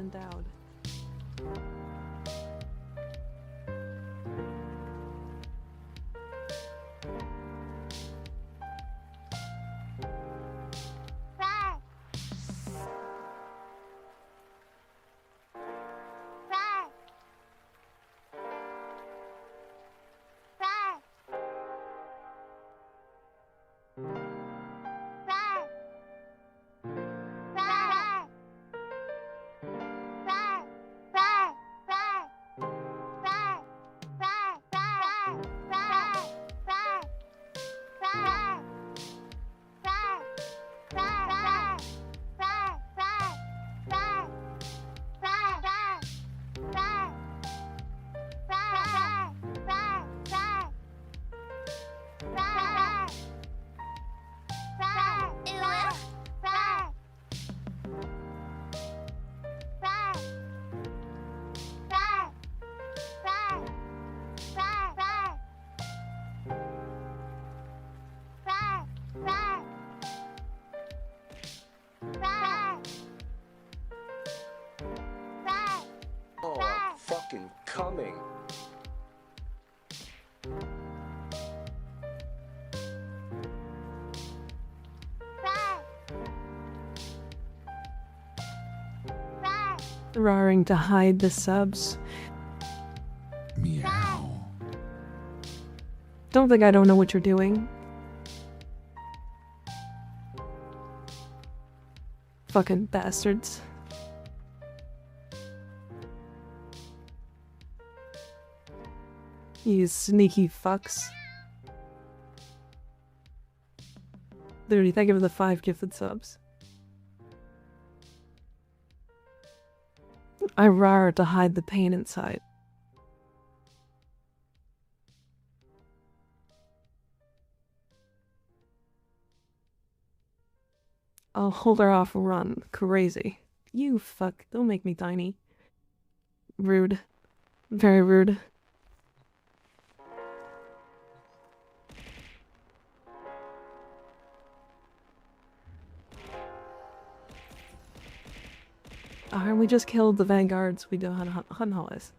endowed. Oh, I'm fucking coming. Roaring to hide the subs. Meow. Don't think I don't know what you're doing. Fucking bastards. You sneaky fucks. Literally, thank you for the 5 gifted subs. I roar to hide the pain inside. I'll hold her off run. Crazy. You fuck. Don't make me tiny. Rude. Very rude. And we just killed the vanguards. We do Hun Hollis.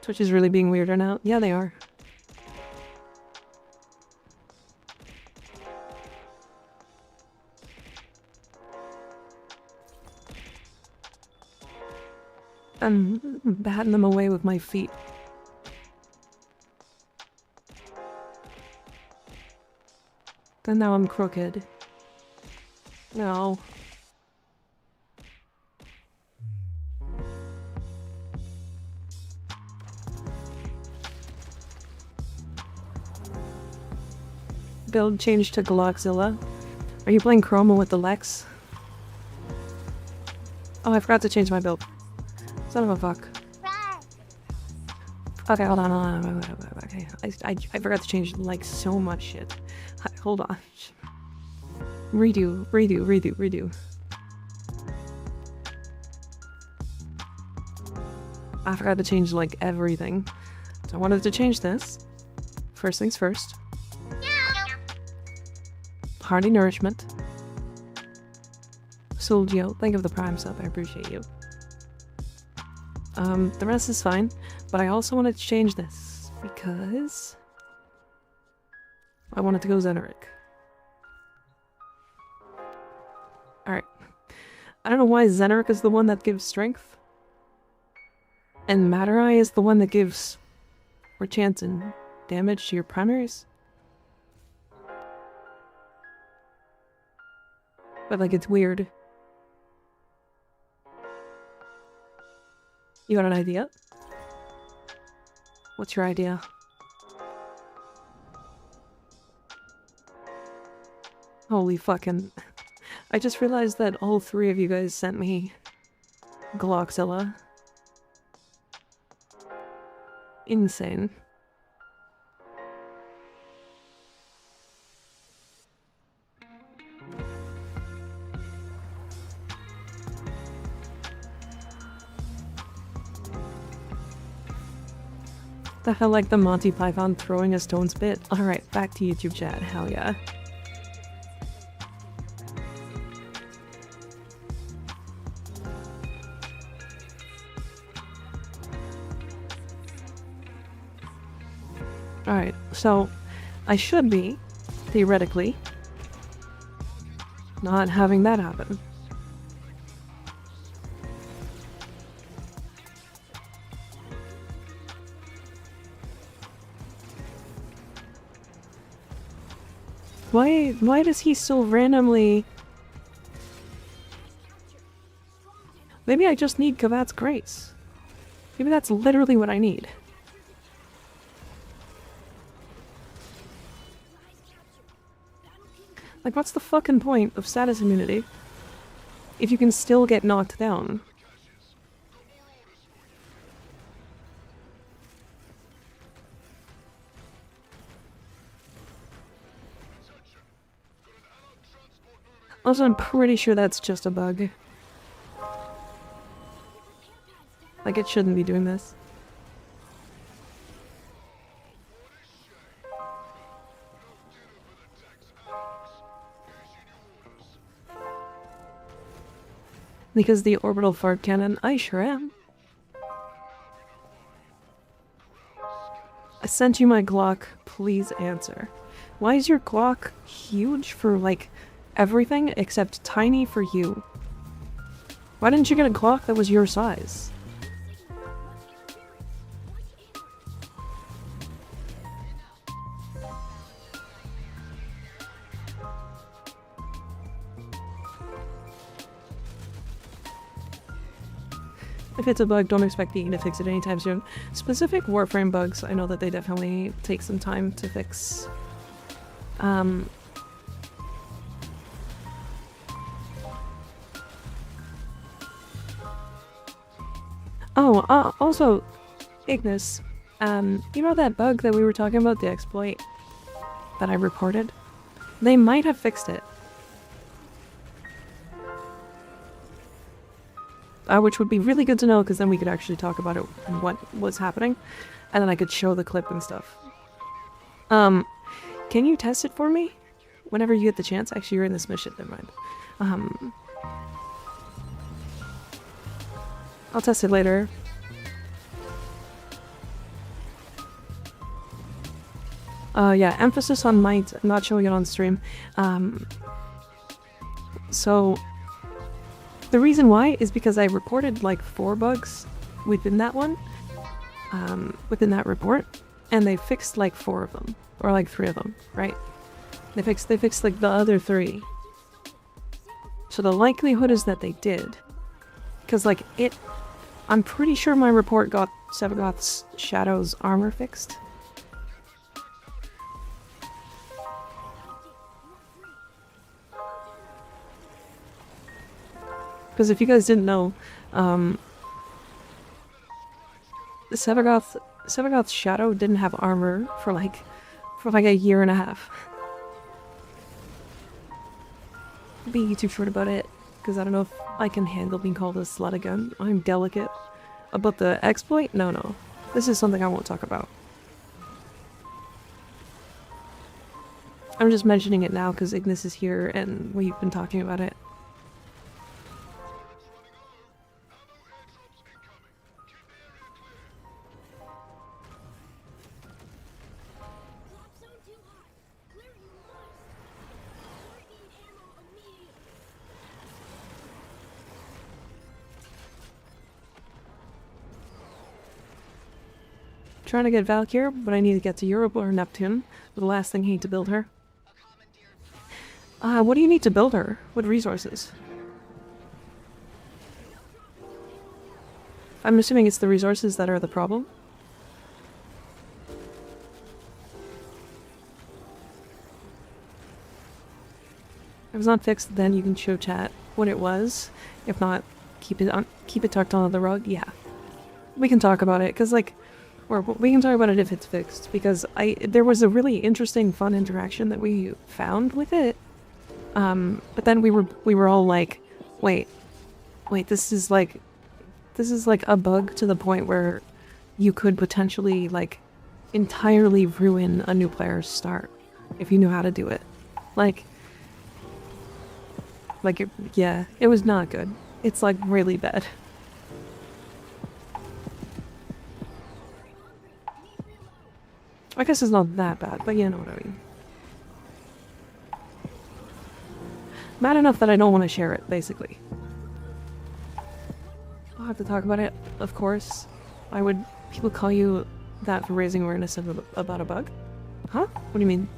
Twitch is really being weirder now. Yeah, they are. I'm batting them away with my feet. And now I'm crooked. No. Build change to Glockzilla. Are you playing Chroma with the Lex? Oh, I forgot to change my build. Son of a fuck. Okay, hold on. Okay, I forgot to change like so much shit. Hold on. Redo. I forgot to change like everything. So I wanted to change this. First things first. Hearty nourishment. Solgio, thank you for the prime sub, I appreciate you. The rest is fine, but I also wanted to change this because I wanted to go Zeneric. Alright. I don't know why Zeneric is the one that gives strength, and Materai is the one that gives or chance and damage to your primaries. But like, it's weird. You got an idea? What's your idea? Holy fucking... I just realized that all 3 of you guys sent me Glockzilla. Insane. The hell, like the Monty Python throwing a stone's bit. Alright, back to YouTube chat. Hell yeah. Alright, so I should be, theoretically, not having that happen. Why does he still randomly... Maybe I just need Kavat's Grace. Maybe that's literally what I need. Like, what's the fucking point of status immunity if you can still get knocked down? Also, I'm pretty sure that's just a bug. Like, it shouldn't be doing this. Because the orbital fart cannon, I sure am. I sent you my Glock, please answer. Why is your Glock huge for, like, everything except tiny for you? Why didn't you get a Glock that was your size? If it's a bug, don't expect the to fix it anytime soon. Specific Warframe bugs, I know that they definitely take some time to fix. Also, Ignis, you know that bug that we were talking about, the exploit that I reported? They might have fixed it. Which would be really good to know, because then we could actually talk about it and what was happening, and then I could show the clip and stuff. Can you test it for me? Whenever you get the chance? Actually, you're in this mission, never mind. I'll test it later. Yeah, emphasis on might, not showing it on stream. So... the reason why is because I reported like 4 bugs within that one, within that report, and they fixed like 4 of them, or like 3 of them, right? They fixed like the other 3. So the likelihood is that they did, because like I'm pretty sure my report got Sevagoth's Shadow's armor fixed. Because if you guys didn't know, Sevagoth's Shadow didn't have armor for like a year and a half. I'll be too short about it, because I don't know if I can handle being called a slut again. I'm delicate. About the exploit? No. This is something I won't talk about. I'm just mentioning it now because Ignis is here and we've been talking about it. Trying to get Valkyr, but I need to get to Europe or Neptune. The last thing I need to build her. What do you need to build her? What resources? I'm assuming it's the resources that are the problem. If it's not fixed, then you can show chat what it was. If not, keep it tucked under the rug. Yeah, we can talk about it because like. Or we can talk about it if it's fixed, because there was a really interesting, fun interaction that we found with it. But then we were all like, wait, this is like a bug to the point where you could potentially like entirely ruin a new player's start if you knew how to do it. Yeah, it was not good. It's like really bad. I guess it's not that bad, but you know what I mean. Bad enough that I don't want to share it, basically. I'll have to talk about it, of course. Why would people call you that for raising awareness about a bug? Huh? What do you mean?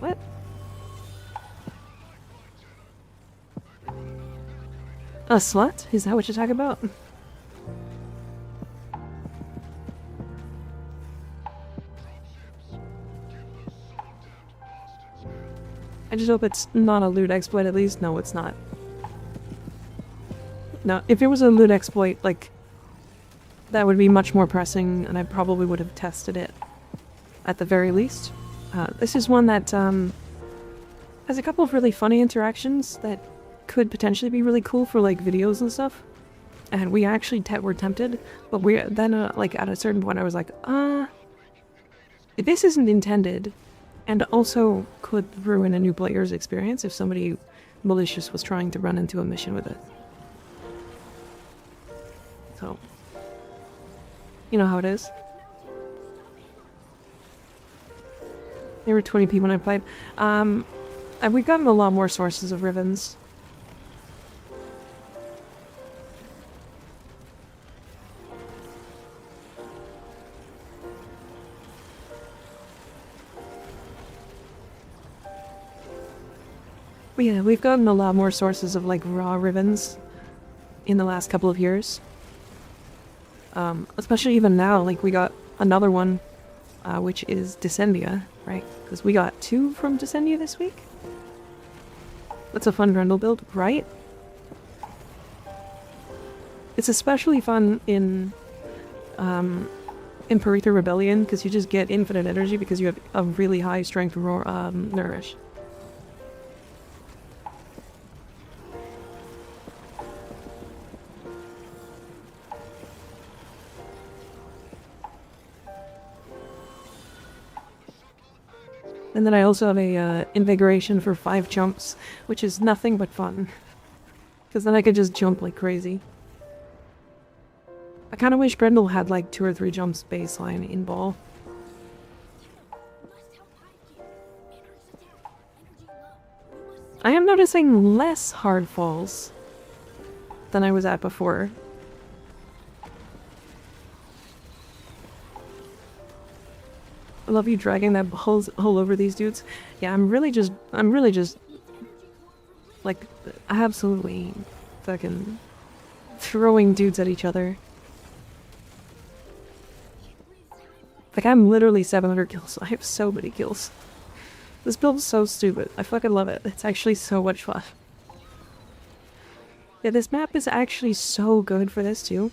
What? A slut? Is that what you're talking about? I just hope it's not a loot exploit at least. No, it's not. No, if it was a loot exploit, like, that would be much more pressing, and I probably would have tested it at the very least. This is one that has a couple of really funny interactions that could potentially be really cool for like videos and stuff. And we actually were tempted, but we then like at a certain point I was like, this isn't intended, and also could ruin a new player's experience if somebody malicious was trying to run into a mission with it. So, you know how it is. There were 20 people when I played. And we've gotten a lot more sources of ribbons. But yeah, we've gotten a lot more sources of like raw ribbons in the last couple of years. Especially even now, like we got another one, which is Descendia, right? Because we got 2 from Descendia this week. That's a fun Grendel build, right? It's especially fun in Paretha Rebellion, because you just get infinite energy because you have a really high strength nourish. And then I also have a invigoration for 5 jumps, which is nothing but fun. Because then I could just jump like crazy. I kind of wish Grendel had like 2 or 3 jumps baseline in ball. I am noticing less hard falls than I was at before. I love you dragging that hole over these dudes. Yeah, I'm really just like absolutely fucking throwing dudes at each other. Like I'm literally 700 kills. I have so many kills. This build is so stupid. I fucking love it. It's actually so much fun. Yeah, this map is actually so good for this too.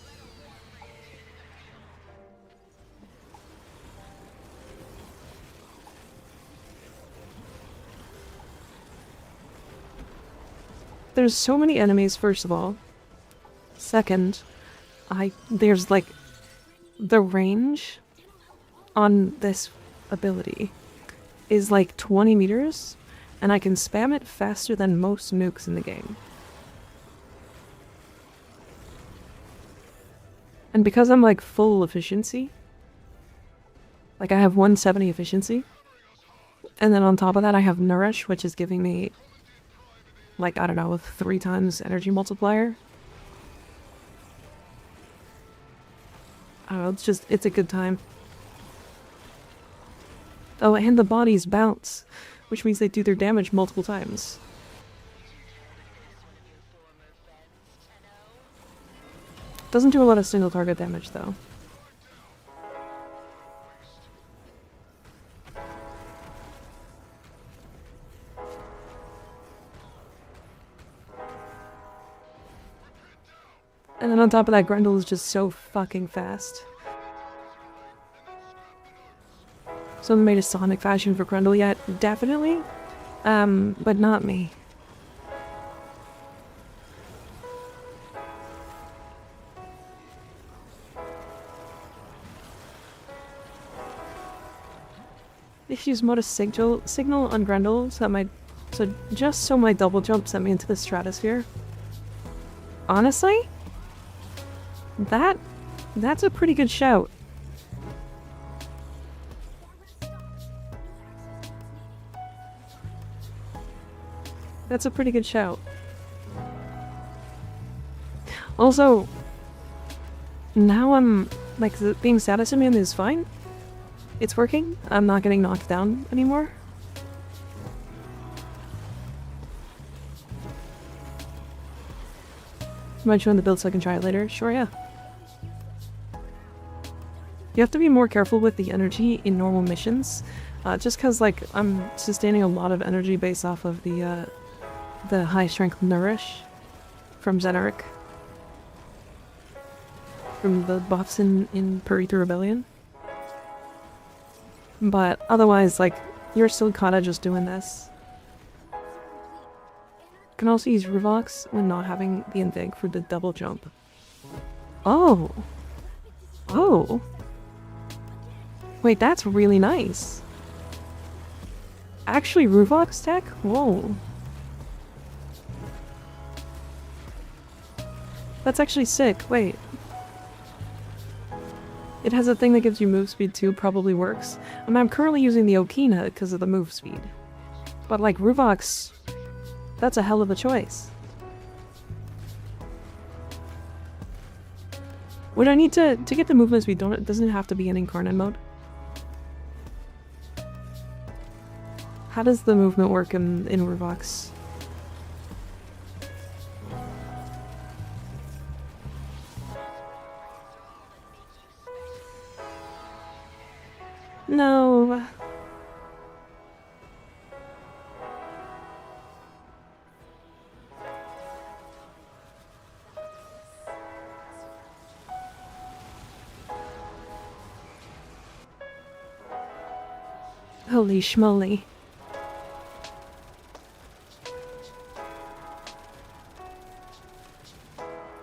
There's so many enemies, first of all. Second, there's like the range on this ability is like 20 meters, and I can spam it faster than most nukes in the game. And because I'm like full efficiency, like I have 170 efficiency, and then on top of that I have Nourish, which is giving me like, I don't know, 3 times energy multiplier. I don't know, it's a good time. Oh, and the bodies bounce, which means they do their damage multiple times. Doesn't do a lot of single target damage, though. And then on top of that, Grendel is just so fucking fast. Someone made a Sonic fashion for Grendel yet? Definitely. But not me. Just use modus signal on Grendel just so my double jump sent me into the stratosphere. Honestly? That's a pretty good shout. That's a pretty good shout. Also, now I'm, like, being status immune is fine. It's working. I'm not getting knocked down anymore. Mind showing the build so I can try it later? Sure, yeah. You have to be more careful with the energy in normal missions. Just because, like, I'm sustaining a lot of energy based off of the high strength nourish from Zenaric. From the buffs in Purita Rebellion. But otherwise, like, you're still kinda just doing this. You can also use Ruvox when not having the invig for the double jump. Oh! Oh! Wait, that's really nice. Actually, Ruvox tech? Whoa. That's actually sick. Wait. It has a thing that gives you move speed too, probably works. I mean, I'm currently using the Okina because of the move speed. But like, Ruvox, that's a hell of a choice. Would I need to get the movement speed, doesn't it have to be in incarnate mode? How does the movement work in Ruvox? No. Holy schmoly.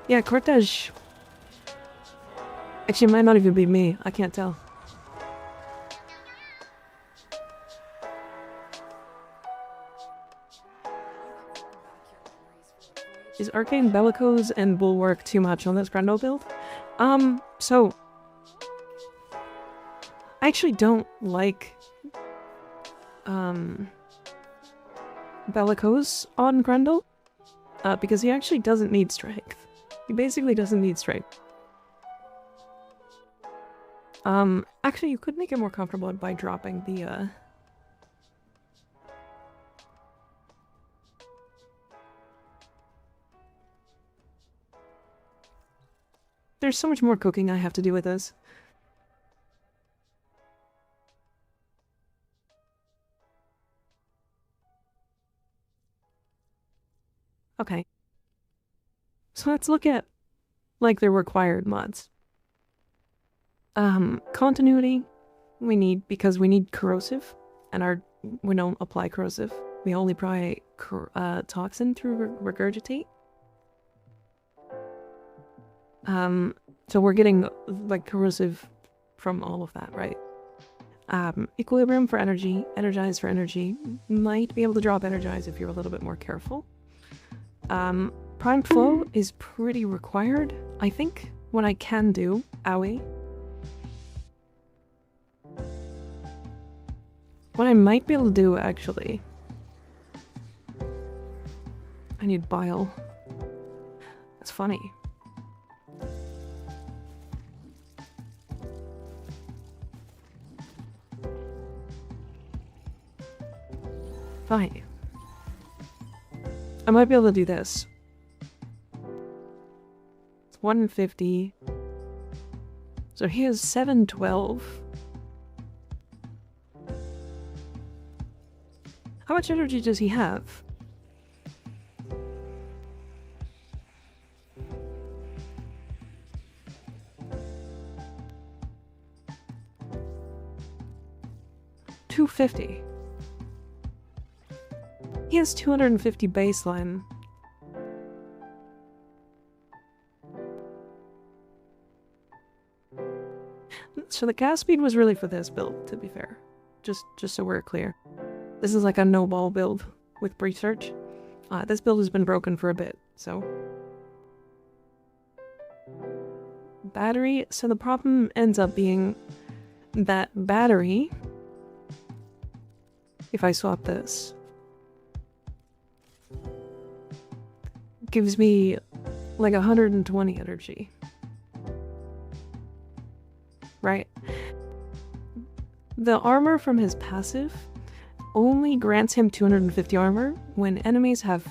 Yeah, Cortege. Actually, it might not even be me. I can't tell. Is Arcane Bellicose and Bulwark too much on this Grendel build? So... I actually don't like... Bellicose on Grendel. Because he actually doesn't need strength. He basically doesn't need strength. Actually, you could make it more comfortable by dropping the, There's so much more cooking I have to do with this. Okay. So let's look at, like, the required mods. Continuity, we need, because we need corrosive, and we don't apply corrosive. We only apply toxin through regurgitate. So we're getting, like, corrosive from all of that, right? Equilibrium for energy, energize for energy. Might be able to drop energize if you're a little bit more careful. Primed flow is pretty required, I think. What I can do, owie. What I might be able to do, actually. I need bile. That's funny. Fine. I might be able to do this. It's 150. So he has 712. How much energy does he have? $250. He has 250 baseline. So the cast speed was really for this build, to be fair. Just so we're clear. This is like a no-ball build with brief search. This build has been broken for a bit, so... Battery. So the problem ends up being that battery... If I swap this... gives me like 120 energy. Right? The armor from his passive only grants him 250 armor when enemies have,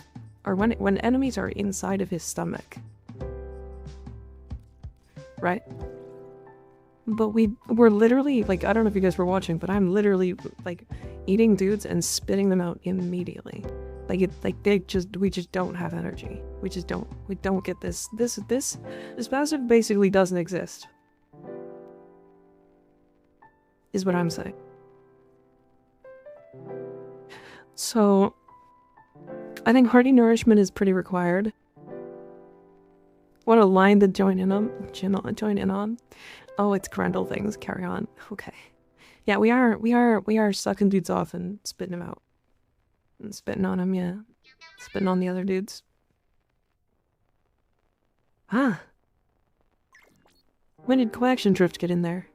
or when enemies are inside of his stomach. Right? But we're literally, like, I don't know if you guys were watching, but I'm literally, like, eating dudes and spitting them out immediately. Like, we just don't have energy. We don't get this passive basically doesn't exist. Is what I'm saying. So, I think hearty nourishment is pretty required. Want a line to join in on? Oh, it's Grendel things. Carry on. Okay. Yeah, we are sucking dudes off and spitting them out. And spitting on them, yeah. Spitting on the other dudes. Ah. When did Coaction Drift get in there?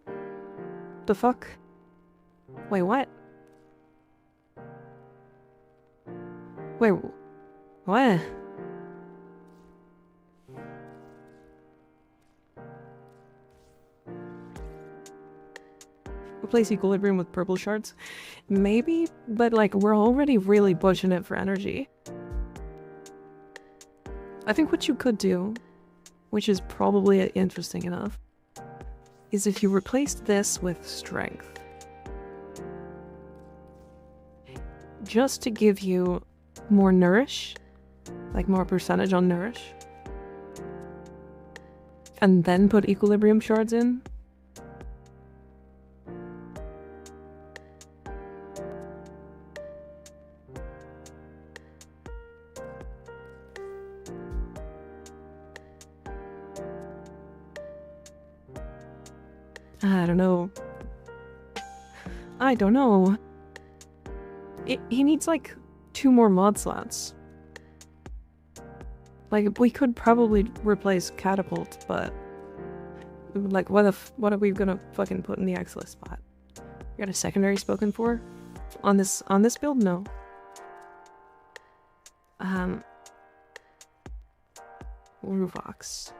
The fuck? Wait, what? Wait, what? Replace equilibrium with purple shards? Maybe, but like we're already really pushing it for energy. I think what you could do, which is probably interesting enough, is if you replaced this with strength. Just to give you more nourish, like more percentage on nourish, and then put equilibrium shards in. I don't know. I don't know. He needs like 2 more mod slots. Like, we could probably replace catapult, but like, what are we gonna fucking put in the Excellent spot? You got a secondary spoken for? On this build? No. Ruvox.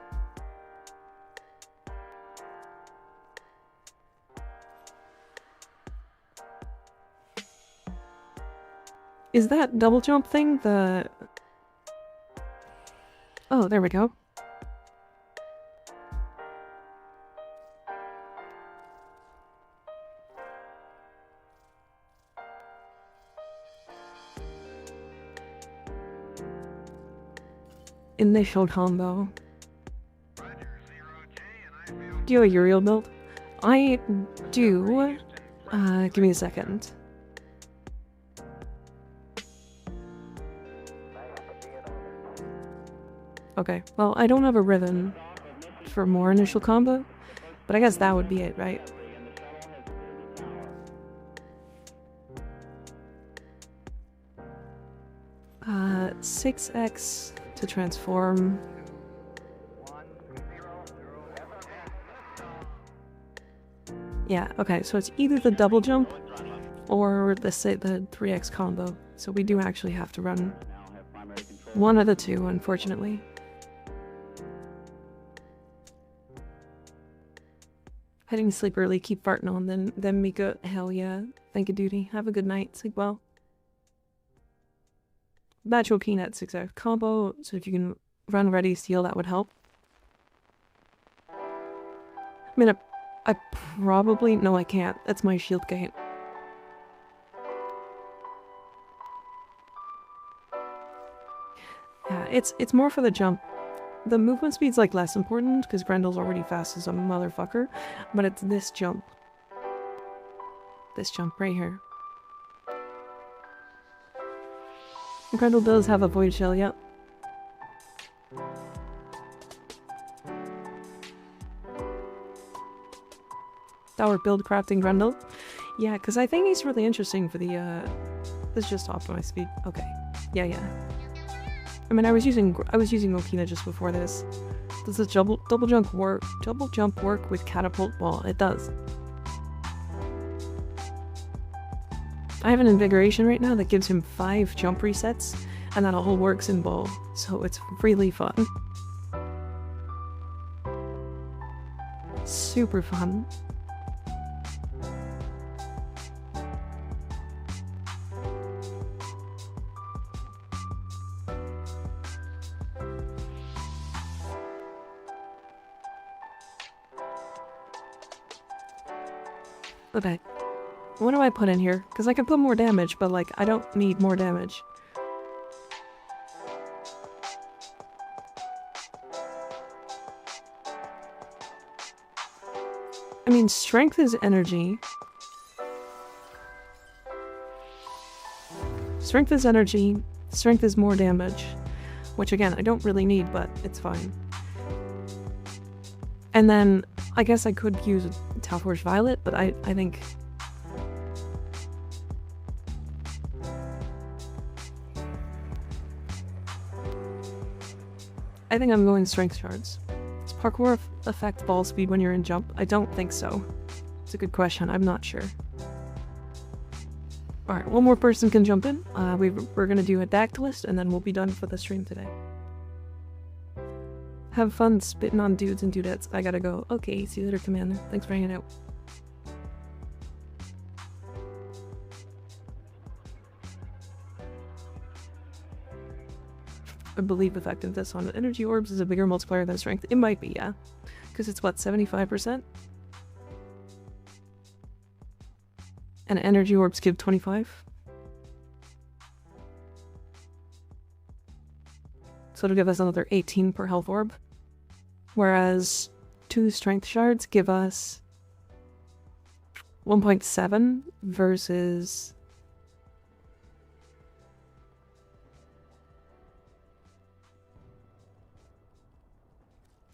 Is that double jump thing the... Oh, there we go. Initial combo. Do you have a Uriel build? I do. Give me a second. Okay, well, I don't have a Riven for more initial combo, but I guess that would be it, right? Uh, 6x to transform. Yeah, okay, so it's either the double jump or the 3x combo. So we do actually have to run one of the two, unfortunately. Heading to sleep early, keep farting on, then Mika. Hell yeah. Thank you, duty. Have a good night. Sleep well. Natural peanut 6x combo, so if you can run ready steal, that would help. I mean, I probably... No, I can't. That's my shield gate. Yeah, it's more for the jump. The movement speed's like less important because Grendel's already fast as a motherfucker, but it's this jump. This jump right here. Grendel does have a void shell, yep. Tower build crafting Grendel. Yeah, because I think he's really interesting for the let's just optimize speed. Okay. Yeah. I mean, I was using Okina just before this. Does the double jump work? Double jump work with catapult? Well, it does. I have an invigoration right now that gives him 5 jump resets, And that all works in bowl, so it's really fun. Super fun. Okay. What do I put in here? Because I can put more damage, but like, I don't need more damage. I mean, strength is energy. Strength is energy. Strength is more damage. Which again, I don't really need, but it's fine. And then, I guess I could use Talforge Violet, but I think... I think I'm going Strength Shards. Does parkour affect ball speed when you're in jump? I don't think so. It's a good question, I'm not sure. Alright, one more person can jump in. We're gonna do a DACT list, and then we'll be done for the stream today. Have fun spitting on dudes and dudettes. I gotta go. Okay, see you later, Commander. Thanks for hanging out. I believe effectiveness on energy orbs is a bigger multiplier than strength. It might be, yeah. Because it's what, 75%? And energy orbs give 25? So it'll give us another 18 per health orb. Whereas 2 strength shards give us 1.7 versus...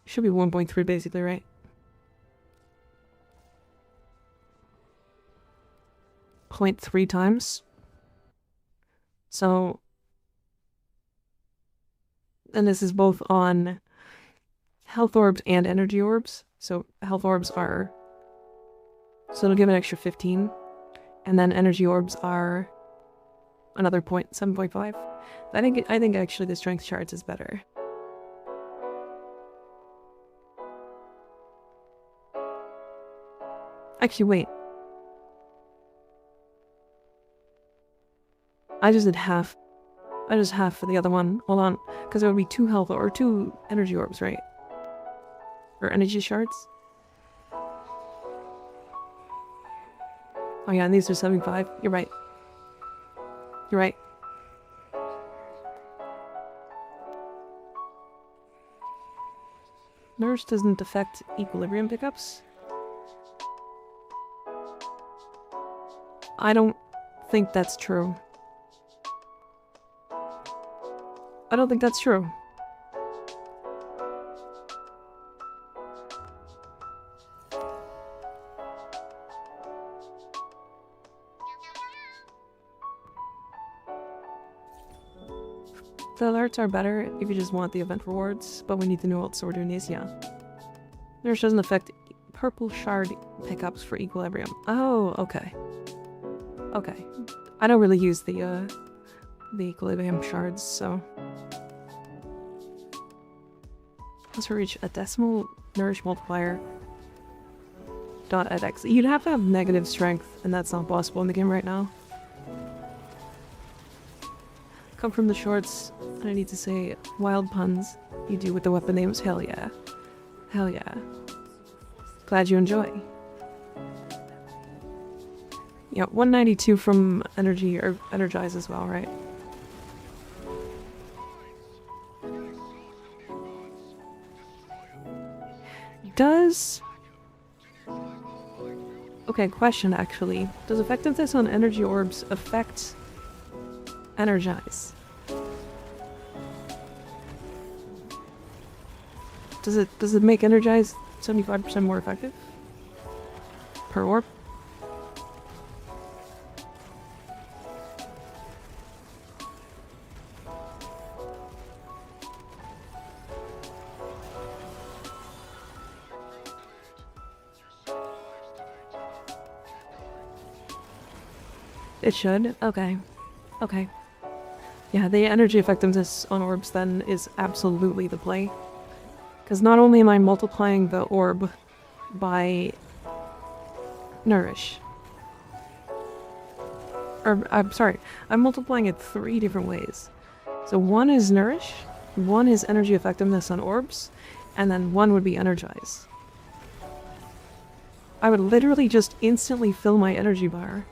Should be 1.3 basically, right? .3 times. So... And this is both on health orbs and energy orbs. So health orbs are... So it'll give an extra 15. And then energy orbs are another 7.5. I think actually the strength shards is better. Actually, wait. I just did half. I just half for the other one. Hold on. Because it would be 2 health or 2 energy orbs, right? Or energy shards? Oh yeah, and these are 75. You're right. You're right. Nurse doesn't affect equilibrium pickups. I don't think that's true. I don't think that's true. The alerts are better if you just want the event rewards, but we need to know what we're doing these, yeah. Nurse doesn't affect purple shard pickups for equilibrium. Oh, okay. Okay. I don't really use the equilibrium shards, so... Let's reach a decimal nourish multiplier .@x. You'd have to have negative strength, and that's not possible in the game right now. Come from the shorts, and I need to say wild puns you do with the weapon names. Hell yeah. Hell yeah. Glad you enjoy. Yeah, 192 from energy or energize as well, right? Does... Okay, question actually. Does effectiveness on energy orbs affect energize? Does it make energize 75% more effective? Per orb? It should? Okay. Okay. Yeah, the energy effectiveness on orbs then is absolutely the play. Because not only am I multiplying the orb by nourish, or I'm sorry, I'm multiplying it 3 different ways. So one is nourish, one is energy effectiveness on orbs, and then one would be energize. I would literally just instantly fill my energy bar,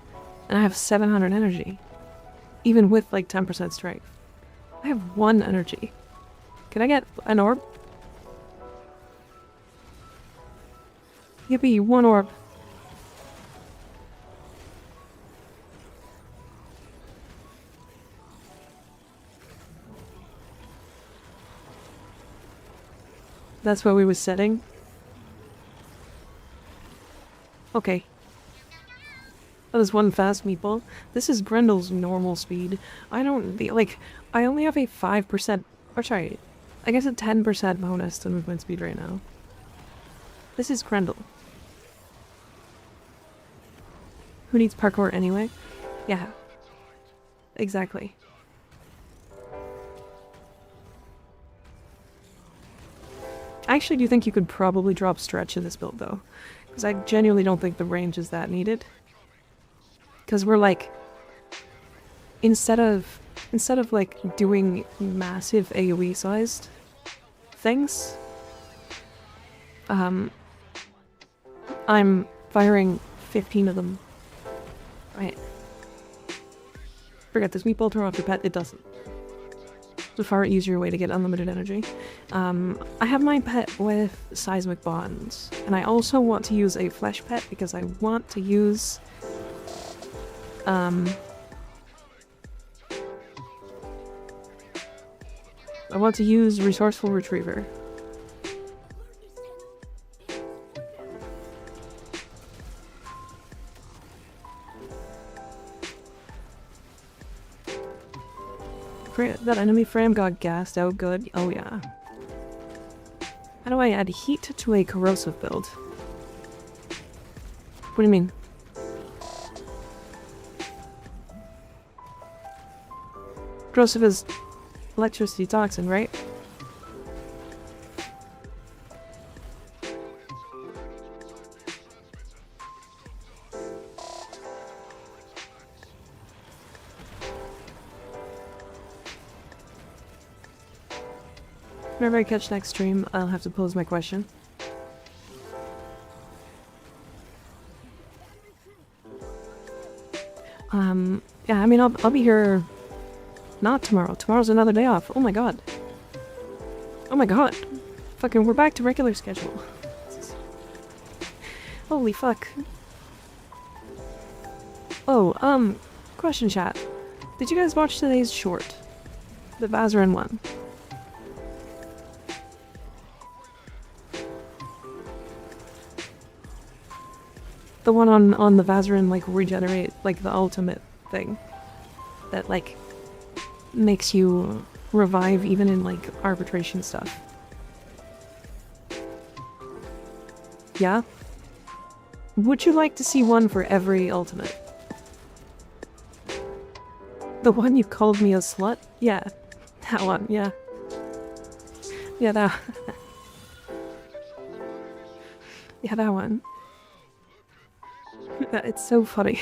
and I have 700 energy. Even with like 10% strength. I have 1 energy. Can I get an orb? Yippee, 1 orb. That's what we was setting. Okay. That is 1 fast meatball. This is Grendel's normal speed. I don't... like, I only have a 5%... or sorry, I guess a 10% bonus to movement speed right now. This is Grendel. Who needs parkour anyway? Yeah. Exactly. I actually do think you could probably drop stretch in this build though. Because I genuinely don't think the range is that needed. Because we're like, instead of like doing massive AoE sized things, I'm firing 15 of them. Right. Forget this meatball, turn off your pet, it doesn't. It's a far easier way to get unlimited energy. I have my pet with seismic bonds, and I also want to use a flesh pet because I want to use Resourceful Retriever. That enemy frame got gassed out good. Oh yeah. How do I add heat to a corrosive build? What do you mean? Corrosive is electricity toxin, right? Whenever I catch next stream, I'll have to pose my question. Yeah, I mean, I'll be here not tomorrow. Tomorrow's another day off. Oh my god. Oh my god. Fucking, we're back to regular schedule. Holy fuck. Oh, question chat. Did you guys watch today's short? The Vazarin one. The one on the Vazarin, like, regenerate, like, the ultimate thing. That, like, makes you revive even in, like, arbitration stuff. Yeah? Would you like to see one for every ultimate? The one you called me a slut? Yeah. That one, yeah. Yeah, that... yeah, that one. It's so funny.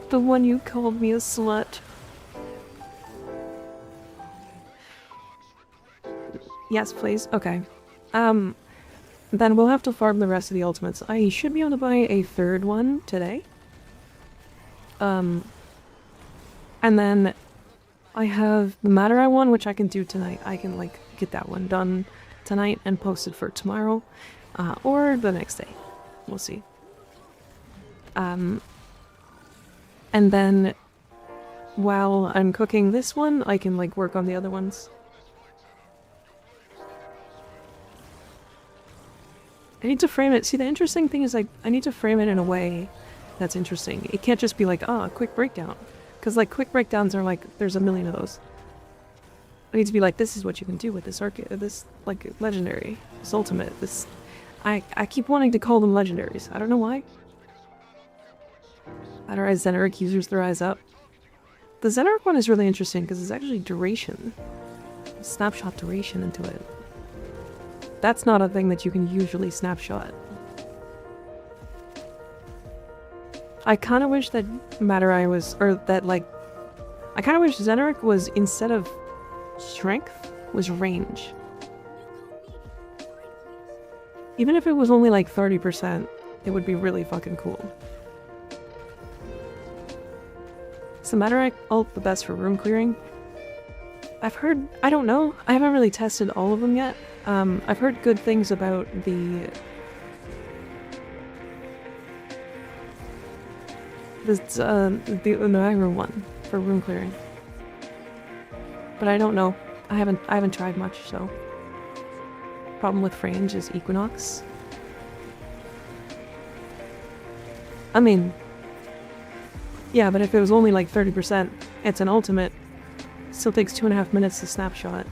The one you called me a slut. Yes, please. Okay. Then we'll have to farm the rest of the ultimates. I should be able to buy a 3rd one today. And then I have the Matter one, which I can do tonight. I can, like, get that one done tonight and post it for tomorrow. Or the next day. We'll see. And then while I'm cooking this one, I can, like, work on the other ones. I need to frame it. See, the interesting thing is, like, I need to frame it in a way that's interesting. It can't just be like, oh, a quick breakdown. Because, like, quick breakdowns are, like, there's a million of those. I need to be like, this is what you can do with this this, like, legendary, this ultimate, this... I keep wanting to call them legendaries. I don't know why. Rise Zeneric users their eyes up. The Zenark one is really interesting because it's actually duration. Snapshot duration into it. That's not a thing that you can usually snapshot. I kind of wish that Matarai was, or that like, I kind of wish Zenark was, instead of strength, was range. Even if it was only like 30%, it would be really fucking cool. Is the Matarai ult the best for room clearing? I've heard, I don't know, I haven't really tested all of them yet. I've heard good things about the Niagara one for room clearing. But I don't know. I haven't tried much, so. Problem with range is Equinox. I mean, yeah, but if it was only like 30%, it's an ultimate. Still takes 2.5 minutes to snapshot.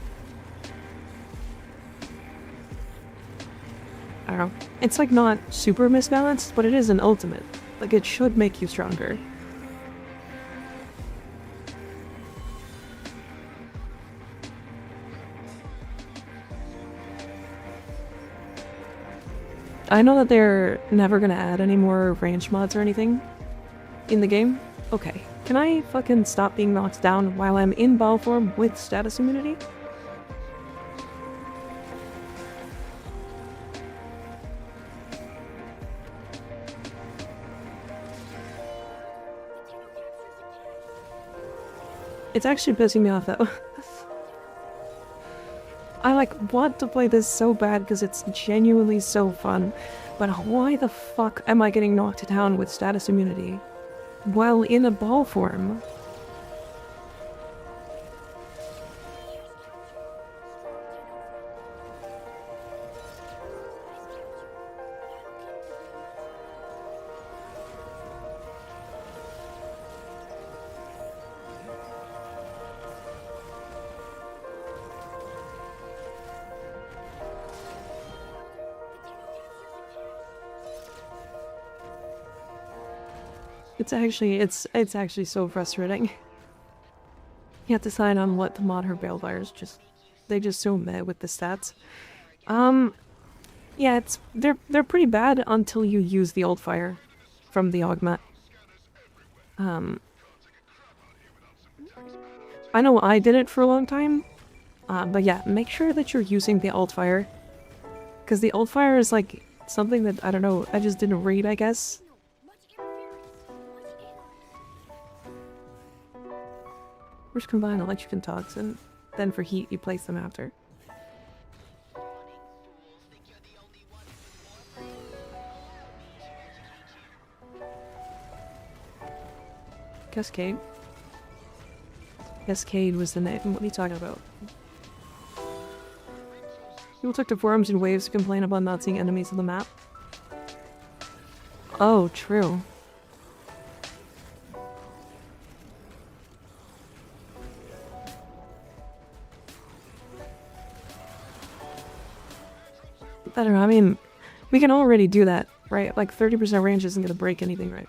I don't know. It's like not super misbalanced, but it is an ultimate. Like it should make you stronger. I know that they're never gonna add any more range mods or anything in the game. Okay, can I fucking stop being knocked down while I'm in ball form with status immunity? It's actually pissing me off though. I like want to play this so bad because it's genuinely so fun, but why the fuck am I getting knocked down with status immunity while in a ball form? It's actually so frustrating. You have to decide on what to mod her Balefires. They just so meh with the stats. Yeah, they're pretty bad until you use the old fire from the augment. I know I did it for a long time, but yeah, make sure that you're using the alt fire, because the alt fire is like something that I don't know. I just didn't read, I guess. First combine electric and toxin, then for heat you place them after. Cascade? Cascade was the name. What are you talking about? People took to forums in waves to complain about not seeing enemies on the map. Oh, true. I don't know, I mean, we can already do that, right? Like 30% range isn't gonna break anything, right?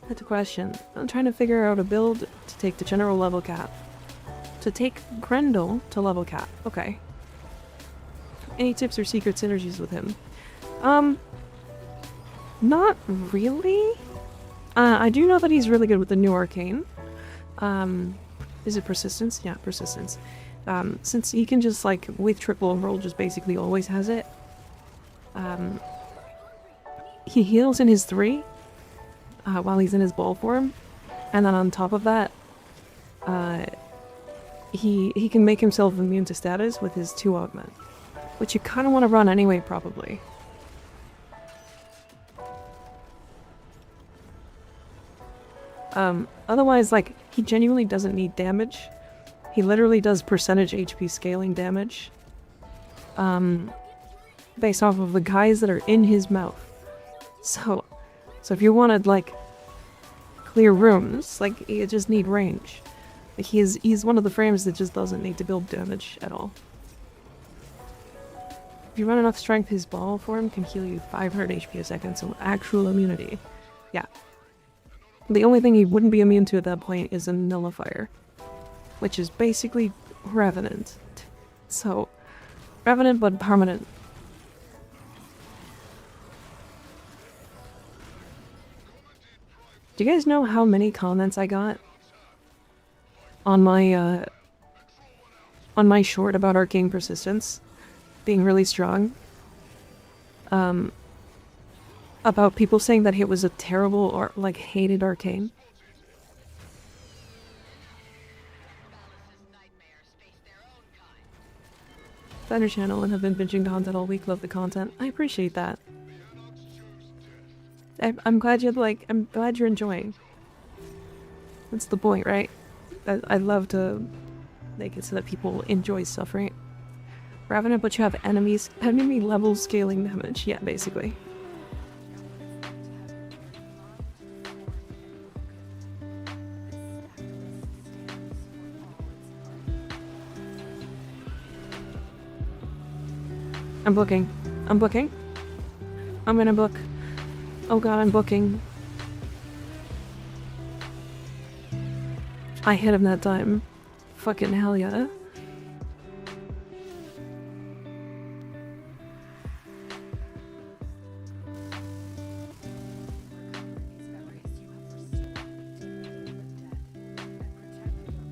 That's a question. I'm trying to figure out a build to take the general level cap. To take Grendel to level cap. Okay. Any tips or secret synergies with him? Not really. I do know that he's really good with the new arcane. Is it persistence? Yeah, persistence. Since he can just like with triple roll just basically always has it. He heals in his 3 while he's in his ball form, and then on top of that, he can make himself immune to status with his 2 augment, which you kind of want to run anyway, probably. Otherwise, like, he genuinely doesn't need damage. He literally does percentage HP scaling damage. Based off of the guys that are in his mouth. So if you wanted, like, clear rooms, like, you just need range. He's one of the frames that just doesn't need to build damage at all. If you run enough strength, his ball form can heal you 500 HP a second, so actual immunity. Yeah. The only thing he wouldn't be immune to at that point is a nullifier, which is basically Revenant. So, Revenant but permanent. Do you guys know how many comments I got on my short about Arcane Persistence being really strong? About people saying that it was a terrible or like hated Arcane. Thunder channel and have been binging content all week. Love the content. I appreciate that. I'm glad I'm glad you're enjoying. That's the point, right? I love to make it so that people enjoy stuff, right? Revenant, but you have enemy level scaling damage. Yeah, basically. I'm booking. I'm booking. I'm gonna book. Oh god, I'm booking. I hit him that time. Fucking hell yeah.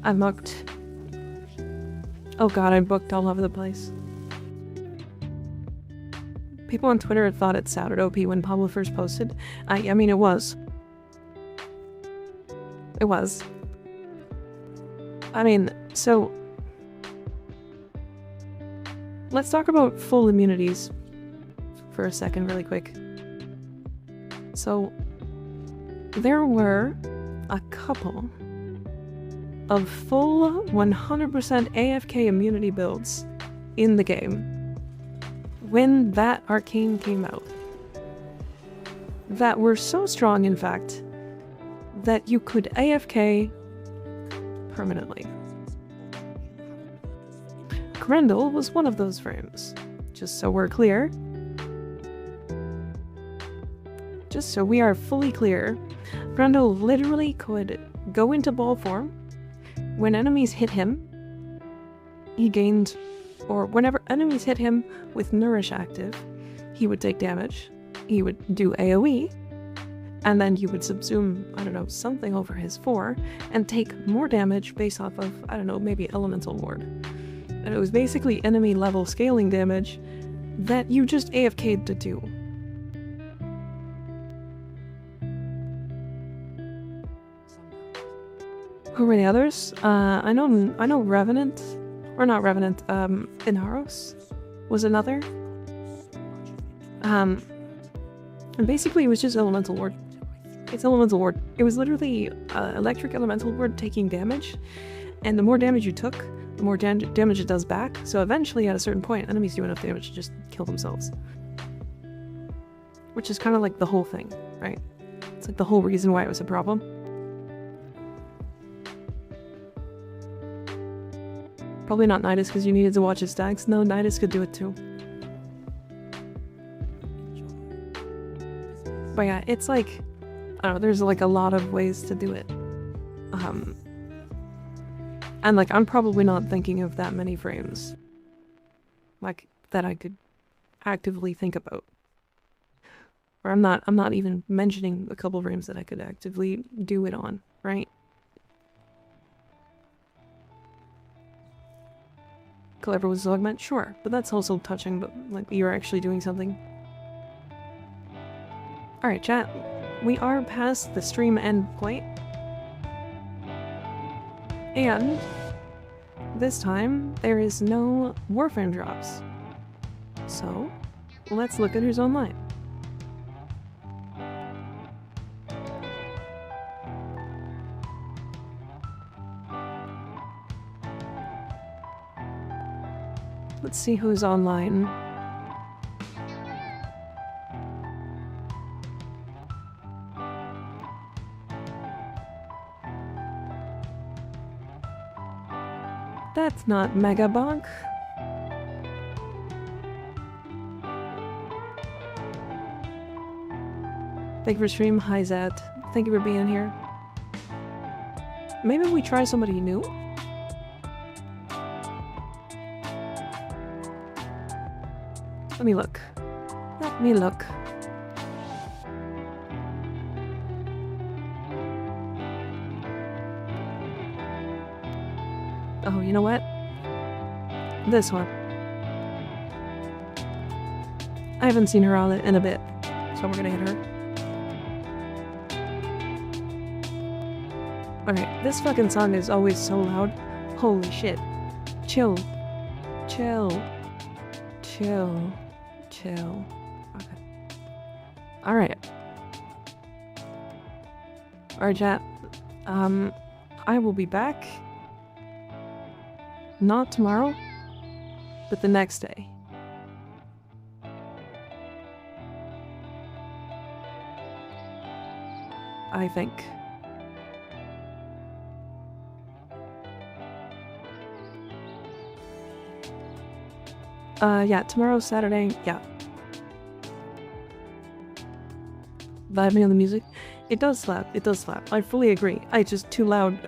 I'm booked. Oh god, I'm booked all over the place. People on Twitter thought it sounded OP when Pablo first posted. I mean, it was. It was. I mean, so... let's talk about full immunities for a second really quick. So, there were a couple of full 100% AFK immunity builds in the game when that Arcane came out, that were so strong, in fact, that you could AFK permanently. Grendel was one of those frames, just so we're clear. Just so we are fully clear, Grendel literally could go into ball form. When enemies hit him, he gained... or whenever enemies hit him with Nourish active, he would take damage, he would do AoE, and then you would subsume, I don't know, something over his 4, and take more damage based off of, I don't know, maybe Elemental Ward. And it was basically enemy level scaling damage that you just AFK'd to do. Who were the others? I know Revenant. Or not Revenant, Inaros was another. And basically it was just Elemental Ward. It's Elemental Ward. It was literally Electric Elemental Ward taking damage, and the more damage you took, the more damage it does back, so eventually at a certain point enemies do enough damage to just kill themselves. Which is kind of like the whole thing, right? It's like the whole reason why it was a problem. Probably not Nidus because you needed to watch his stacks. No, Nidus could do it too. But yeah, it's like, I don't know, there's like a lot of ways to do it. And like, I'm probably not thinking of that many frames, like, that I could actively think about. Or I'm not even mentioning a couple frames that I could actively do it on, right? Clever was augment, sure, but that's also touching, but like you're actually doing something. Alright, chat. We are past the stream end point. And this time there is no Warframe drops. So let's look at who's online. Let's see who's online. That's not Mega Bonk. Thank you for stream. Hi, Zed. Thank you for being here. Maybe we try somebody new? Let me look. Let me look. Oh, you know what? This one. I haven't seen her on it in a bit, so we're gonna hit her. Alright, this fucking song is always so loud. Holy shit. Chill. Chill. Chill. Chill. Okay. Alright. Alright, chat. I will be back. Not tomorrow, but the next day. I think. Yeah, tomorrow's Saturday, yeah. Vibing on the music. It does slap, it does slap. I fully agree. It's just too loud.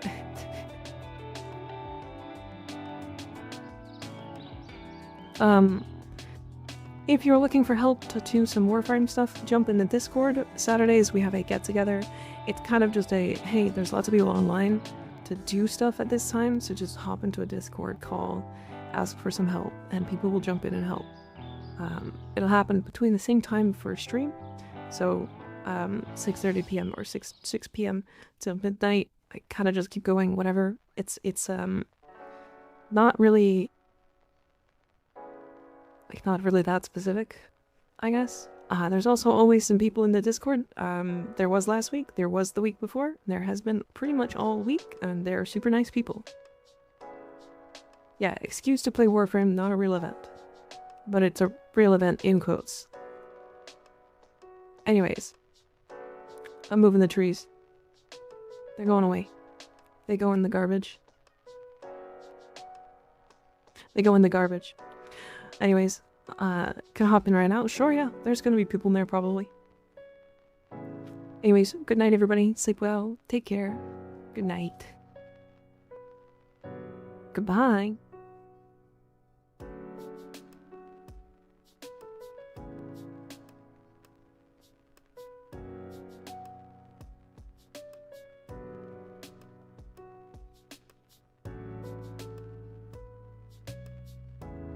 If you're looking for help to tune some Warframe stuff, jump in the Discord. Saturdays we have a get-together. It's kind of just a, hey, there's lots of people online to do stuff at this time, so just hop into a Discord call, ask for some help, and people will jump in and help. It'll happen between the same time for stream, so 6:30 p.m. or 6 p.m. till midnight. I kind of just keep going, whatever. It's not really that specific, I guess. There's also always some people in the Discord. There was last week, there was the week before, there has been pretty much all week, and they're super nice people. Yeah, excuse to play Warframe, not a real event. But it's a real event in quotes. Anyways. I'm moving the trees. They're going away. They go in the garbage. They go in the garbage. Anyways, can I hop in right now? Sure, yeah. There's gonna be people in there probably. Anyways, good night everybody. Sleep well. Take care. Good night. Goodbye.